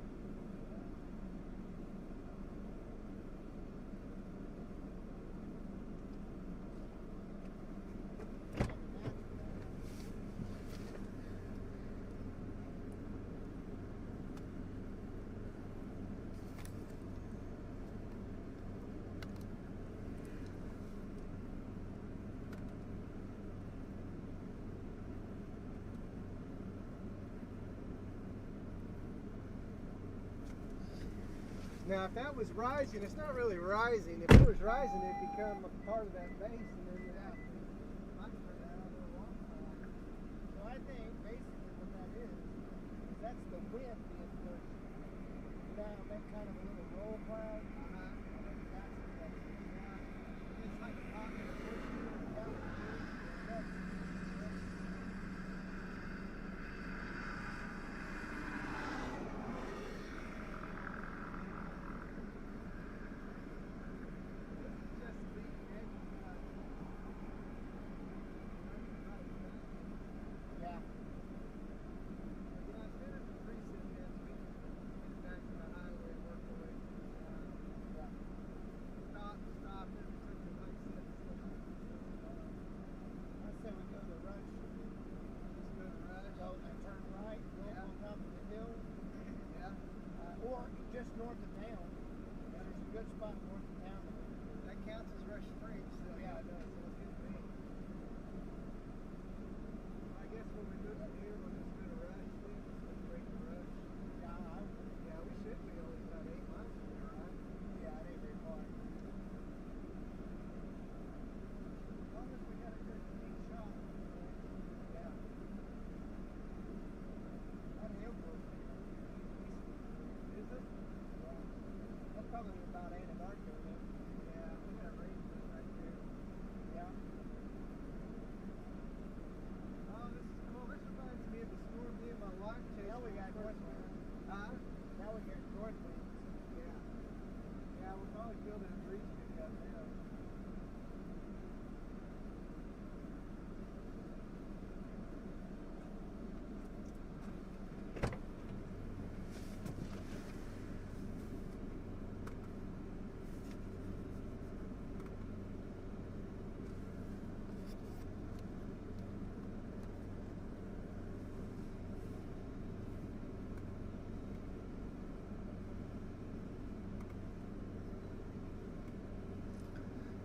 Now, if that was rising, it's not really rising. If it was rising, it'd become a part of that base, and then you'd have to monitor that out of the waterfall. So I think basically what that is that's the wind being pushed down, that kind of a little roll cloud. And then that's what that's It's like a pocket of pushing down the wind. that's Just the edge of that. yeah. Yeah, it's been a recent events. We can get back to the highway and work our way through Yeah. stop every time, like I said, I say we go to Rush, just go to Rush. go and turn right, go Yeah. up on top of the hill, Yeah, or just north of town. There's a good spot north of town. that counts as Rush Springs. So Yeah, it does. So it's good to me. I guess when we move from here, we'll just go to Rush. Then just go straight to Rush. Yeah, we should be only about 8 miles from here, right? Yeah, it ain't very far. As long as we got a good clean shot. Yeah. That hill goes is it? That's probably about Anadarko then. Yeah, we got ranges right there. Yeah. Oh, this is cool. This reminds me of the storm me and my wife chased. Now we got when north first winds. went. Huh? Now we get north winds. Yeah. Yeah, we're probably building a breeze pickup now.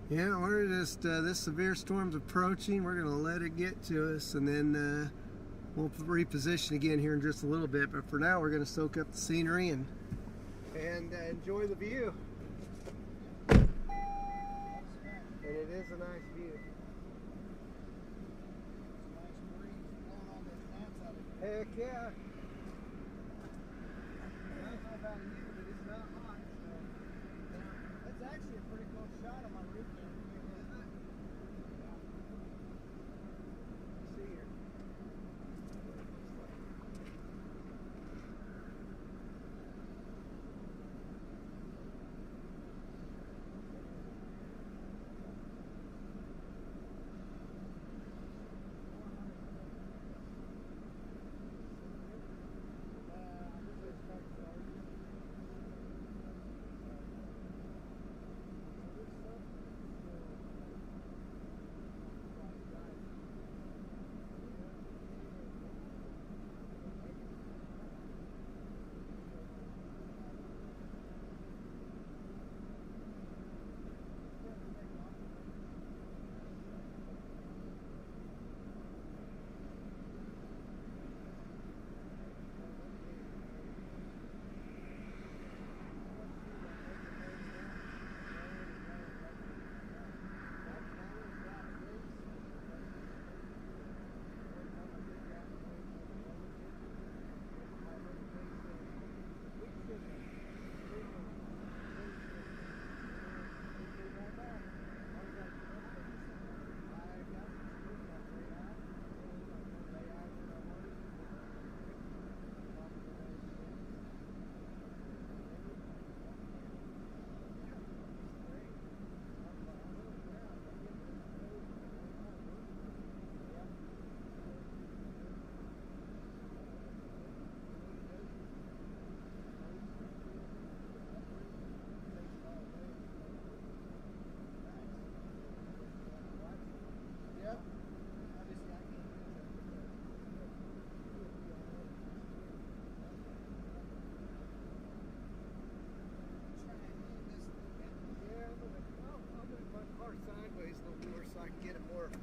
Yeah, we're just, this severe storm's approaching. We're going to let it get to us, and then we'll reposition again here in just a little bit. But for now, we're going to soak up the scenery and enjoy the view. That's And it is a nice view. nice breeze blowing all those gnats out of here. Heck yeah. I don't know about you, but it's not hot, so. That's actually a pretty cool shot on my roof camera. Isn't it? See here.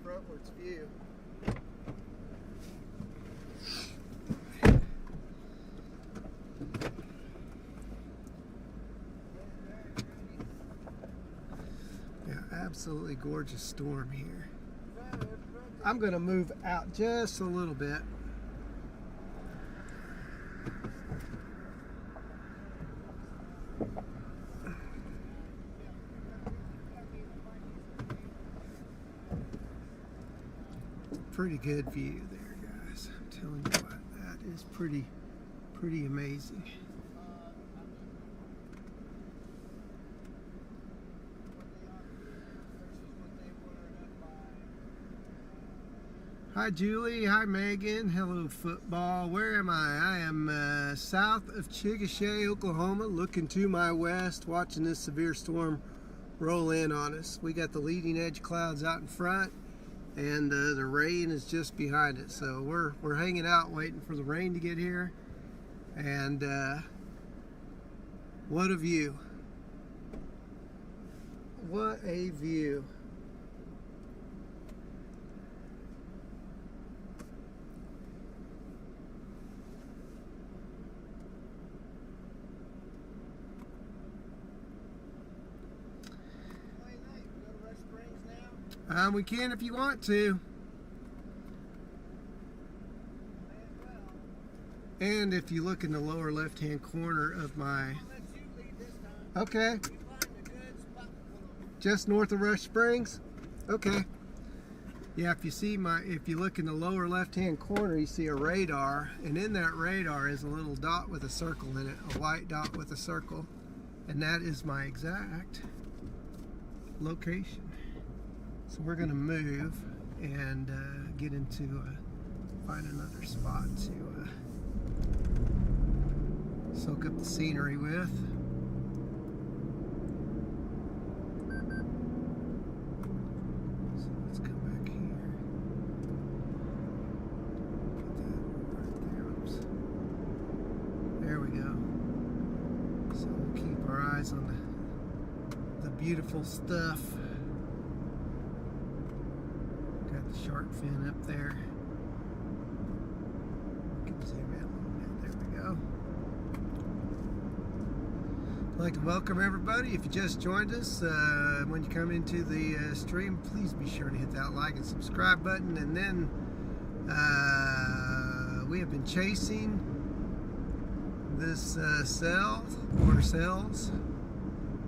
frontwards view. Absolutely gorgeous storm here. I'm going to move out just a little bit. Pretty good view there, guys. I'm telling you what, that is pretty amazing. Hi Julie, hi Megan, hello football. Where am I? I am south of Chickasha, Oklahoma, looking to my west, watching this severe storm roll in on us. We got the leading edge clouds out in front, and the rain is just behind it. So we're hanging out waiting for the rain to get here. And what a view. What a view. We can if you want to. And if you look in the lower left-hand corner of my... Okay. Just north of Rush Springs? Okay. Yeah, if you look in the lower left-hand corner, you see a radar, and in that radar is a little dot with a circle in it, a white dot with a circle, and that is my exact location. So we're going to move and get into, find another spot to soak up the scenery with. So let's come back here. Put that right there. Oops. There we go. So we'll keep our eyes on the beautiful stuff. The shark fin up there. We can zoom in a little bit. There we go. I'd like to welcome everybody. If you just joined us, when you come into the stream, please be sure to hit that like and subscribe button. And then we have been chasing this cell or cells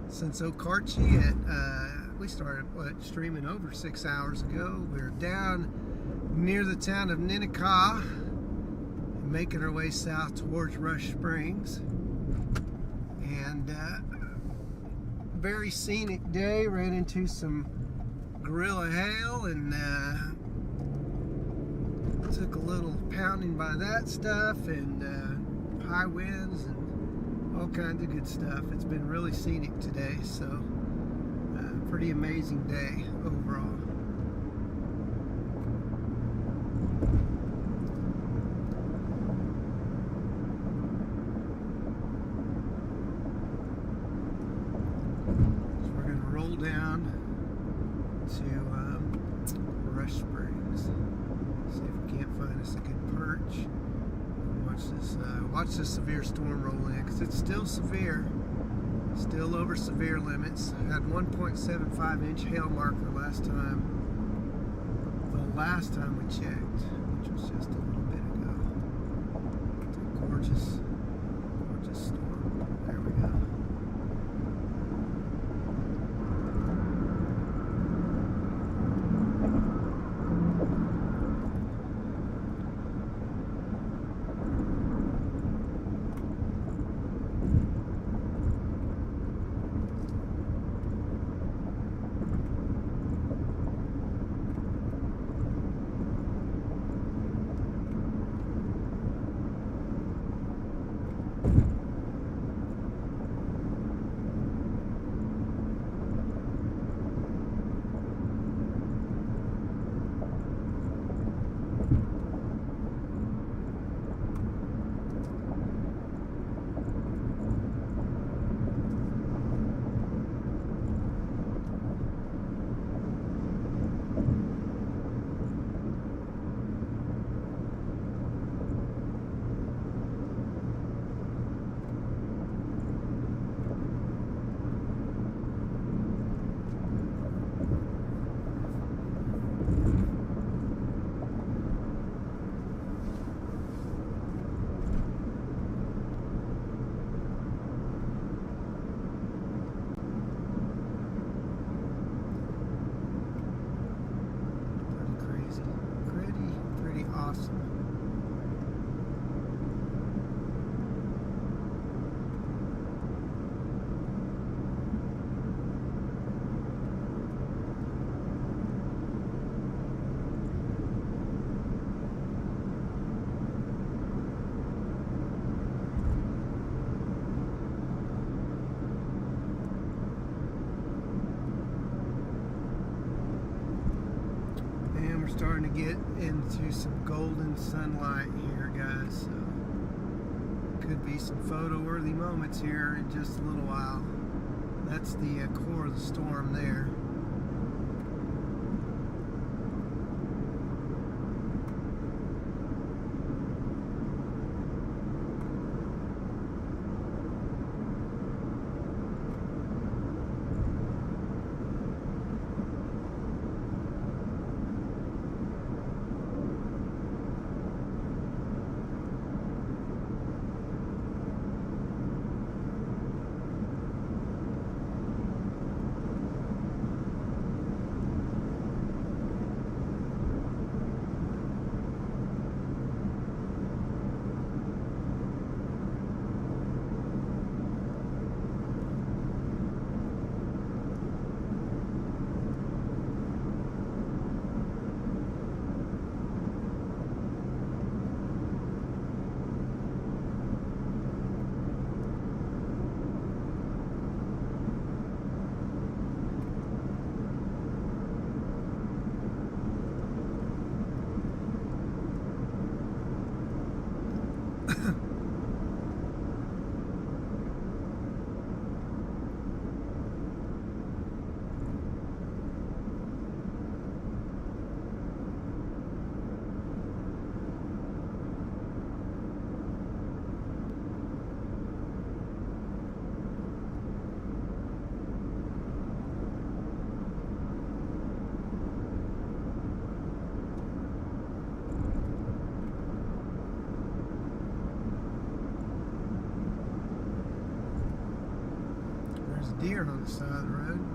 since Okarche at we started streaming over 6 hours ago. We're down near the town of Ninnekah, making our way south towards Rush Springs. And very scenic day. Ran into some gorilla hail and took a little pounding by that stuff, and high winds and all kinds of good stuff. It's been really scenic today, so pretty amazing day overall. So we're going to roll down to Rush Springs. See if we can't find us a good perch. Watch this severe storm roll in, because it's still severe. Still over severe limits. Had 1.75 inch hail marker last time. The last time we checked, which was just a little bit ago. It's a gorgeous, gorgeous storm. There we go. starting to get into some golden sunlight here, guys. So could be some photo-worthy moments here in just a little while. That's the core of the storm there. There's a deer on the side of the road.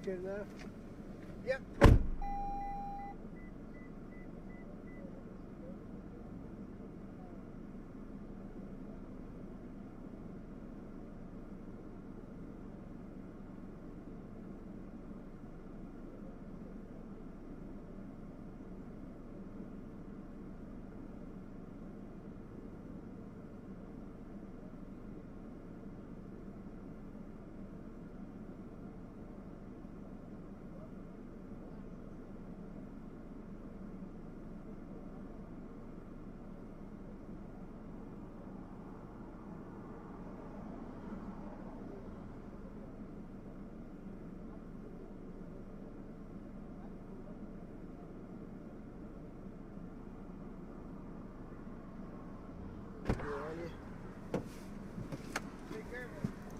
good enough? Yep.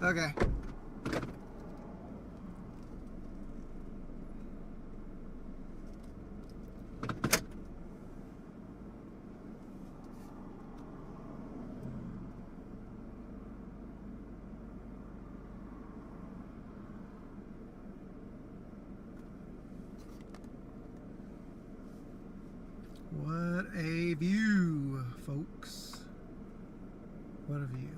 Okay. What a view, folks. What a view.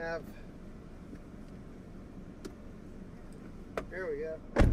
have. Here we go.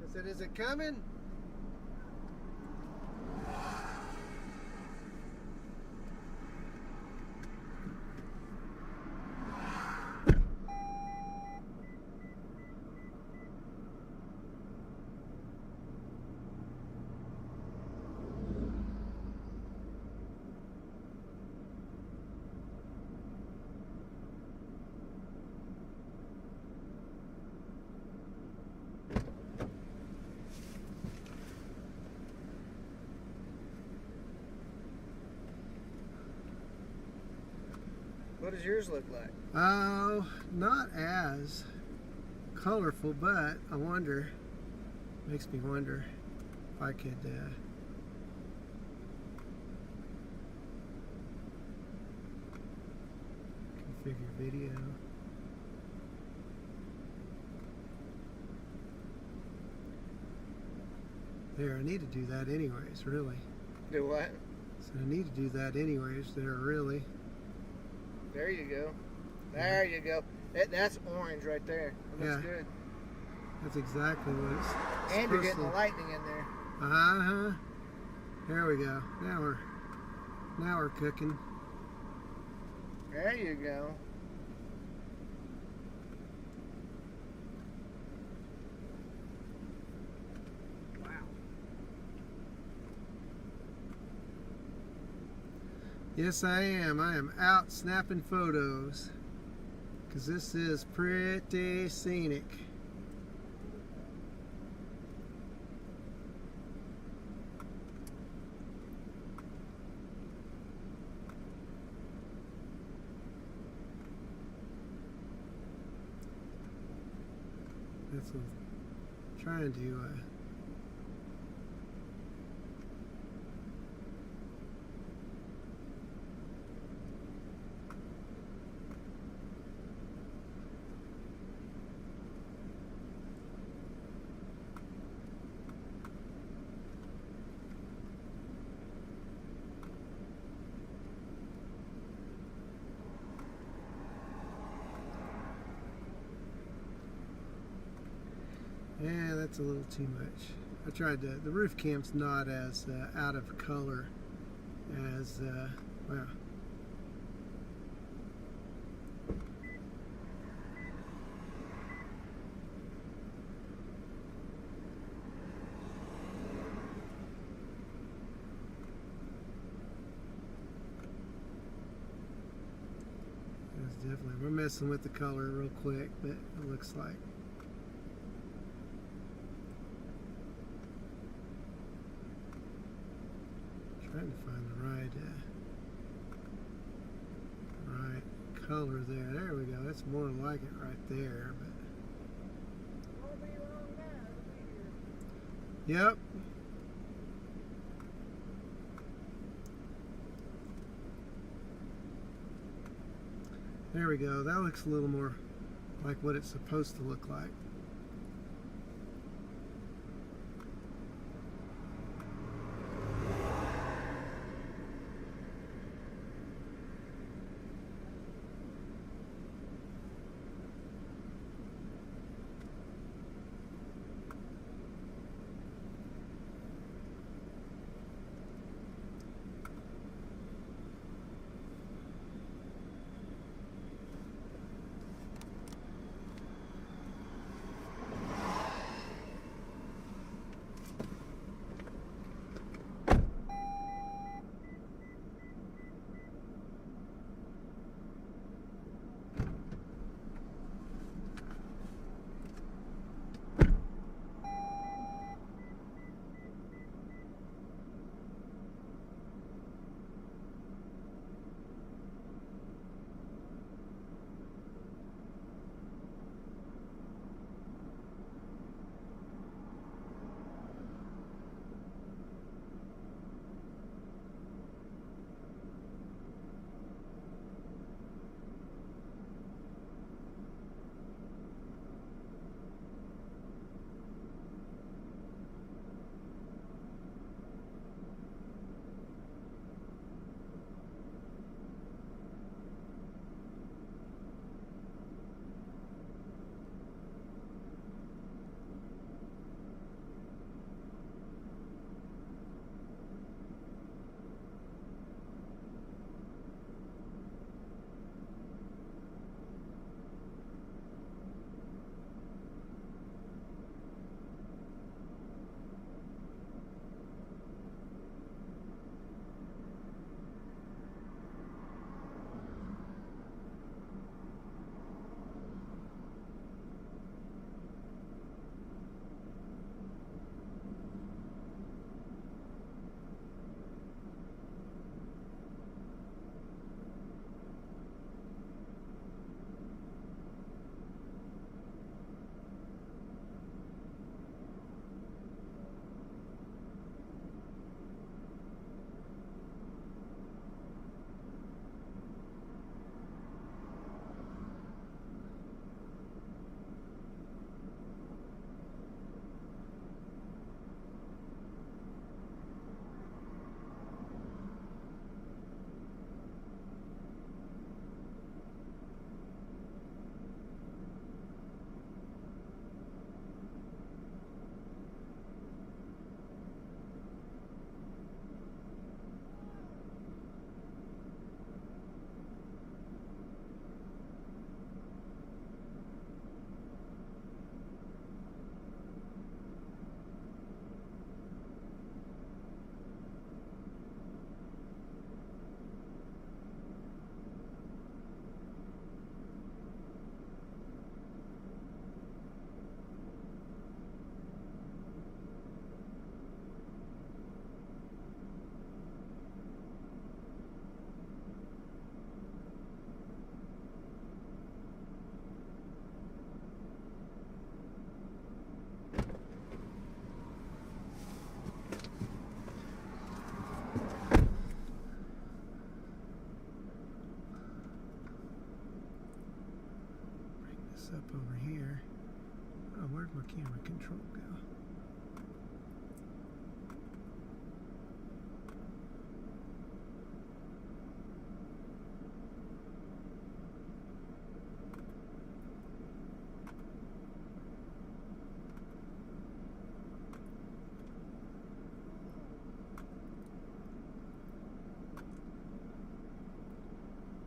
I said, is it coming? does yours look like? Oh, not as colorful, but I wonder, makes me wonder if I could configure video. There, I need to do that anyways, really. Do what? So I need to do that anyways, there, really. There you go. There you go. That's orange right there. It looks Yeah. good. That's exactly what it's And you're supposed getting to- the lightning in there. Uh-huh. There we go. Now we're cooking. There you go. Wow. Yes, I am. I am out snapping photos. Because this is pretty scenic. That's what I'm trying to yeah, that's a little too much. I tried to, the roof cam's not as out of color as, well. That's definitely, we're messing with the color real quick, but it looks like. Trying to find the right color there. There we go. That's more like it right there. But Won't be long now. It'll be here. yep. There we go. That looks a little more like what it's supposed to look like. Where'd my camera control go?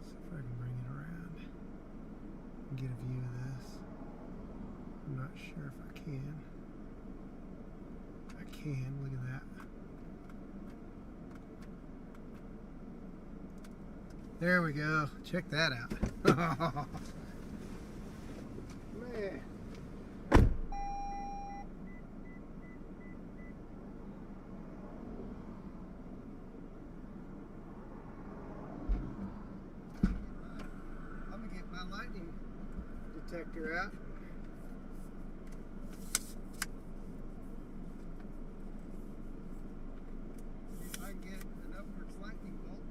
See if I can bring it around and get a view of this. I'm not sure if I can. I can, look at that. There we go. Check that out. Man. I'm gonna get my lightning detector out. See if I can get an upwards lightning bolt.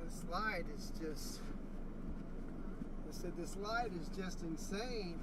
This light is just, I said this light is just insane.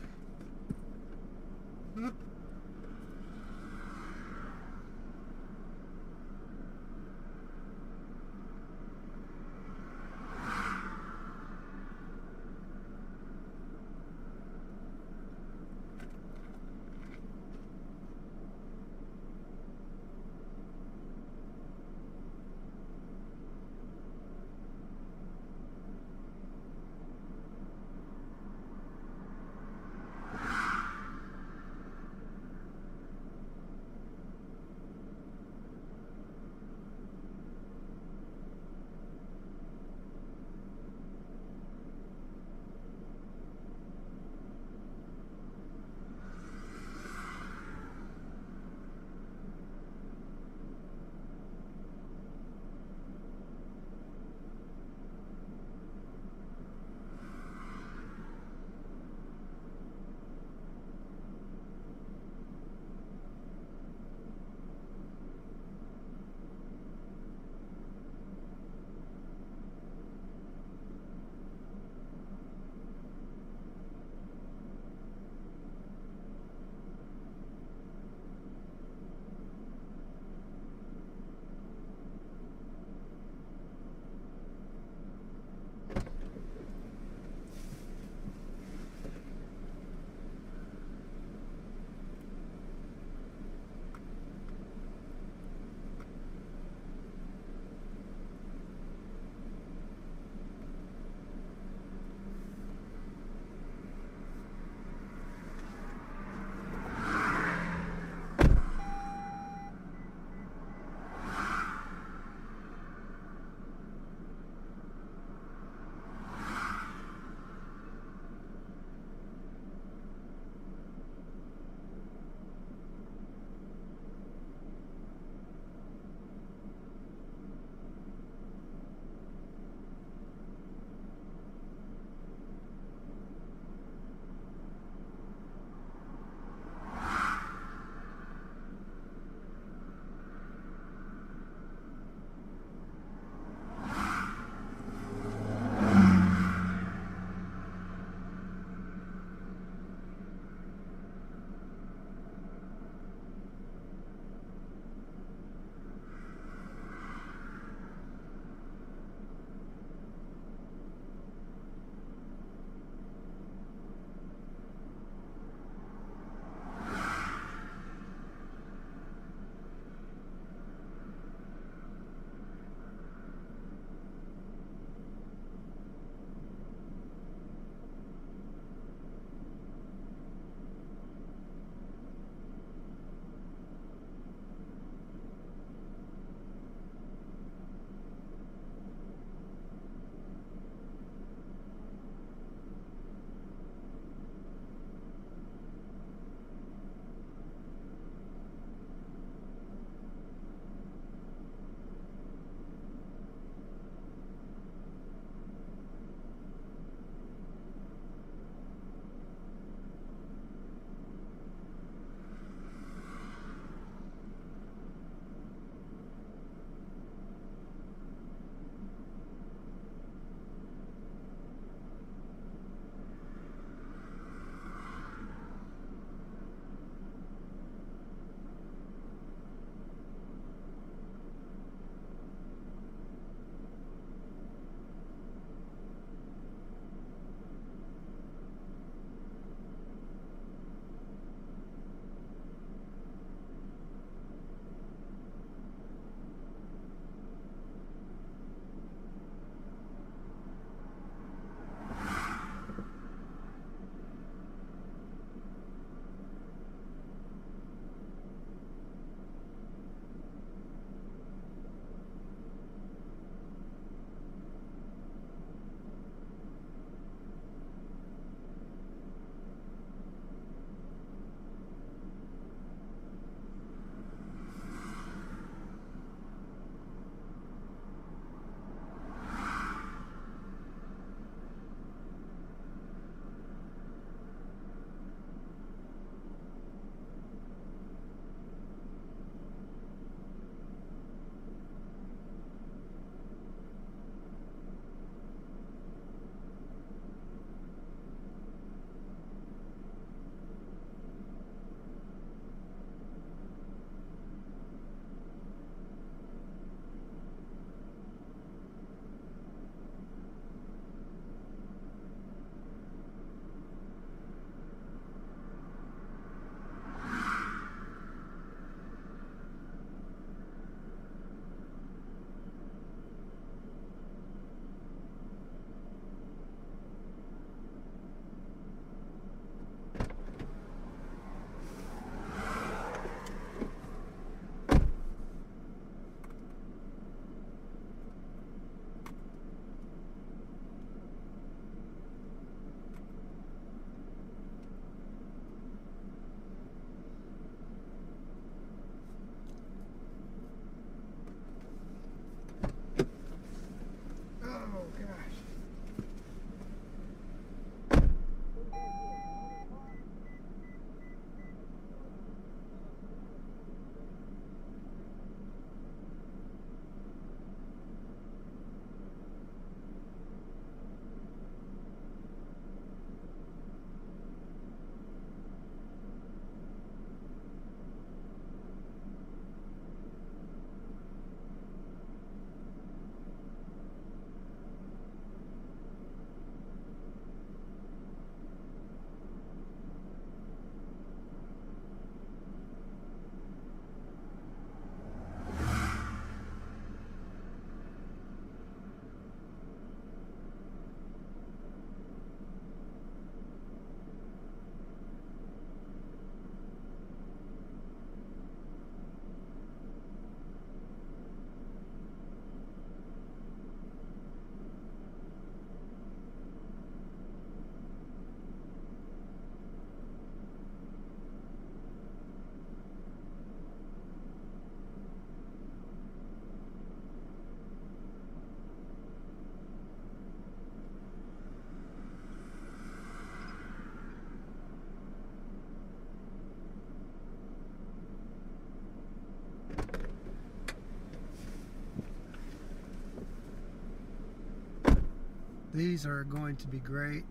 These are going to be great,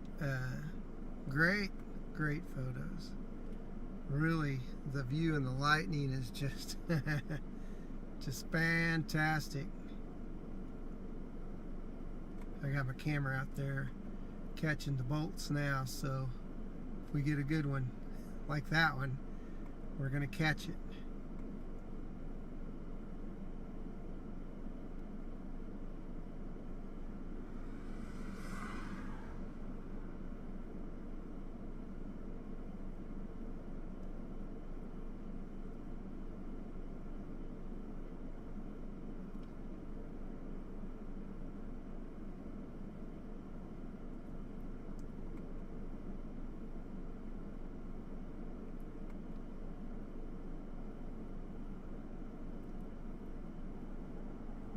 great photos. Really, the view and the lightning is just, just fantastic. I got my camera out there catching the bolts now, so if we get a good one like that one, we're gonna catch it.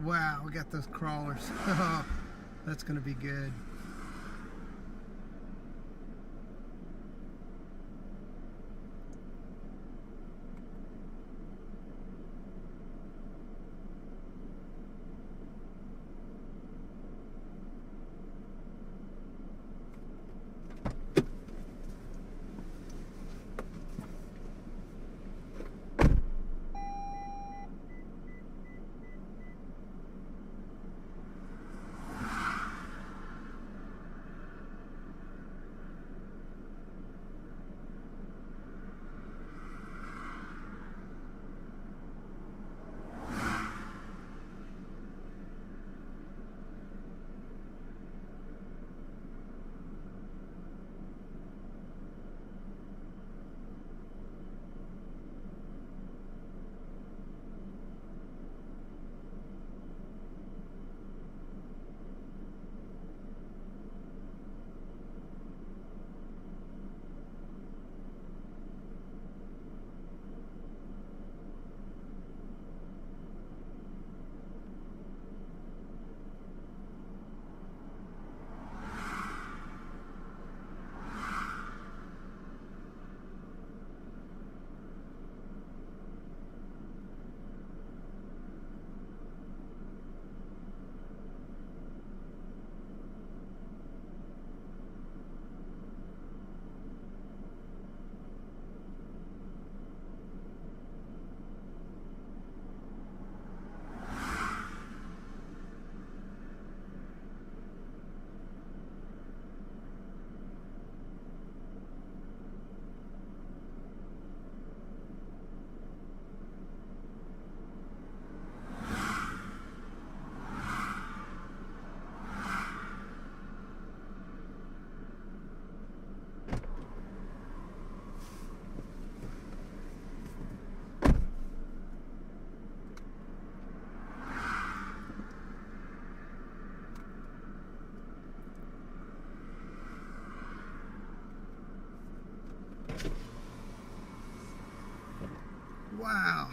Wow, we got those crawlers. That's gonna be good. Wow.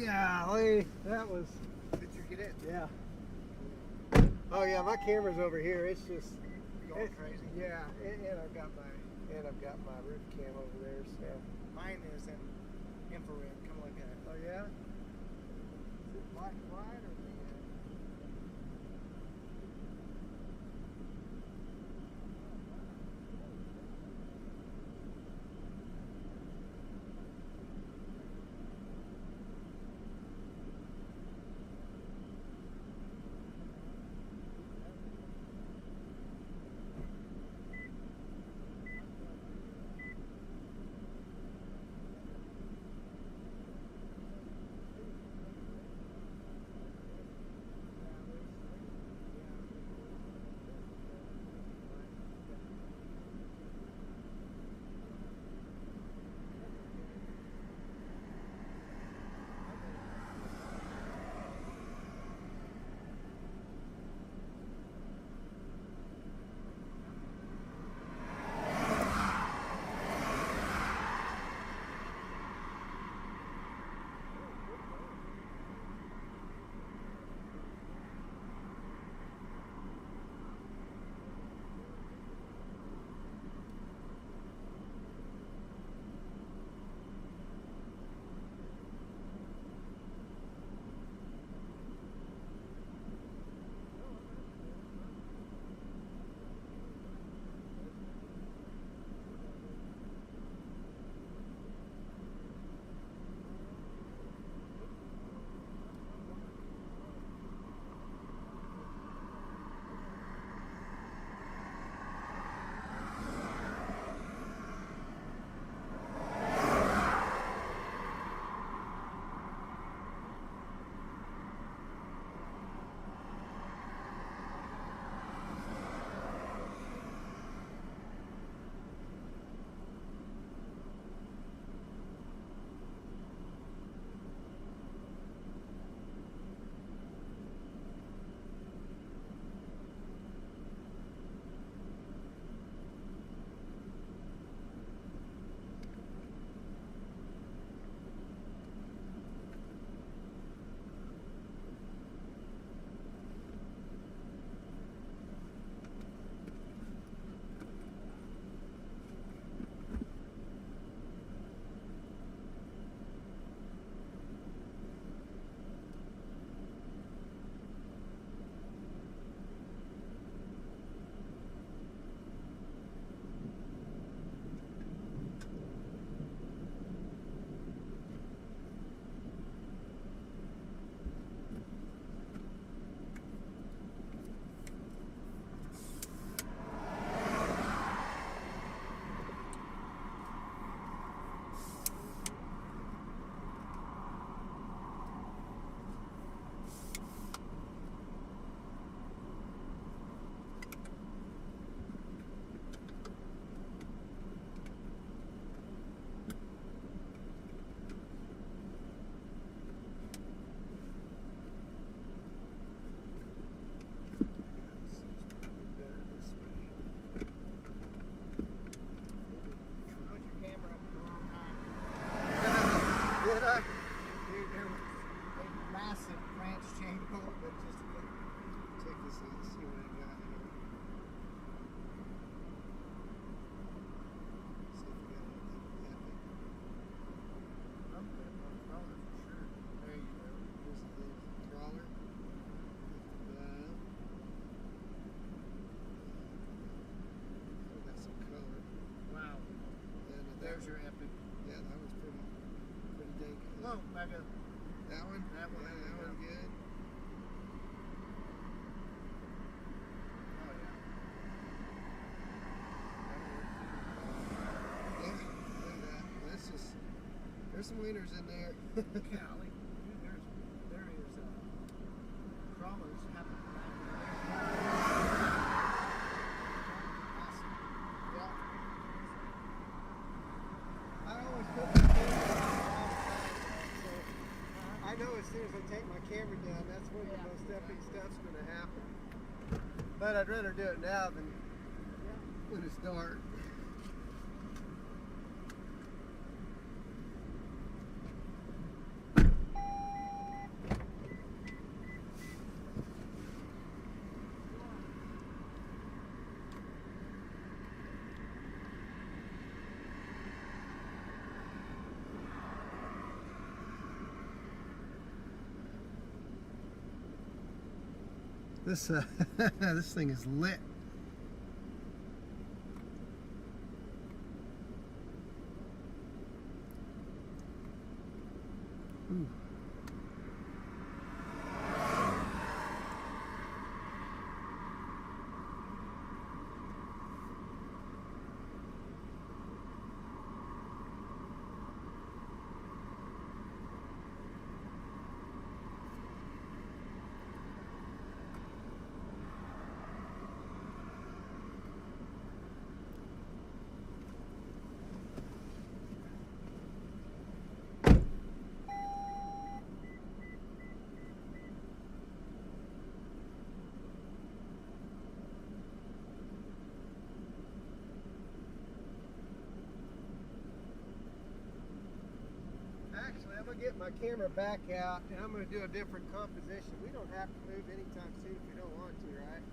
Golly, that was. Did you get it? Yeah. Oh yeah, my camera's over here. It's just Going crazy. Yeah, and I've got my roof cam over there. So. Mine is in infrared. Come look at it. Oh yeah. Is it black and white or the? some wieners in there. Golly, dude, there is crawlers happening around here. Awesome. Yeah. I always put my camera down, so I know as soon as I take my camera down, that's when the most epic stuff's going to happen. But I'd rather do it now than when it's dark. This this thing is lit. Ooh. Actually, I'm going to get my camera back out and I'm going to do a different composition. We don't have to move anytime soon if we don't want to, right?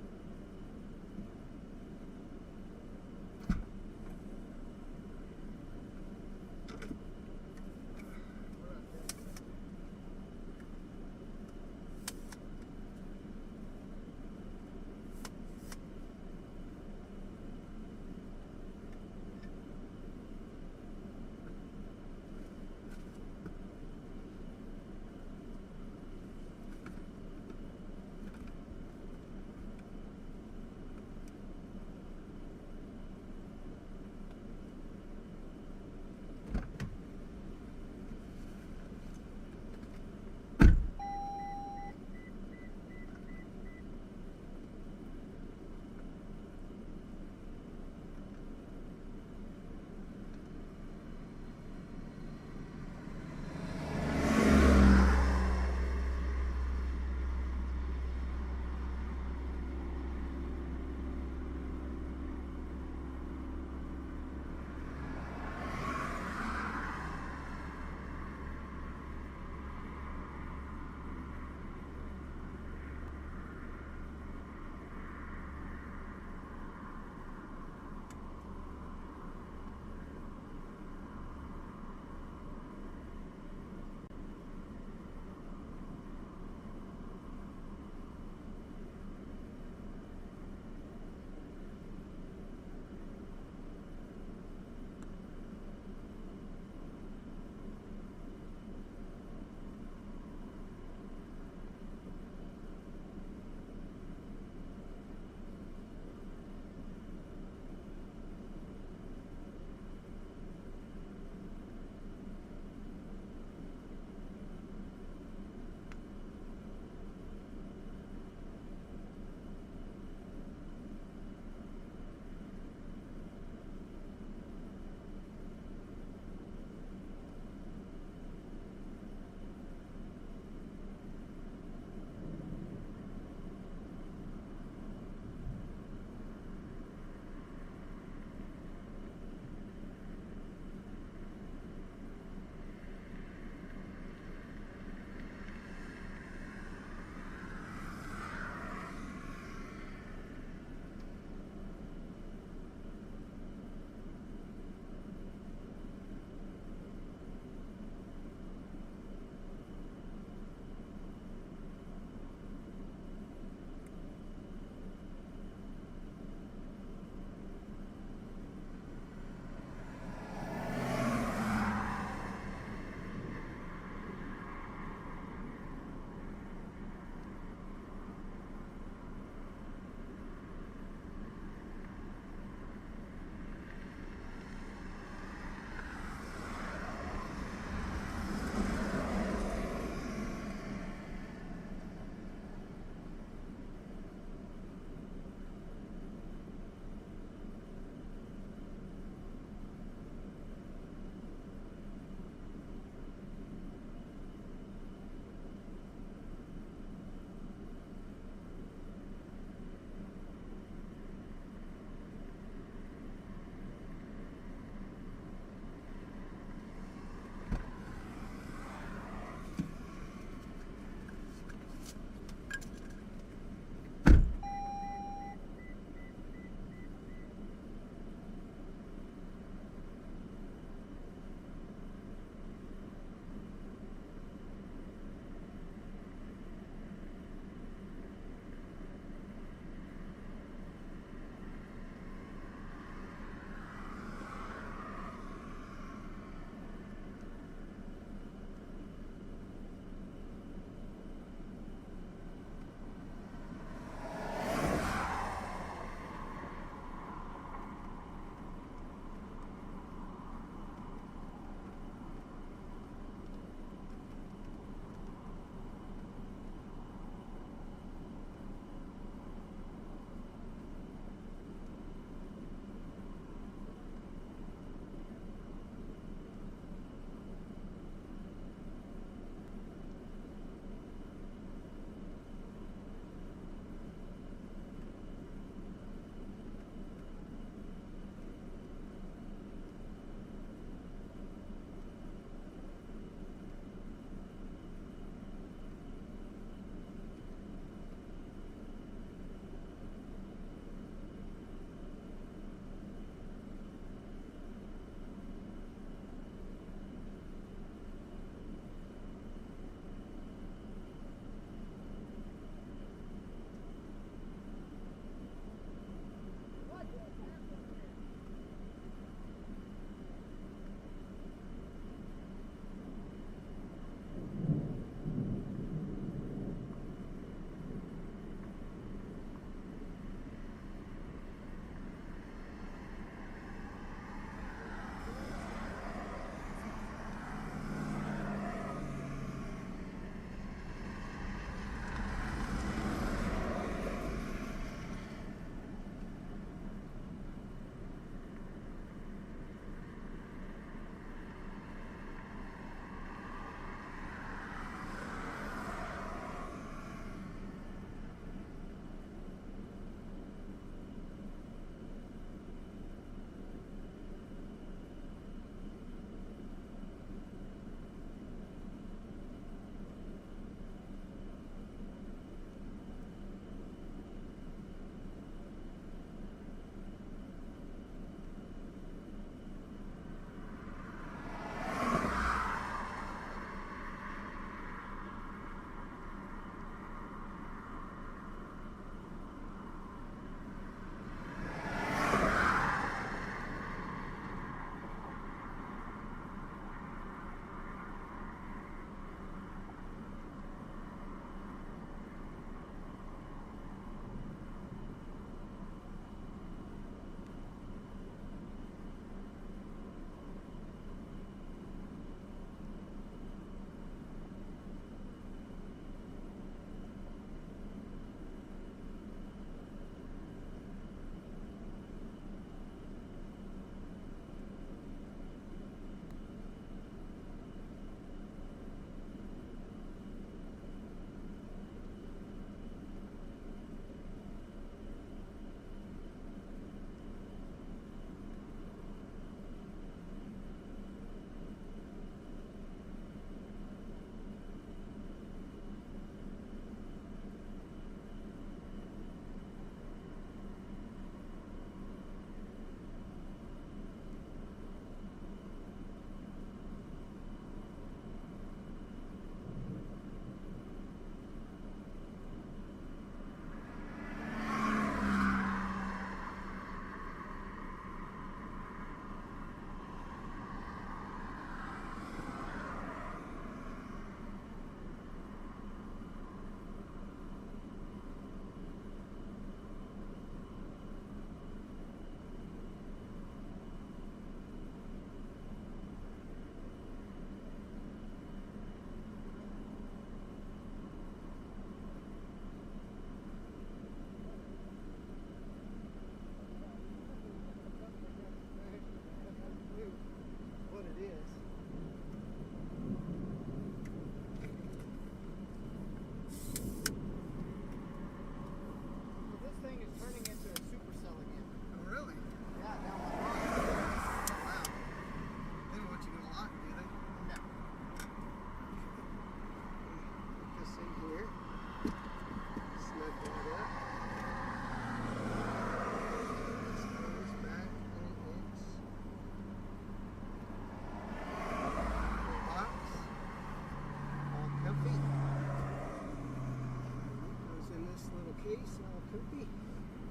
Poopy.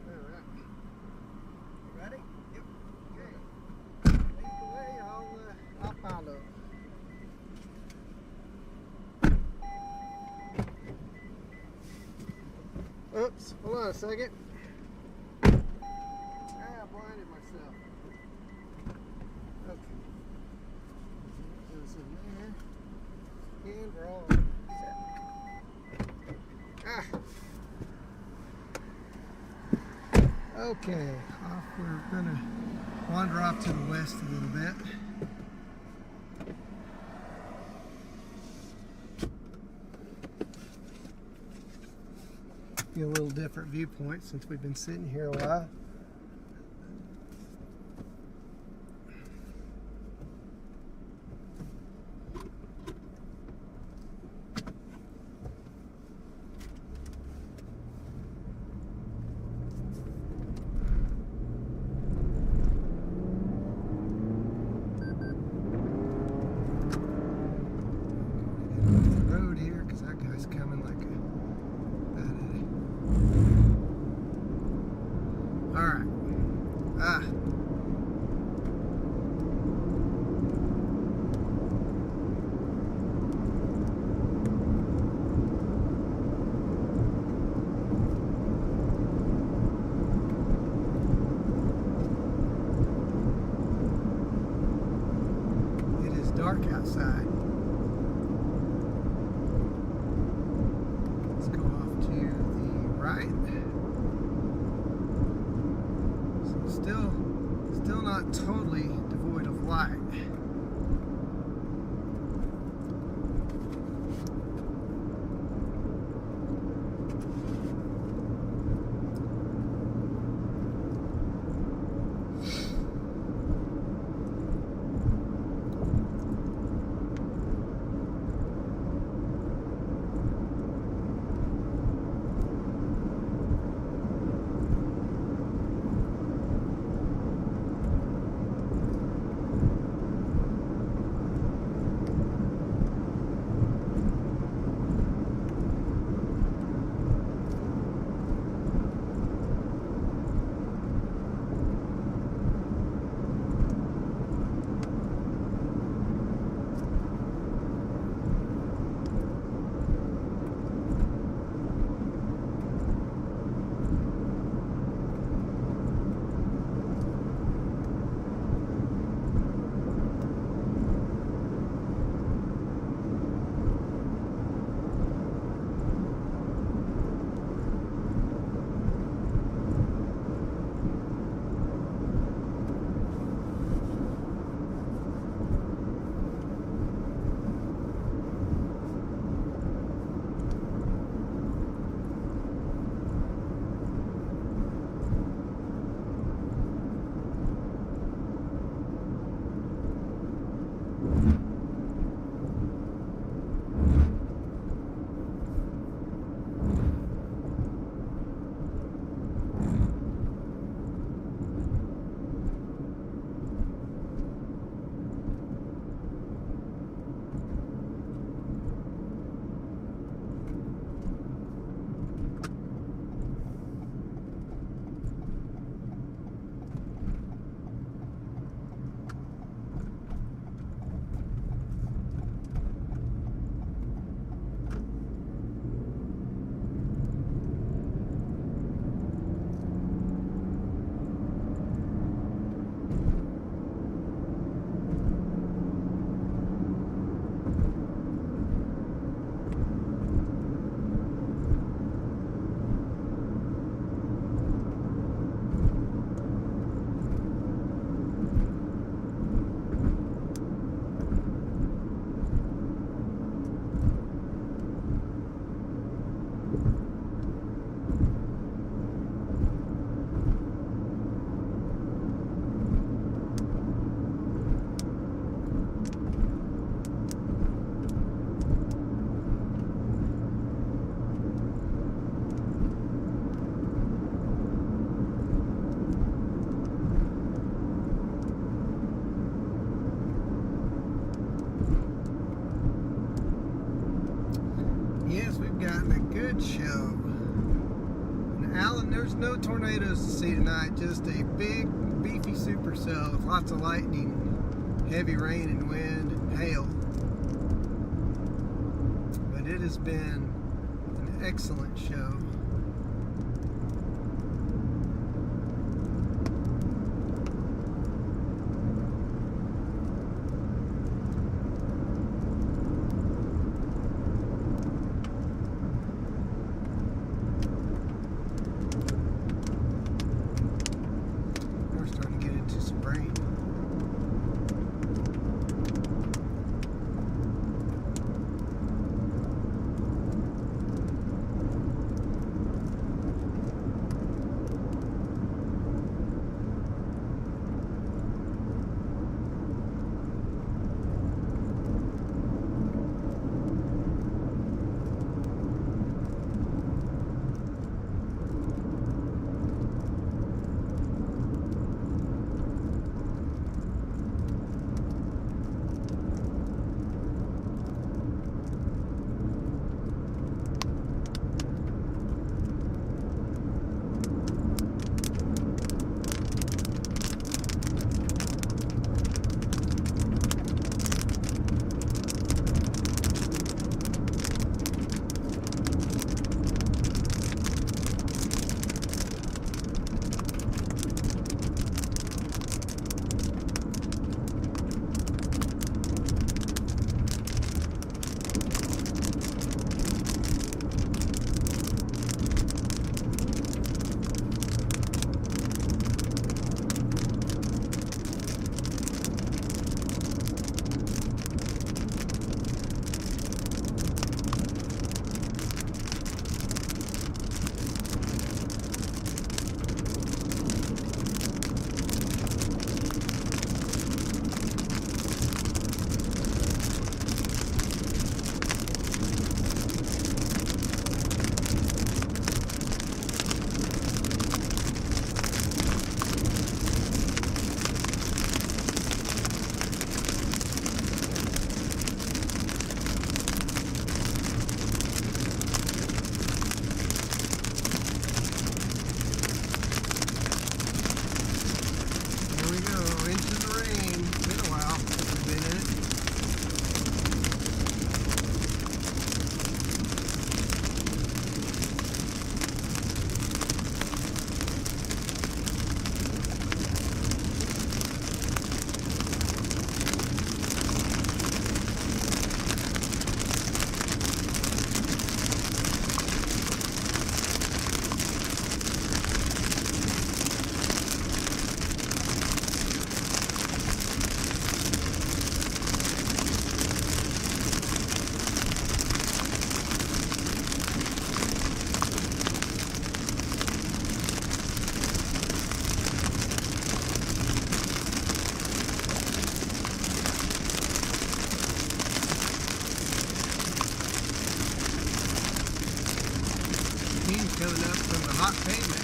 All right. You ready? Yep. Okay. Lead the way. I'll follow. Oops. Hold on a second. I blinded myself. Okay. Goes in there. And we're all set. Okay, we're gonna wander off to the west a little bit. Get a little different viewpoint since we've been sitting here a while. Dark outside. Let's go off to the right. So still not totally devoid of light. Yes, we've gotten a good show. An Alan, there's no tornadoes to see tonight, just a big, beefy supercell with lots of lightning, heavy rain and wind and hail. But it has been an excellent show. We're starting to get into some rain. Steam coming up from the hot pavement.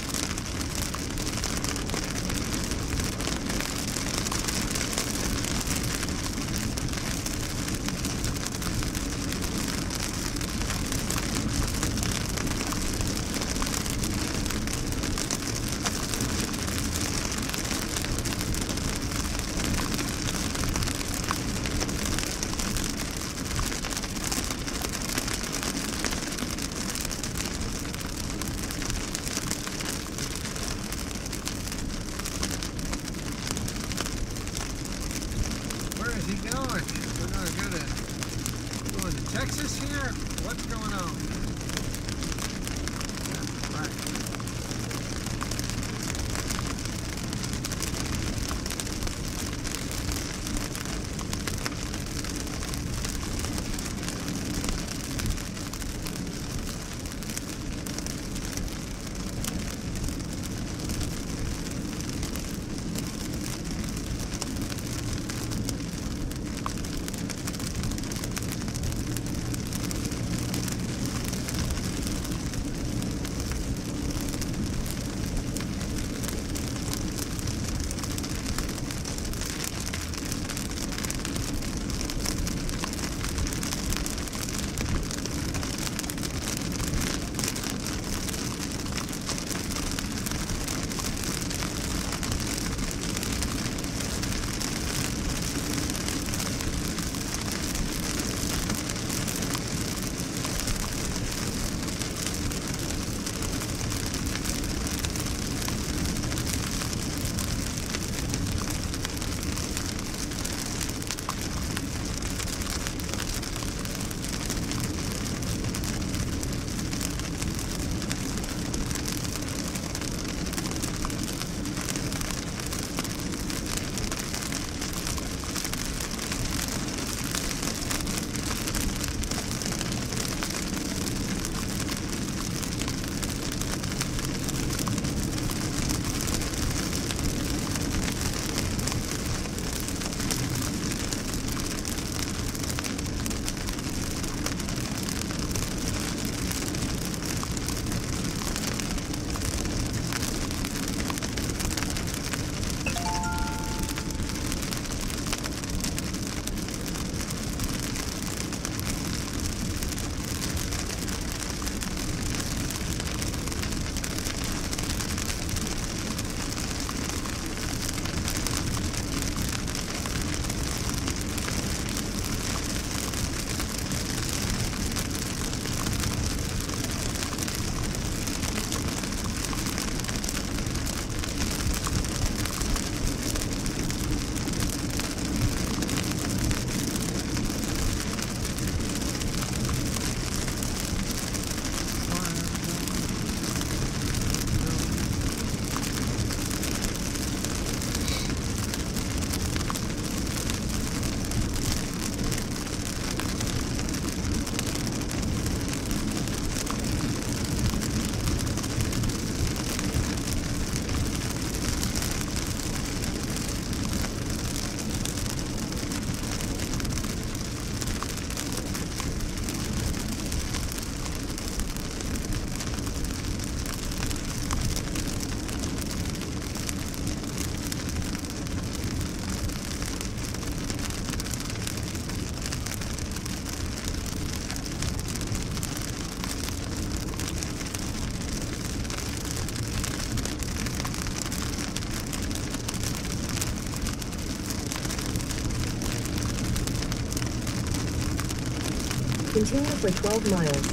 Continue for 12 miles.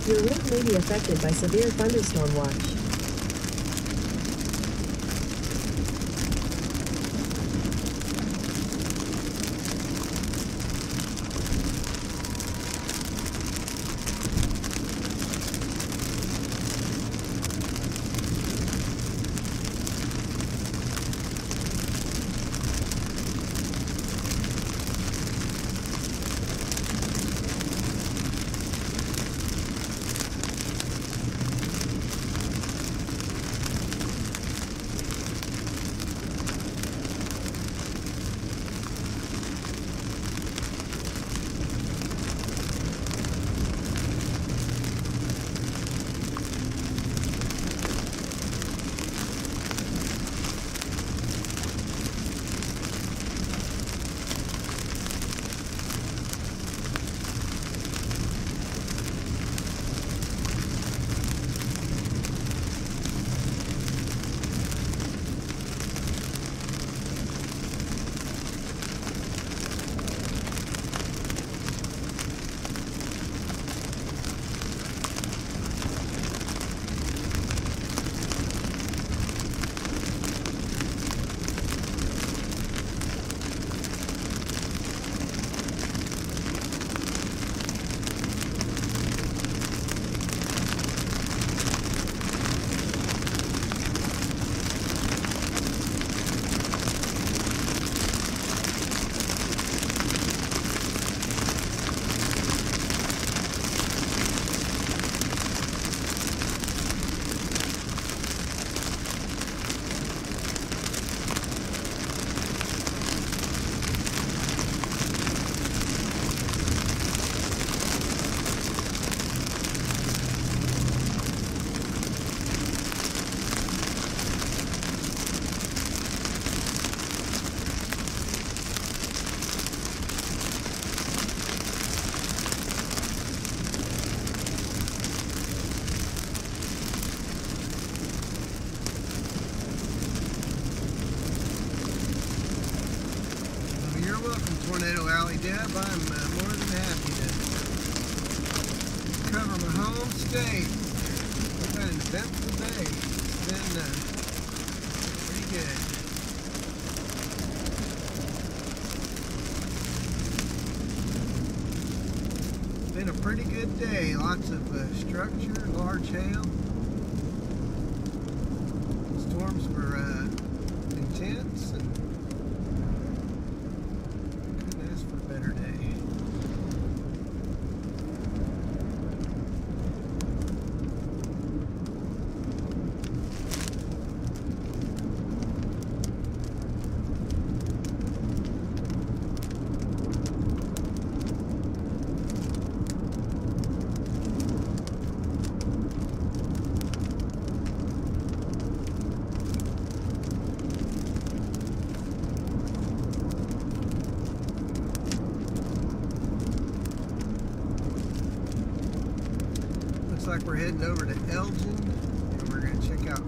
Your route may be affected by severe thunderstorm watch. Tornado Alley Deb. I'm more than happy to cover my home state. We've had an eventful day. It's been pretty good. It's been a pretty good day. Lots of structure, large hail. Storms were intense and better day. Like we're heading over to Elgin and we're going to check out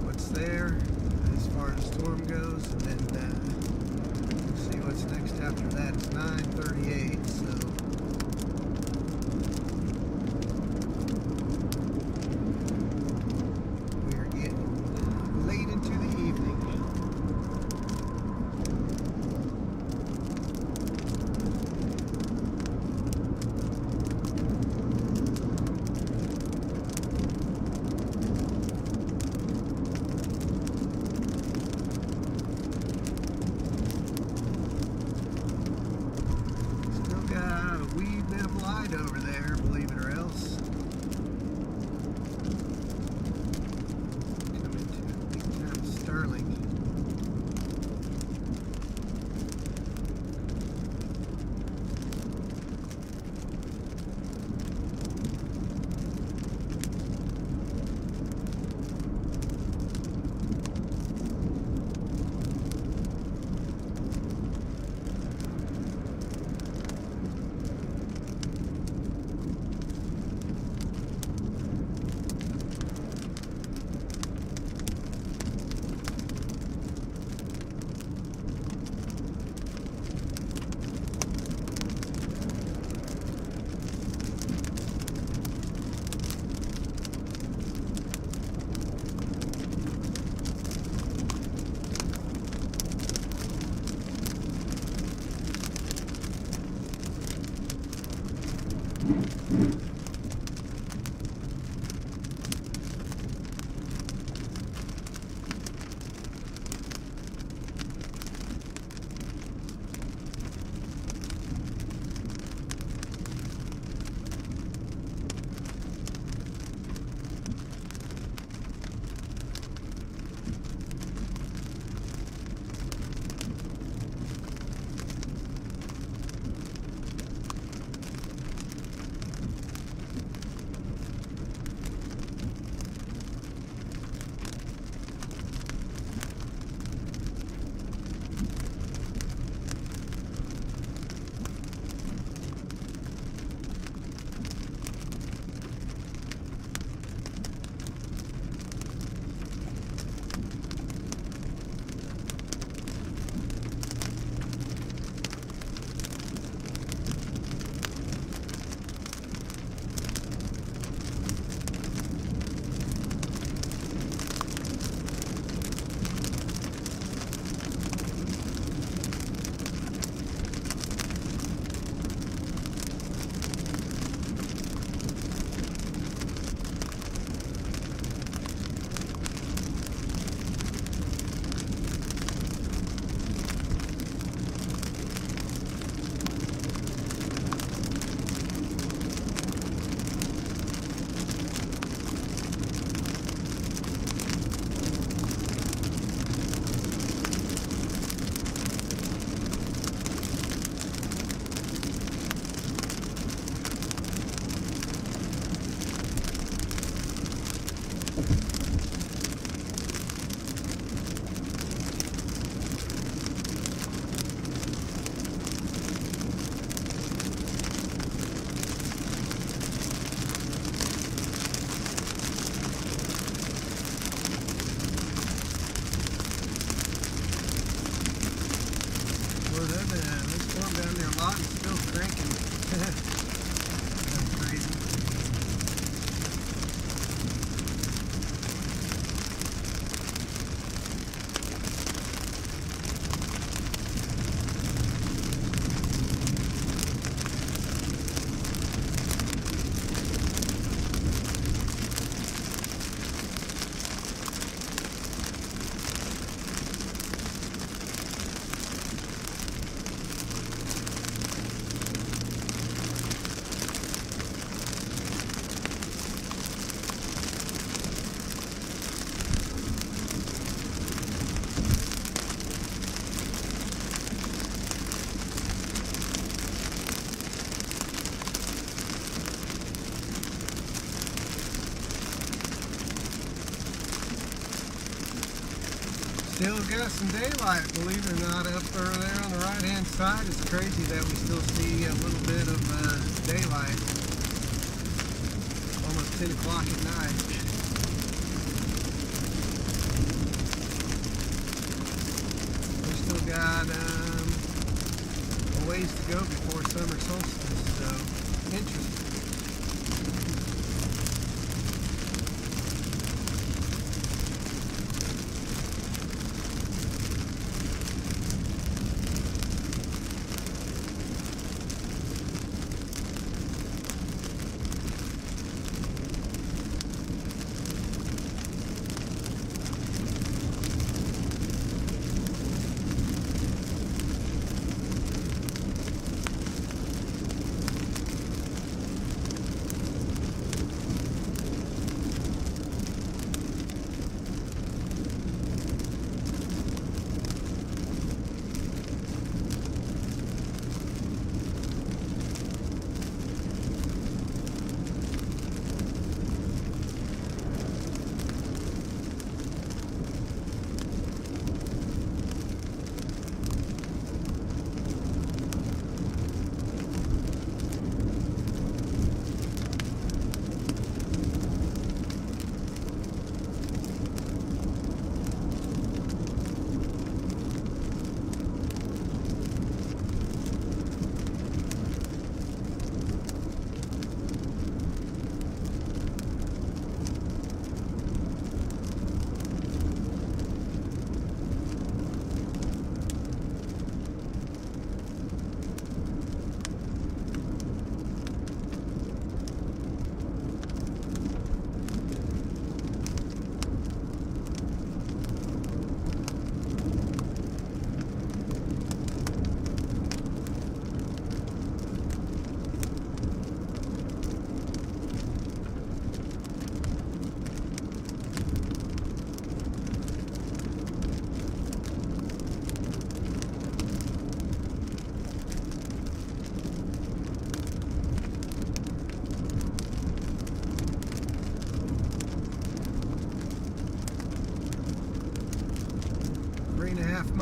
what's there as far as the storm goes, and then see what's next after that. It's 9:38, so we are getting late into the evening. Over there, believe it or else. Coming to big time Sterling. Still got some daylight, believe it or not, up there on the right hand side. It's crazy that we still see a little bit of daylight. Almost 10 o'clock at night. We still got a ways to go before summer solstice, so interesting.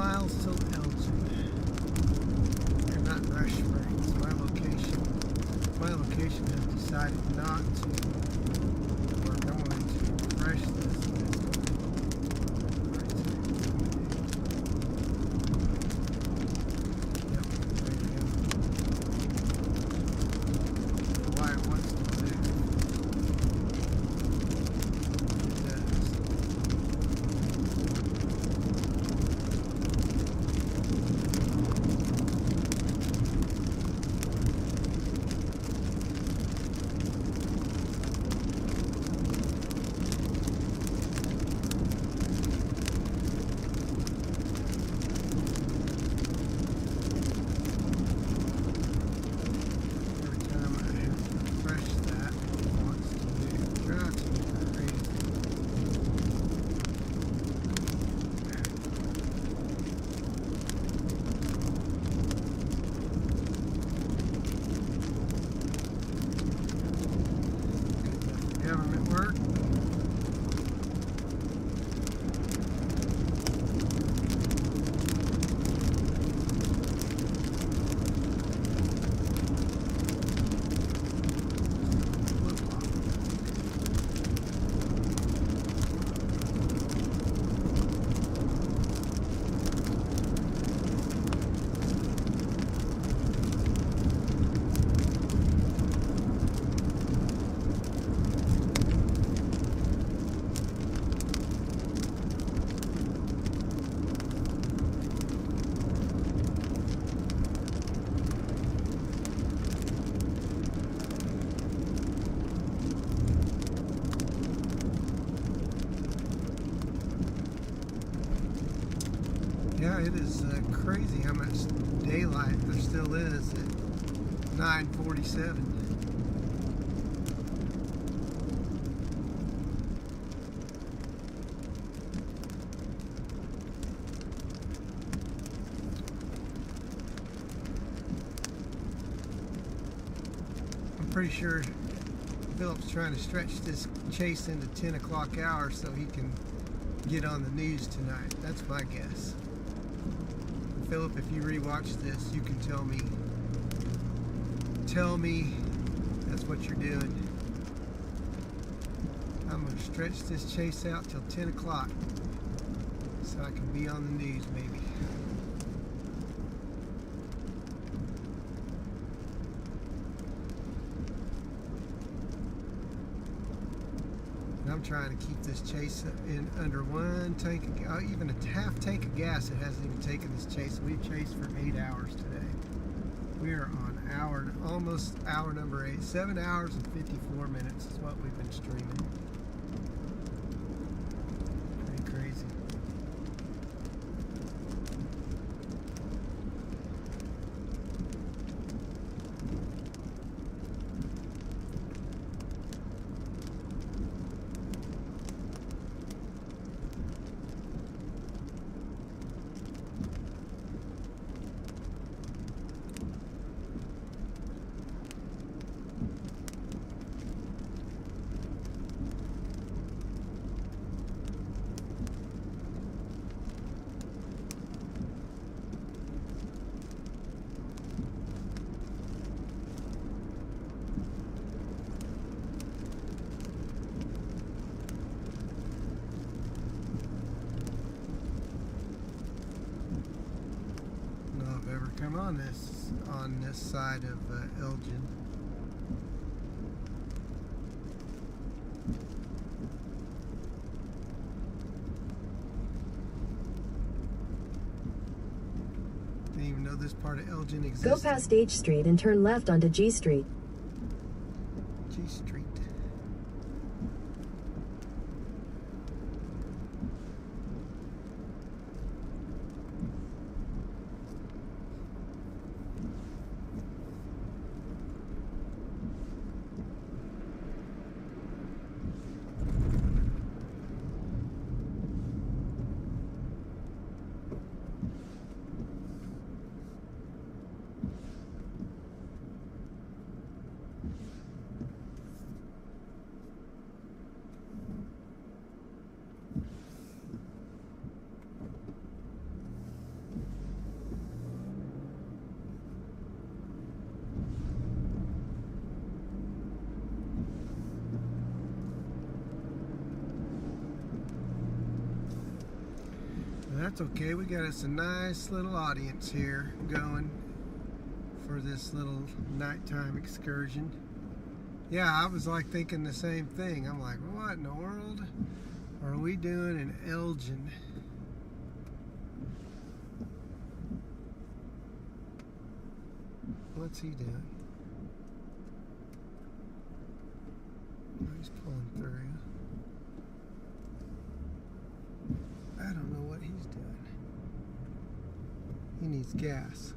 miles till Elgin. And not Rush Springs. My location has decided not to work. I'm going to refresh this. Government work. Yeah, it is crazy how much daylight there still is at 9:47. I'm pretty sure Philip's trying to stretch this chase into 10 o'clock hour so he can get on the news tonight. That's my guess. Philip, if you rewatch this, you can tell me that's what you're doing. I'm going to stretch this chase out till 10 o'clock so I can be on the news maybe. And I'm trying to keep this chase in under one tank, even a half tank of gas. It hasn't even taken this chase. We've chased for 8 hours today. We are on almost hour number 8. 7 hours and 54 minutes is what we've been streaming. Pretty crazy. Come on this side of Elgin. Didn't even know this part of Elgin existed. Go past H Street and turn left onto G Street. G Street. That's okay. We got us a nice little audience here going for this little nighttime excursion. Yeah, I was like thinking the same thing. I'm like, what in the world are we doing in Elgin? What's he doing? Oh, he's pulling through. I don't know what he's doing. He needs gas.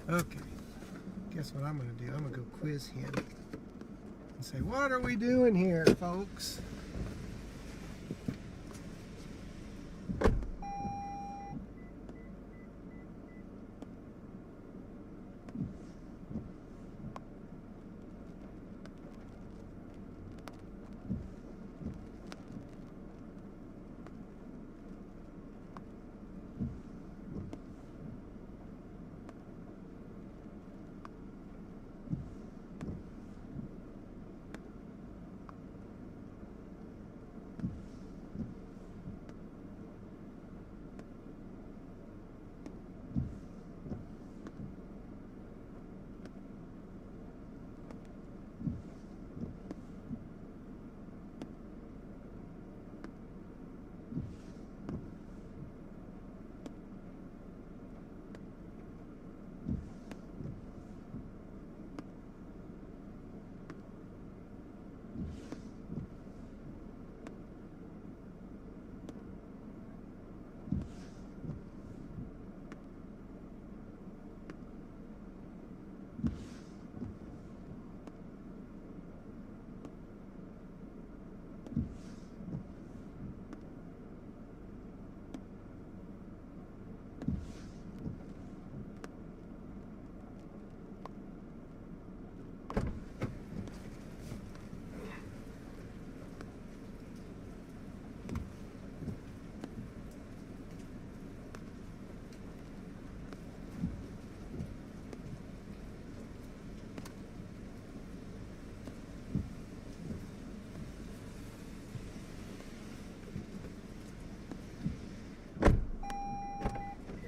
Okay, guess what I'm going to do? I'm going to go quiz him and say, what are we doing here, folks?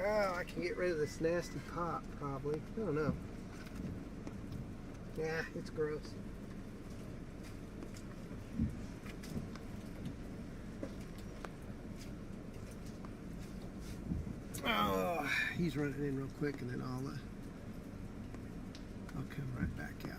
Oh, I can get rid of this nasty pop, probably. I don't know. Yeah, it's gross. Oh, he's running in real quick, and then I'll come right back out.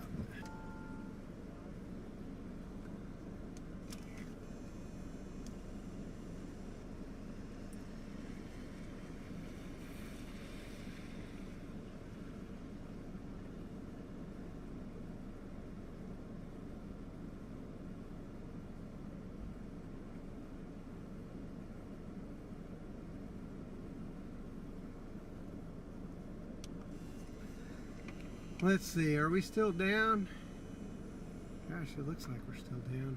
Let's see, are we still down? Gosh, it looks like we're still down.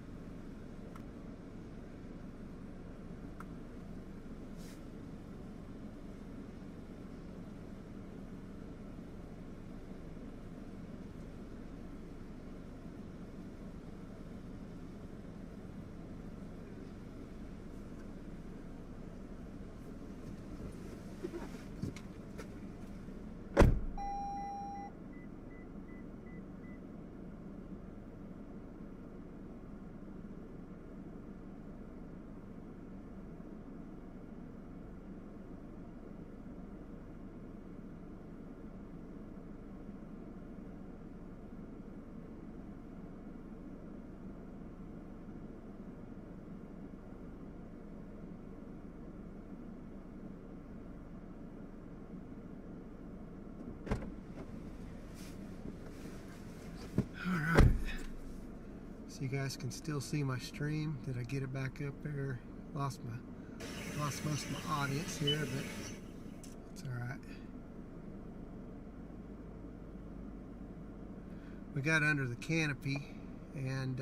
Alright, so you guys can still see my stream. Did I get it back up there? Lost most of my audience here, but it's alright. We got under the canopy, and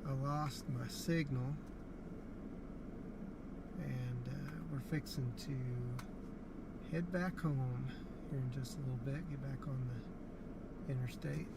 I lost my signal, and we're fixing to head back home here in just a little bit, get back on the interstate.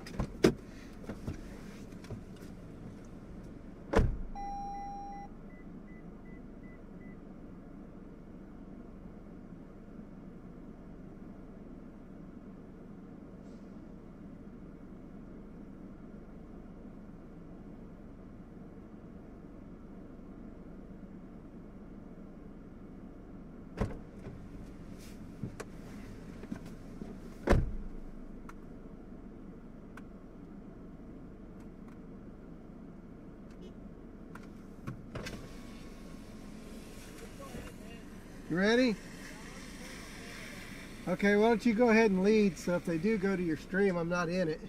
You ready? Okay, why don't you go ahead and lead, so if they do go to your stream, I'm not in it.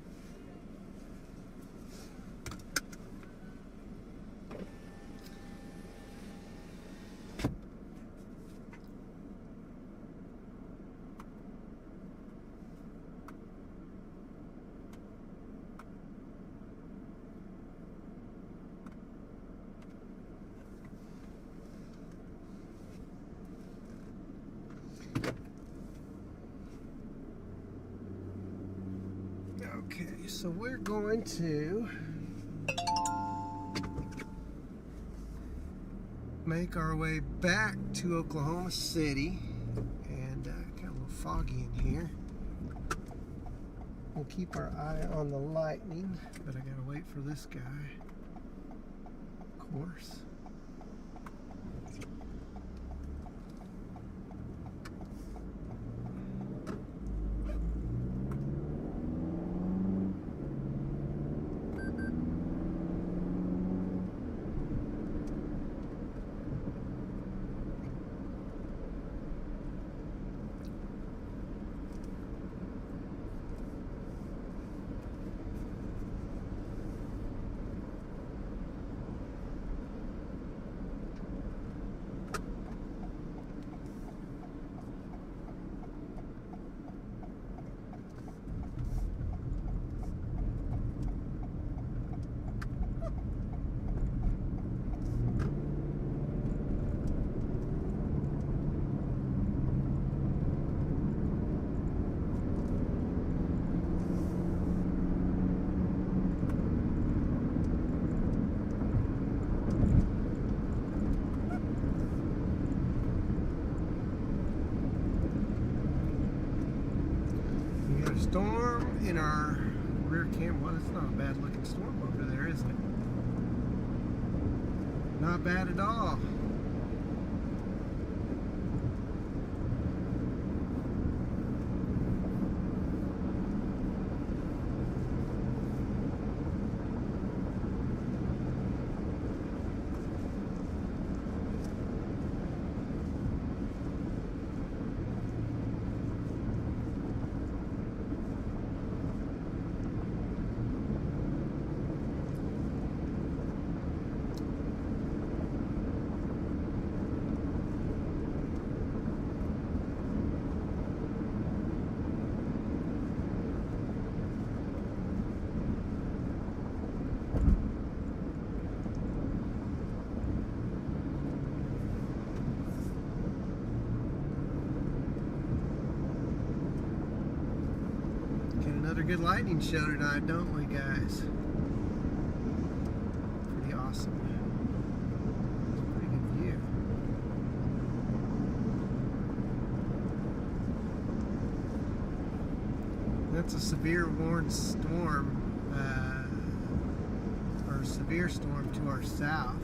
Okay, so we're going to make our way back to Oklahoma City, and got a little foggy in here. We'll keep our eye on the lightning, but I gotta wait for this guy, of course. Storm in our rear camera. Well, it's not a bad looking storm over there, is it? Not bad at all. Another good lightning show tonight, don't we, guys? Pretty awesome. Pretty good view. That's a severe warned storm, or severe storm to our south.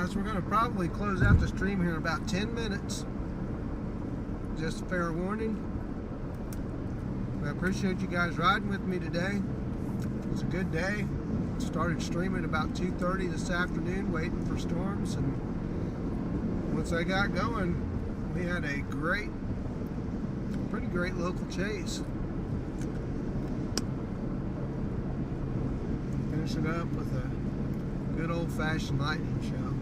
Plus, we're going to probably close out the stream here in about 10 minutes. Just a fair warning. I appreciate you guys riding with me today. It's a good day. Started streaming about 2:30 this afternoon, waiting for storms, and once I got going, we had a pretty great local chase. Finishing up with a good old-fashioned lightning show.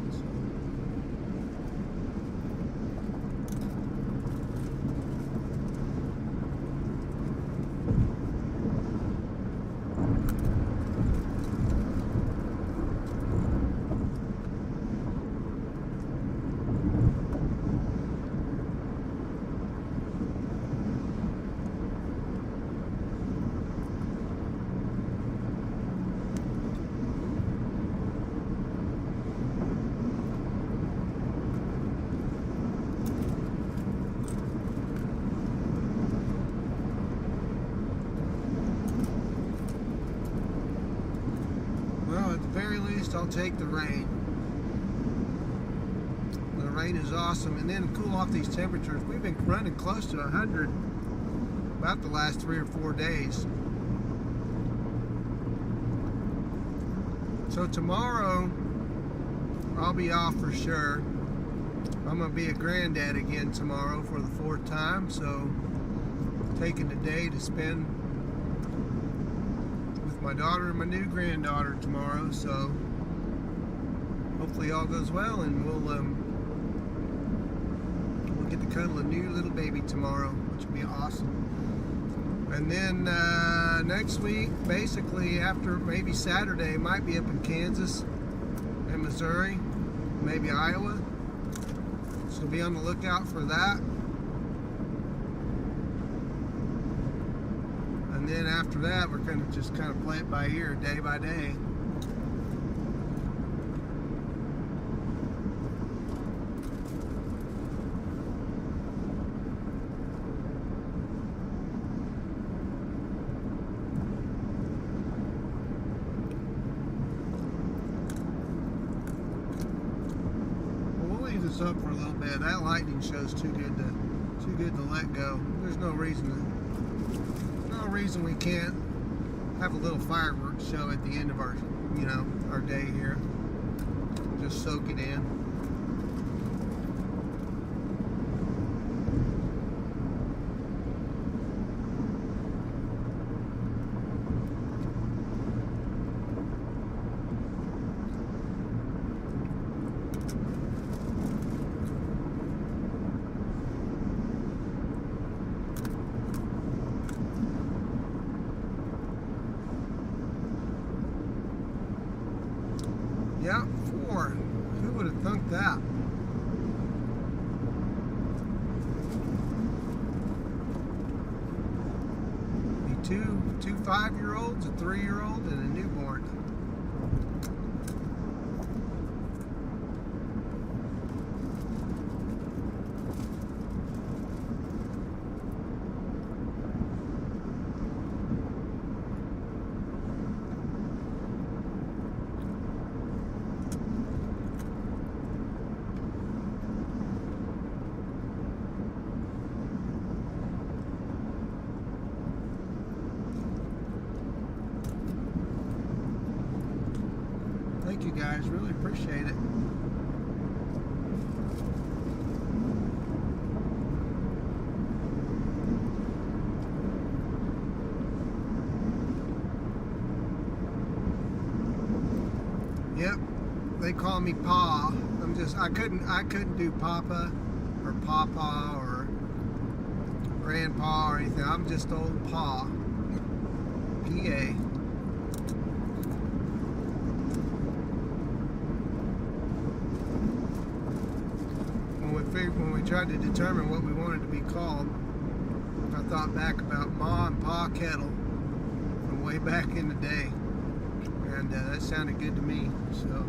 I'll take the rain. The rain is awesome, and then cool off these temperatures. We've been running close to 100 about the last 3 or 4 days. So tomorrow I'll be off for sure. I'm gonna be a granddad again tomorrow for the 4th time, so taking the day to spend with my daughter and my new granddaughter tomorrow. So hopefully all goes well, and we'll get to cuddle a new little baby tomorrow, which will be awesome. And then next week, basically after maybe Saturday, might be up in Kansas and Missouri, maybe Iowa. So be on the lookout for that. And then after that, we're going to just kind of play it by ear, day by day. Up for a little bit. That lightning show's too good to let go. There's no reason we can't have a little fireworks show at the end of our our day here. Just soak it in. Yeah, 4. Who would have thunk that? Two 5-year-olds, a 3-year-old, and a newborn. Thank you guys, really appreciate it. Yep, they call me Pa. I couldn't do Papa or Papa or Grandpa or anything. I'm just old Pa. P.A. When we tried to determine what we wanted to be called, I thought back about Ma and Pa Kettle from way back in the day, and that sounded good to me. So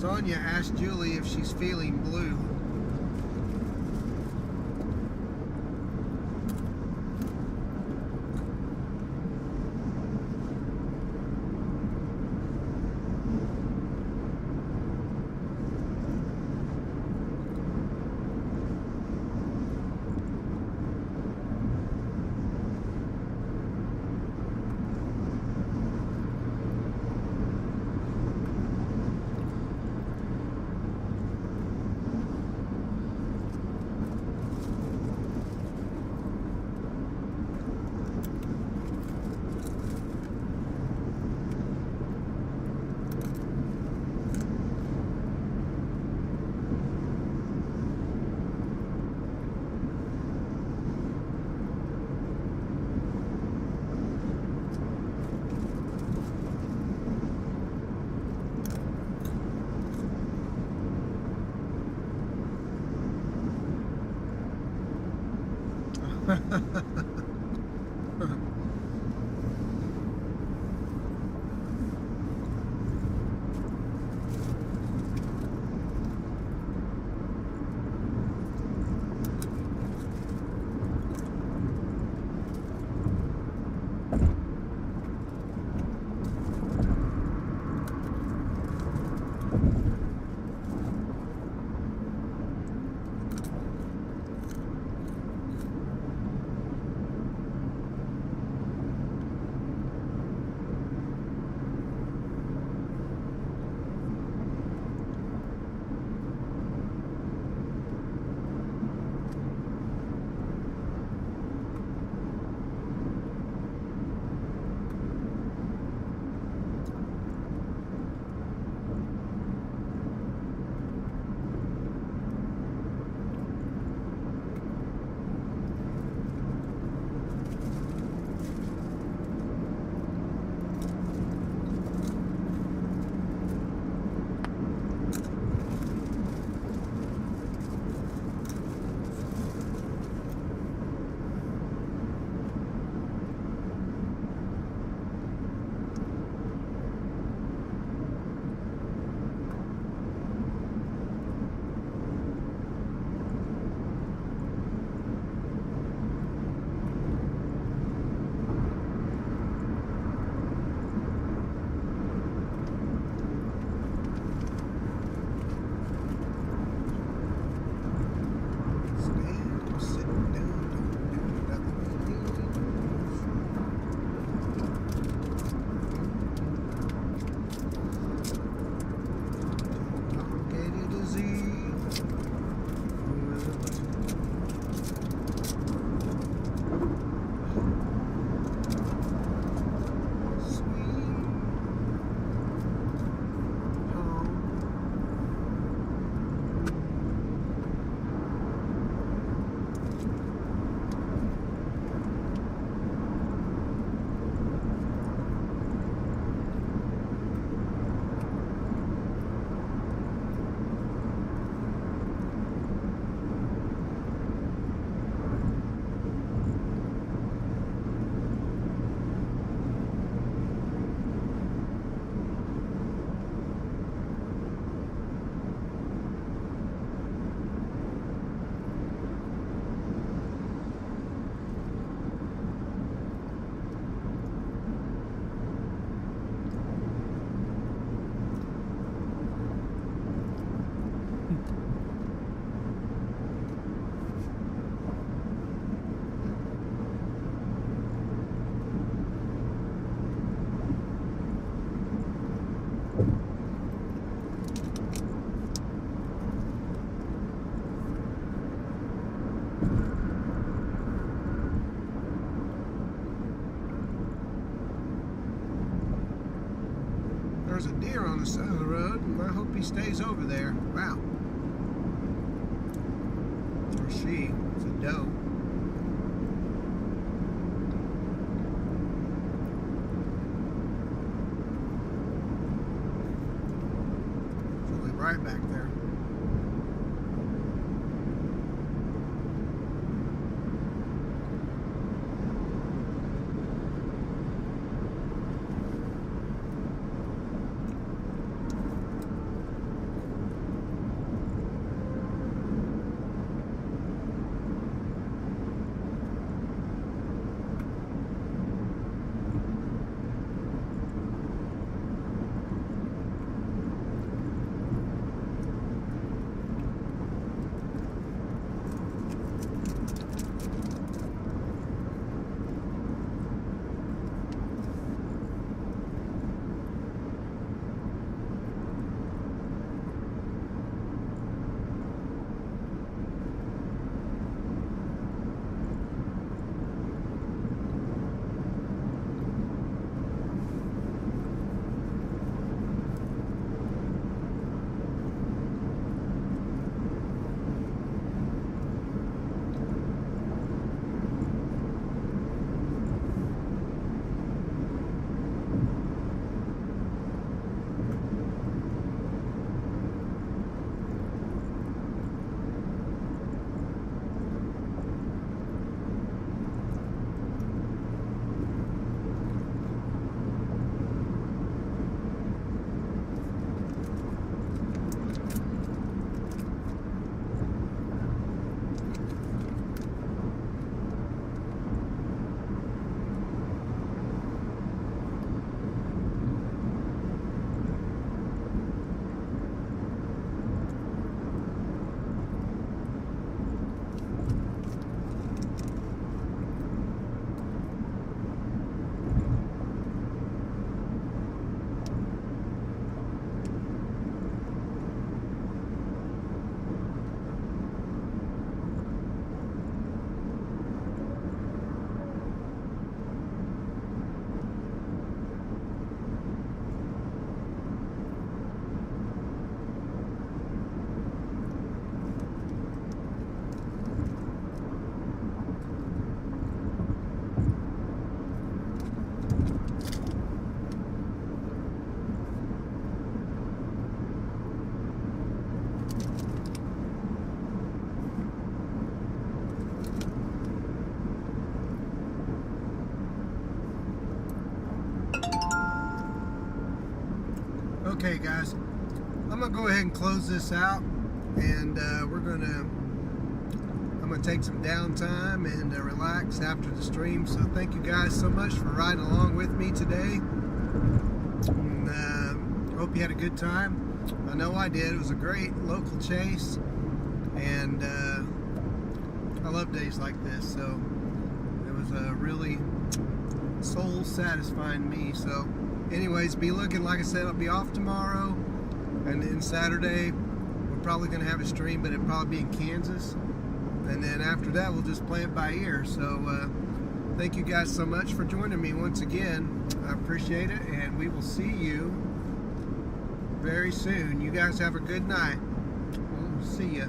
Sonia asked Julie if she's feeling blue. There's a deer on the side of the road, and I hope he stays over there. Wow. Or she. It's a doe. Probably right back there. Okay, guys, I'm gonna go ahead and close this out, and I'm gonna take some downtime and relax after the stream. So thank you guys so much for riding along with me today. And, hope you had a good time. I know I did. It was a great local chase, and I love days like this. So it was really soul satisfying me. So anyways, be looking. Like I said, I'll be off tomorrow, and then Saturday we're probably gonna have a stream, but it'll probably be in Kansas. And then after that, we'll just play it by ear. So thank you guys so much for joining me once again. I appreciate it, and we will see you very soon. You guys have a good night. We'll see ya.